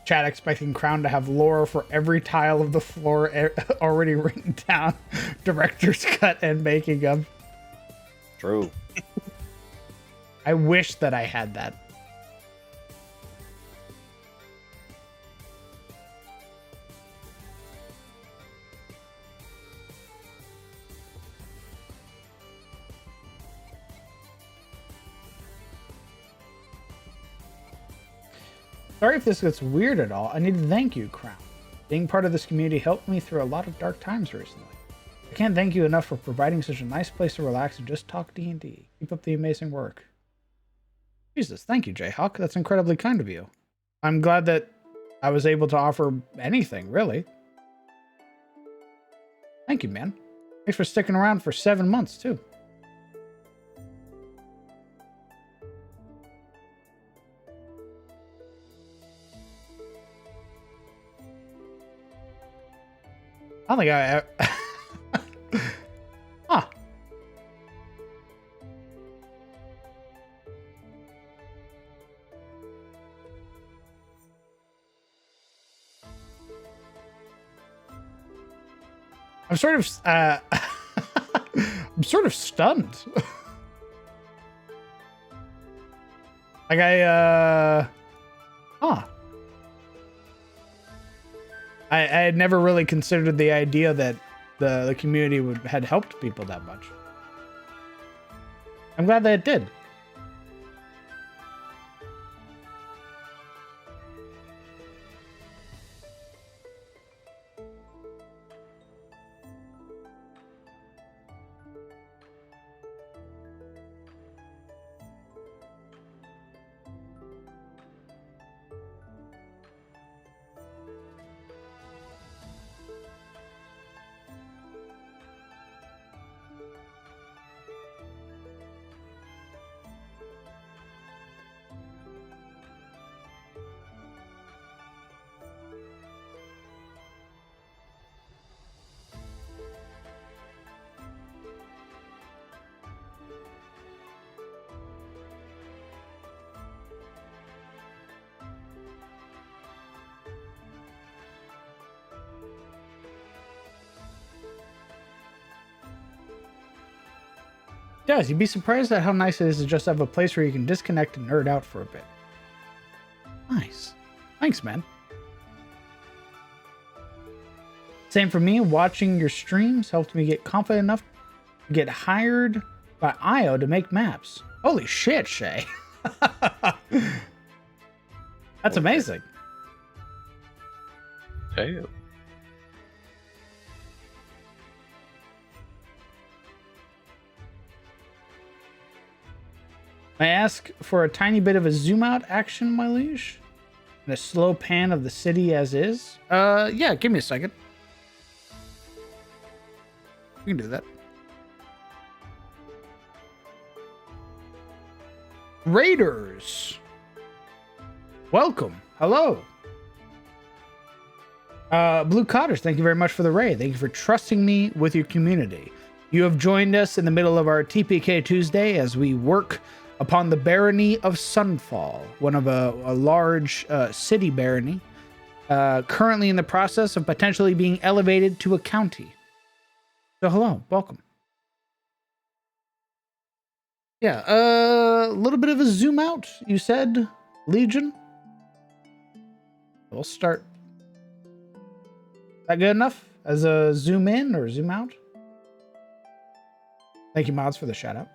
Chat expecting Crown to have lore for every tile of the floor already written down. Director's cut and making of. True. I wish that I had that. Sorry if this gets weird at all. I need to thank you, Crown. Being part of this community helped me through a lot of dark times recently. I can't thank you enough for providing such a nice place to relax and just talk D&D. Keep up the amazing work. Jesus, thank you, Jayhawk. That's incredibly kind of you. I'm glad that I was able to offer anything, really. Thank you, man. Thanks for sticking around for 7 months, too. I don't think I... Huh. I'm sort of... I'm sort of stunned. Like Huh. I had never really considered the idea that the community had helped people that much. I'm glad that it did. Does. You'd be surprised at how nice it is to just have a place where you can disconnect and nerd out for a bit. Nice. Thanks, man. Same for me. Watching your streams helped me get confident enough to get hired by IO to make maps. Holy shit, Shay. That's amazing. Damn. I ask for a tiny bit of a zoom out action, my liege, and a slow pan of the city as is. Yeah, give me a second. We can do that. Raiders, welcome. Hello. Blue Cottage, thank you very much for the raid. Thank you for trusting me with your community. You have joined us in the middle of our TPK Tuesday as we work upon the barony of Sunfall, one of a large city barony, currently in the process of potentially being elevated to a county. So hello, welcome. Yeah, a little bit of a zoom out, you said, Legion? We'll start. Is that good enough as a zoom in or zoom out? Thank you, mods, for the shout out.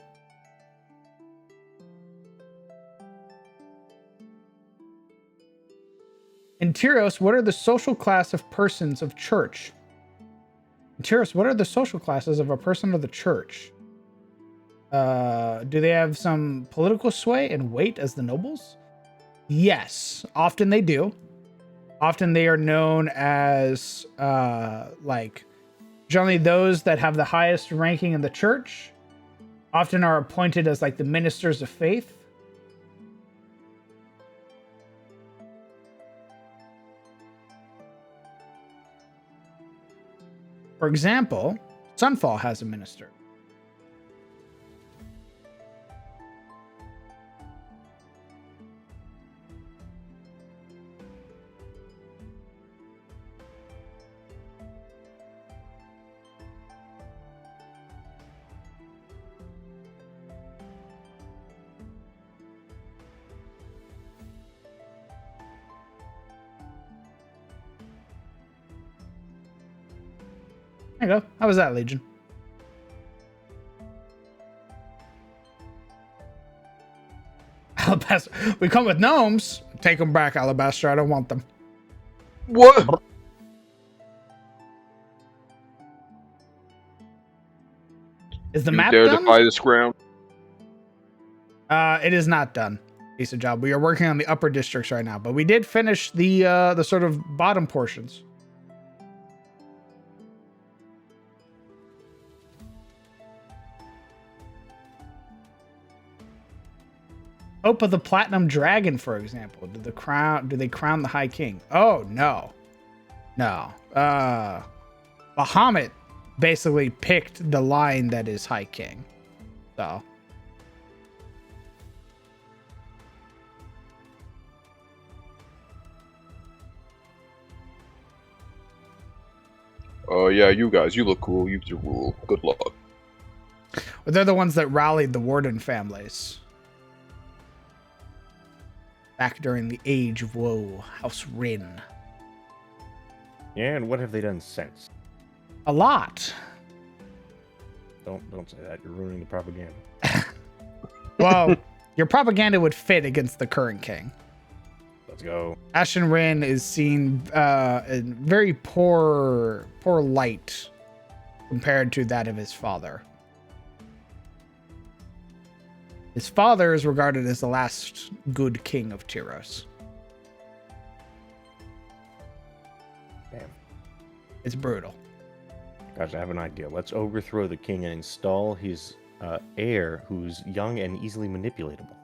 In Tyros, what are the social class of persons of church? In Tyros, what are the social classes of a person of the church? Do they have some political sway and weight as the nobles? Yes, often they do. Often they are known as generally those that have the highest ranking in the church often are appointed as like the ministers of faith. For example, Sunfall has a minister. There you go. How was that, Legion? Alabaster. We come with gnomes. Take them back, Alabaster. I don't want them. What? Is the You map dare done? defy this ground? It is not done. Decent job. We are working on the upper districts right now, but we did finish the sort of bottom portions. Hope of the Platinum Dragon, for example. Do they crown the High King? Oh no. No. Bahamut basically picked the line that is High King. So Oh yeah, you guys, you look cool. You do rule. Good luck. but they're the ones that rallied the Warden families. Back during the Age of Woe, House Rin. Yeah, and what have they done since? A lot. Don't say that. You're ruining the propaganda. Well, your propaganda would fit against the current king. Let's go. Ashen Rin is seen in very poor light compared to that of his father. His father is regarded as the last good king of Tyros. Damn. It's brutal. Guys, I have an idea. Let's overthrow the king and install his heir, who's young and easily manipulatable.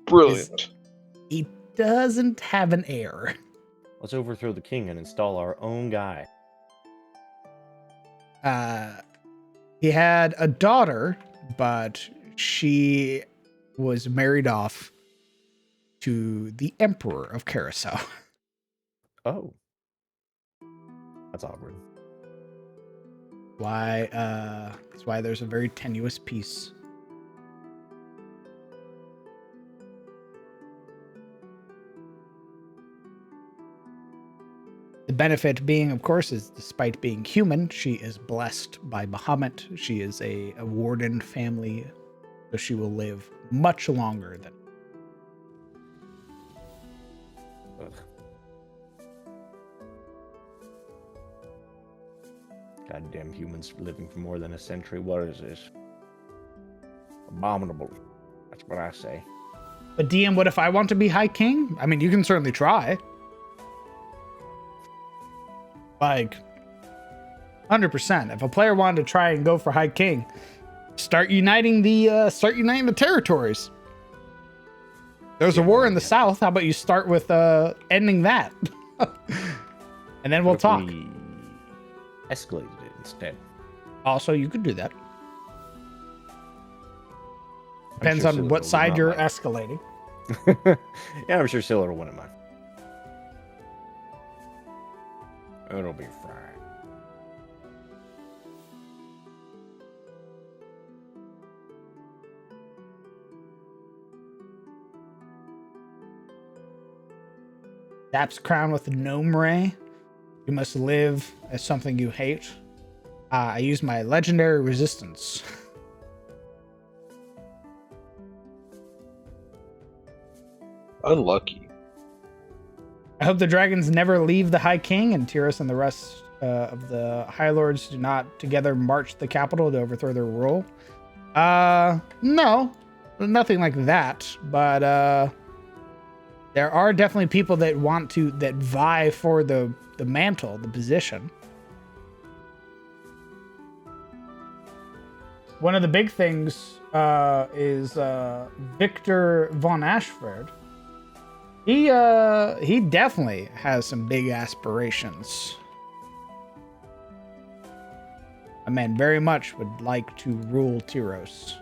Brilliant. He doesn't have an heir. Let's overthrow the king and install our own guy. He had a daughter, but she was married off to the Emperor of Carousel. Oh. That's awkward. That's why there's a very tenuous peace. The benefit being, of course, is despite being human, she is blessed by Bahamut. She is a warden family, so she will live much longer than. Ugh. Goddamn humans living for more than a century. What is this? Abominable. That's what I say. But DM, what if I want to be High King? I mean, you can certainly try. Like, 100%. If a player wanted to try and go for High King, start uniting the territories. There's a war in the south. How about you start with ending that, and then we'll What if talk. we escalated it instead. Also, you could do that. Depends sure on Scylla what will side not you're like. escalating. Yeah, I'm sure Scylla will win in mine. It'll be fine. Zap's crown with gnome ray. You must live as something you hate. I use my legendary resistance. Unlucky. I hope the dragons never leave the High King, and Tyrus and the rest of the High Lords do not together march the capital to overthrow their rule. No, nothing like that. But there are definitely people that that vie for the mantle, the position. One of the big things is Victor von Ashford. He definitely has some big aspirations. A man very much would like to rule Tyros.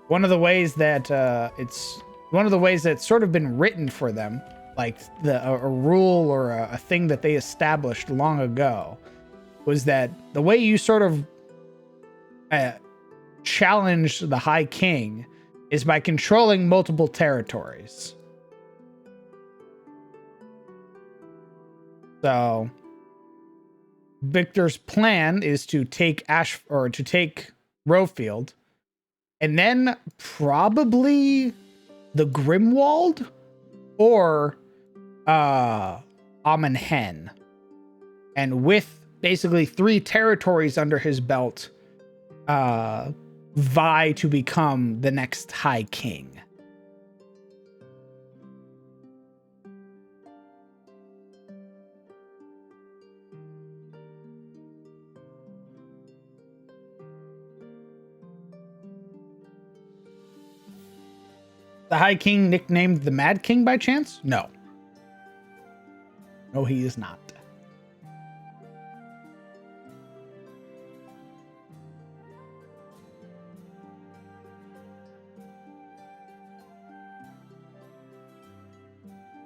One of the ways that it's sort of been written for them, like a rule or a thing that they established long ago, was that the way you sort of challenge the High King is by controlling multiple territories. So Victor's plan is to take Rowfield, and then probably the Grimwald or Amenhen. And with basically 3 territories under his belt, vie to become the next High King. The High King nicknamed the Mad King by chance? No. No, he is not.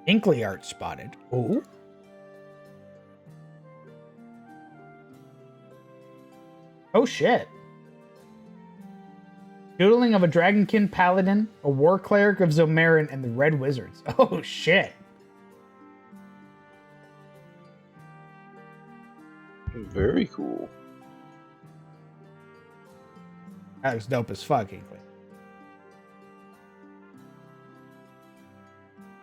Inkly art spotted. Oh. Oh shit. Doodling of a Dragonkin Paladin, a War Cleric of Zomarin, and the Red Wizards. Oh shit. Very cool. That looks dope as fuck, Inkly.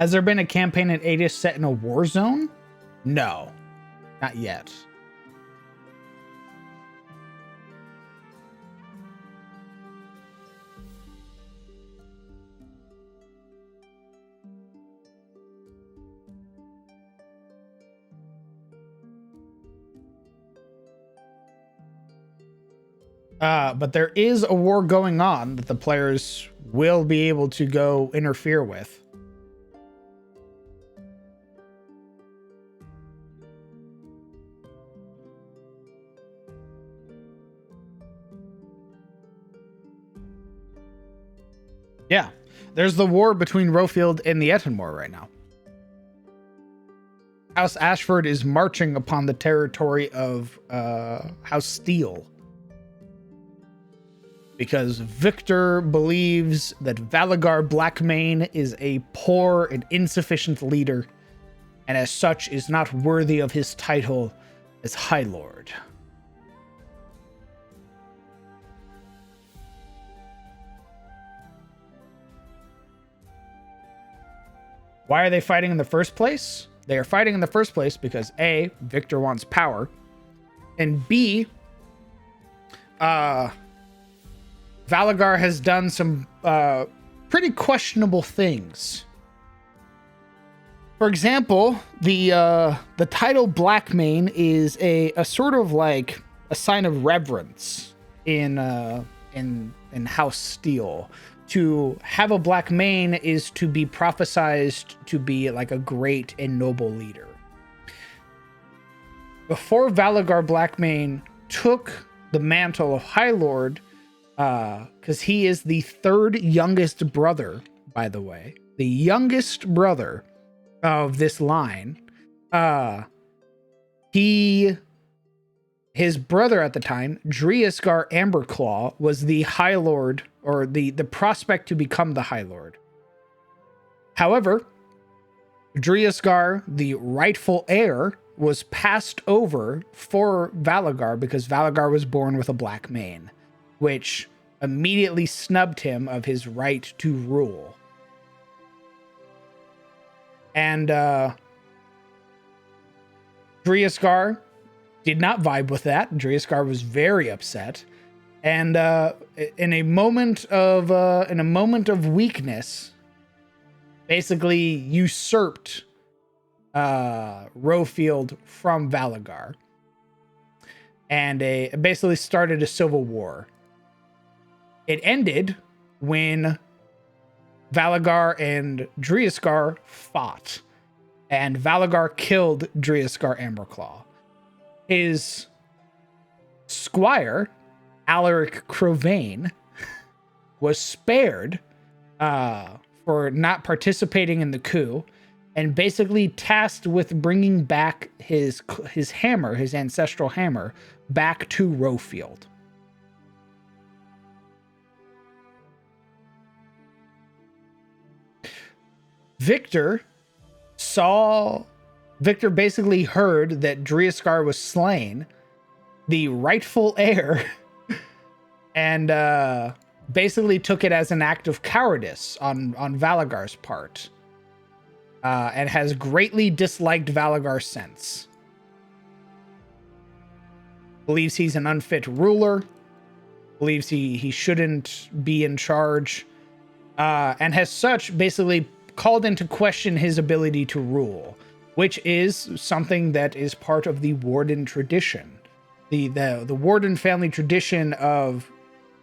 Has there been a campaign in Adis set in a war zone? No, not yet. But there is a war going on that the players will be able to go interfere with. Yeah, there's the war between Rowfield and the Ettenmoor right now. House Ashford is marching upon the territory of House Steele, because Victor believes that Valagar Blackmane is a poor and insufficient leader, and as such is not worthy of his title as High Lord. Why are they fighting in the first place? They are fighting in the first place because A, Victor wants power, and B, Valagar has done some pretty questionable things. For example, the title Blackmane is a sort of like a sign of reverence in House Steele. To have a black mane is to be prophesized to be like a great and noble leader. Before Valagar Blackmane took the mantle of High Lord, because he is the third youngest brother, by the way, the youngest brother of this line. His brother at the time, Driasgar Amberclaw, was the High Lord, or the prospect to become the High Lord. However, Driasgar, the rightful heir, was passed over for Valagar because Valagar was born with a black mane, which immediately snubbed him of his right to rule. And Driasgar did not vibe with that. Driasgar was very upset, and in a moment of weakness, basically usurped Rowfield from Valagar, and basically started a civil war. It ended when Valagar and Driasgar fought, and Valagar killed Driasgar Amberclaw. His squire, Alaric Crowvane, was spared for not participating in the coup, and basically tasked with bringing back his hammer, his ancestral hammer, back to Rowfield. Victor basically heard that Driasgar was slain, the rightful heir, and basically took it as an act of cowardice on Valagar's part, and has greatly disliked Valagar since. Believes he's an unfit ruler, believes he shouldn't be in charge, and has such basically called into question his ability to rule, which is something that is part of the Warden tradition. The Warden family tradition of,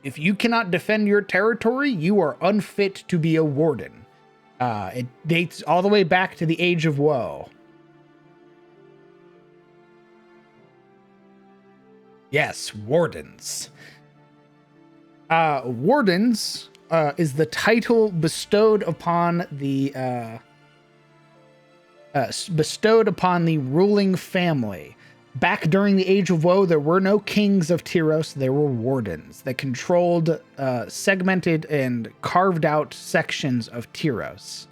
if you cannot defend your territory, you are unfit to be a warden. It dates all the way back to the Age of Woe. Yes, wardens. Wardens is the title bestowed upon the ruling family. Back during the Age of Woe, there were no kings of Tyros, there were wardens that controlled segmented and carved out sections of Tyros.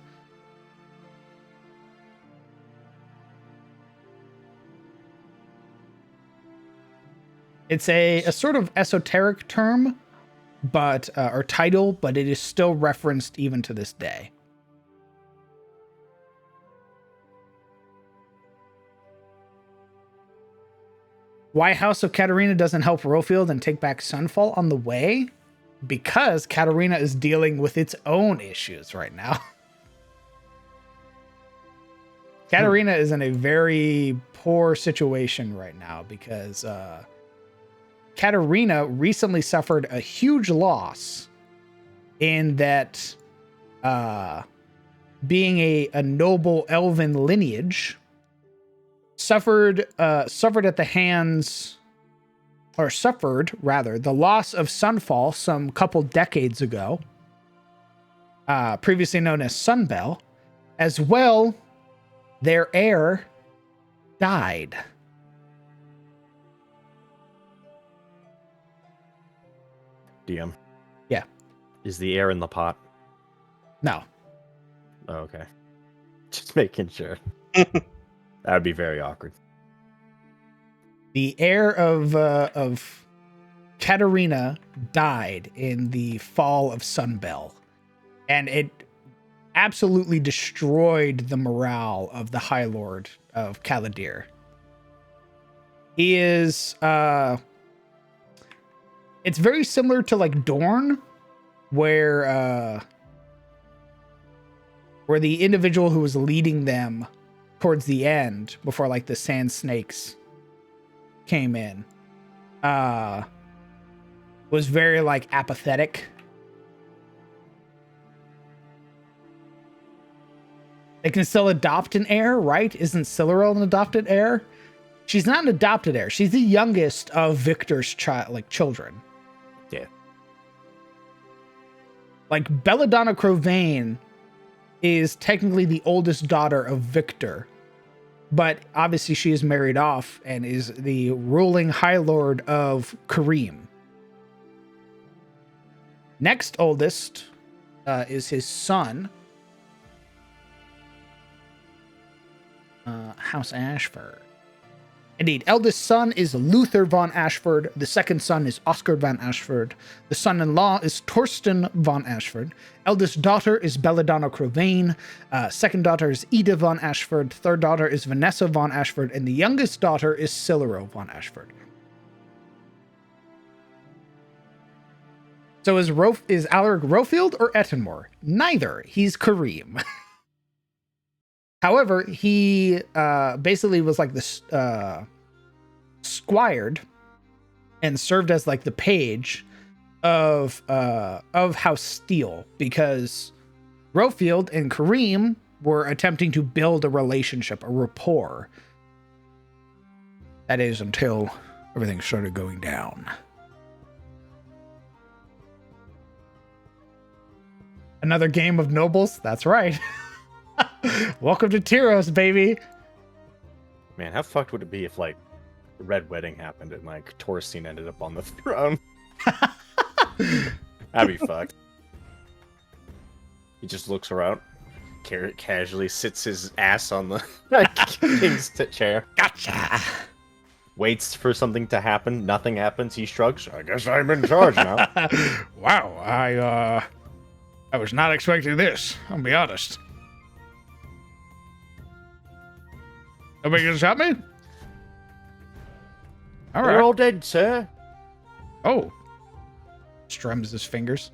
It's a sort of esoteric term, but or title, but it is still referenced even to this day. Why House of Katarina doesn't help Rowfield and take back Sunfall on the way? Because Katarina is dealing with its own issues right now. Katarina is in a very poor situation right now because Katarina recently suffered a huge loss in that being a noble elven lineage, suffered the loss of Sunfall some couple decades ago, previously known as Sunbell. As well, their heir died. DM. Yeah. Is the air in the pot? No. Oh, okay. Just making sure. That would be very awkward. The heir of Katarina died in the fall of Sunbell, and it absolutely destroyed the morale of the High Lord of Kaladir. He is it's very similar to like Dorne, where the individual who was leading them towards the end, before like the sand snakes came in, was very like apathetic. They can still adopt an heir, right? Isn't Silmaril an adopted heir? She's not an adopted heir. She's the youngest of Victor's children. Yeah. Like Belladonna Crowvane is technically the oldest daughter of Victor, but obviously she is married off and is the ruling High Lord of Kareem. Next oldest is his son, House Ashford. Indeed, eldest son is Luther von Ashford. The second son is Oscar von Ashford. The son-in-law is Torsten von Ashford. Eldest daughter is Belladonna Crowvane. Second daughter is Ida von Ashford. Third daughter is Vanessa von Ashford. And the youngest daughter is Siluro von Ashford. So is Alaric Rofield or Ettenmore? Neither. He's Kareem. However, he basically was like this squired and served as like the page of House Steele, because Rofield and Kareem were attempting to build a relationship, a rapport. That is until everything started going down. Another game of nobles? That's right. Welcome to Tyros, baby. Man, how fucked would it be if, like, the Red Wedding happened and, like, Torstein ended up on the throne? That'd be fucked. He just looks around, casually sits his ass on the king's chair. Gotcha. Waits for something to happen. Nothing happens. He shrugs. I guess I'm in charge now. Wow, I was not expecting this. I'll be honest. Nobody can stop me? All They're right. all dead, sir. Oh. Strums his fingers.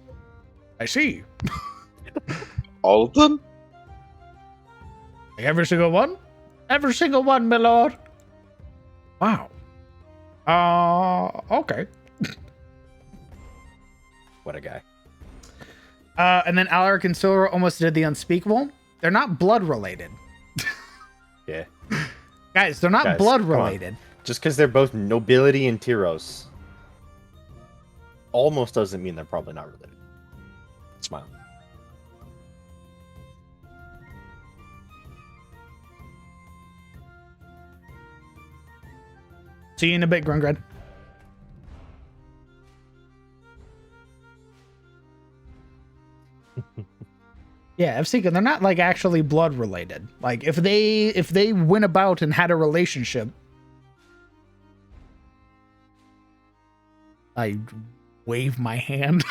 I see. All of them? Like every single one? Every single one, my lord. Wow. Okay. What a guy. And then Alaric and Siluro almost did the unspeakable. They're not blood related. Yeah. Guys, they're not Guys, blood come on. related. Just because they're both nobility and Tyros almost doesn't mean they're probably not related. Smile. See you in a bit, Grungred. Yeah, Evsika, they're not like actually blood related. Like if they went about and had a relationship, I wave my hand.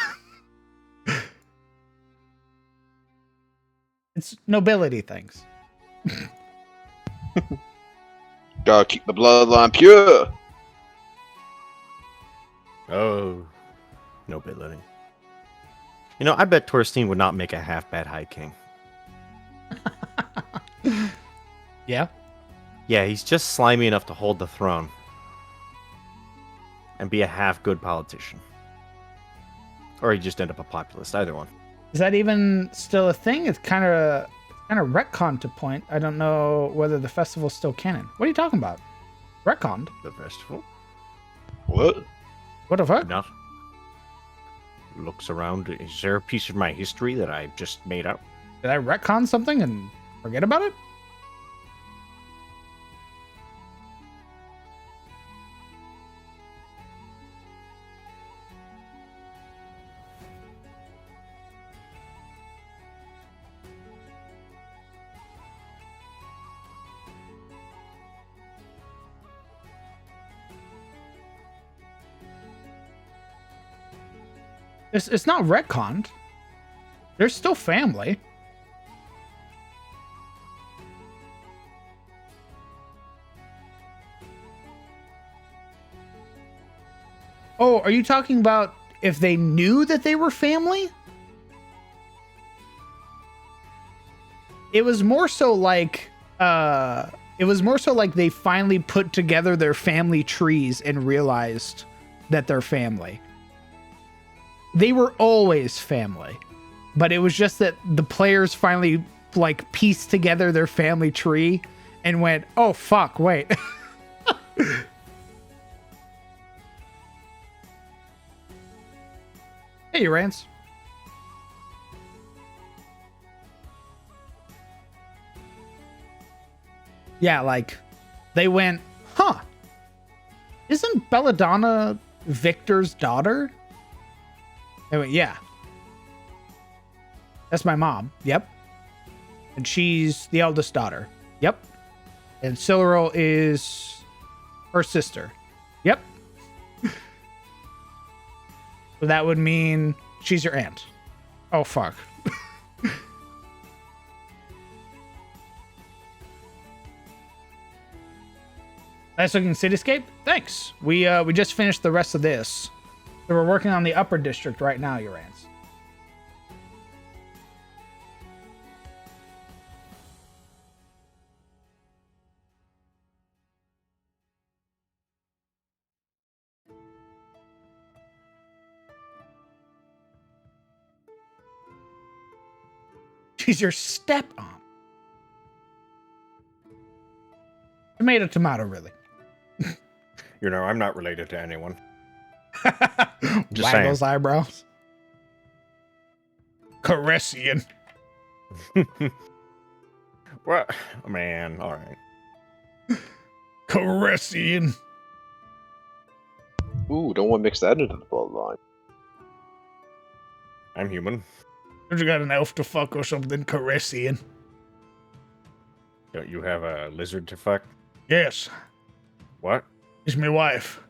It's nobility things. Gotta keep the bloodline pure. Oh, nobility. You know, I bet Torstein would not make a half bad High King. Yeah. Yeah, he's just slimy enough to hold the throne and be a half good politician. Or he just end up a populist, either one. Is that even still a thing? It's kind of retconned to point. I don't know whether the festival's still canon. What are you talking about? Retconned? The festival? What? What the fuck? Not. Looks around. Is there a piece of my history that I just made up? Did I retcon something and forget about it? It's not retconned. They're still family. Oh, are you talking about if they knew that they were family? It was more so like they finally put together their family trees and realized that they're family. They were always family, but it was just that the players finally like pieced together their family tree and went, oh fuck, wait. Hey, Rance. Yeah, like, they went, huh, isn't Belladonna Victor's daughter? They went, yeah. That's my mom. Yep. And she's the eldest daughter. Yep. And Cyril is her sister. Yep. So that would mean she's your aunt. Oh, fuck. Nice looking cityscape. Thanks. We just finished the rest of this. So we're working on the upper district right now, your ants. She's your step-aunt. Tomato, tomato, really. You know, I'm not related to anyone. Just Wag saying. those eyebrows. Caressian. What? Man, all right. Caressian. Ooh, don't want to mix that into the bloodline. I'm human. You got an elf to fuck or something? Caressian. Don't you have a lizard to fuck? Yes, What? it's my wife.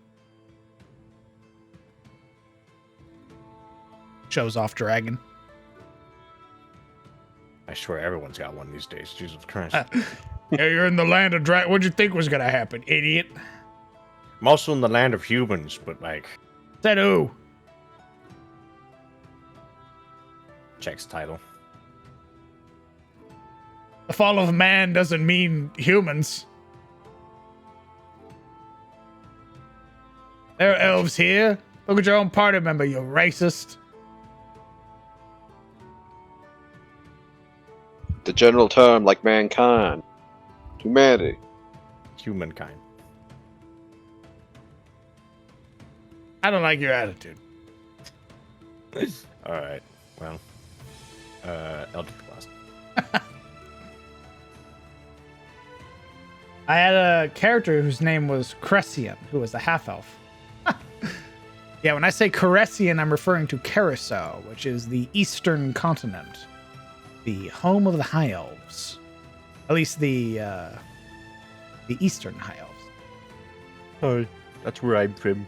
Shows off dragon. I swear everyone's got one these days. Jesus Christ. Yeah, you're in the land of dragon. What'd you think was gonna happen, idiot? I'm also in the land of humans, but like, Said who? checks title. The fall of man doesn't mean humans. There are elves here. Look at your own party member, you racist. The general term, like mankind, humanity. Humankind. I don't like your attitude. All right. Well, Eldritch Blast. I had a character whose name was Cressian, who was a half-elf. Yeah, when I say Caressian, I'm referring to Carousel, which is the eastern continent, the home of the High Elves. At least the eastern High Elves. Hi. That's where I'm from.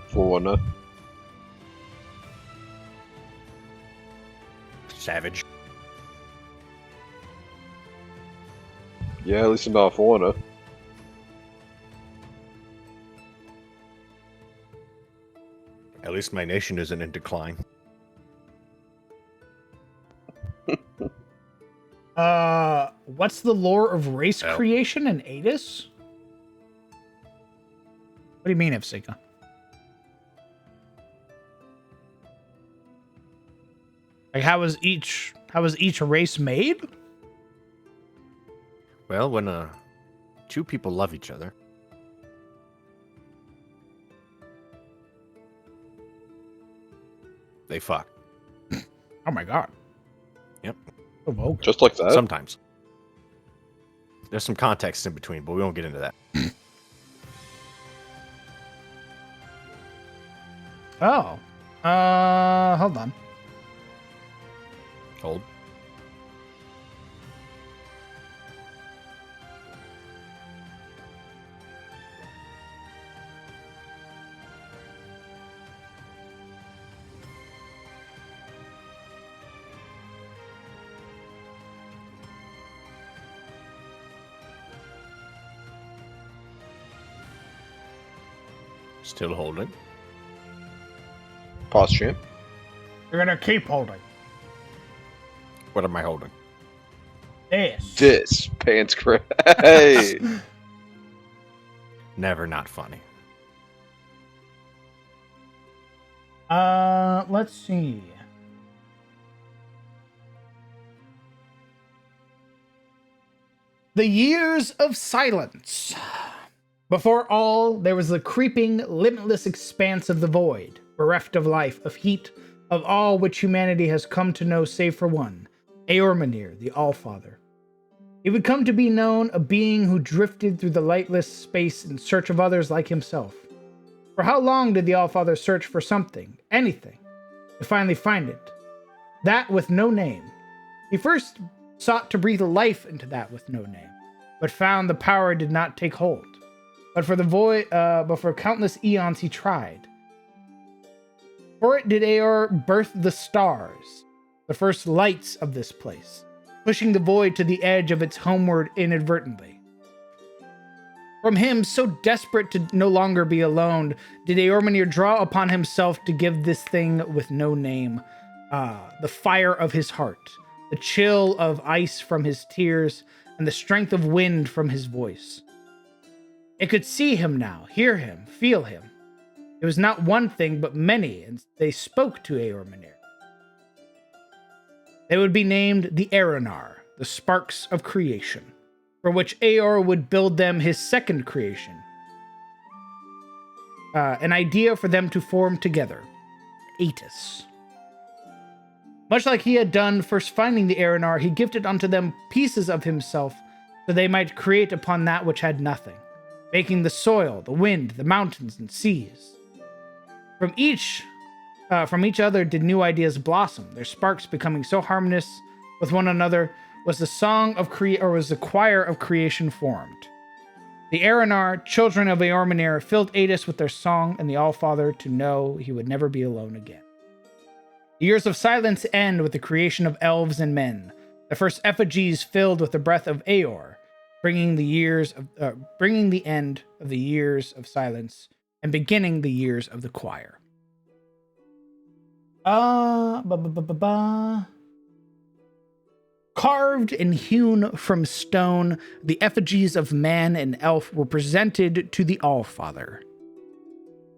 Foreigner. Savage. Yeah, at least I'm not a foreigner. At least my nation isn't in decline. What's the lore of race Oh. creation in Adis? What do you mean, Ifsika? Like, how was each race made? Well, when two people love each other, they fuck. Oh my god. Yep. So vulgar. Just like that. Sometimes. There's some context in between, but we won't get into that. Oh. Hold on. Hold. Still holding. Pause champ. You're gonna keep holding. What am I holding? This. This pants crap. Hey. Never not funny. Let's see. The years of silence. Before all, there was the creeping, limitless expanse of the void, bereft of life, of heat, of all which humanity has come to know save for one, Eormenir, the Allfather. He would come to be known a being who drifted through the lightless space in search of others like himself. For how long did the Allfather search for something, anything, to finally find it? That with no name. He first sought to breathe life into that with no name, but found the power did not take hold. But for countless eons he tried. For it did Eor birth the stars, the first lights of this place, pushing the void to the edge of its homeward inadvertently. From him, so desperate to no longer be alone, did Eormenir draw upon himself to give this thing with no name, the fire of his heart, the chill of ice from his tears, and the strength of wind from his voice. It could see him now, hear him, feel him. It was not one thing, but many, and they spoke to Eormenir. They would be named the Aranar, the sparks of creation, for which Eor would build them his second creation. An idea for them to form together, Atis. Much like he had done first finding the Aranar, he gifted unto them pieces of himself, so they might create upon that which had nothing, making the soil, the wind, the mountains, and seas. From each other did new ideas blossom, their sparks becoming so harmonious with one another was the choir of creation formed. The Aranar, children of Eormenir, filled Adis with their song and the Allfather to know he would never be alone again. The years of silence end with the creation of elves and men, the first effigies filled with the breath of Eor, bringing the end of the years of silence and beginning the years of the choir. Carved and hewn from stone, the effigies of man and elf were presented to the Allfather.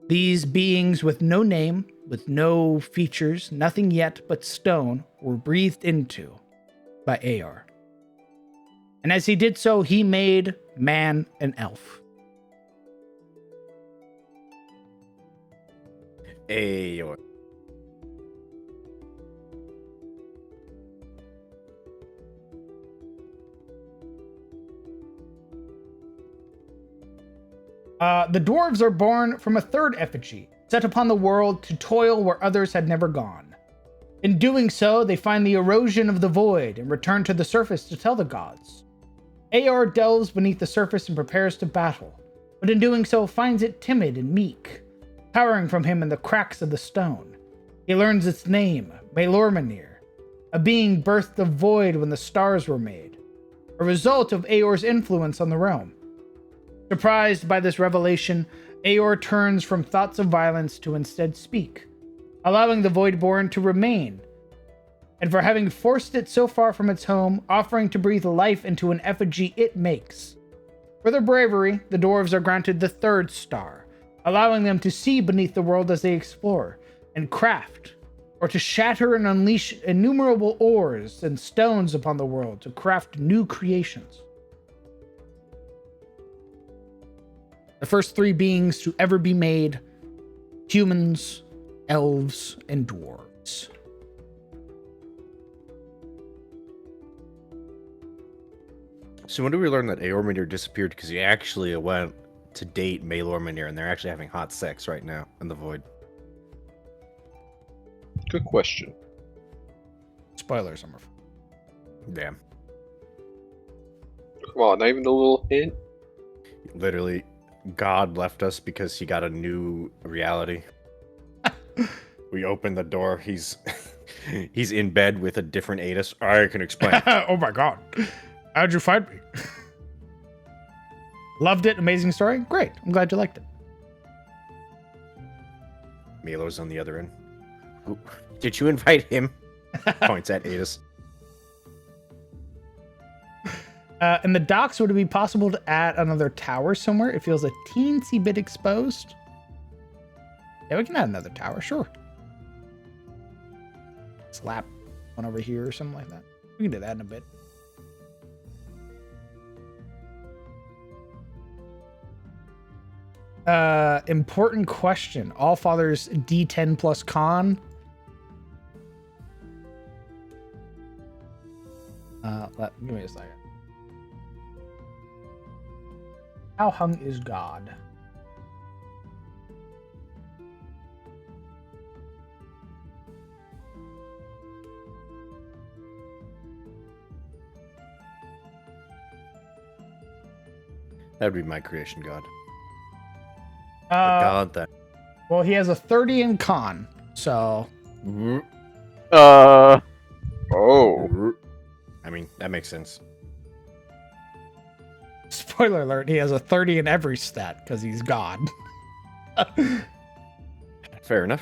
These beings with no name, with no features, nothing yet but stone, were breathed into by Eor. And as he did so, he made man and elf. Eor. The dwarves are born from a third effigy, set upon the world to toil where others had never gone. In doing so, they find the erosion of the void and return to the surface to tell the gods. Eor delves beneath the surface and prepares to battle, but in doing so finds it timid and meek, cowering from him in the cracks of the stone. He learns its name, Melormenir, a being birthed of void when the stars were made, a result of Eor's influence on the realm. Surprised by this revelation, Eor turns from thoughts of violence to instead speak, allowing the Voidborn to remain, and for having forced it so far from its home, offering to breathe life into an effigy it makes. For their bravery, the dwarves are granted the third star, allowing them to see beneath the world as they explore, and craft, or to shatter and unleash innumerable ores and stones upon the world to craft new creations. The first three beings to ever be made: humans, elves, and dwarves. So when did we learn that Eormenir disappeared? Because he actually went to date Melormenir, and they're actually having hot sex right now in the void. Good question. Spoilers, I'm afraid. Damn. Come on, not even a little hint. Literally, God left us because he got a new reality. We open the door. He's in bed with a different Adis. I can explain. Oh my god. How'd you find me? Loved it. Amazing story. Great. I'm glad you liked it. Milo's on the other end. Ooh, did you invite him? Points at Adis. In the docks, would it be possible to add another tower somewhere? It feels a teensy bit exposed. Yeah, we can add another tower, sure. Slap one over here or something like that. We can do that in a bit. Important question. All Fathers D10 plus con. Give me a second. How hung is God? That'd be my creation god. The Uh, god that. well, he has a 30 in con, so Oh. I mean, that makes sense. spoiler alert, he has a 30 in every stat because he's God. Fair enough.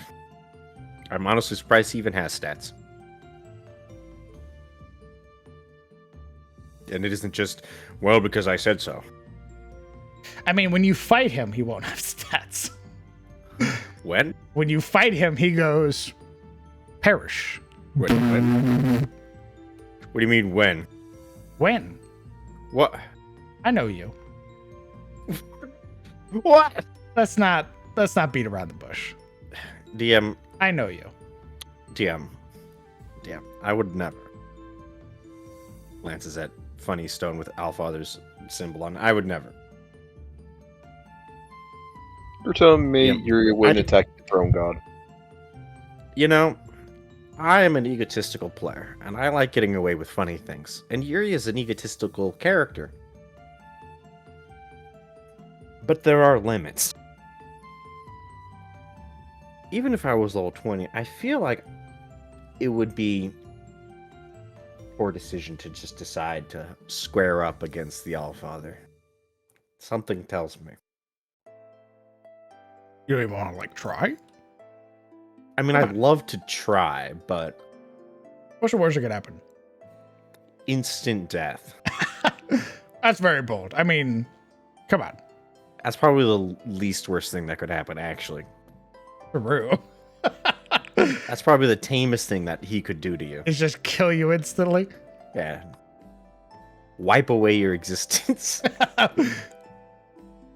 I'm honestly surprised he even has stats. And it isn't just, well, because I said so. I mean, when you fight him, he won't have stats. When? When you fight him, he goes, perish. Wait, when? What do you mean when? When? What? I know you. What? Let's not beat around the bush. DM, I know you. DM, I would never. Lances that funny stone with Allfather's symbol on. I would never. You're telling me Yeah. you wouldn't attack the throne god? You know, I am an egotistical player, and I like getting away with funny things. And Yuri is an egotistical character. But there are limits. Even if I was level 20, I feel like it would be a poor decision to just decide to square up against the Allfather. Something tells me. You don't even want to like try? I mean, Come I'd on. love to try, but What's the worst that could happen? instant death. That's very bold. I mean, come on. That's probably the least worst thing that could happen, actually. Peru. That's probably the tamest thing that he could do to you. Is just kill you instantly. Yeah. Wipe away your existence.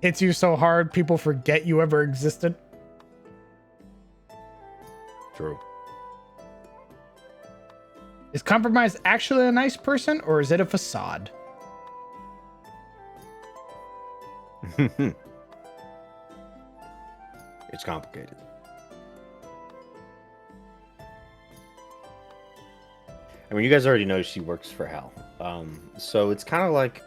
Hits you so hard, people forget you ever existed. True. Is Compromise actually a nice person, or is it a facade? It's complicated. I mean, you guys already know she works for Hell. So it's kind of like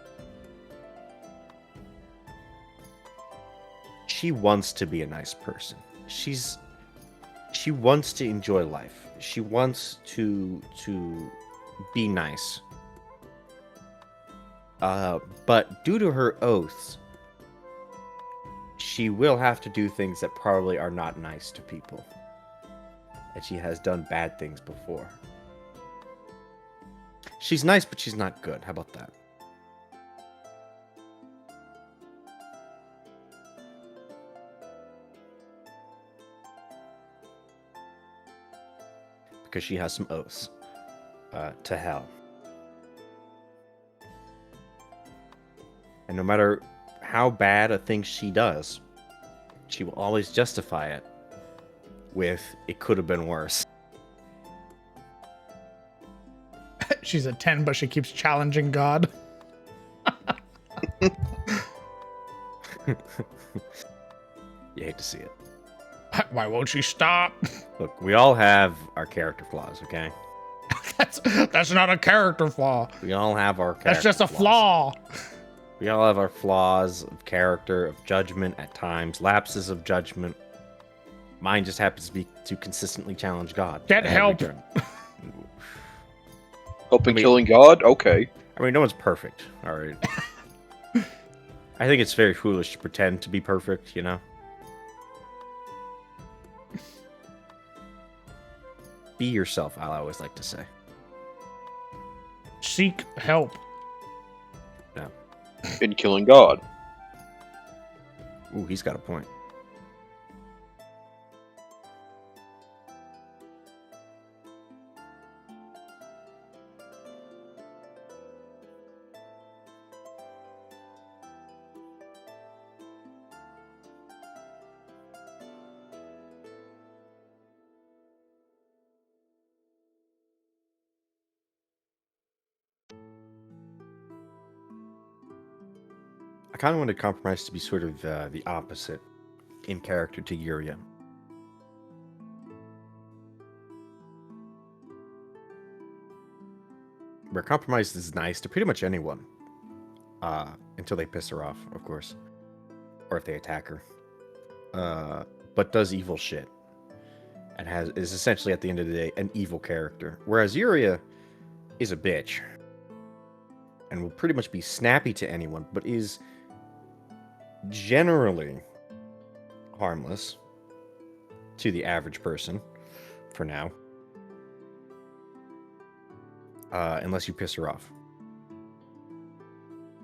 she wants to be a nice person. She wants to enjoy life. She wants to be nice. But due to her oaths, she will have to do things that probably are not nice to people. And she has done bad things before. She's nice, but she's not good. How about that? Because she has some oaths to Hell. And no matter how bad a thing she does, she will always justify it with, it could have been worse. She's a 10, but she keeps challenging God. You hate to see it. Why won't she stop? Look, we all have our character flaws, okay? That's not a character flaw. We all have our character That's just a flaws. flaw. We all have our flaws of character, of judgment at times, lapses of judgment. Mine just happens to be to consistently challenge God. Get at every help. turn. Helping I mean- killing god? Okay. I mean, no one's perfect, all right? I think it's very foolish to pretend to be perfect, you know? Be yourself, I always like to say. Seek help. In killing god. Ooh, he's got a point. I kind of wanted Compromise to be sort of the opposite in character to Yuria. Where Compromise is nice to pretty much anyone. Until they piss her off, of course. Or if they attack her. But does evil shit. And is essentially, at the end of the day, an evil character. Whereas Yuria is a bitch. And will pretty much be snappy to anyone, but is generally harmless to the average person, for now. Unless you piss her off.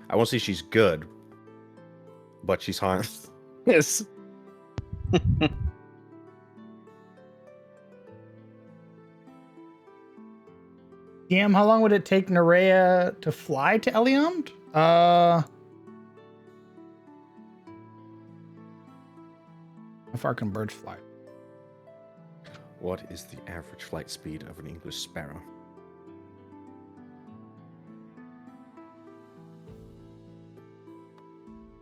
I won't say she's good, but she's harmless. Yes. Damn, how long would it take Nerea to fly to Eliond? How far can birds fly? What is the average flight speed of an English sparrow?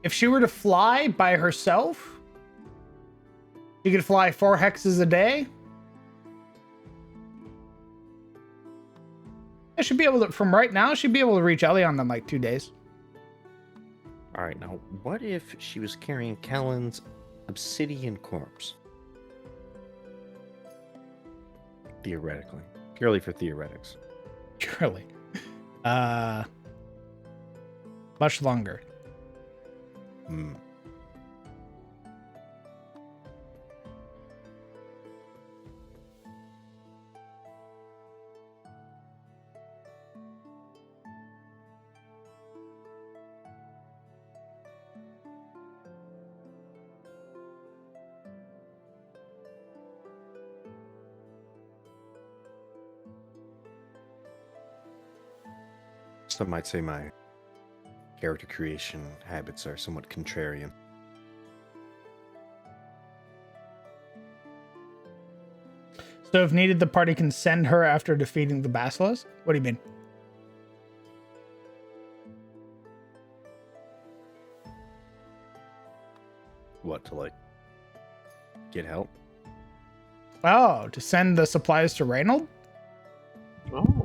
If she were to fly by herself, she could fly 4 hexes a day. I should be able to, from right now, she'd be able to reach Elion in like 2 days. Alright, now, what if she was carrying Kellen's obsidian corpse? Theoretically. Purely for theoretics. Surely. Much longer. Hmm. Some might say my character creation habits are somewhat contrarian. So if needed, the party can send her after defeating the basilisk? What do you mean? What, to like get help? Oh, to send the supplies to Reynold? Oh.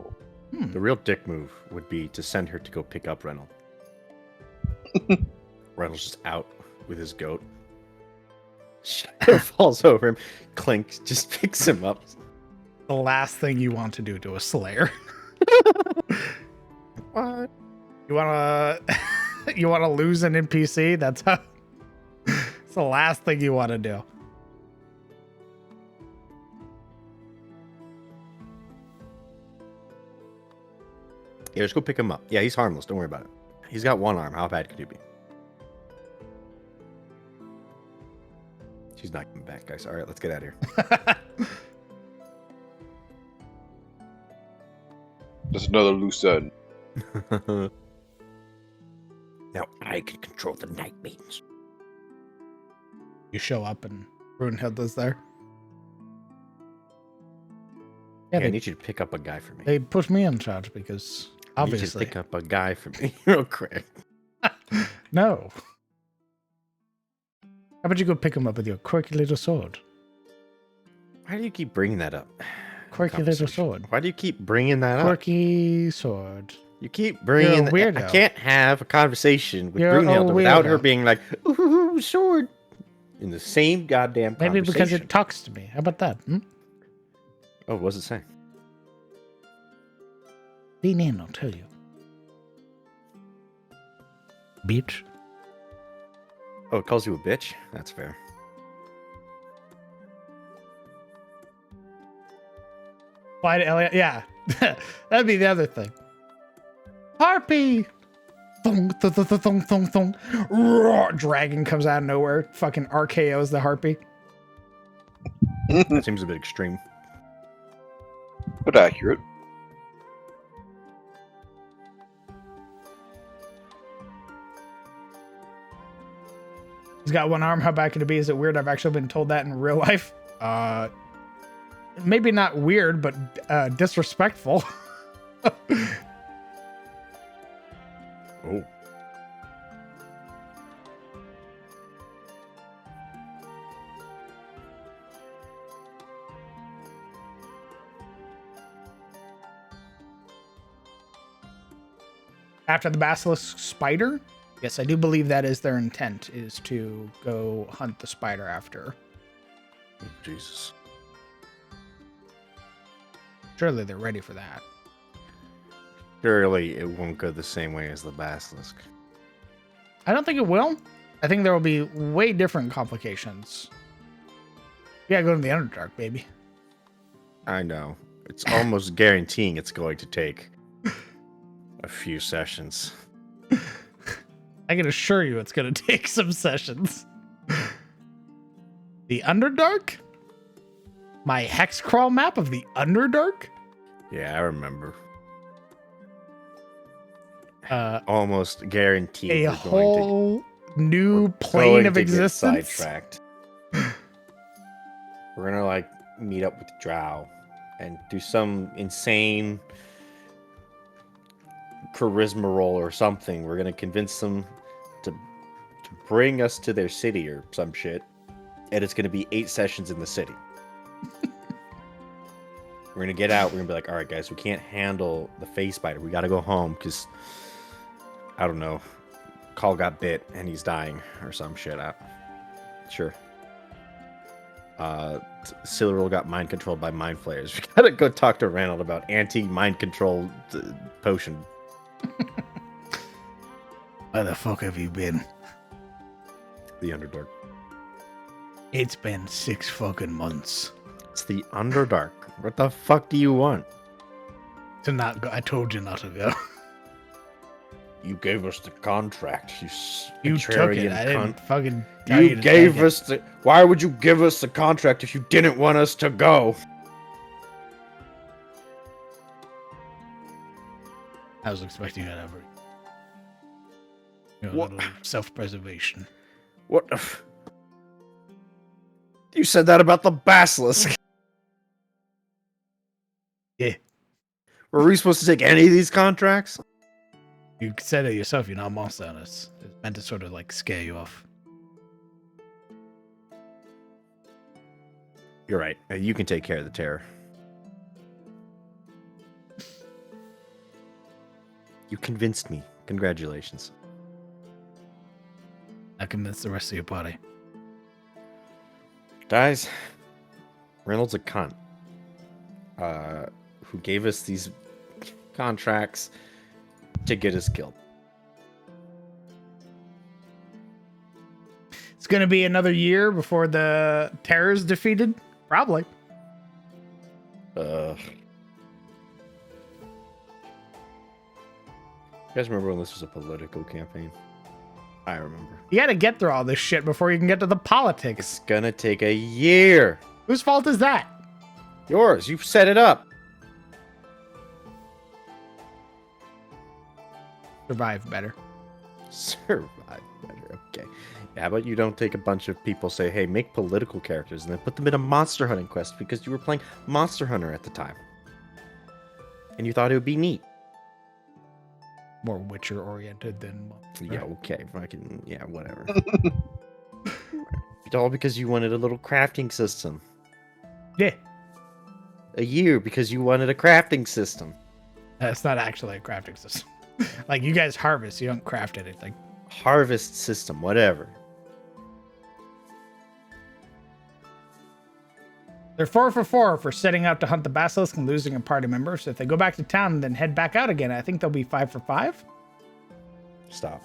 The real dick move would be to send her to go pick up Reynolds. Reynolds just out with his goat. Shadow falls over him. Clink just picks him up. The last thing you want to do to a slayer. What? You wanna you wanna lose an NPC? That's how it's the last thing you want to do. Yeah, just go pick him up. Yeah, he's harmless. Don't worry about it. He's got one arm. How bad could he be? She's not coming back, guys. All right, let's get out of here. Just another loose end. Now I can control the night maidens. You show up and Brunhilde's there. Yeah, Yeah, I need you to pick up a guy for me. they put me in charge because I need you to obviously. pick up a guy for me real quick. No. How about you go pick him up with your quirky little sword? Why do you keep bringing that up? Quirky little Conversation. sword. Why do you keep bringing that up? Quirky sword. You keep bringing. You're a weirdo. I can't have a conversation with You're a Brunhilde without her weirdo. being like, "Ooh, sword," in the same goddamn Maybe conversation. because it talks to me. How about that? Oh, what does it say? Lean in, I'll tell you. Bitch. Oh, it calls you a bitch. That's fair. Fly to Elliot. Yeah. That'd be the other thing. Harpy! Thong, thong, thong, thong, thong, thong. Roar, dragon comes out of nowhere. Fucking RKO's the harpy. That seems a bit extreme. But accurate. He's got one arm. How bad could it be? Is it weird? I've actually been told that in real life. Maybe not weird, but disrespectful. Oh. after the basilisk spider. Yes, I do believe that is their intent, is to go hunt the spider after. Oh, Jesus. Surely they're ready for that. Surely it won't go the same way as the basilisk. I don't think it will. I think there will be way different complications. You gotta go to the Underdark, baby. I know. It's almost guaranteeing it's going to take a few sessions. I can assure you it's gonna take some sessions. The Underdark? My hex crawl map of the Underdark? Yeah, I remember. Almost guaranteed A we're whole new going plane to of get existence. sidetracked. We're gonna like meet up with Drow and do some insane charisma roll or something. We're gonna convince them to bring us to their city or some shit, and it's gonna be 8 sessions in the city. We're gonna get out. We're gonna be like, all right, guys, we can't handle the face spider. We gotta go home because I don't know. Call got bit and he's dying or some shit. Sure. Cyril got mind controlled by mind flayers. We gotta go talk to Ranald about anti-mind control potion. Where the fuck have you been? The Underdark. It's been 6 fucking months. It's the Underdark. What the fuck do you want? To not go. I told you not to go. You gave us the contract. You took it. I didn't fucking tell You you to gave take us the. Why would you give us the contract if you didn't want us to go? I was expecting that ever. What? Little self-preservation. What? The you said that about the basilisk. Yeah. Were we supposed to take any of these contracts? You said it yourself. You're not a monster on us. It's meant to sort of like scare you off. You're right. You can take care of the terror. You convinced me. Congratulations. I convinced the rest of your party. Guys, Reynolds a cunt. Who gave us these contracts to get us killed. It's gonna be another year before the terror's defeated? Probably. You guys remember when this was a political campaign? I remember. You gotta get through all this shit before you can get to the politics. It's gonna take a year. Whose fault is that? Yours. You set it up. Survive better. Survive better. Okay. How about you don't take a bunch of people, say, hey, make political characters, and then put them in a monster hunting quest because you were playing Monster Hunter at the time. And you thought it would be neat. More Witcher oriented than. Yeah, okay. Fucking, yeah, whatever. It's all because you wanted a little crafting system. Yeah. A year because you wanted a crafting system. That's not actually a crafting system. Like, you guys harvest, you don't craft anything. Harvest system, whatever. They're 4 for 4 for setting out to hunt the basilisk and losing a party member. So if they go back to town and then head back out again, I think they'll be 5 for 5. Stop.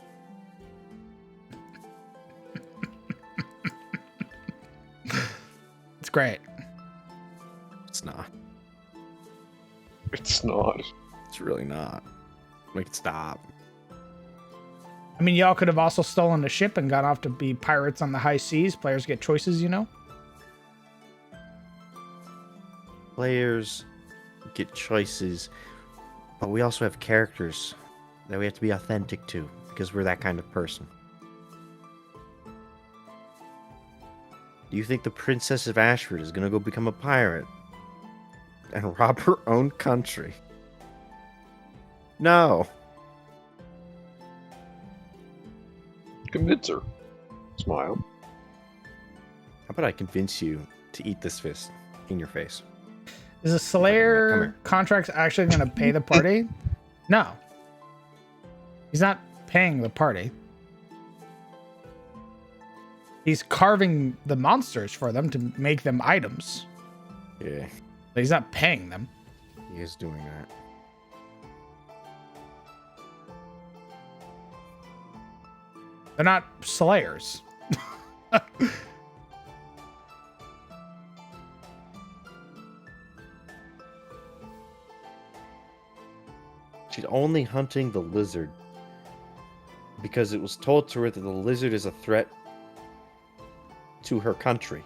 It's great. It's not. It's not. It's really not. Make it stop. I mean, y'all could have also stolen a ship and gone off to be pirates on the high seas. Players get choices, you know? Players get choices, but we also have characters that we have to be authentic to because we're that kind of person. Do you think the Princess of Ashford is going to go become a pirate and rob her own country? No. Convince her. Smile. How about I convince you to eat this fist in your face? Is a Come Slayer here. contract actually going to pay the party? No. He's not paying the party. He's carving the monsters for them to make them items. Yeah, But he's not paying them. he is doing that. They're not slayers. She's only hunting the lizard because it was told to her that the lizard is a threat to her country.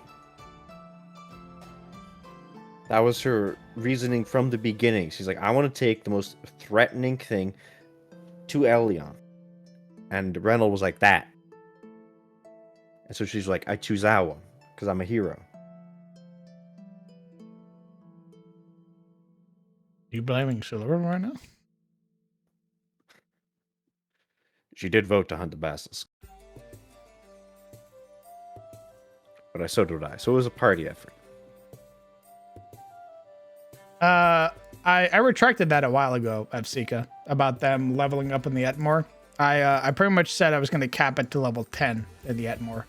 That was her reasoning from the beginning. She's like, I want to take the most threatening thing to Elion. And Reynold was like, that. And so she's like, I choose that one because I'm a hero. You blaming Silver right now? She did vote to hunt the basilisk. But so did I. So it was a party effort. I retracted that a while ago, Evsika, about them leveling up in the Etmore. I pretty much said I was going to cap it to level 10 in the Etmore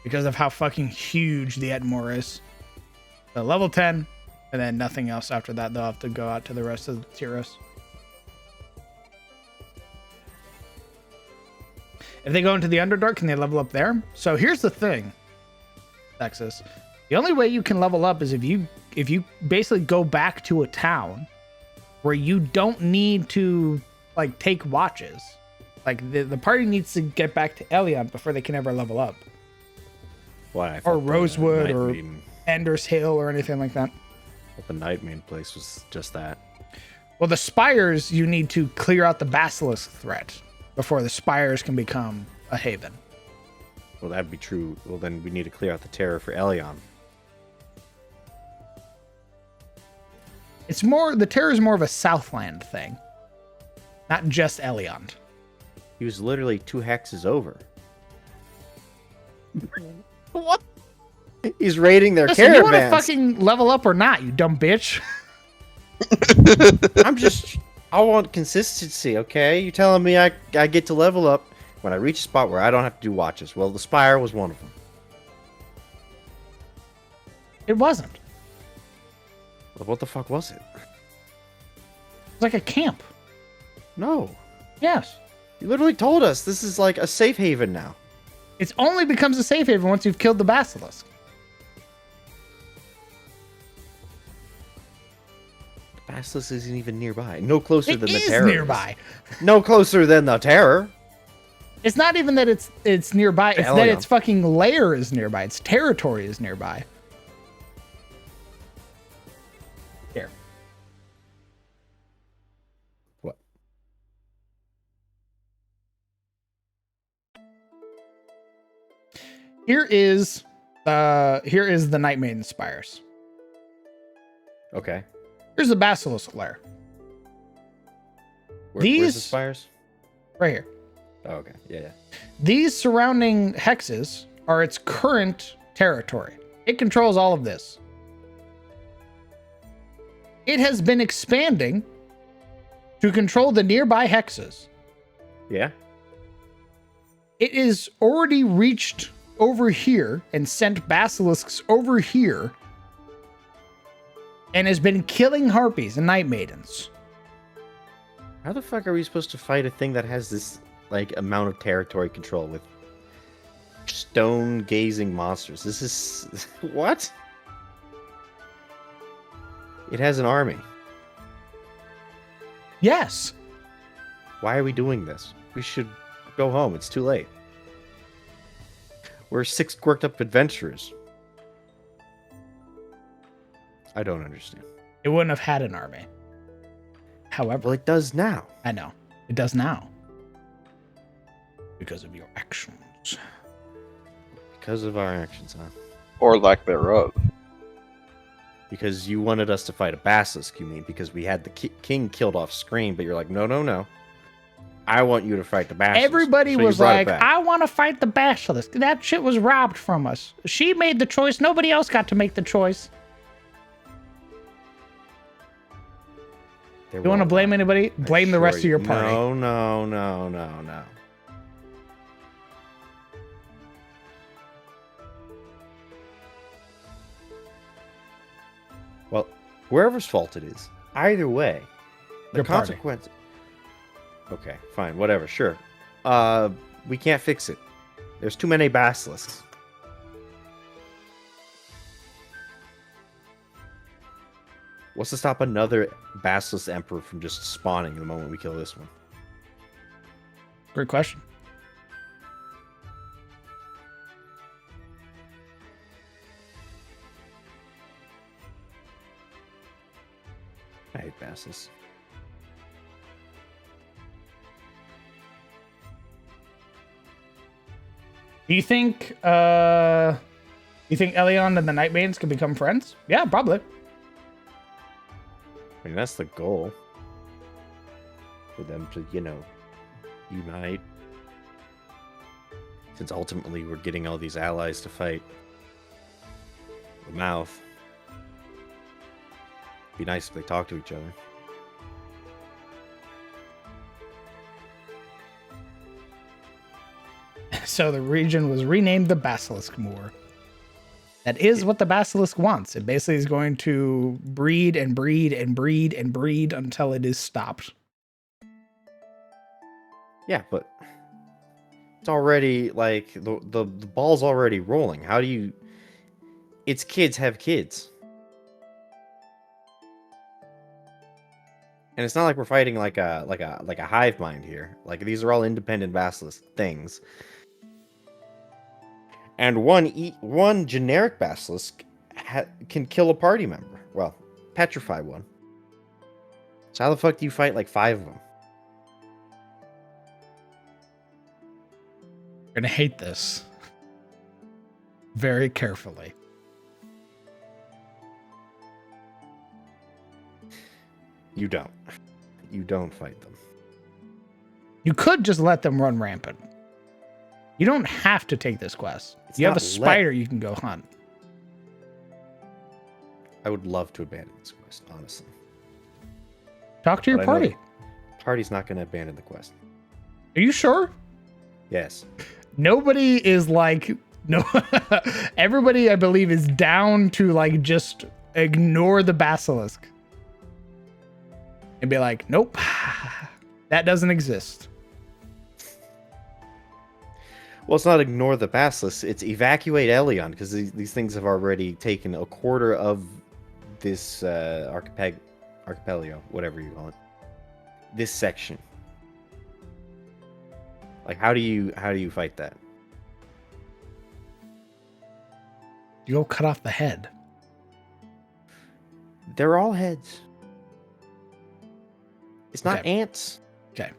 because of how fucking huge the Etmore is. So level 10, and then nothing else after that. They'll have to go out to the rest of the Tyros. If they go into the Underdark, can they level up there? So here's the thing, Texas. The only way you can level up is if you basically go back to a town where you don't need to like take watches. Like the party needs to get back to Elion before they can ever level up. Why? Or Rosewood or Maiden, Ender's Hill or anything like that. the Night Main place was just that. Well, the Spires, you need to clear out the Basilisk threat before the Spires can become a haven. Well, that'd be true. Well, then we need to clear out the terror for Elion. It's more, the terror is more of a Southland thing, not just Elion. He was literally 2 hexes over. What? He's raiding their Listen, you want to caravans. fucking level up or not, you dumb bitch? I want consistency, okay? You telling me I get to level up when I reach a spot where I don't have to do watches. Well, the Spire was one of them. It wasn't. Well, what the fuck was it? It's like a camp. No. Yes. You literally told us this is like a safe haven now. It only becomes a safe haven once you've killed the Basilisk. Basilisk isn't even nearby. No closer It than the is terror. nearby. No closer than the terror. It's not even that it's nearby. It's that Elion. its fucking lair is nearby. Its territory is nearby. Here. What? Here is the Night Maiden Spires. Okay. Here's the Basilisk lair. Where's the These- Spires? Right here. Oh, okay. Yeah. These surrounding hexes are its current territory. It controls all of this. It has been expanding to control the nearby hexes. Yeah? It is already reached over here and sent basilisks over here and has been killing harpies and night maidens. How the fuck are we supposed to fight a thing that has this, like, amount of territory control with stone-gazing monsters? This is... What? It has an army. Yes. Why are we doing this? We should go home. It's too late. We're 6 worked up adventurers. I don't understand. It wouldn't have had an army. However, Well, it does now. I know. It does now. Because of your actions. Because of our actions, huh? Or lack thereof. Because you wanted us to fight a basilisk, you mean? Because we had the king killed off screen, but you're like, no, no, no. I want you to fight the basilisk. Everybody So you was brought it like, back. I want to fight the basilisk. That shit was robbed from us. She made the choice. Nobody else got to make the choice. You want to blame anybody? Blame the rest of your party. No, no, no, no, no. Well, whoever's fault it is, either way, the Your party. consequence. Okay, fine, whatever, sure. We can't fix it. There's too many basilisks. What's to stop another basilisk emperor from just spawning the moment we kill this one? Great question. I hate basilisks. Do you think Elion and the Nightmaidens can become friends? Yeah, probably. I mean, that's the goal. For them to, unite. Since ultimately we're getting all these allies to fight the mouth. Be nice if they talk to each other. So the region was renamed the Basilisk Moor. That is what the basilisk wants. It basically is going to breed and breed and breed and breed until it is stopped. Yeah, but it's already like the ball's already rolling. How do you? Its kids have kids, and it's not like we're fighting like a hive mind here. Like these are all independent basilisk things. And one generic basilisk can kill a party member. Well, petrify one. So how the fuck do you fight like 5 of them? You're gonna hate this very carefully. You don't. You don't fight them. You could just let them run rampant. You don't have to take this quest. It's You have a not spider you can go hunt. I would love to abandon this quest, honestly. Talk to your But I know party. the party's not going to abandon the quest. Are you sure? Yes. Nobody is like, no. Everybody, I believe, is down to like just ignore the basilisk and be like, nope, that doesn't exist. Well, it's not ignore the basilisk. It's evacuate Elion, because these things have already taken a quarter of this archipelago, whatever you call it. This section. Like, how do you fight that? You go cut off the head. They're all heads. It's not Okay. ants. Okay.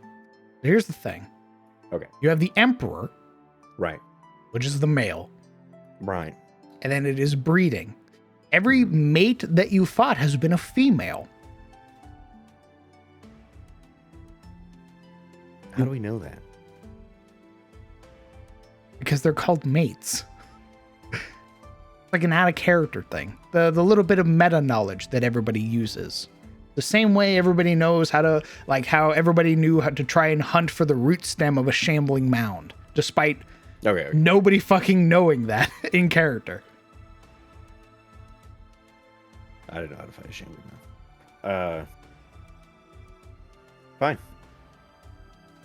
Here's the thing. Okay. You have the emperor, Right. which is the male, Right. and then it is breeding. Every mate that you fought has been a female. How do we know that? Because they're called mates. Like an out of character thing. The little bit of meta knowledge that everybody uses. The same way everybody knows how to, like how everybody knew how to try and hunt for the root stem of a shambling mound, despite Okay. nobody fucking knowing that in character. I don't know how to fight a shambling mound. Fine.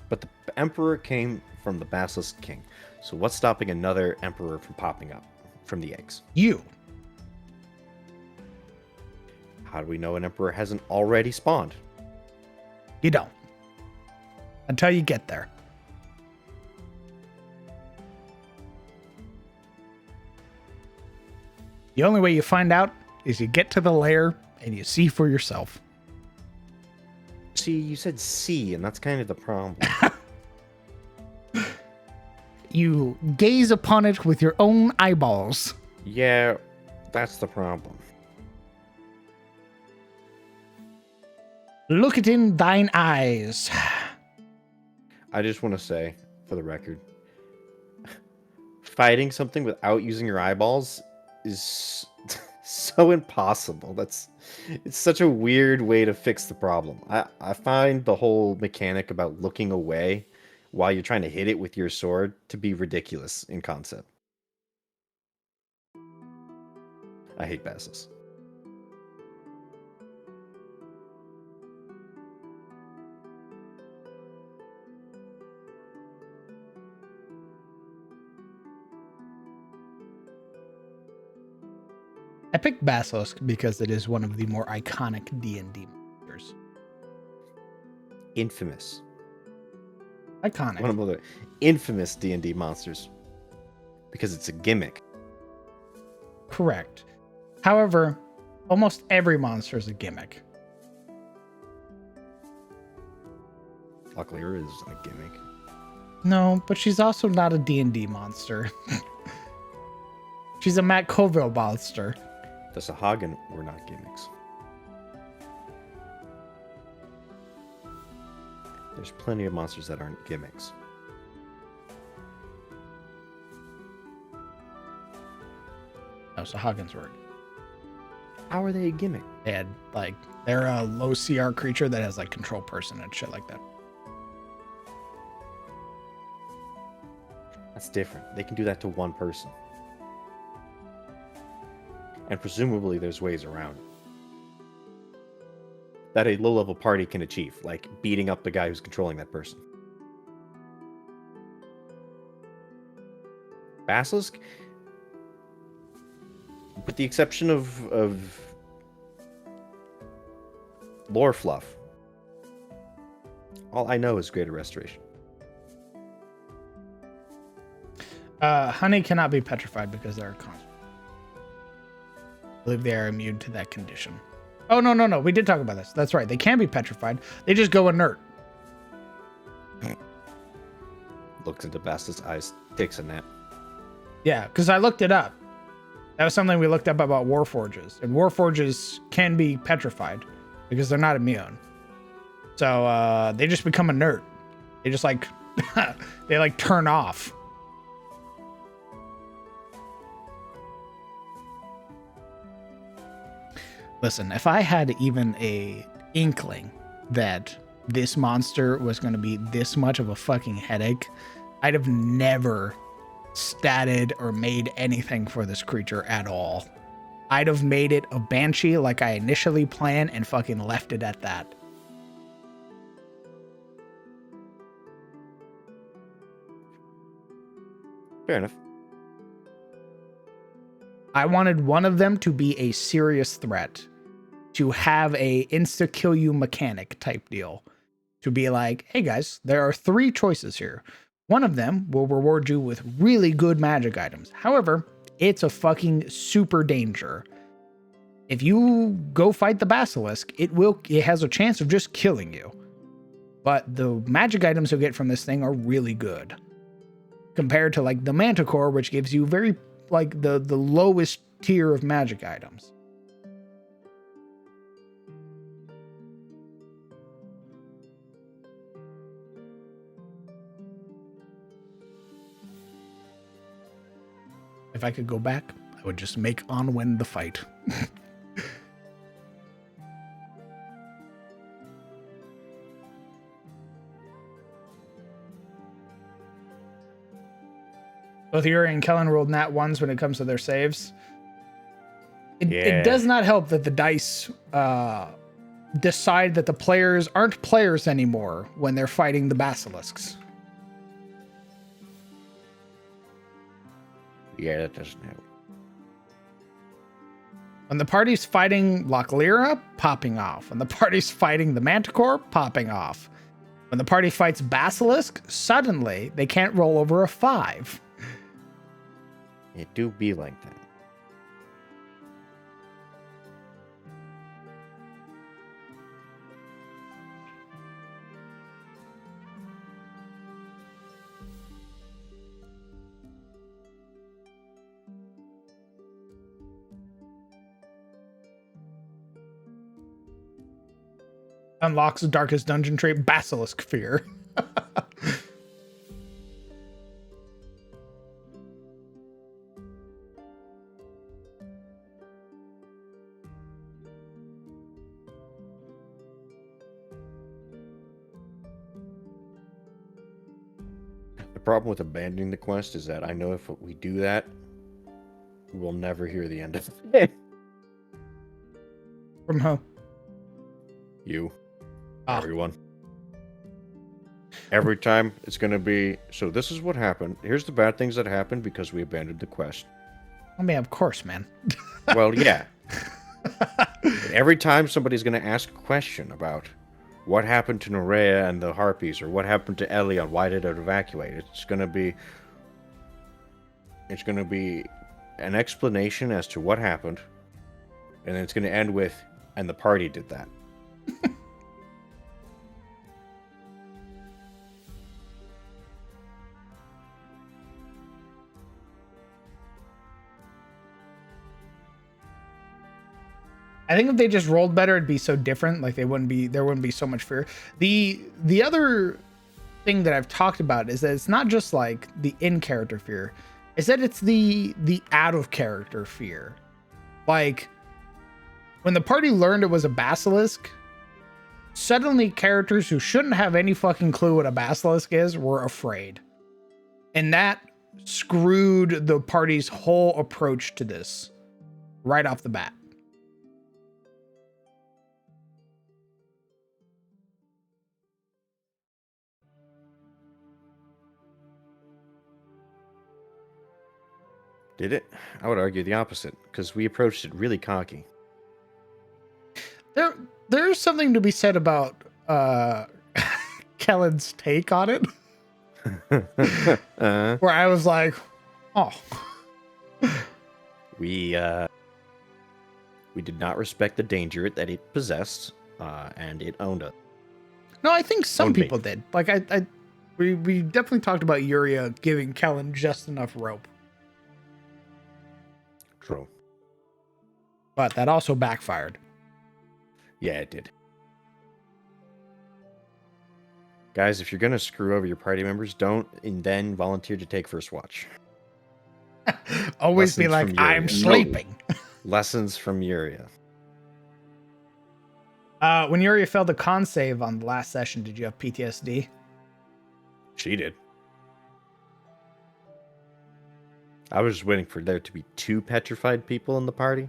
But the emperor came from the Basilisk King. So what's stopping another emperor from popping up from the eggs? You. How do we know an emperor hasn't already spawned? You don't. Until you get there. The only way you find out is you get to the lair and you see for yourself. See, you said see, and that's kind of the problem. You gaze upon it with your own eyeballs. Yeah, that's the problem. Look it in thine eyes. I just want to say, for the record, fighting something without using your eyeballs is so impossible. It's such a weird way to fix the problem. I find the whole mechanic about looking away while you're trying to hit it with your sword to be ridiculous in concept. I hate basilisks. I picked Basilisk because it is one of the more iconic D&D monsters. Infamous. Iconic. One of the infamous D&D monsters. Because it's a gimmick. Correct. However, almost every monster is a gimmick. Locklear is a gimmick. No, but she's also not a D&D monster. She's a Matt Colville monster. The Sahagin were not gimmicks. There's plenty of monsters that aren't gimmicks. No, Sahagins were. How are they a gimmick? They had, like, they're a low CR creature that has, like, control person and shit like that. That's different. They can do that to one person. And presumably there's ways around it. That a low-level party can achieve, like beating up the guy who's controlling that person. Basilisk, with the exception of lore fluff, all I know is Greater Restoration. Honey cannot be petrified because they're a construct. I believe they are immune to that condition. Oh, no. We did talk about this. That's right. They can be petrified. They just go inert. Looks into Basilisk's eyes, takes a nap. Yeah, because I looked it up. That was something we looked up about Warforges. And Warforges can be petrified because they're not immune. So they just become inert. They just like, they like turn off. Listen, if I had even a inkling that this monster was going to be this much of a fucking headache, I'd have never statted or made anything for this creature at all. I'd have made it a banshee like I initially planned and fucking left it at that. Fair enough. I wanted one of them to be a serious threat, to have a insta-kill you mechanic type deal, to be like, hey guys, there are 3 choices here. One of them will reward you with really good magic items. However, it's a fucking super danger. If you go fight the basilisk, it has a chance of just killing you. But the magic items you'll get from this thing are really good. Compared to like the manticore, which gives you very like the lowest tier of magic items. If I could go back, I would just make Onwin the fight. Both Yuri and Kellen rolled nat 1s when it comes to their saves. It does not help that the dice decide that the players aren't players anymore when they're fighting the basilisks. Yeah, that doesn't help. When the party's fighting Locklear, popping off. When the party's fighting the Manticore, popping off. When the party fights Basilisk, suddenly they can't roll over a 5. It do be like that. Unlocks the darkest dungeon trait, Basilisk Fear. problem with abandoning the quest is that I know if we do that, we'll never hear the end of it. From who? You. Ah. Everyone. Every time it's going to be, so this is what happened. Here's the bad things that happened because we abandoned the quest. I mean, of course, man. Well, yeah. But every time somebody's going to ask a question about what happened to Nerea and the Harpies, or what happened to Elion, why did it evacuate? It's going to be an explanation as to what happened, and then it's going to end with, and the party did that. I think if they just rolled better, it'd be so different. Like there wouldn't be so much fear. The other thing that I've talked about is that it's not just like the in-character fear. It's that it's the out-of-character fear. Like when the party learned it was a basilisk, suddenly characters who shouldn't have any fucking clue what a basilisk is were afraid. And that screwed the party's whole approach to this right off the bat. Did it? I would argue the opposite, because we approached it really cocky. There's something to be said about Kellen's take on it. Where I was like, oh. We did not respect the danger that it possessed, and it owned it. No, I think some Owned me. people did. Like we definitely talked about Yuria giving Kellen just enough rope. True. But that also backfired. Yeah, it did. Guys, if you're going to screw over your party members, don't and then volunteer to take first watch. Always be Lessons like, from I'm Yuria. sleeping. Lessons from Yuria. When Yuria failed a con save on the last session, did you have PTSD? She did. I was just waiting for there to be 2 petrified people in the party.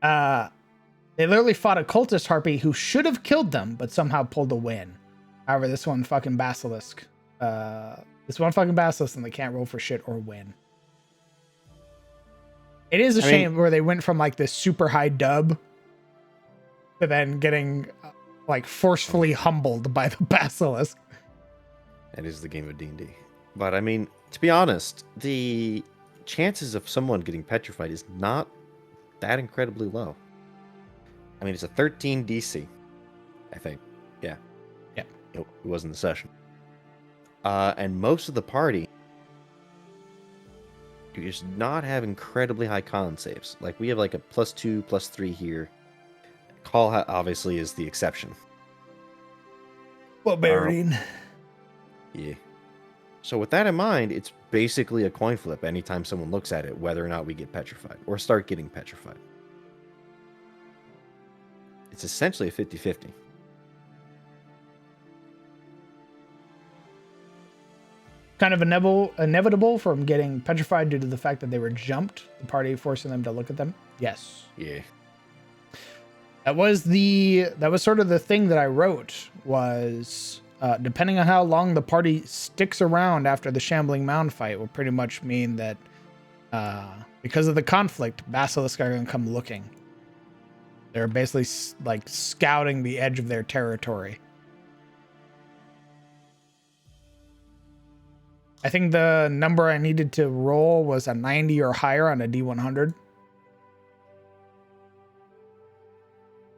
They literally fought a cultist harpy who should have killed them, but somehow pulled a win. However, this one fucking basilisk. And they can't roll for shit or win. It is a shame where they went from like this super high dub to then getting like forcefully humbled by the basilisk. That is the game of D&D. But I mean, to be honest, the chances of someone getting petrified is not that incredibly low. I mean, it's a 13 DC, I think. Yeah. Yeah. It was in the session. And most of the party does not have incredibly high con saves. Like, we have like a +2, +3 here. Call obviously is the exception. Barbarian. Yeah. So with that in mind, it's basically a coin flip anytime someone looks at it, whether or not we get petrified or start getting petrified. It's essentially a 50-50. Kind of inevitable from getting petrified due to the fact that they were jumped, the party forcing them to look at them. Yes. Yeah. That was sort of the thing that I wrote was depending on how long the party sticks around after the Shambling Mound fight will pretty much mean that because of the conflict, Basilisk are going to come looking. They're basically like scouting the edge of their territory. I think the number I needed to roll was a 90 or higher on a D100.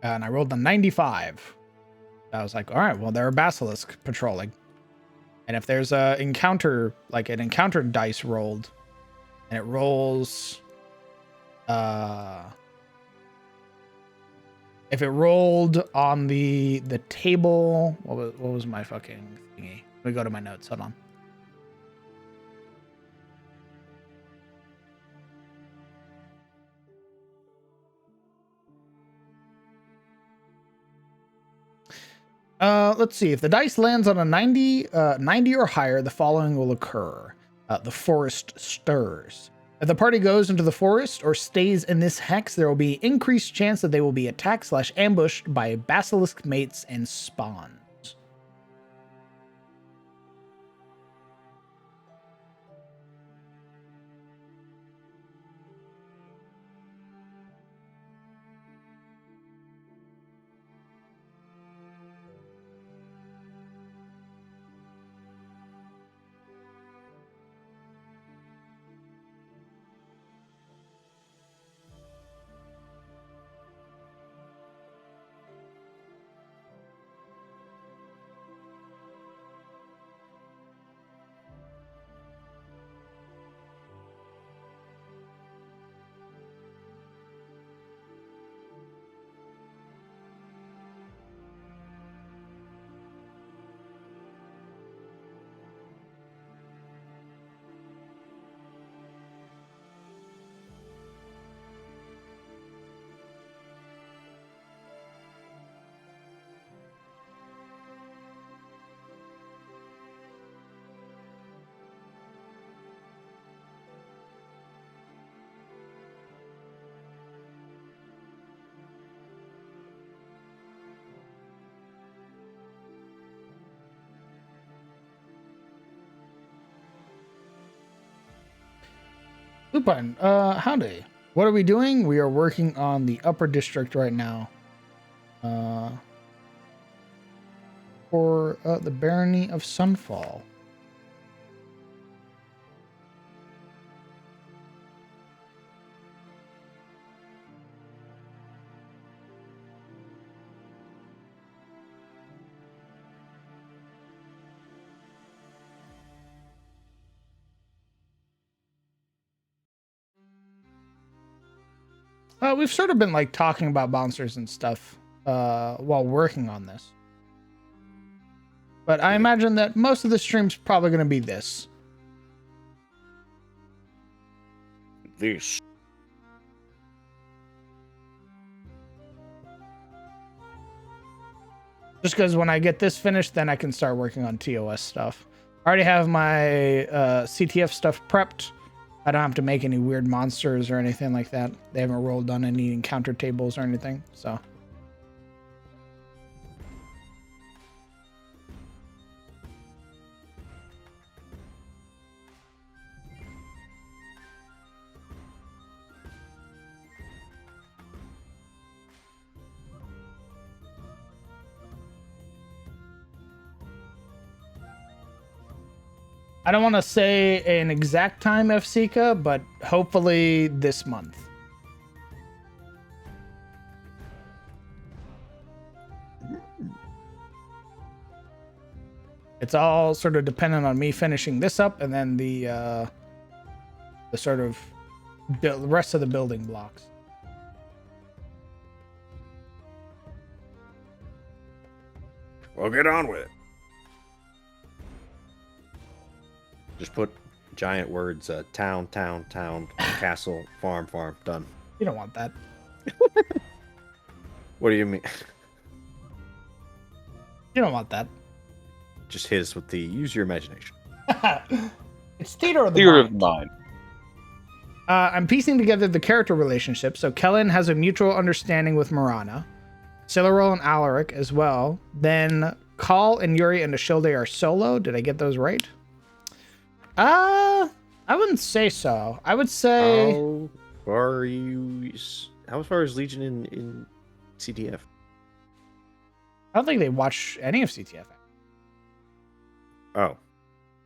And I rolled a 95. I was like, all right, well, they're a basilisk patrolling. And if there's a encounter, like an encounter dice rolled, and it rolls, if it rolled on the table, what was my fucking thingy? Let me go to my notes. Hold on. Let's see. If the dice lands on a 90 or higher, the following will occur. The forest stirs. If the party goes into the forest or stays in this hex, there will be increased chance that they will be attacked / ambushed by basilisk mates and spawns. Lupin, howdy. What are we doing? We are working on the upper district right now. For the barony of Sunfall. We've sort of been like talking about monsters and stuff while working on this. But I imagine that most of the stream's probably going to be this. This. Just because when I get this finished, then I can start working on TOS stuff. I already have my CTF stuff prepped. I don't have to make any weird monsters or anything like that. They haven't rolled on any encounter tables or anything, so. I don't want to say an exact time, FCK, but hopefully this month. It's all sort of dependent on me finishing this up and then the sort of the rest of the building blocks. Well, get on with it. Just put giant words, town, castle, farm, done. You don't want that. What do you mean? You don't want that. Just hit us with the use your imagination. It's theater of the Theater mind. of the mind. I'm piecing together the character relationships. So Kellen has a mutual understanding with Marana. Cilarol and Alaric as well. Then Call and Yuri and Ashilde are solo. Did I get those right? I wouldn't say so. I would say... How far is Legion in CTF? I don't think they watch any of CTF. Oh. Do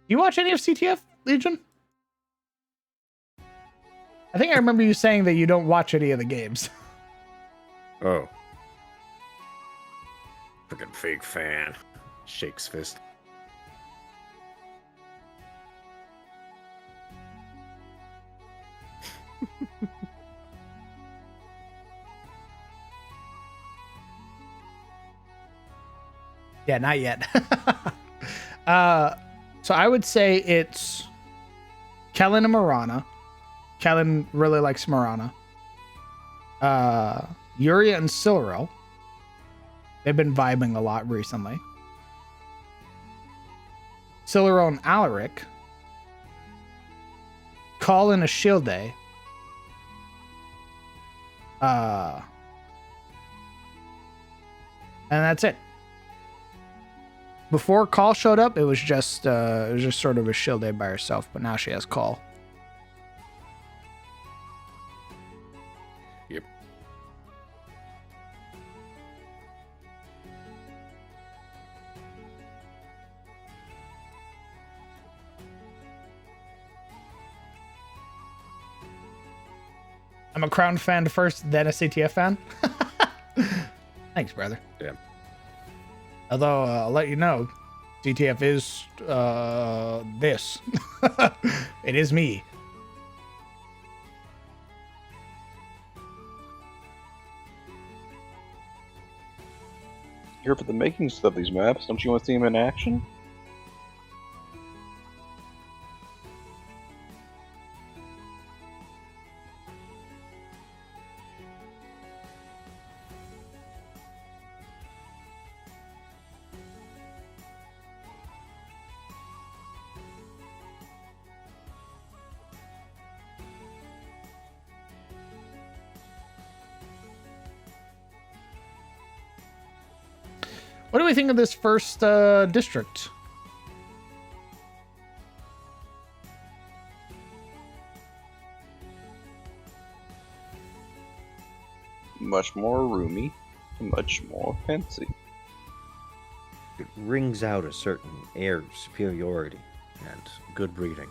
you watch any of CTF, Legion? I think I remember you saying that you don't watch any of the games. Oh. Freaking fake fan. Shakes fist. Yeah, not yet. So I would say it's Kellen and Marana. Kellen really likes Marana. Yuria and Silril. They've been vibing a lot recently. Cilerone Alaric. Call in a shield day. And that's it. Before Call showed up, it was just sort of a shield day by herself, but now she has Call. Yep. I'm a Crown fan first, then a CTF fan. Thanks, brother. Yeah. Although, I'll let you know, CTF is this. It is me. Here for the makings of these maps. Don't you want to see them in action? What do we think of this first district? Much more roomy, much more fancy. It rings out a certain air of superiority and good breeding.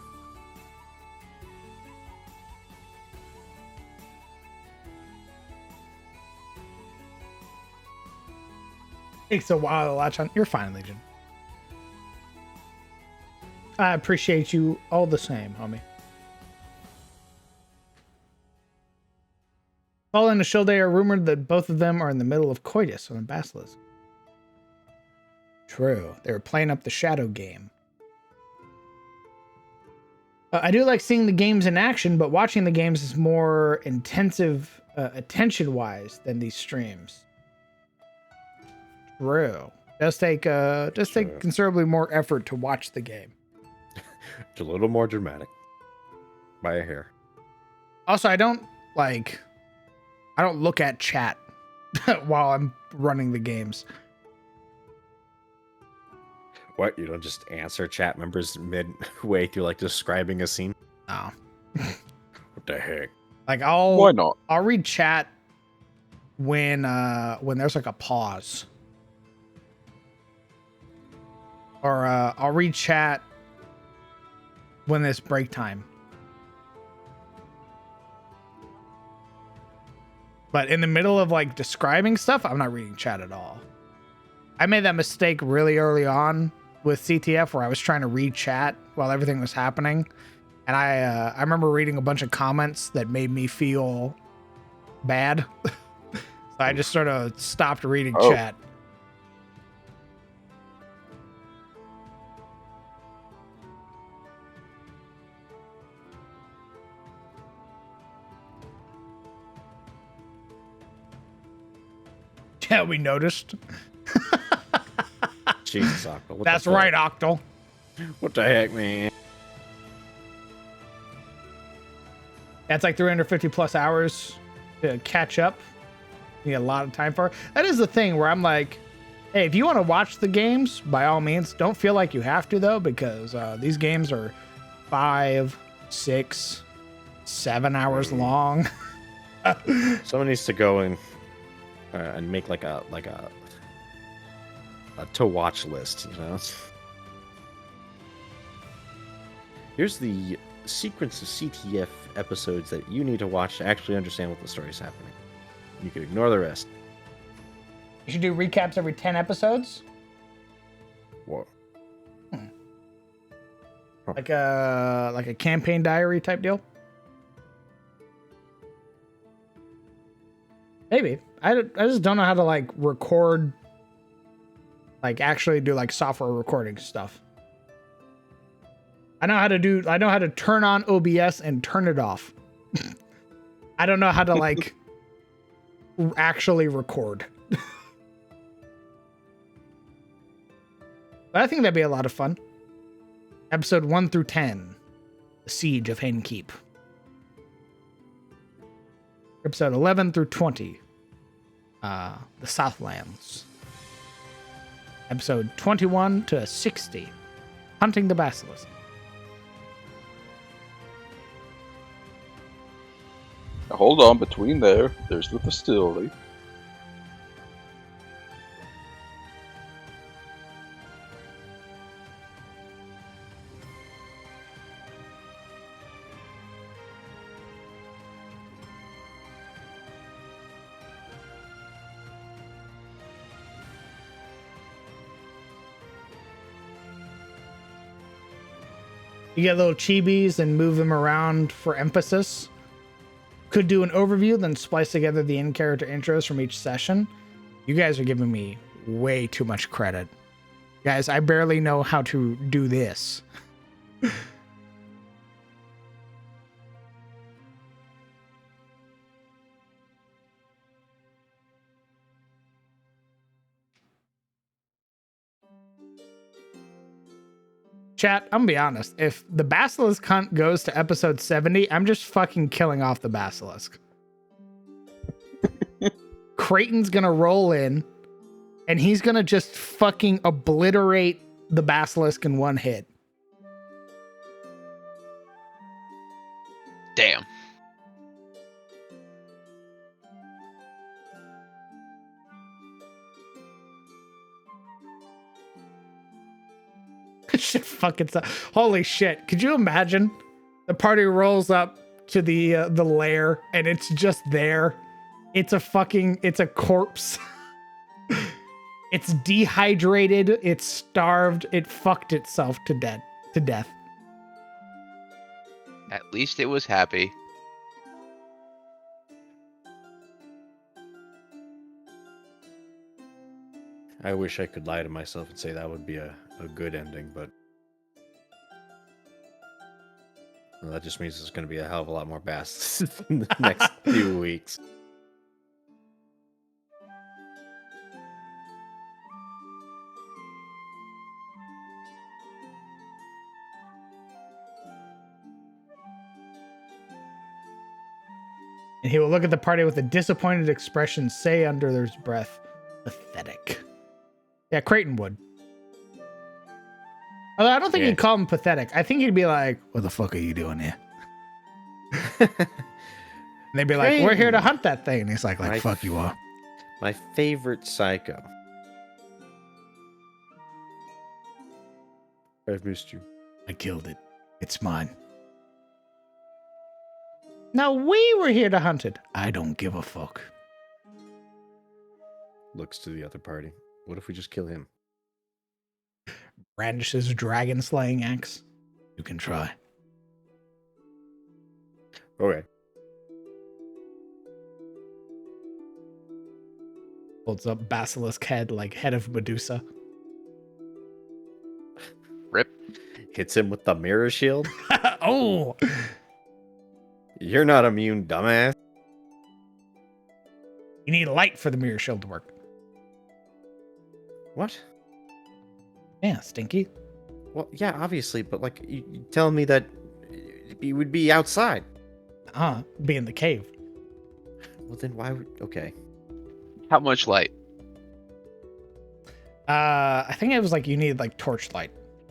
Takes a while to latch on. You're fine, Legion. I appreciate you all the same, homie. Paul and Ashilde are rumored that both of them are in the middle of coitus on the Basilisk. True. They were playing up the shadow game. I do like seeing the games in action, but watching the games is more intensive attention-wise than these streams. True. Does take considerably more effort to watch the game. It's a little more dramatic. By a hair. Also, I don't look at chat while I'm running the games. What? You don't just answer chat members midway through like describing a scene? No. What the heck? Like Why not? I'll read chat when there's like a pause. Or I'll read chat when it's break time. But in the middle of like describing stuff, I'm not reading chat at all. I made that mistake really early on with CTF where I was trying to read chat while everything was happening. And I remember reading a bunch of comments that made me feel bad. So I just sort of stopped reading chat. Yeah, we noticed. Jesus, Octal. What That's the fuck? right, Octal. What the heck, man? That's like 350 plus hours to catch up. You need a lot of time for it. That is the thing where I'm like, hey, if you want to watch the games, by all means, don't feel like you have to, though, because these games are 5, 6, 7 hours long. Someone needs to go and make like a to watch list, you know. Here's the sequence of CTF episodes that you need to watch to actually understand what the story is happening. You can ignore the rest. You should do recaps every 10 episodes. Whoa. Like a campaign diary type deal. Maybe. I just don't know how to like record, like actually do like software recording stuff. I know how to turn on OBS and turn it off. I don't know how to like actually record. But I think that'd be a lot of fun. Episode 1 through 10, The Siege of Henkeep. Episode 11 through 20, The Southlands. Episode 21 to 60, Hunting the Basilisk. Now, hold on, between there's the facility. You get little chibis and move them around for emphasis. Could do an overview, then splice together the in-character intros from each session. You guys are giving me way too much credit. Guys, I barely know how to do this. Chat, I'm gonna be honest. If the Basilisk Hunt goes to episode 70, I'm just fucking killing off the Basilisk. Creighton's gonna roll in, and he's gonna just fucking obliterate the Basilisk in one hit. Damn. Shit fucking holy shit. Could you imagine? The party rolls up to the lair and it's just there. It's a corpse. It's dehydrated, it's starved, it fucked itself to death. At least it was happy. I wish I could lie to myself and say that would be a good ending, but well, that just means there's going to be a hell of a lot more basts in the next few weeks. And he will look at the party with a disappointed expression, say under his breath, pathetic. Yeah, Creighton would. Although I don't think he'd call him pathetic. I think he'd be like, what the fuck are you doing here? And they'd be like, we're here to hunt that thing. And he's like fuck you are. My favorite psycho. I've missed you. I killed it. It's mine. Now we were here to hunt it. I don't give a fuck. Looks to the other party. What if we just kill him? Brandishes dragon slaying axe. You can try. Okay. Holds up basilisk head like head of Medusa. Rip. Hits him with the mirror shield. Oh! You're not immune, dumbass. You need light for the mirror shield to work. What? Yeah, Stinky. Well, yeah, obviously, but like, you telling me that you would be outside. Be in the cave. Well, then why would... Okay. How much light? I think it was like you need like torch light.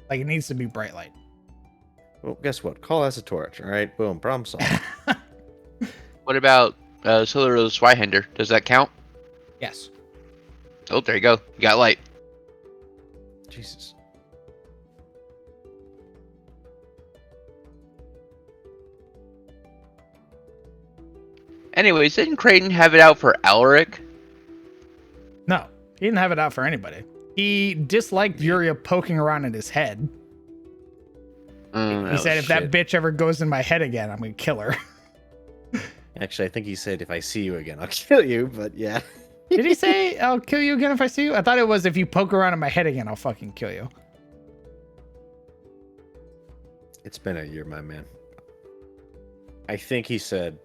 Like it needs to be bright light. Well, guess what? Call us a torch, alright? Boom, problem solved. What about Solar Swihender? Does that count? Yes. Oh, there you go. You got light. Jesus. Anyways, didn't Creighton have it out for Alaric? No, he didn't have it out for anybody. He disliked Yuria poking around in his head. He said, if that bitch ever goes in my head again, I'm going to kill her. Actually, I think he said, if I see you again, I'll kill you, but yeah. Did he say, I'll kill you again if I see you? I thought it was, if you poke around in my head again, I'll fucking kill you. It's been a year, my man. I think he said,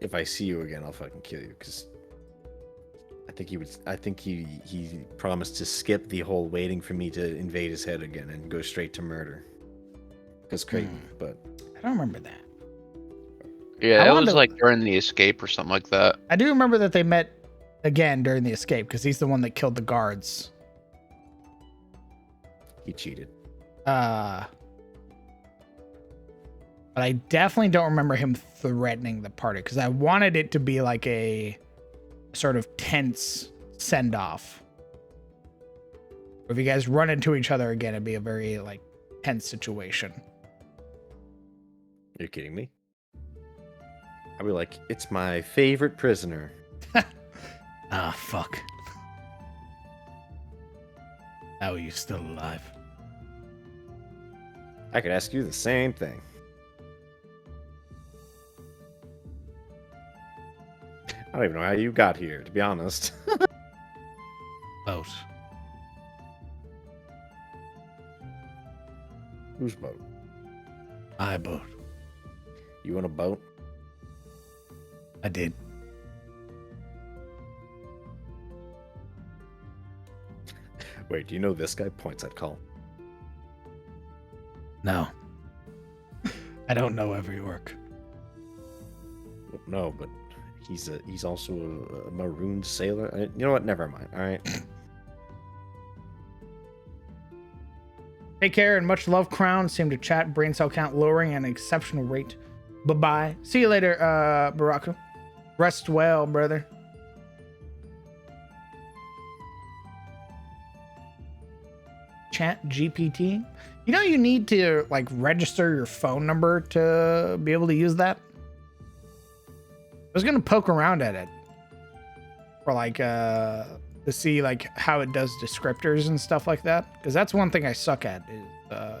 if I see you again, I'll fucking kill you, because think he would. I think he promised to skip the whole waiting for me to invade his head again and go straight to murder. Because Creighton, but I don't remember that. Yeah, I it wanted was to- like during the escape or something like that. I do remember that they met again during the escape because he's the one that killed the guards. he cheated. But I definitely don't remember him threatening the party because I wanted it to be like a sort of tense send off. If you guys run into each other again, it'd be a very like tense situation. You're kidding me? I'd be like, it's my favorite prisoner. Ah, fuck. How are you still alive? I could ask you the same thing. I don't even know how you got here, to be honest. Boat. Whose boat? My boat. You on a boat? I did. Wait, do you know this guy? Points at Call. No. I don't know every orc. No, but he's also a maroon sailor. You know what? Never mind. All right. Take care and much love, Crown. Seem to chat. Brain cell count lowering at an exceptional rate. Bye-bye. See you later, Baraku. Rest well, brother. Chat GPT. You know you need to like register your phone number to be able to use that? I was gonna poke around at it for like to see like how it does descriptors and stuff like that. Because that's one thing I suck at is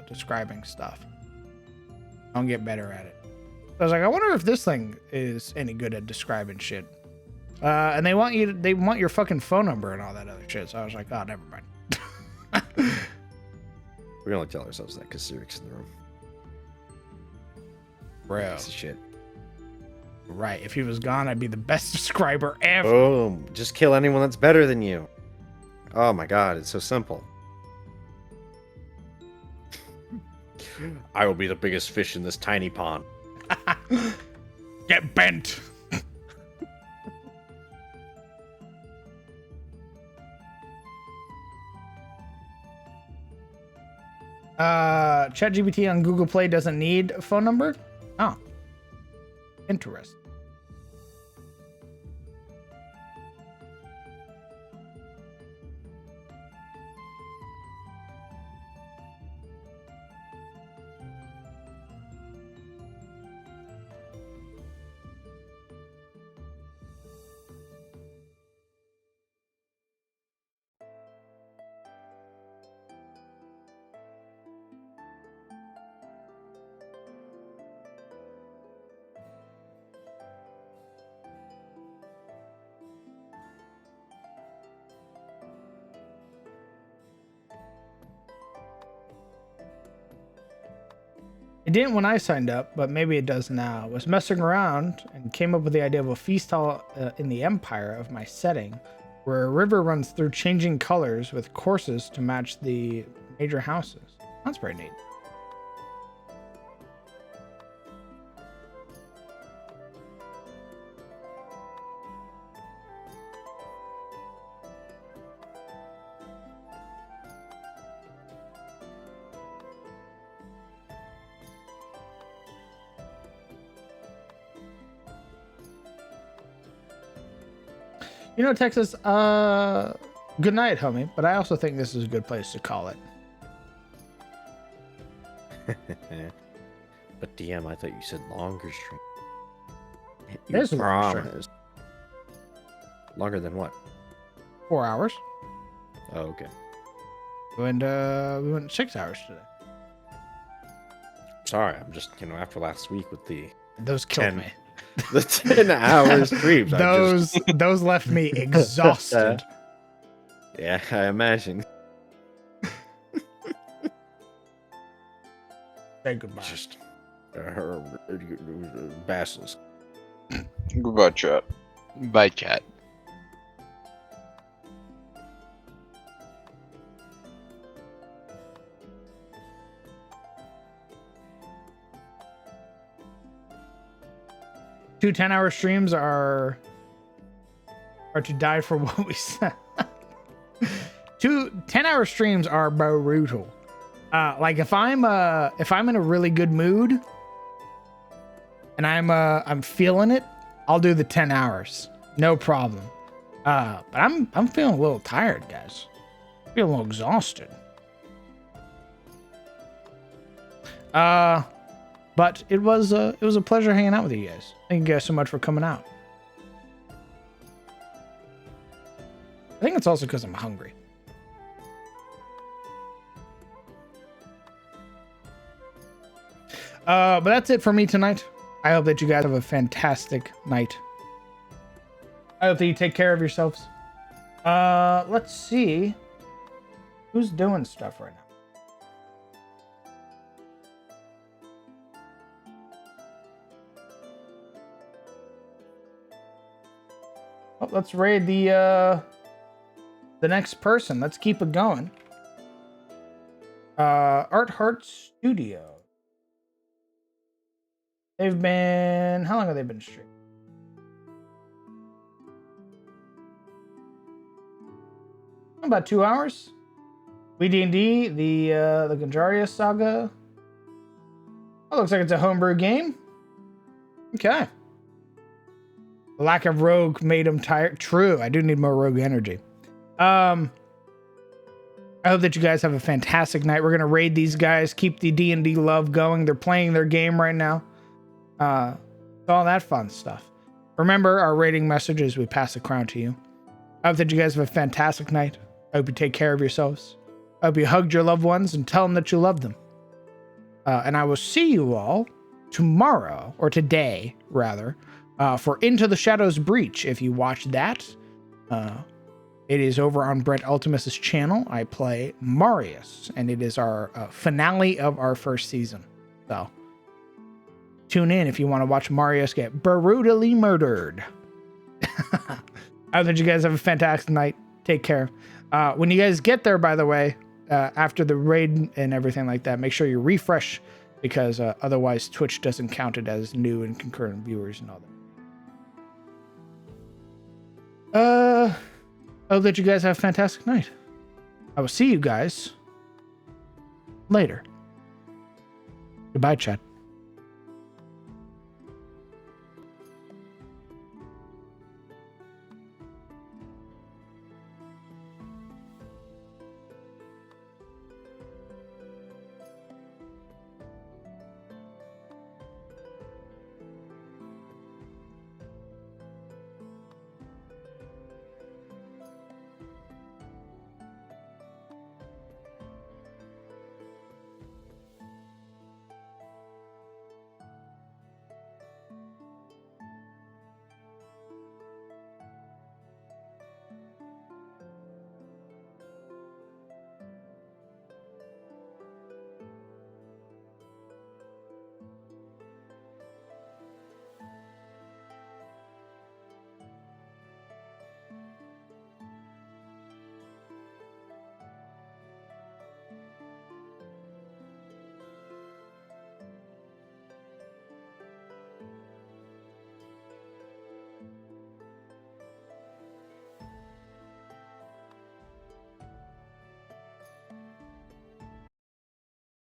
describing stuff. I'll get better at it. I was like, I wonder if this thing is any good at describing shit. And they want your fucking phone number and all that other shit. So I was like, oh, never mind. We only tell ourselves that because Sirik's in the room. Bro. Piece of shit. Right. If he was gone, I'd be the best describer ever. Boom. Just kill anyone that's better than you. Oh my god, it's so simple. I will be the biggest fish in this tiny pond. Get bent. ChatGPT on Google Play doesn't need a phone number? Oh. Interesting. It didn't when I signed up, but maybe it does now. I was messing around and came up with the idea of a feast hall in the Empire of my setting, where a river runs through changing colors with courses to match the major houses. That's pretty neat. You know, Texas, good night, homie. But I also think this is a good place to call it. But DM, I thought you said longer stream. There's a longer stream. promised. Longer than what? 4 hours. Oh, okay. We went 6 hours today. Sorry, I'm just, after last week with the Those killed 10 me. the 10-hour streams. Those left me exhausted. Yeah, I imagine. Say goodbye. Just basilisk. Goodbye, chat. Bye, chat. 2 10-hour streams are to die for what we said. 2 10-hour streams are brutal. Like if I'm in a really good mood and I'm feeling it, I'll do the 10 hours. No problem. But I'm feeling a little tired, guys. I feel a little exhausted. But it was a pleasure hanging out with you guys. Thank you guys so much for coming out. I think it's also because I'm hungry. But that's it for me tonight. I hope that you guys have a fantastic night. I hope that you take care of yourselves. Let's see who's doing stuff right now. Well, let's raid the next person. Let's keep it going. Art Heart Studio. They've been... How long have they been streaming? About 2 hours. We D&D, the Ganjaria Saga. Oh, looks like it's a homebrew game. Okay. The lack of rogue made him tired. True, I do need more rogue energy. I hope that you guys have a fantastic night. We're gonna raid these guys, keep the D&D love going. They're playing their game right now. All that fun stuff. Remember our rating message as we pass the crown to you. I hope that you guys have a fantastic night. I hope you take care of yourselves. I hope you hugged your loved ones and tell them that you love them. And I will see you all tomorrow, or today, rather, for Into the Shadows Breach. If you watch that, it is over on Brett Ultimus's channel. I play Marius, and it is our finale of our first season. So, tune in if you want to watch Marius get brutally murdered. I hope that you guys have a fantastic night. Take care. When you guys get there, by the way, after the raid and everything like that, make sure you refresh, because otherwise Twitch doesn't count it as new and concurrent viewers and all that. I hope that you guys have a fantastic night. I will see you guys later. Goodbye, chat.